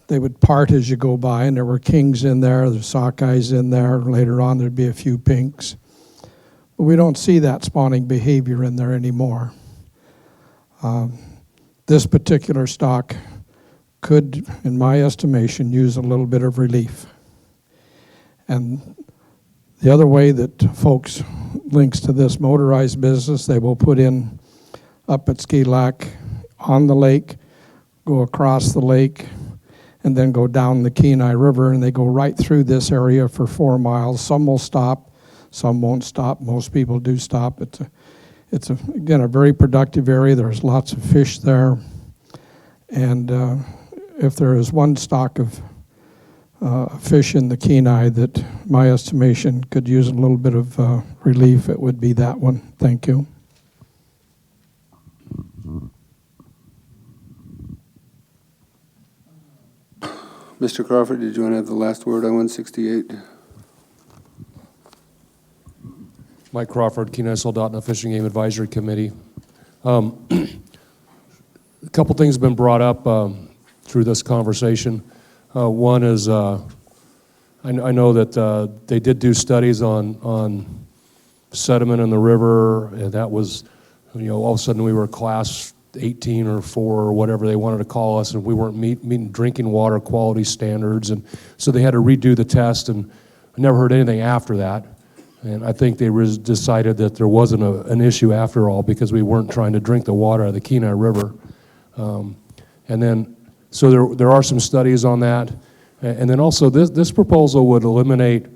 they would part as you go by, and there were kings in there, there's sockeyes in there. Later on there'd be a few pinks. But we don't see that spawning behavior in there anymore. This particular stock could, in my estimation, use a little bit of relief. And the other way that folks links to this motorized business, they will put in up at Ski Lac on the lake, go across the lake, and then go down the Kenai River, and they go right through this area for 4 miles. Some will stop, some won't stop. Most people do stop. Again, a very productive area. There's lots of fish there. And if there is one stock of fish in the Kenai that my estimation could use a little bit of relief, it would be that one. Thank you.
Mr. Crawford, did you want to have the last word on 168?
Mike Crawford, Kenai Soldotna Fishing Game Advisory Committee. A couple things have been brought up through this conversation. One is I know that they did do studies on sediment in the river, and that was, all of a sudden we were class 18 or 4 or whatever they wanted to call us, and we weren't meeting drinking water quality standards, and so they had to redo the test, and I never heard anything after that. And I think they decided that there wasn't an issue after all, because we weren't trying to drink the water out of the Kenai River. And then, so there are some studies on that. And then also this proposal would eliminate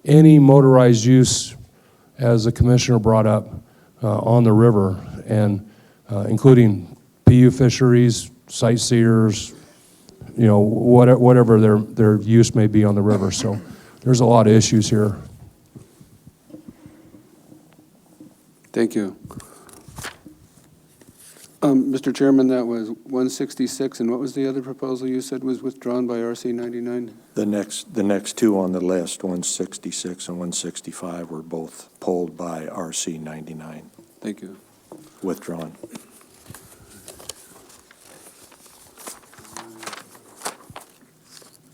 any motorized use, as the commissioner brought up, on the river, and including PU fisheries, sightseers, whatever their use may be on the river. So there's a lot of issues here.
Thank you. Mr. Chairman, that was 166, and what was the other proposal you said was withdrawn by RC 99?
The next two on the list, 166 and 165, were both pulled by RC 99.
Thank you.
Withdrawn.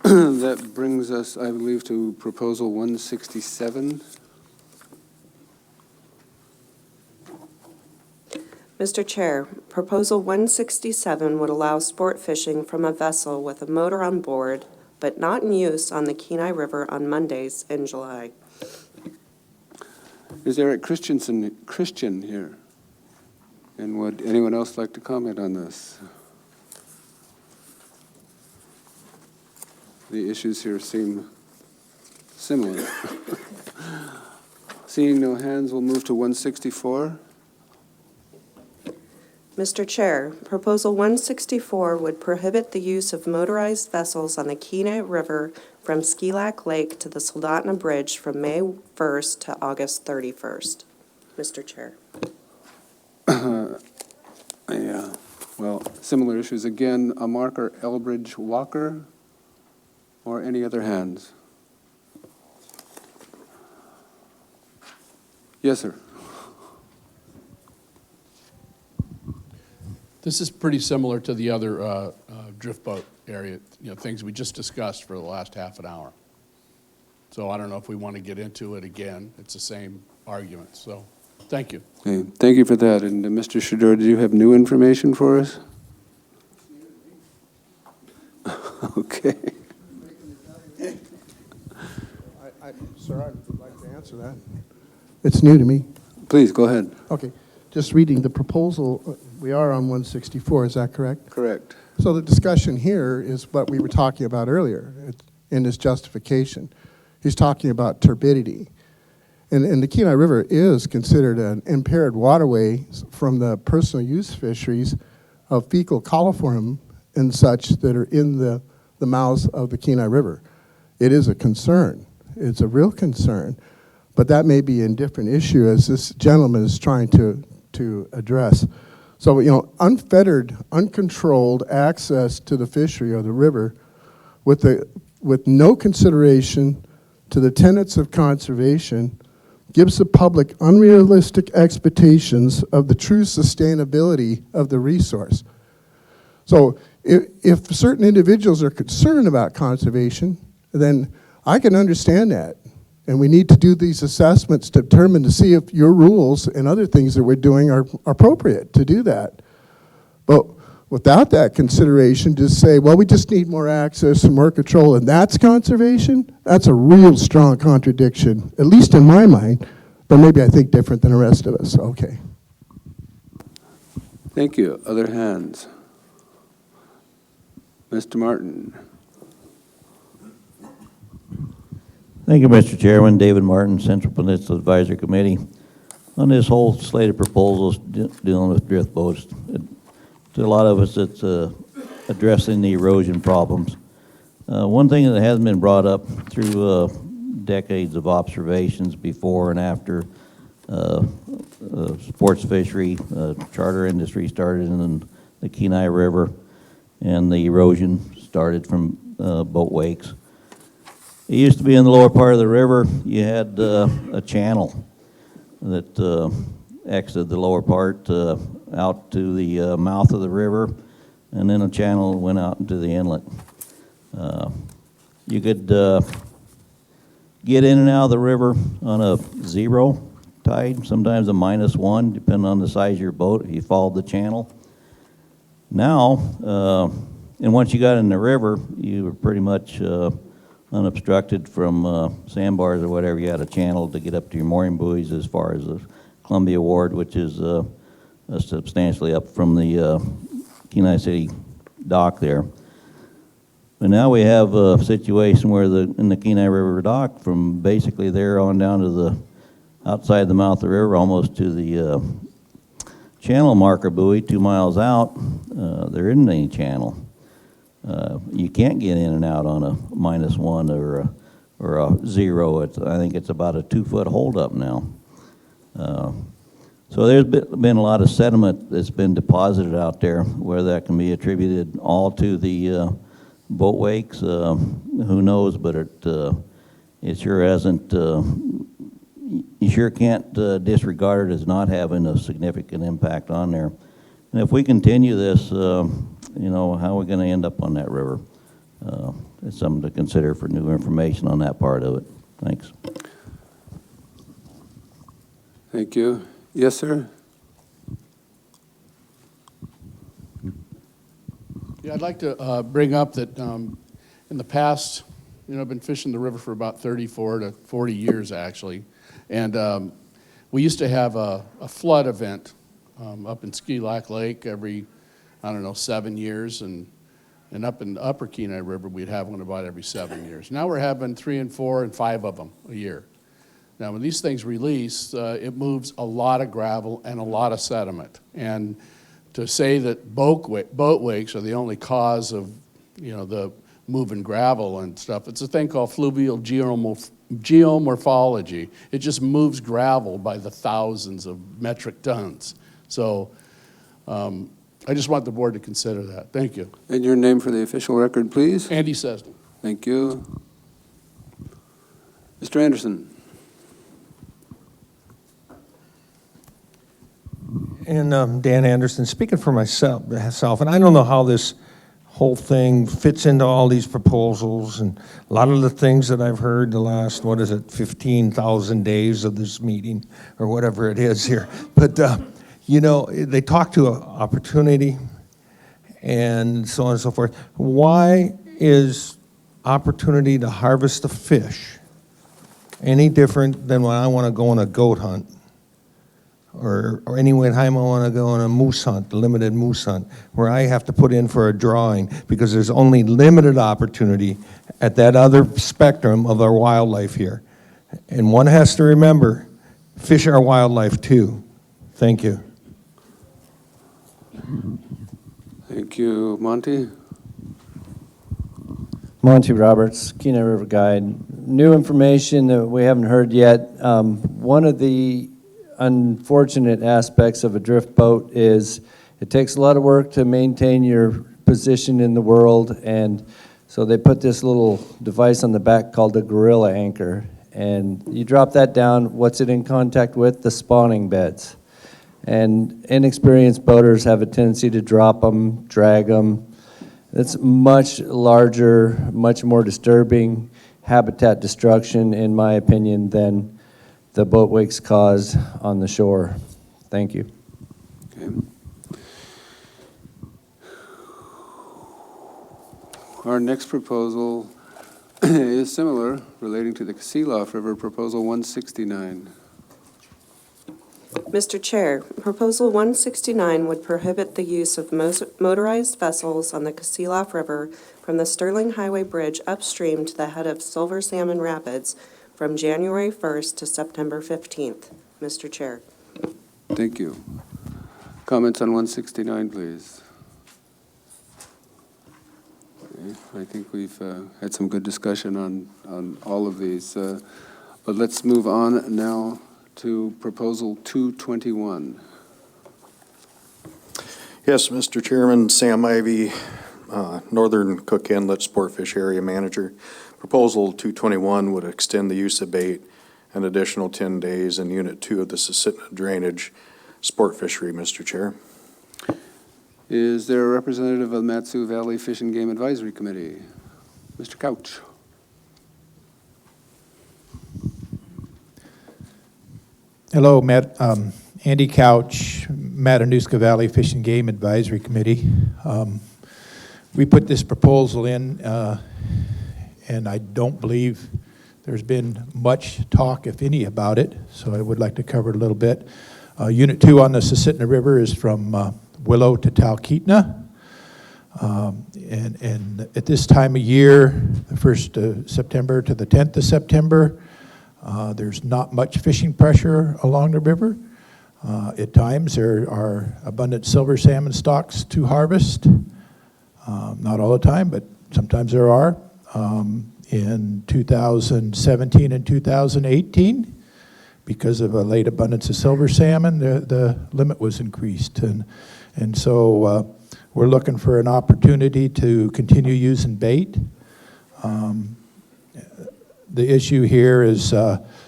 That brings us, I believe, to proposal 167.
Mr. Chair, Proposal 167 would allow sport fishing from a vessel with a motor on board, but not in use on the Kenai River on Mondays in July.
Is Eric Christian here? And would anyone else like to comment on this? The issues here seem similar. Seeing no hands, we'll move to 164.
Mr. Chair, Proposal 164 would prohibit the use of motorized vessels on the Kenai River from Skilac Lake to the Soldotna Bridge from May 1st to August 31st. Mr. Chair.
Yeah, well, similar issues again. A marker, Elbridge Walker, or any other hands? Yes, sir.
This is pretty similar to the other drift boat area, things we just discussed for the last half an hour. So I don't know if we want to get into it again. It's the same argument. So thank you.
Okay, thank you for that. And Mr. Shador, do you have new information for us? Okay.
Sir, I'd like to answer that. It's new to me.
Please, go ahead.
Okay. Just reading the proposal, we are on 164, is that correct?
Correct.
So the discussion here is what we were talking about earlier in his justification. He's talking about turbidity. And the Kenai River is considered an impaired waterway from the personal use fisheries of fecal coliform and such that are in the mouths of the Kenai River. It is a concern. It's a real concern. But that may be a different issue as this gentleman is trying to address. So, unfettered, uncontrolled access to the fishery or the river with no consideration to the tenets of conservation gives the public unrealistic expectations of the true sustainability of the resource. So if certain individuals are concerned about conservation, then I can understand that. And we need to do these assessments to determine to see if your rules and other things that we're doing are appropriate to do that. But without that consideration, just say, well, we just need more access and more control, and that's conservation? That's a real strong contradiction, at least in my mind, but maybe I think different than the rest of us. Okay.
Thank you. Other hands? Mr. Martin.
Thank you, Mr. Chairman. David Martin, Central Peninsula Advisory Committee. On this whole slate of proposals dealing with drift boats, to a lot of us, it's addressing the erosion problems. One thing that hasn't been brought up through decades of observations before and after sports fishery, charter industry started in the Kenai River, and the erosion started from boat wakes. It used to be in the lower part of the river, you had a channel that exited the lower part out to the mouth of the river, and then a channel went out into the inlet. You could get in and out of the river on a 0 tide, sometimes a -1, depending on the size of your boat, if you followed the channel. Now, and once you got in the river, you were pretty much unobstructed from sandbars or whatever. You had a channel to get up to your mooring buoys as far as the Columbia Ward, which is substantially up from the Kenai City dock there. But now we have a situation where in the Kenai River dock, from basically there on down to the outside the mouth of the river, almost to the channel marker buoy 2 miles out, there isn't any channel. You can't get in and out on a -1 or a 0. I think it's about a 2-foot holdup now. So there's been a lot of sediment that's been deposited out there, where that can be attributed all to the boat wakes. Who knows? But it sure hasn't. You sure can't disregard it as not having a significant impact on there. And if we continue this, you know, how are we going to end up on that river? It's something to consider for new information on that part of it. Thanks.
Thank you. Yes, sir?
Yeah, I'd like to bring up that in the past, you know, I've been fishing the river for about 34 to 40 years, actually. And we used to have a flood event up in Ski Lac Lake every, I don't know, 7 years. And up in the upper Kenai River, we'd have one about every 7 years. Now we're having 3 and 4 and 5 of them a year. Now, when these things release, it moves a lot of gravel and a lot of sediment. And to say that boat wakes are the only cause of, you know, the moving gravel and stuff, it's a thing called fluvial geomorphology. It just moves gravel by the thousands of metric tons. So I just want the board to consider that. Thank you.
And your name for the official record, please?
Andy Sesden.
Thank you. Mr. Anderson.
And Dan Anderson, speaking for myself, and I don't know how this whole thing fits into all these proposals, and a lot of the things that I've heard the last, 15,000 days of this meeting, or whatever it is here. But, you know, they talk to opportunity and so on and so forth. Why is opportunity to harvest the fish any different than when I want to go on a goat hunt? Or any time I want to go on a moose hunt, a limited moose hunt, where I have to put in for a drawing because there's only limited opportunity at that other spectrum of our wildlife here. And one has to remember, fish are wildlife too. Thank you.
Thank you. Monty?
Monty Roberts, Kenai River Guide. New information that we haven't heard yet. One of the unfortunate aspects of a drift boat is it takes a lot of work to maintain your position in the world, and so they put this little device on the back called a gorilla anchor, and you drop that down. What's it in contact with? The spawning beds. And inexperienced boaters have a tendency to drop them, drag them. It's much larger, much more disturbing habitat destruction, in my opinion, than the boat wakes cause on the shore. Thank you.
Okay. Our next proposal is similar, relating to the Kasilof River, Proposal 169.
Mr. Chair, Proposal 169 would prohibit the use of motorized vessels on the Kasilof River from the Sterling Highway Bridge upstream to the head of Silver Salmon Rapids from January 1st to September 15th. Mr. Chair.
Thank you. Comments on 169, please. Okay, I think we've had some good discussion on all of these. But let's move on now to Proposal 221.
Yes, Mr. Chairman, Sam Ivy, Northern Cook Inlet Sportfish Area Manager. Proposal 221 would extend the use of bait an additional 10 days in Unit 2 of the Susitna Drainage Sport Fishery, Mr. Chair.
Is there a representative of the Mat-Su Valley Fish and Game Advisory Committee? Mr. Couch.
Hello, Andy Couch, Matanuska Valley Fish and Game Advisory Committee. We put this proposal in, and I don't believe there's been much talk, if any, about it, so I would like to cover it a little bit. Unit 2 on the Susitna River is from Willow to Talkeetna. And at this time of year, the 1st of September to the 10th of September, there's not much fishing pressure along the river. At times, there are abundant silver salmon stocks to harvest. Not all the time, but sometimes there are. In 2017 and 2018, because of a late abundance of silver salmon, the limit was increased. And so we're looking for an opportunity to continue using bait. The issue here is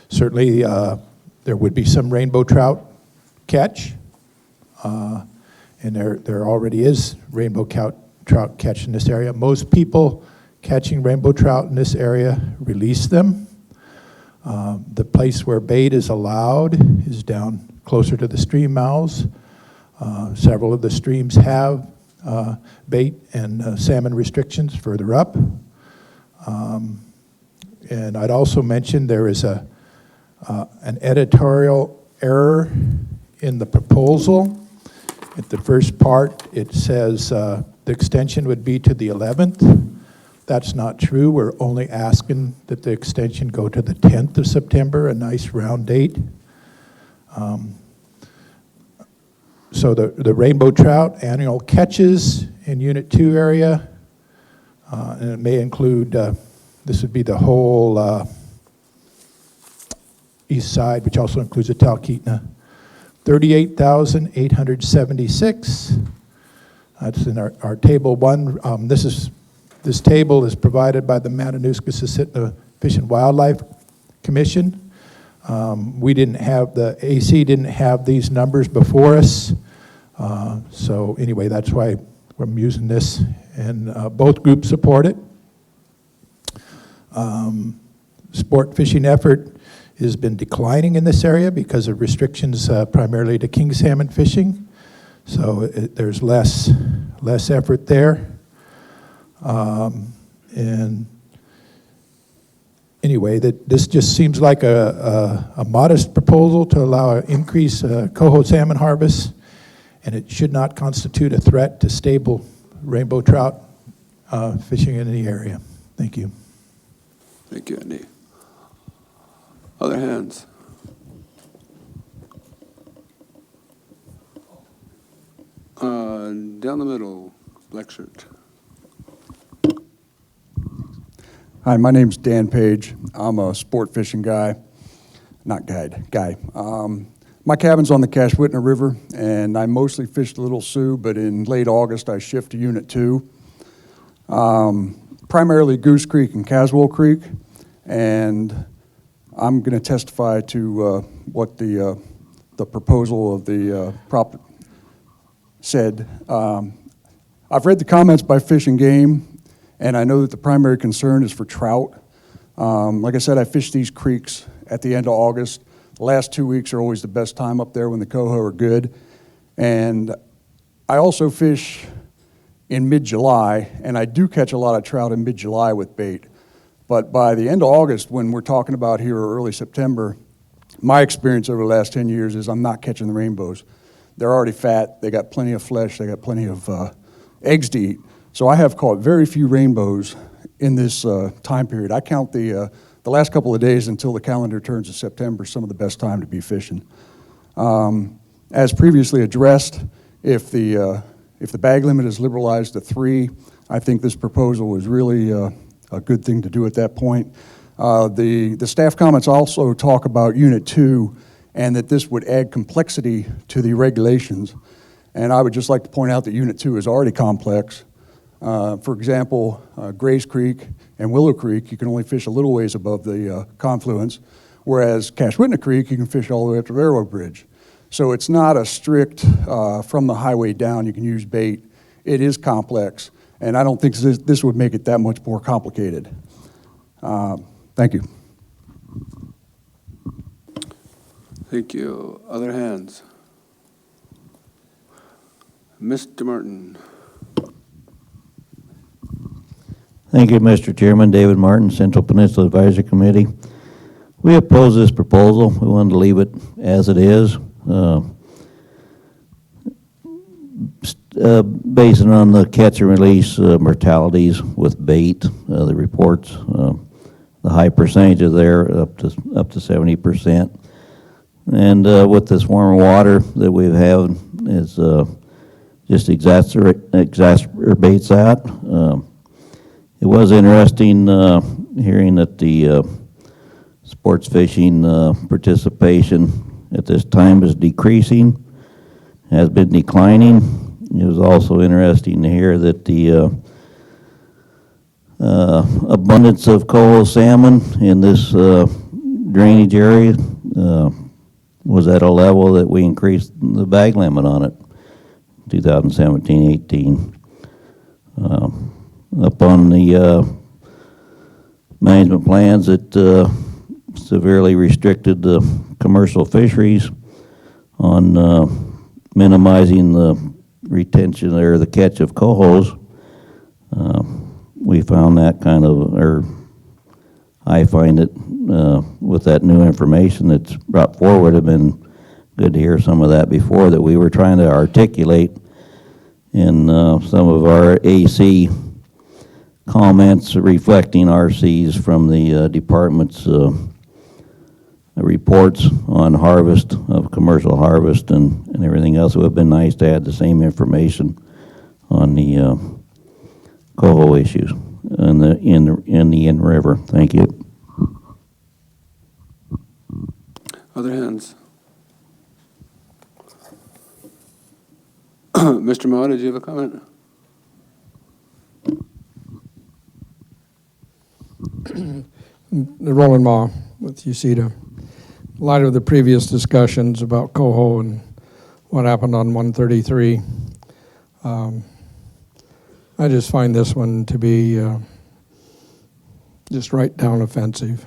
certainly there would be some rainbow trout catch, and there already is rainbow trout catch in this area. Most people catching rainbow trout in this area release them. The place where bait is allowed is down closer to the stream mouths. Several of the streams have bait and salmon restrictions further up. And I'd also mention there is an editorial error in the proposal. At the first part, it says the extension would be to the 11th. That's not true. We're only asking that the extension go to the 10th of September, a nice round date. So the rainbow trout annual catches in Unit 2 area, and it may include, this would be the whole east side, which also includes the Talkeetna, 38,876. That's in our table 1. This table is provided by the Matanuska Susitna Fish and Wildlife Commission. We didn't have, the AC didn't have these numbers before us. So anyway, that's why I'm using this, and both groups support it. Sport fishing effort has been declining in this area because of restrictions primarily to king salmon fishing. So there's less effort there. And anyway, this just seems like a modest proposal to allow an increase coho salmon harvest, and it should not constitute a threat to stable rainbow trout fishing in the area. Thank you.
Thank you, Andy. Other hands? Down the middle, black shirt.
Hi, my name's Dan Page. I'm a sport fishing guy, guy. My cabin's on the Cashwitna River, and I mostly fish the Little Sioux, but in late August I shift to Unit 2. Primarily Goose Creek and Caswell Creek, and I'm going to testify to what the proposal of the prop said. I've read the comments by Fish and Game, and I know that the primary concern is for trout. Like I said, I fish these creeks at the end of August. The last 2 weeks are always the best time up there when the coho are good. And I also fish in mid-July, and I do catch a lot of trout in mid-July with bait. But by the end of August, when we're talking about here or early September, my experience over the last 10 years is I'm not catching the rainbows. They're already fat, they got plenty of flesh, they got plenty of eggs to eat. So I have caught very few rainbows in this time period. I count the the last couple of days until the calendar turns to September, some of the best time to be fishing. As previously addressed, if the bag limit is liberalized to 3, I think this proposal is really a good thing to do at that point. The staff comments also talk about Unit 2 and that this would add complexity to the regulations. And I would just like to point out that Unit 2 is already complex. For example, Grays Creek and Willow Creek, you can only fish a little ways above the confluence, whereas Cashwitna Creek, you can fish all the way up to Railroad Bridge. So it's not a strict from the highway down, you can use bait. It is complex, and I don't think this would make it that much more complicated. Thank you.
Thank you. Other hands? Mr. Martin.
Thank you, Mr. Chairman. David Martin, Central Peninsula Advisory Committee. We oppose this proposal. We wanted to leave it as it is. Based on the catch and release mortalities with bait, the reports, the high percentages there, up to 70%. And with this warmer water that we've had, is just exacerbates that. It was interesting hearing that the sports fishing participation at this time is decreasing, has been declining. It was also interesting to hear that the abundance of coho salmon in this drainage area was at a level that we increased the bag limit on it, 2017-18. Upon the management plans, it severely restricted the commercial fisheries on minimizing the retention or the catch of cohos. We found that kind of, or I find it with that new information that's brought forward, have been good to hear some of that before that we were trying to articulate in some of our AC comments reflecting RCs from the department's reports on harvest, of commercial harvest and everything else. It would have been nice to add the same information on the coho issues in the Inn River. Thank you.
Other hands? Mr. Ma, did you have a comment?
Roland Ma with UCEDA. In light of the previous discussions about coho and what happened on 133, I just find this one to be just right down offensive.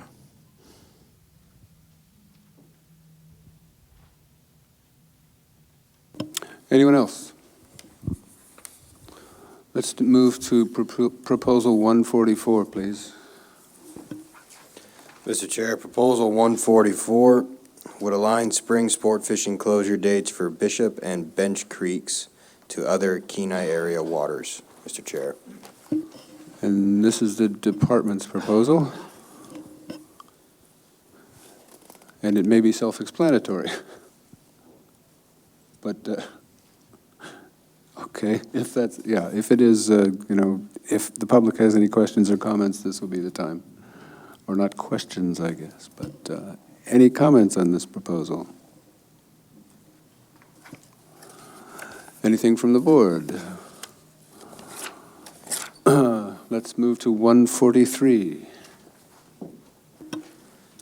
Anyone else? Let's move to proposal 144, please.
Mr. Chair, Proposal 144 would align spring sport fishing closure dates for Bishop and Bench Creeks to other Kenai area waters. Mr. Chair.
And this is the department's proposal. And it may be self-explanatory. But, okay, if that's, yeah, if it is, if the public has any questions or comments, this will be the time. Or not questions, I guess, but any comments on this proposal? Anything from the board? Let's move to 143.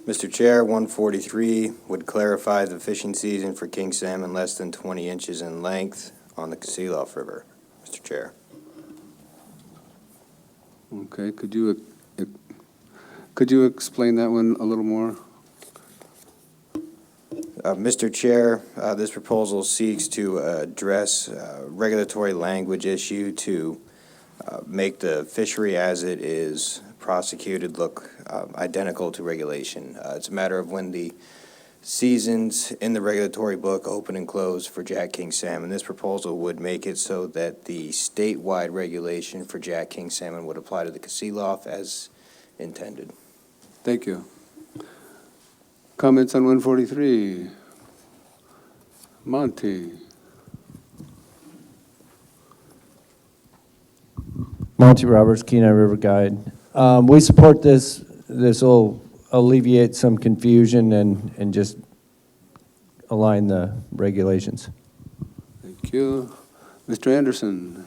Mr. Chair, 143 would clarify the fishing season for king salmon less than 20 inches in length on the Kasilof River. Mr. Chair.
Okay, could you explain that one a little more?
Mr. Chair, this proposal seeks to address regulatory language issue to make the fishery as it is prosecuted look identical to regulation. It's a matter of when the seasons in the regulatory book open and close for Jack King salmon. This proposal would make it so that the statewide regulation for Jack King salmon would apply to the Kasilof as intended.
Thank you. Comments on 143? Monty?
Monty Roberts, Kenai River Guide. We support this. This will alleviate some confusion and just align the regulations.
Thank you. Mr. Anderson?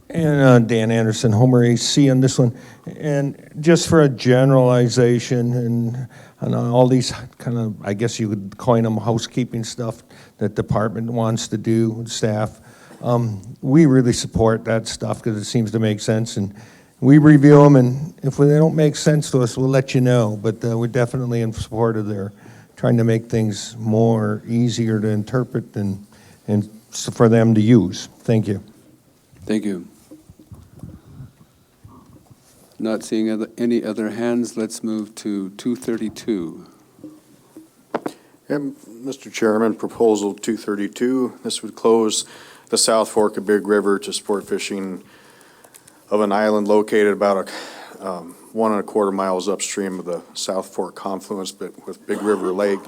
And Dan Anderson, Homer AC on this one. And just for a generalization and all these kind of, I guess you would coin them housekeeping stuff that department wants to do with staff, we really support that stuff because it seems to make sense. And we review them, and if they don't make sense to us, we'll let you know. But we're definitely in support of their trying to make things more easier to interpret and for them to use. Thank you.
Thank you. Not seeing any other hands, let's move to 232.
Mr. Chairman, Proposal 232, this would close the South Fork of Big River to sport fishing of an island located about 1.25 miles upstream of the South Fork confluence with Big River Lake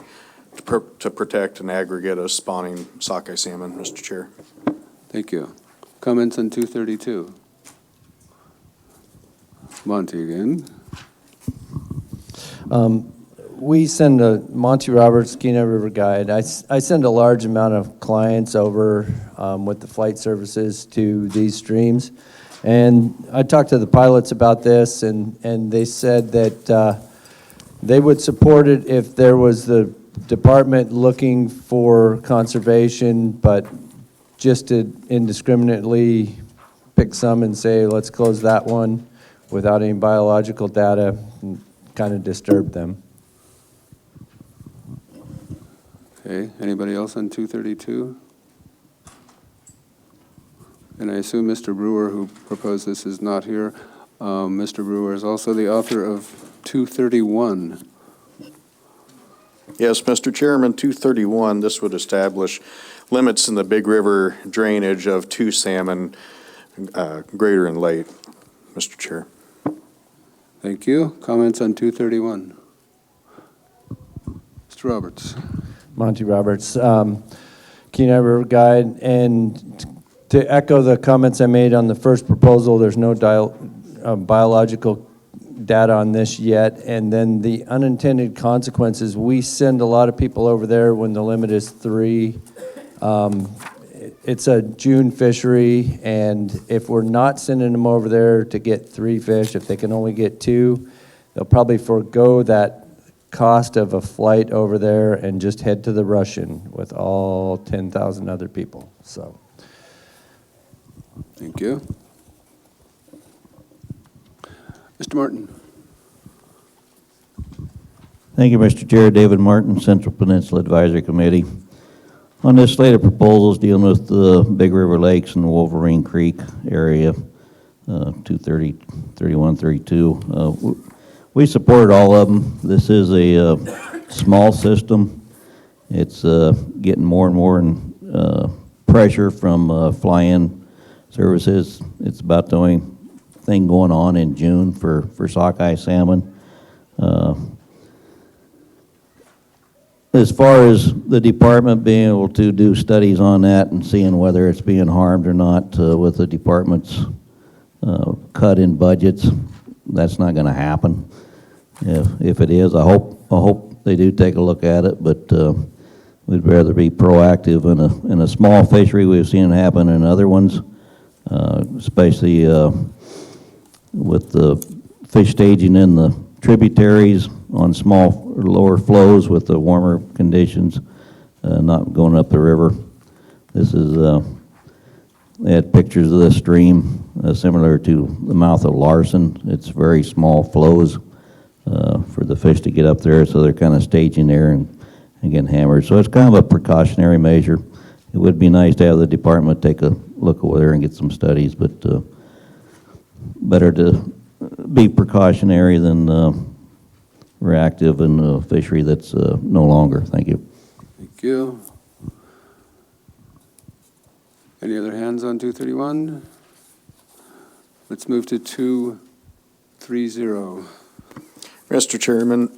to protect and aggregate a spawning sockeye salmon, Mr. Chair.
Thank you. Comments on 232? Monty again.
We send Monty Roberts, Kenai River Guide. I send a large amount of clients over with the flight services to these streams. And I talked to the pilots about this, and they said that they would support it if there was the department looking for conservation, but just to indiscriminately pick some and say, let's close that one without any biological data, kind of disturb them.
Okay, anybody else on 232? And I assume Mr. Brewer, who proposed this, is not here. Mr. Brewer is also the author of 231.
Yes, Mr. Chairman, 231, this would establish limits in the Big River drainage of 2 salmon, greater and late, Mr. Chair.
Thank you. Comments on 231? Mr. Roberts.
Monty Roberts, Kenai River Guide, and to echo the comments I made on the first proposal, there's no biological data on this yet, and then the unintended consequences, we send a lot of people over there when the limit is 3. It's a June fishery, and if we're not sending them over there to get 3 fish, if they can only get 2, they'll probably forego that cost of a flight over there and just head to the Russian with all 10,000 other people. So,
thank you. Mr. Martin.
Thank you, Mr. Chair. David Martin, Central Peninsula Advisory Committee. On this slate of proposals dealing with the Big River Lakes and Wolverine Creek area, 230, 31, 32, we supported all of them. This is a small system. It's getting more and more pressure from fly-in services. It's about the only thing going on in June for sockeye salmon. As far as the department being able to do studies on that and seeing whether it's being harmed or not with the department's cut in budgets, that's not going to happen. If it is, I hope they do take a look at it, but we'd rather be proactive in a small fishery. We've seen it happen in other ones, especially with the fish staging in the tributaries on small or lower flows with the warmer conditions, not going up the river. This is, they had pictures of this stream similar to the mouth of Larson. It's very small flows for the fish to get up there, so they're kind of staging there and getting hammered. So it's kind of a precautionary measure. It would be nice to have the department take a look over there and get some studies, but better to be precautionary than reactive in a fishery that's no longer. Thank you.
Thank you. Any other hands on 231? Let's move to 3-0.
Mr. Chairman,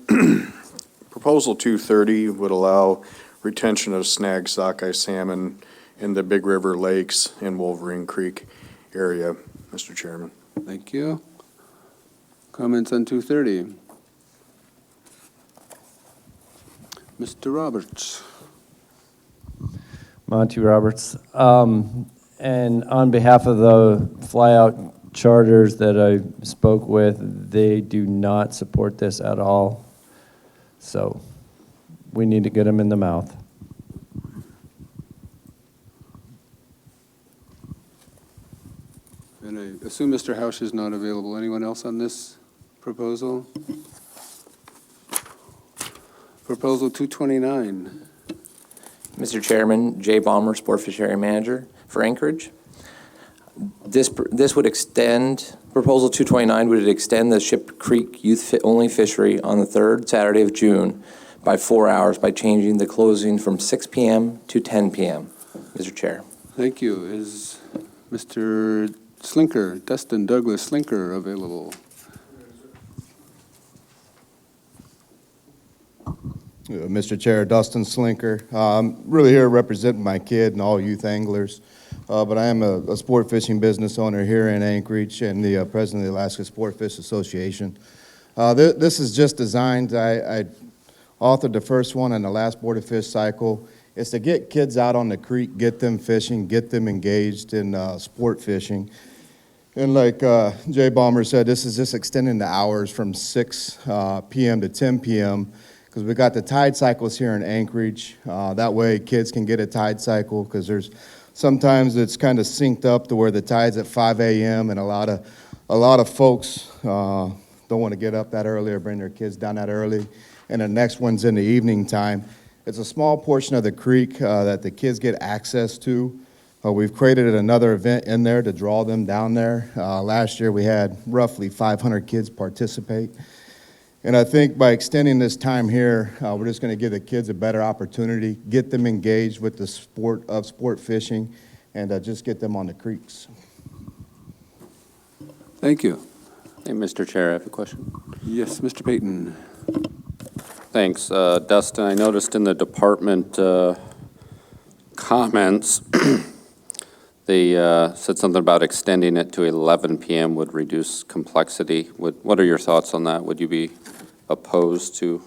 Proposal 230 would allow retention of snagged sockeye salmon in the Big River Lakes and Wolverine Creek area, Mr. Chairman.
Thank you. Comments on 230? Mr. Roberts.
Monty Roberts. And on behalf of the flyout charters that I spoke with, they do not support this at all. So we need to get them in the mouth.
And I assume Mr. Hausch is not available. Anyone else on this proposal? Proposal 229.
Mr. Chairman, Jay Balmer, Sport Fish Area Manager for Anchorage. This would extend, Proposal 229 would extend the Ship Creek youth-only fishery on the third Saturday of June by 4 hours by changing the closing from 6 p.m. to 10 p.m., Mr. Chair.
Thank you. Is Mr. Slinker, Dustin Douglas Slinker, available?
Mr. Chair, Dustin Slinker. I'm really here representing my kid and all youth anglers, but I am a sport fishing business owner here in Anchorage and the president of the Alaska Sport Fish Association. This is just designed, I authored the first one in the last Board of Fish cycle. It's to get kids out on the creek, get them fishing, get them engaged in sport fishing. And like Jay Balmer said, this is just extending the hours from 6 p.m. to 10 p.m. because we got the tide cycles here in Anchorage. That way kids can get a tide cycle because there's sometimes it's kind of synced up to where the tide's at 5 a.m. and a lot of folks don't want to get up that early or bring their kids down that early. And the next one's in the evening time. It's a small portion of the creek that the kids get access to. We've created another event in there to draw them down there. Last year we had roughly 500 kids participate. And I think by extending this time here, we're just going to give the kids a better opportunity, get them engaged with the sport of sport fishing, and just get them on the creeks.
Thank you.
Hey, Mr. Chair, I have a question.
Yes, Mr. Payton.
Thanks. Dustin, I noticed in the department comments, they said something about extending it to 11 p.m. would reduce complexity. What are your thoughts on that? Would you be opposed to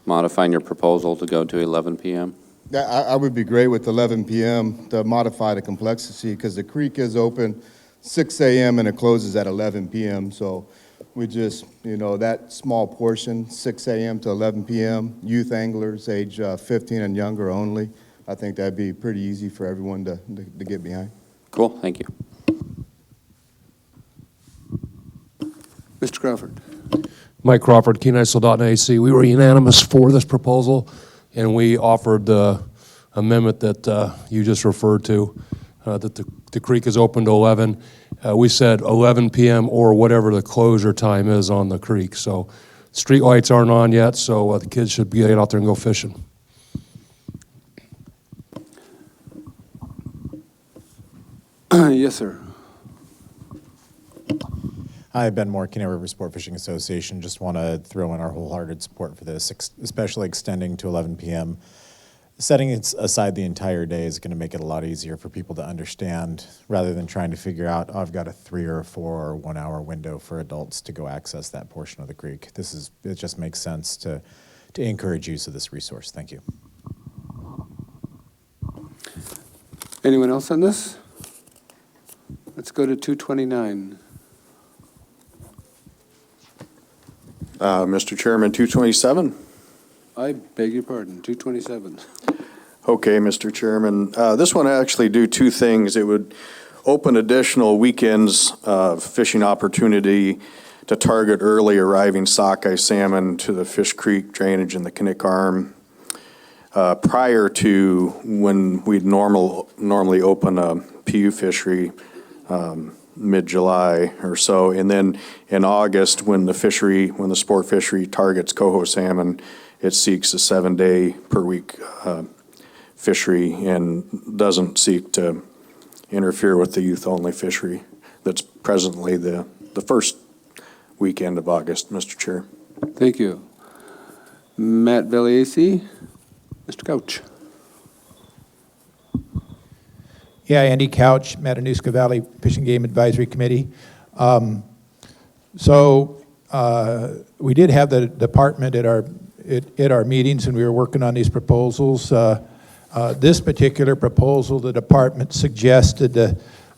modifying your proposal to go to 11 p.m.?
I would be great with 11 p.m. to modify the complexity because the creek is open 6 a.m. and it closes at 11 p.m. So we just, that small portion, 6 a.m. to 11 p.m., youth anglers age 15 and younger only. I think that'd be pretty easy for everyone to get behind.
Cool, thank you.
Mr. Crawford.
Mike Crawford, Kenai Soldotna AC. We were unanimous for this proposal, and we offered the amendment that you just referred to, that the creek is open to 11. We said 11 p.m. or whatever the closure time is on the creek. So street lights aren't on yet, so the kids should get out there and go fishing.
Yes, sir.
Hi, Ben Moore, Kenai River Sport Fishing Association. Just want to throw in our wholehearted support for this, especially extending to 11 p.m. Setting it aside the entire day is going to make it a lot easier for people to understand rather than trying to figure out, oh, I've got a 3 or 4 or 1 hour window for adults to go access that portion of the creek. It just makes sense to encourage use of this resource. Thank you.
Anyone else on this? Let's go to 229.
Mr. Chairman, 227.
I beg your pardon, 227.
Okay, Mr. Chairman. This one actually do two things. It would open additional weekends fishing opportunity to target early arriving sockeye salmon to the Fish Creek drainage in the Knik Arm prior to when we'd normally open a PU fishery mid-July or so, and then in August when the sport fishery targets coho salmon, it seeks a 7-day per week fishery and doesn't seek to interfere with the youth-only fishery that's presently the first weekend of August, Mr. Chair.
Thank you. Matt Veliacy, Mr. Couch.
Yeah, Andy Couch, Matanuska Valley Fish and Game Advisory Committee. We did have the department at our meetings, and we were working on these proposals. This particular proposal, the department suggested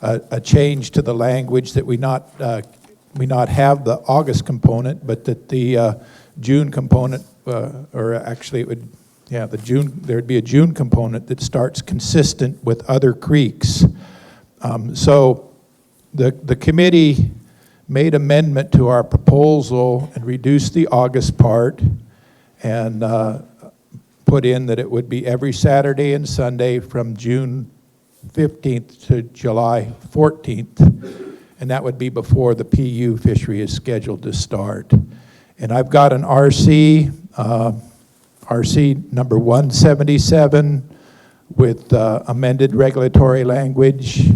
a change to the language that we not have the August component, but that the June component, or actually it would, yeah, there'd be a June component that starts consistent with other creeks. So the committee made amendment to our proposal and reduced the August part and put in that it would be every Saturday and Sunday from June 15th to July 14th, and that would be before the PU fishery is scheduled to start. And I've got an RC number 177 with amended regulatory language,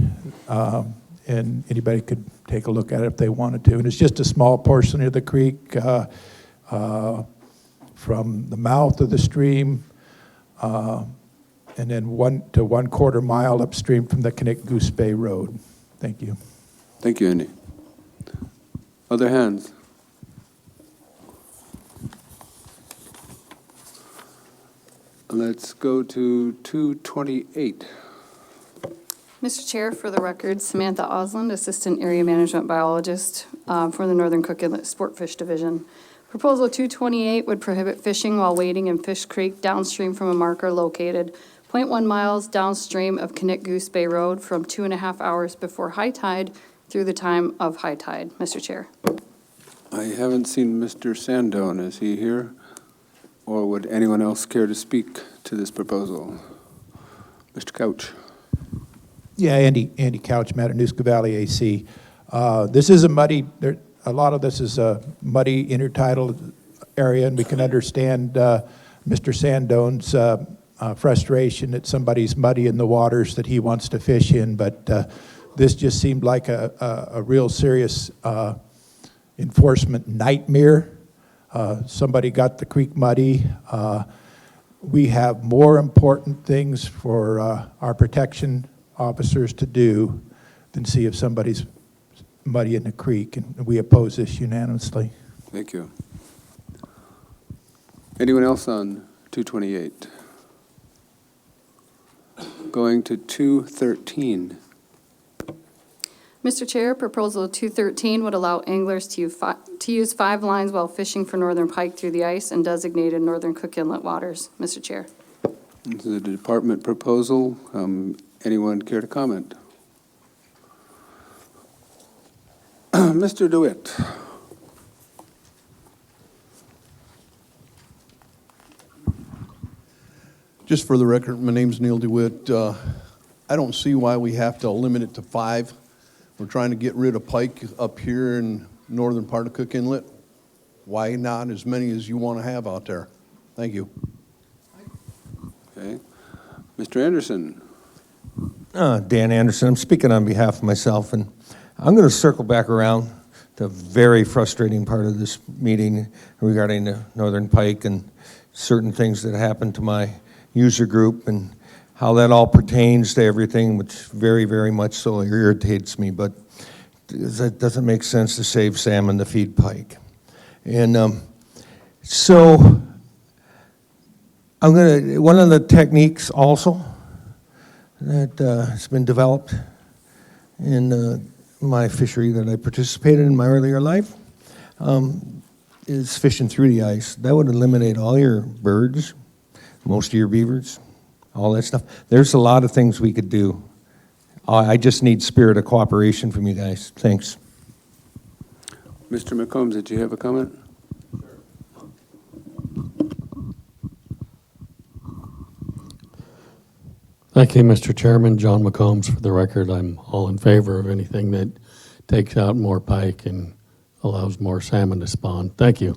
and anybody could take a look at it if they wanted to. And it's just a small portion of the creek from the mouth of the stream and then 1 to 1/4 mile upstream from the Knik Goose Bay Road. Thank you.
Thank you, Andy. Other hands? Let's go to 228.
Mr. Chair, for the record, Samantha Osland, Assistant Area Management Biologist for the Northern Cook Inlet Sportfish Division. Proposal 228 would prohibit fishing while wading in Fish Creek downstream from a marker located 0.1 miles downstream of Knik Goose Bay Road from 2.5 hours before high tide through the time of high tide. Mr. Chair.
I haven't seen Mr. Sandone. Is he here? Or would anyone else care to speak to this proposal? Mr. Couch.
Yeah, Andy Couch, Matanuska Valley AC. This is a muddy, a lot of this is a muddy intertidal area, and we can understand Mr. Sandone's frustration that somebody's muddy in the waters that he wants to fish in, but this just seemed like a real serious enforcement nightmare. Somebody got the creek muddy. We have more important things for our protection officers to do than see if somebody's muddy in the creek, and we oppose this unanimously.
Thank you. Anyone else on 228? Going to 213.
Mr. Chair, Proposal 213 would allow anglers to use 5 lines while fishing for northern pike through the ice and designated Northern Cook Inlet waters. Mr. Chair.
This is a department proposal. Anyone care to comment? Mr. DeWitt.
Just for the record, my name's Neil DeWitt. I don't see why we have to limit it to 5. We're trying to get rid of pike up here in northern part of Cook Inlet. Why not as many as you want to have out there? Thank you.
Okay. Mr. Anderson.
Dan Anderson. I'm speaking on behalf of myself, and I'm going to circle back around to a very frustrating part of this meeting regarding the northern pike and certain things that happened to my user group and how that all pertains to everything, which very, very much so irritates me, but it doesn't make sense to save salmon to feed pike. And so one of the techniques also that has been developed in my fishery that I participated in my earlier life is fishing through the ice. That would eliminate all your birds, most of your beavers, all that stuff. There's a lot of things we could do. I just need spirit of cooperation from you guys. Thanks.
Mr. McCombs, did you have a comment?
Thank you, Mr. Chairman. John McCombs, for the record. I'm all in favor of anything that takes out more pike and allows more salmon to spawn. Thank you.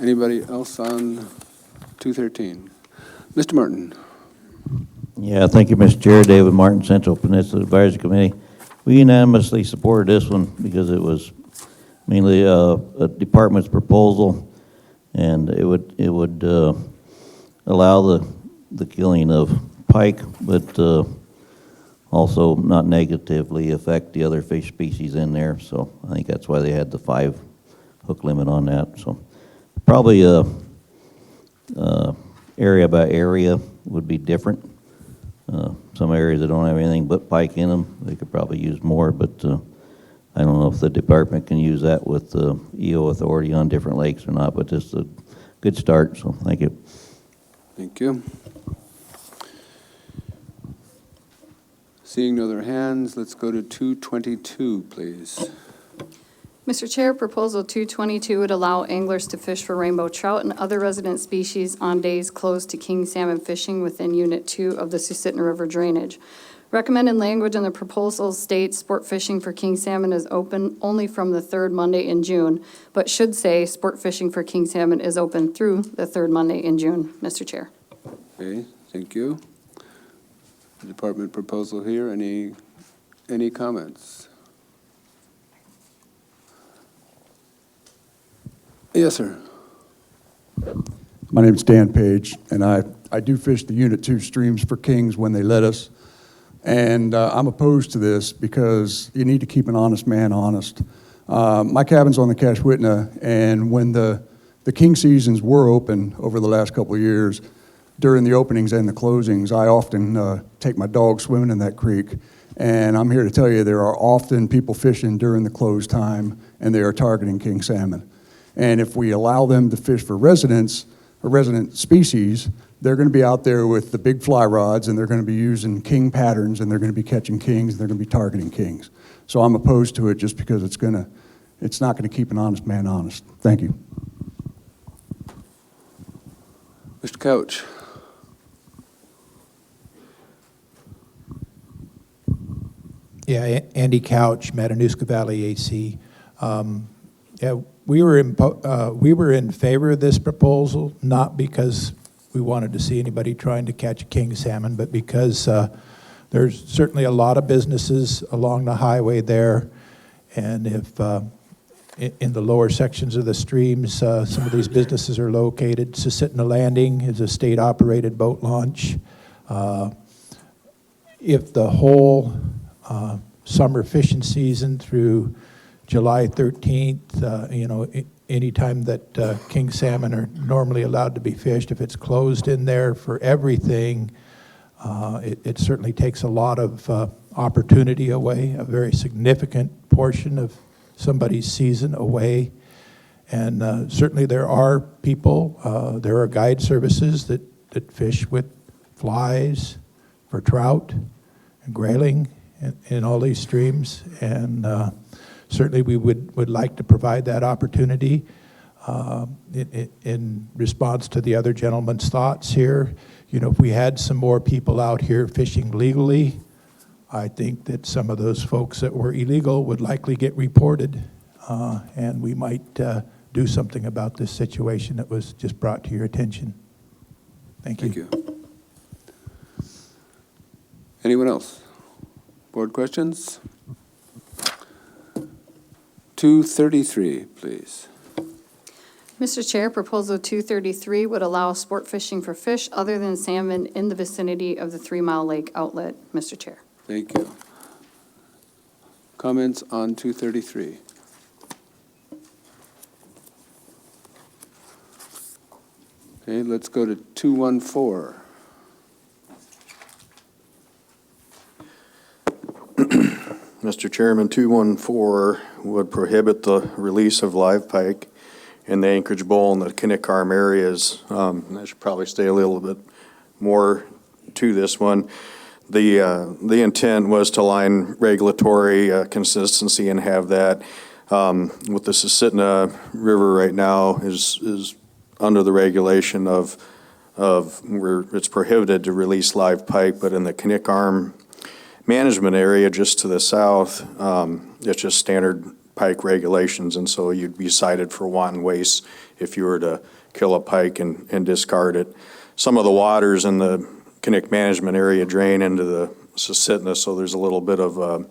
Anybody else on 213? Mr. Martin.
Yeah, thank you, Mr. Chair. David Martin, Central Peninsula Advisory Committee. We unanimously supported this one because it was mainly a department's proposal, and it would allow the killing of pike, but also not negatively affect the other fish species in there. So I think that's why they had the 5 hook limit on that. So probably area by area would be different. Some areas that don't have anything but pike in them, they could probably use more, but I don't know if the department can use that with the EO authority on different lakes or not, but just a good start, so thank you.
Thank you. Seeing no other hands, let's go to 222, please.
Mr. Chair, Proposal 222 would allow anglers to fish for rainbow trout and other resident species on days closed to king salmon fishing within Unit 2 of the Susitna River drainage. Recommended language in the proposal states sport fishing for king salmon is open only from the 3rd Monday in June, but should say sport fishing for king salmon is open through the 3rd Monday in June, Mr. Chair.
Okay, thank you. The department proposal here, any comments? Yes, sir.
My name's Dan Page, and I do fish the Unit 2 streams for kings when they let us. And I'm opposed to this because you need to keep an honest man honest. My cabin's on the Cashwitna, and when the king seasons were open over the last couple of years, during the openings and the closings, I often take my dog swimming in that creek. And I'm here to tell you there are often people fishing during the closed time, and they are targeting king salmon. And if we allow them to fish for residents, or resident species, they're going to be out there with the big fly rods, and they're going to be using king patterns, and they're going to be catching kings, and they're going to be targeting kings. So I'm opposed to it just because it's not going to keep an honest man honest. Thank you.
Mr. Couch.
Yeah, Andy Couch, Matanuska Valley AC. Yeah, we were in favor of this proposal, not because we wanted to see anybody trying to catch a king salmon, but because there's certainly a lot of businesses along the highway there, and if in the lower sections of the streams, some of these businesses are located. Susitna Landing is a state-operated boat launch. If the whole summer fishing season through July 13th, anytime that king salmon are normally allowed to be fished, if it's closed in there for everything, it certainly takes a lot of opportunity away, a very significant portion of somebody's season away. And certainly there are people, there are guide services that fish with flies for trout and grayling in all these streams, and certainly we would like to provide that opportunity. In response to the other gentleman's thoughts here, if we had some more people out here fishing legally, I think that some of those folks that were illegal would likely get reported, and we might do something about this situation that was just brought to your attention. Thank you.
Thank you. Anyone else? Board questions? 233, please.
Mr. Chair, Proposal 233 would allow sport fishing for fish other than salmon in the vicinity of the 3 Mile Lake outlet, Mr. Chair.
Thank you. Comments on 233? Okay, let's go to 214.
Mr. Chairman, 214 would prohibit the release of live pike in the Anchorage Bowl and the Kinnick Arm areas. I should probably stay a little bit more to this one. The intent was to align regulatory consistency and have that. With the Susitna River right now is under the regulation of where it's prohibited to release live pike, but in the Kinnick Arm management area just to the south, it's just standard pike regulations, and so you'd be cited for wanton waste if you were to kill a pike and discard it. Some of the waters in the Kinnick management area drain into the Susitna, so there's a little bit of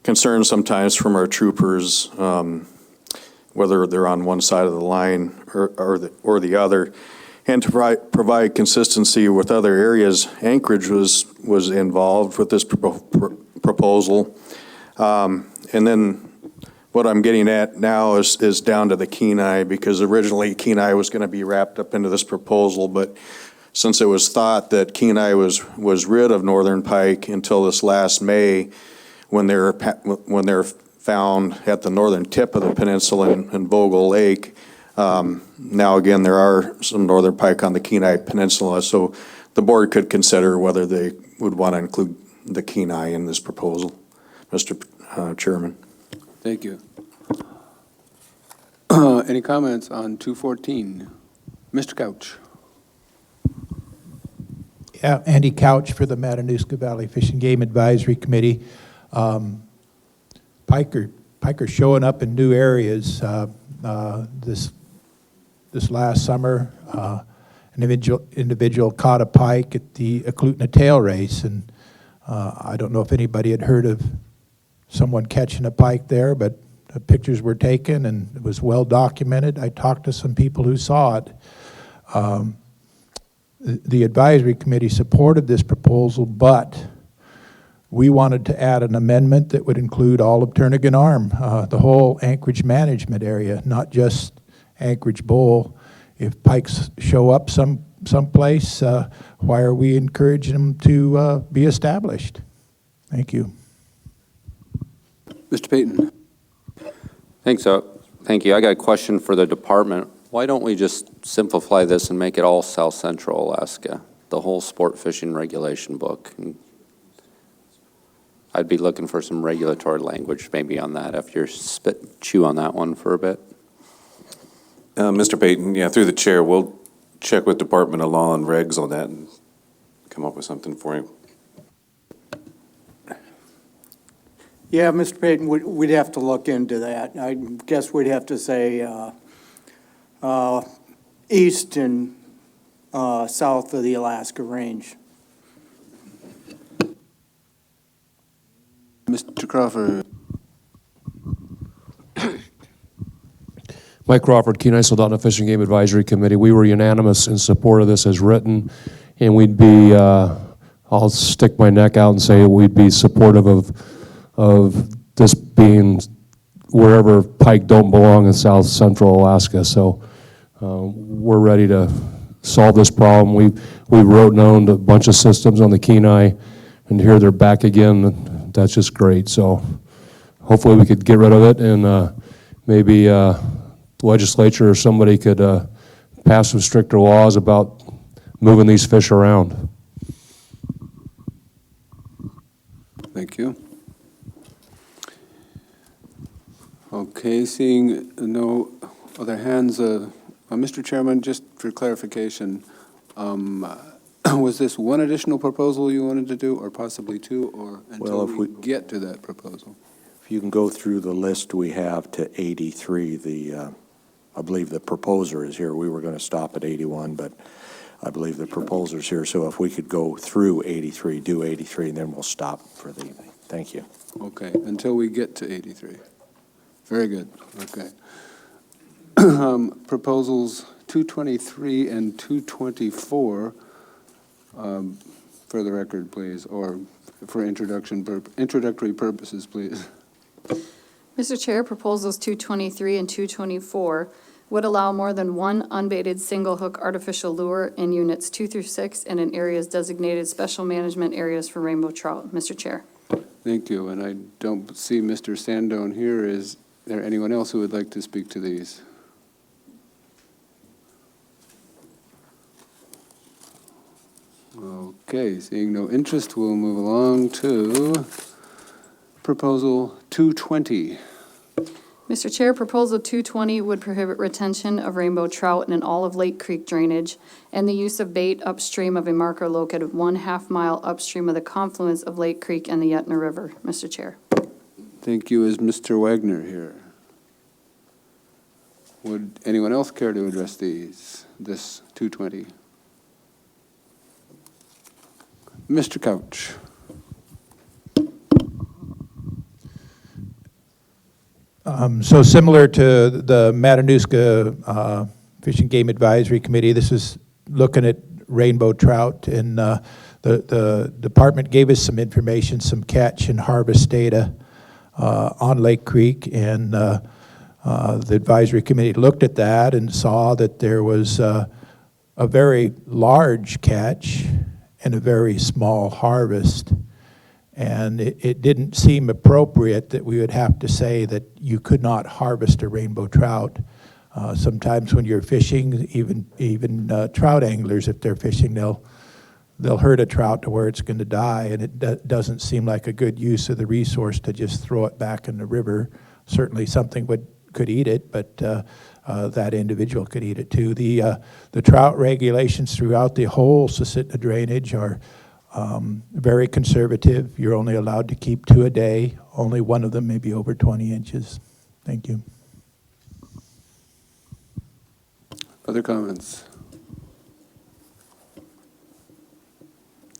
concerns sometimes from our troopers, whether they're on one side of the line or the other. And to provide consistency with other areas, Anchorage was involved with this proposal. And then what I'm getting at now is down to the Kenai, because originally Kenai was going to be wrapped up into this proposal, but since it was thought that Kenai was rid of northern pike until this last May, when they're found at the northern tip of the peninsula in Vogel Lake, now again there are some northern pike on the Kenai Peninsula, so the board could consider whether they would want to include the Kenai in this proposal, Mr. Chairman.
Thank you. Any comments on 214? Mr. Couch.
Yeah, Andy Couch for the Matanuska Valley Fish and Game Advisory Committee. Pike are showing up in new areas. This last summer, an individual caught a pike at the Eklutna tail race, and I don't know if anybody had heard of someone catching a pike there, but the pictures were taken and it was well documented. I talked to some people who saw it. The advisory committee supported this proposal, but we wanted to add an amendment that would include all of Turnagain Arm, the whole Anchorage management area, not just Anchorage Bowl. If pikes show up someplace, why are we encouraging them to be established? Thank you.
Mr. Payton.
Thank you. I got a question for the department. Why don't we just simplify this and make it all South Central Alaska, the whole sport fishing regulation book? And I'd be looking for some regulatory language maybe on that if you're chew on that one for a bit.
Mr. Payton, yeah, through the chair, we'll check with Department of Law and Regs on that and come up with something for you.
Yeah, Mr. Payton, we'd have to look into that. I guess we'd have to say east and south of the Alaska Range.
Mr. Crawford.
Mike Crawford, Kenai Soldotna Fishing Game Advisory Committee. We were unanimous in support of this as written, and we'd be, I'll stick my neck out and say we'd be supportive of this being wherever pike don't belong in South Central Alaska. So we're ready to solve this problem. We wrote and owned a bunch of systems on the Kenai, and here they're back again. That's just great. So hopefully we could get rid of it, and maybe the legislature or somebody could pass some stricter laws about moving these fish around.
Thank you. Okay, seeing no other hands, Mr. Chairman, just for clarification, was this one additional proposal you wanted to do, or possibly two, or until we get to that proposal?
If you can go through the list we have to 83, I believe the proposer is here. We were going to stop at 81, but I believe the proposer's here. So if we could go through 83, do 83, and then we'll stop for the evening. Thank you.
Okay, until we get to 83. Very good, okay. Proposals 223 and 224, for the record, please, or for introductory purposes, please.
Mr. Chair, proposals 223 and 224 would allow more than one unbaited single hook artificial lure in units 2 through 6 and in areas designated special management areas for rainbow trout. Mr. Chair.
Thank you, and I don't see Mr. Sandone here. Is there anyone else who would like to speak to these? Okay, seeing no interest, we'll move along to Proposal 220.
Mr. Chair, Proposal 220 would prohibit retention of rainbow trout in an olive Lake Creek drainage and the use of bait upstream of a marker located 1/2 mile upstream of the confluence of Lake Creek and the Yetna River. Mr. Chair.
Thank you. Is Mr. Wagner here? Would anyone else care to address this 220? Mr. Couch.
So similar to the Matanuska Fish and Game Advisory Committee, this is looking at rainbow trout, and the department gave us some information, some catch and harvest data on Lake Creek, and the advisory committee looked at that and saw that there was a very large catch and a very small harvest. And it didn't seem appropriate that we would have to say that you could not harvest a rainbow trout. Sometimes when you're fishing, even trout anglers, if they're fishing, they'll hurt a trout to where it's going to die, and it doesn't seem like a good use of the resource to just throw it back in the river. Certainly something could eat it, but that individual could eat it too. The trout regulations throughout the whole Susitna drainage are very conservative. You're only allowed to keep 2 a day. Only one of them may be over 20 inches. Thank you.
Other comments?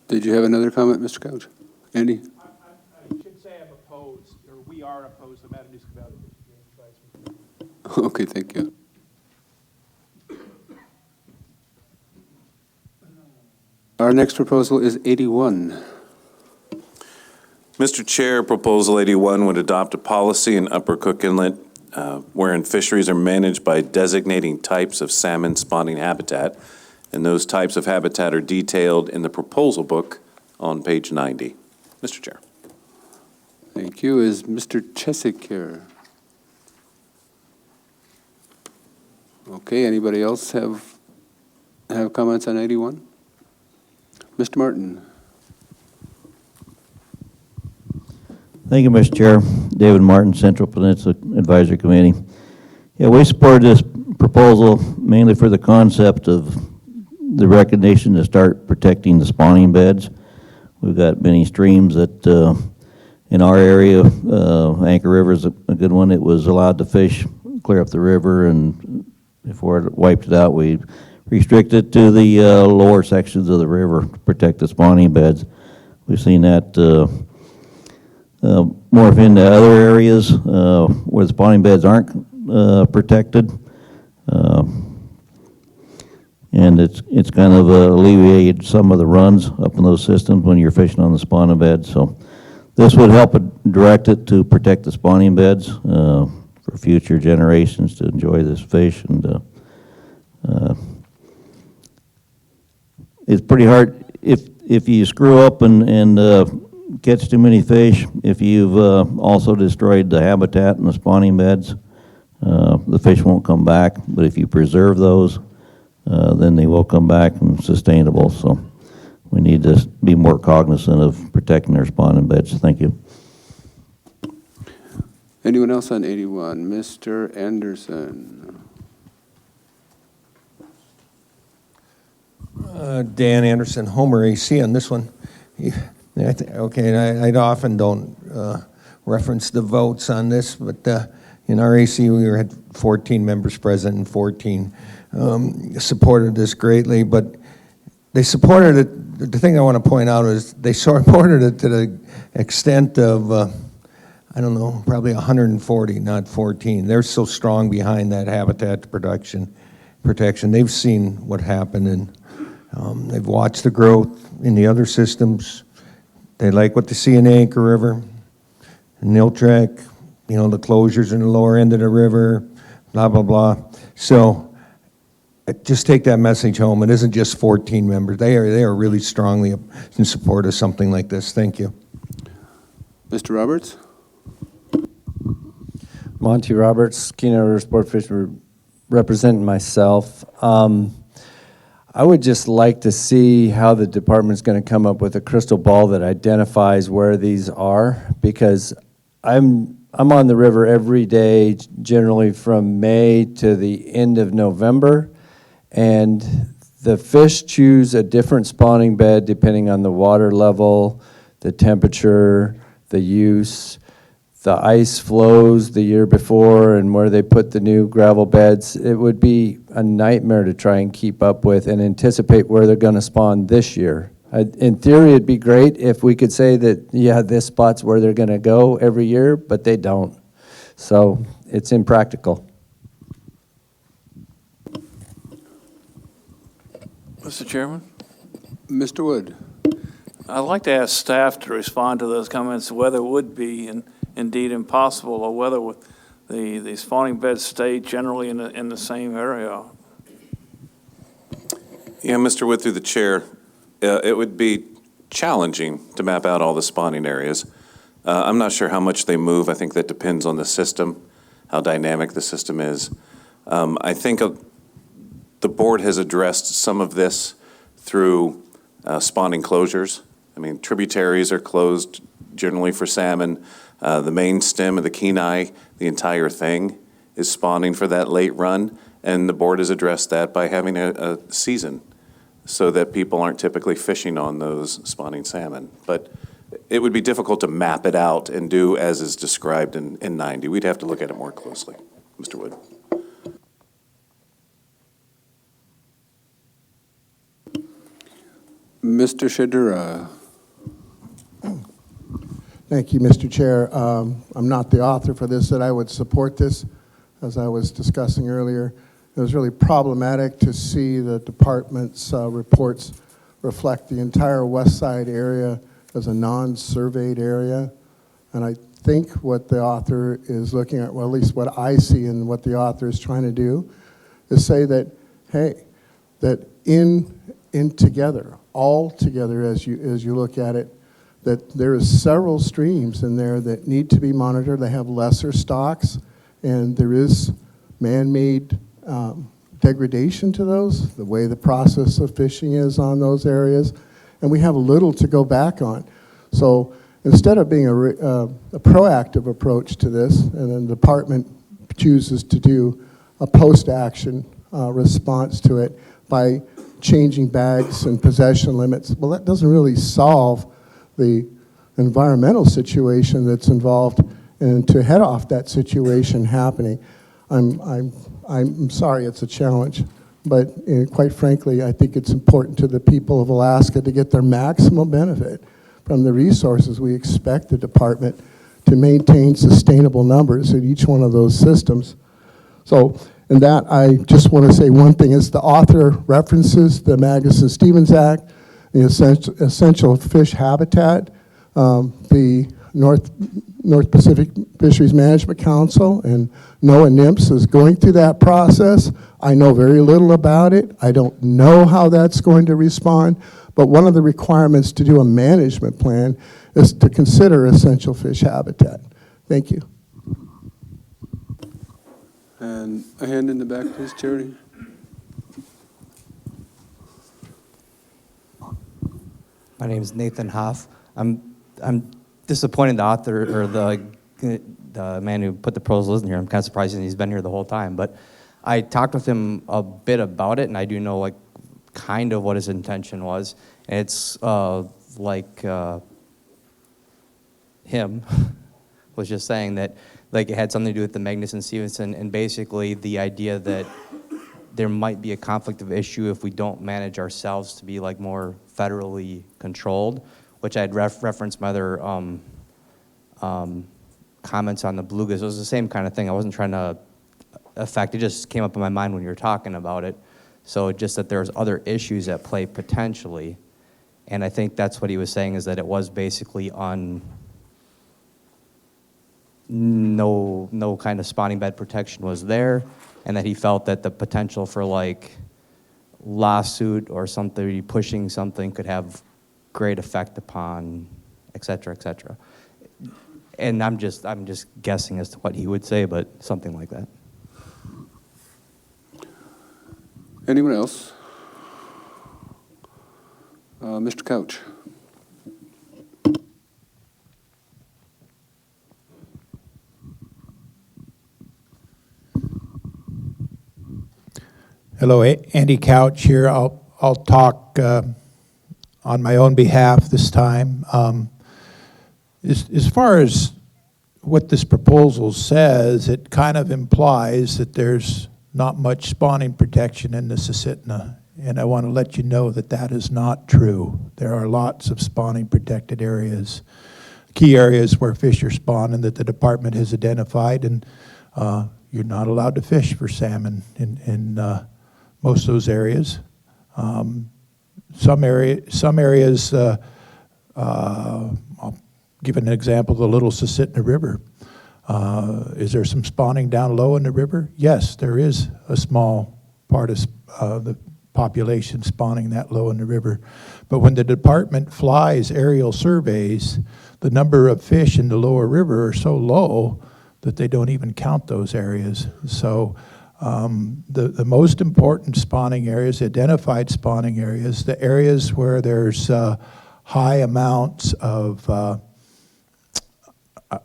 Did you have another comment, Mr. Couch? Andy?
I should say I'm opposed, or we are opposed to Matanuska Valley Fishing Game Advisory.
Okay, thank you. Our next proposal is 81.
Mr. Chair, Proposal 81 would adopt a policy in Upper Cook Inlet wherein fisheries are managed by designating types of salmon spawning habitat, and those types of habitat are detailed in the proposal book on page 90. Mr. Chair.
Thank you. Is Mr. Chesick here? Okay, anybody else have comments on 81? Mr. Martin.
Thank you, Mr. Chair. David Martin, Central Peninsula Advisory Committee. Yeah, we supported this proposal mainly for the concept of the recognition to start protecting the spawning beds. We've got many streams that in our area, Anchor River is a good one. It was allowed to fish clear up the river, and before it wiped it out, we restricted to the lower sections of the river to protect the spawning beds. We've seen that morph into other areas where the spawning beds aren't protected. And it's kind of alleviated some of the runs up in those systems when you're fishing on the spawning beds. So this would help direct it to protect the spawning beds for future generations to enjoy this fish. And it's pretty hard if you screw up and catch too many fish. If you've also destroyed the habitat in the spawning beds, the fish won't come back. But if you preserve those, then they will come back and sustainable. So we need to be more cognizant of protecting our spawning beds. Thank you.
Anyone else on 81? Mr. Anderson.
Dan Anderson, Homer AC on this one. Okay, and I often don't reference the votes on this, but in our AC we had 14 members present and 14 supported this greatly, but they supported it. The thing I want to point out is they supported it to the extent of, I don't know, probably 140, not 14. They're so strong behind that habitat protection. They've seen what happened, and they've watched the growth in the other systems. They like what they see in the Anchor River, Niltrek, the closures in the lower end of the river, blah, blah, blah. So just take that message home. It isn't just 14 members. They are really strongly in support of something like this. Thank you.
Mr. Roberts?
Monty Roberts, Kenai River Sport Fisher, representing myself. I would just like to see how the department's going to come up with a crystal ball that identifies where these are, because I'm on the river every day, generally from May to the end of November, and the fish choose a different spawning bed depending on the water level, the temperature, the use. The ice flows the year before and where they put the new gravel beds. It would be a nightmare to try and keep up with and anticipate where they're going to spawn this year. In theory, it'd be great if we could say that, yeah, this spot's where they're going to go every year, but they don't. So it's impractical.
Mr. Chairman?
Mr. Wood.
I'd like to ask staff to respond to those comments, whether it would be indeed impossible or whether the spawning beds stay generally in the same area.
Yeah, Mr. Wood, through the chair, it would be challenging to map out all the spawning areas. I'm not sure how much they move. I think that depends on the system, how dynamic the system is. I think the board has addressed some of this through spawning closures. I mean, tributaries are closed generally for salmon. The main stem of the Kenai, the entire thing is spawning for that late run, and the board has addressed that by having a season so that people aren't typically fishing on those spawning salmon. But it would be difficult to map it out and do as is described in 90. We'd have to look at it more closely, Mr. Wood.
Mr. Shadura.
Thank you, Mr. Chair. I'm not the author for this, that I would support this. As I was discussing earlier, it was really problematic to see the department's reports reflect the entire west side area as a non-surveyed area. And I think what the author is looking at, well, at least what I see and what the author is trying to do, is say that, hey, that in together, all together as you look at it, that there is several streams in there that need to be monitored. They have lesser stocks, and there is man-made degradation to those, the way the process of fishing is on those areas, and we have little to go back on. So instead of being a proactive approach to this, and then the department chooses to do a post-action response to it by changing bags and possession limits, well, that doesn't really solve the environmental situation that's involved, and to head off that situation happening. I'm sorry it's a challenge, but quite frankly, I think it's important to the people of Alaska to get their maximum benefit from the resources. We expect the department to maintain sustainable numbers in each one of those systems. So in that, I just want to say one thing, is the author references the Magnuson-Stevens Act, the essential fish habitat, the North Pacific Fisheries Management Council, and NOAA NIMS is going through that process. I know very little about it. I don't know how that's going to respond, but one of the requirements to do a management plan is to consider essential fish habitat. Thank you.
And a hand in the back, please, Charity.
My name is Nathan Hoff. I'm disappointed the author or the man who put the proposal isn't here. I'm kind of surprised he's been here the whole time. But I talked with him a bit about it, and I do know like kind of what his intention was. And it's him was just saying that like it had something to do with the Magnuson-Stevenson, and basically the idea that there might be a conflict of issue if we don't manage ourselves to be like more federally controlled, which I'd referenced my other comments on the belugas. It was the same kind of thing. I wasn't trying to affect, it just came up in my mind when you were talking about it. So just that there's other issues at play potentially. And I think that's what he was saying, is that it was basically on no kind of spawning bed protection was there, and that he felt that the potential for like lawsuit or somebody pushing something could have great effect upon, et cetera, et cetera. And I'm just guessing as to what he would say, but something like that.
Anyone else? Mr. Couch.
Hello, Andy Couch here. I'll talk on my own behalf this time. As far as what this proposal says, it kind of implies that there's not much spawning protection in the Susitna, and I want to let you know that that is not true. There are lots of spawning protected areas. key areas where fish are spawning that the department has identified, and you're not allowed to fish for salmon in most of those areas. Some areas, I'll give an example, the Little Susitna River. Is there some spawning down low in the river? Yes, there is a small part of the population spawning that low in the river. But when the department flies aerial surveys, the number of fish in the lower river are so low that they don't even count those areas. So the most important spawning areas, identified spawning areas, the areas where there's high amounts of,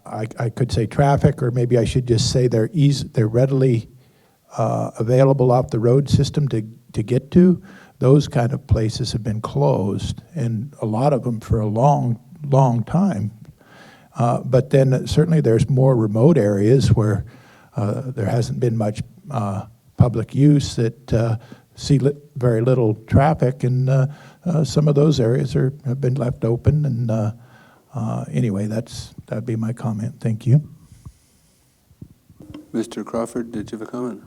I could say traffic, or maybe I should just say they're readily available off the road system to get to. Those kind of places have been closed, and a lot of them for a long, long time. But then certainly there's more remote areas where there hasn't been much public use that see very little traffic, and some of those areas have been left open. And anyway, that'd be my comment. Thank you.
Mr. Crawford, did you have a comment?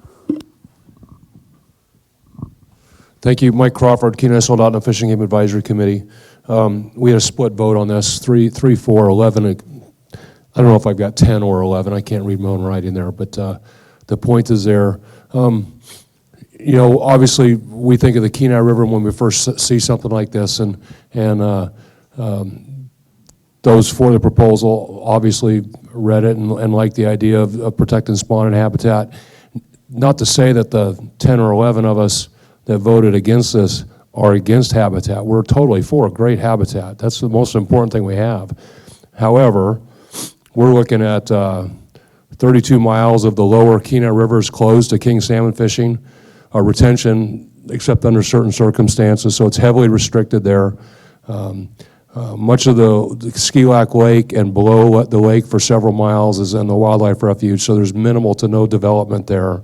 Thank you. Mike Crawford, Kenai Sold Out and Fishing Game Advisory Committee. We had a split vote on this, 3-4-11. I don't know if I've got 10 or 11. I can't read my own writing there, but the point is there. You know, obviously, we think of the Kenai River when we first see something like this, and those for the proposal obviously read it and liked the idea of protecting spawning habitat. Not to say that the 10 or 11 of us that voted against this are against habitat. We're totally for great habitat. That's the most important thing we have. However, we're looking at 32 miles of the lower Kenai River is closed to king salmon fishing, retention except under certain circumstances, so it's heavily restricted there. Much of the Ski Lac Lake and below the lake for several miles is in the wildlife refuge, so there's minimal to no development there.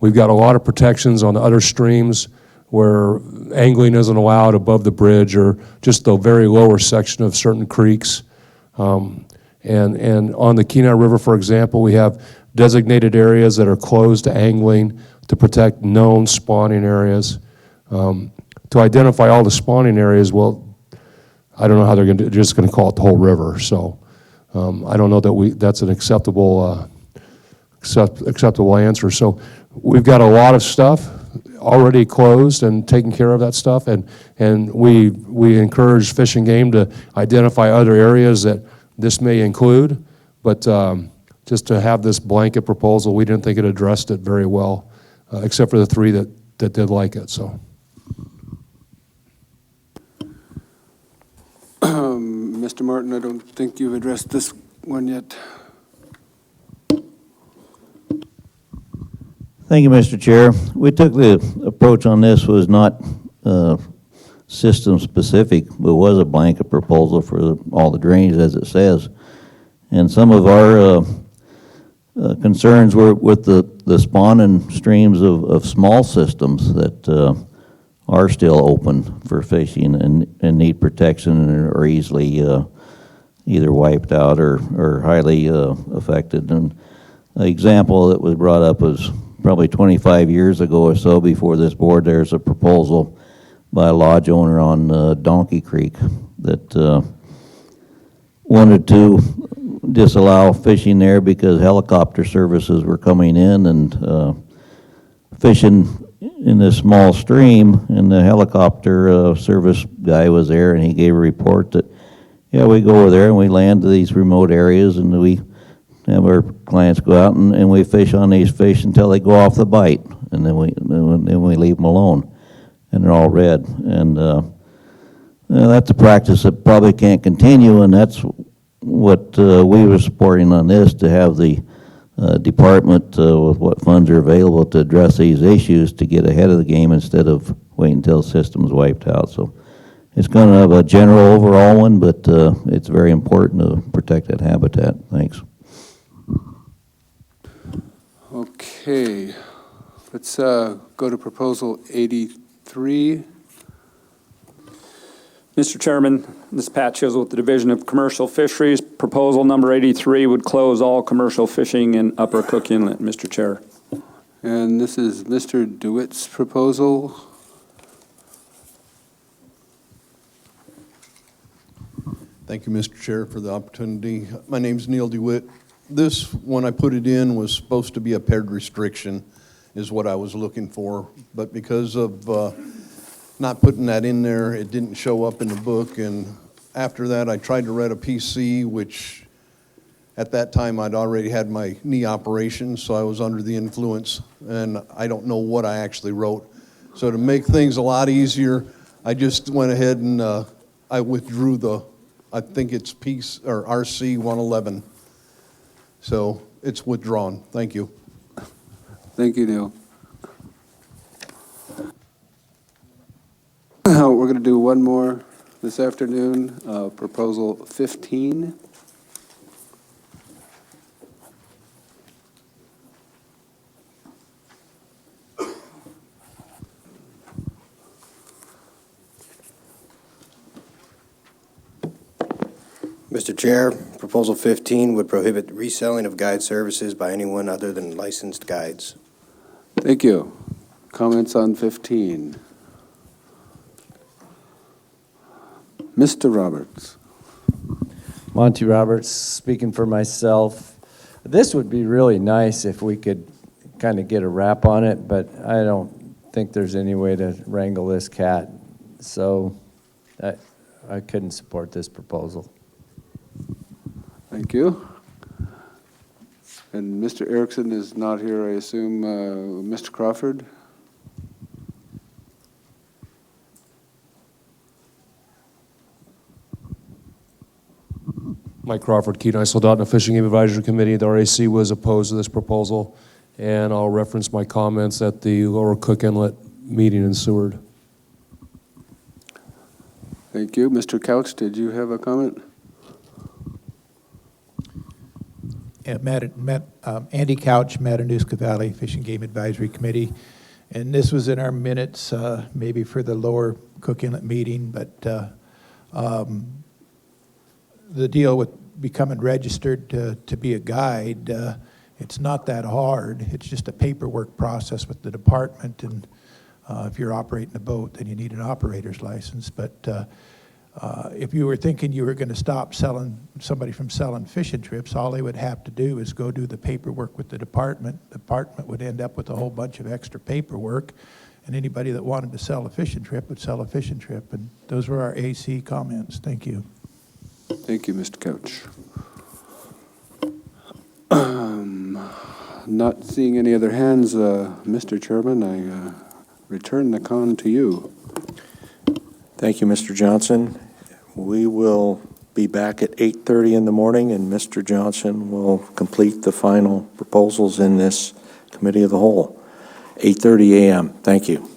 We've got a lot of protections on the other streams where angling isn't allowed above the bridge or just the very lower section of certain creeks. And on the Kenai River, for example, we have designated areas that are closed to angling to protect known spawning areas. To identify all the spawning areas, well, I don't know how they're just going to call it the whole river. So I don't know that that's an acceptable answer. So we've got a lot of stuff already closed and taking care of that stuff, and we encourage Fish and Game to identify other areas that this may include, but just to have this blanket proposal, we didn't think it addressed it very well, except for the three that did like it. So.
Mr. Martin, I don't think you've addressed this one yet.
Thank you, Mr. Chair. We took the approach on this was not system specific, but was a blanket proposal for all the drainage, as it says. And some of our concerns were with the spawning streams of small systems that are still open for fishing and need protection and are easily either wiped out or highly affected. And an example that was brought up was probably 25 years ago or so before this board. There's a proposal by a lodge owner on Donkey Creek that wanted to disallow fishing there because helicopter services were coming in and fishing in this small stream, and the helicopter service guy was there, and he gave a report that, yeah, we go over there and we land to these remote areas, and we have our clients go out and we fish on these fish until they go off the bite, and then we leave them alone, and they're all red. And that's a practice that probably can't continue, and that's what we were supporting on this, to have the department with what funds are available to address these issues, to get ahead of the game instead of waiting until the system's wiped out. So it's kind of a general overall one, but it's very important to protect that habitat. Thanks.
Okay, let's go to proposal 83.
Mr. Chairman, this is Pat Chisel with the Division of Commercial Fisheries. Proposal number 83 would close all commercial fishing in Upper Cook Inlet, Mr. Chair.
And this is Mr. DeWitt's proposal.
Thank you, Mr. Chair, for the opportunity. My name's Neil DeWitt. This, when I put it in, was supposed to be a paired restriction, is what I was looking for. But because of not putting that in there, it didn't show up in the book. And after that, I tried to write a PC, which at that time I'd already had my knee operation, so I was under the influence, and I don't know what I actually wrote. So to make things a lot easier, I just went ahead and I withdrew I think it's RC 111. So it's withdrawn. Thank you.
Thank you, Neil. We're going to do one more this afternoon, proposal 15.
Mr. Chair, Proposal 15 would prohibit reselling of guide services by anyone other than licensed guides.
Thank you. Comments on 15? Mr. Roberts.
Monty Roberts, speaking for myself. This would be really nice if we could kind of get a wrap on it, but I don't think there's any way to wrangle this cat. So I couldn't support this proposal.
Thank you. And Mr. Erickson is not here, I assume. Mr. Crawford?
Mike Crawford, Kenai Soldotna Fishing Game Advisory Committee. The RAC was opposed to this proposal, and I'll reference my comments at the Lower Cook Inlet meeting in Seward.
Thank you. Mr. Couch, did you have a comment?
Andy Couch, Matanuska Valley Fishing Game Advisory Committee. And this was in our minutes, maybe for the Lower Cook Inlet meeting, but the deal with becoming registered to be a guide, it's not that hard. It's just a paperwork process with the department, and if you're operating a boat, then you need an operator's license. But if you were thinking you were going to stop somebody from selling fishing trips, all they would have to do is go do the paperwork with the department. The department would end up with a whole bunch of extra paperwork, and anybody that wanted to sell a fishing trip would sell a fishing trip. And those were our AC comments. Thank you.
Thank you, Mr. Couch. Not seeing any other hands, Mr. Chairman, I return the con to you.
Thank you, Mr. Johnson. We will be back at 8:30 in the morning, and Mr. Johnson will complete the final proposals in this committee of the whole. 8:30 a.m. Thank you.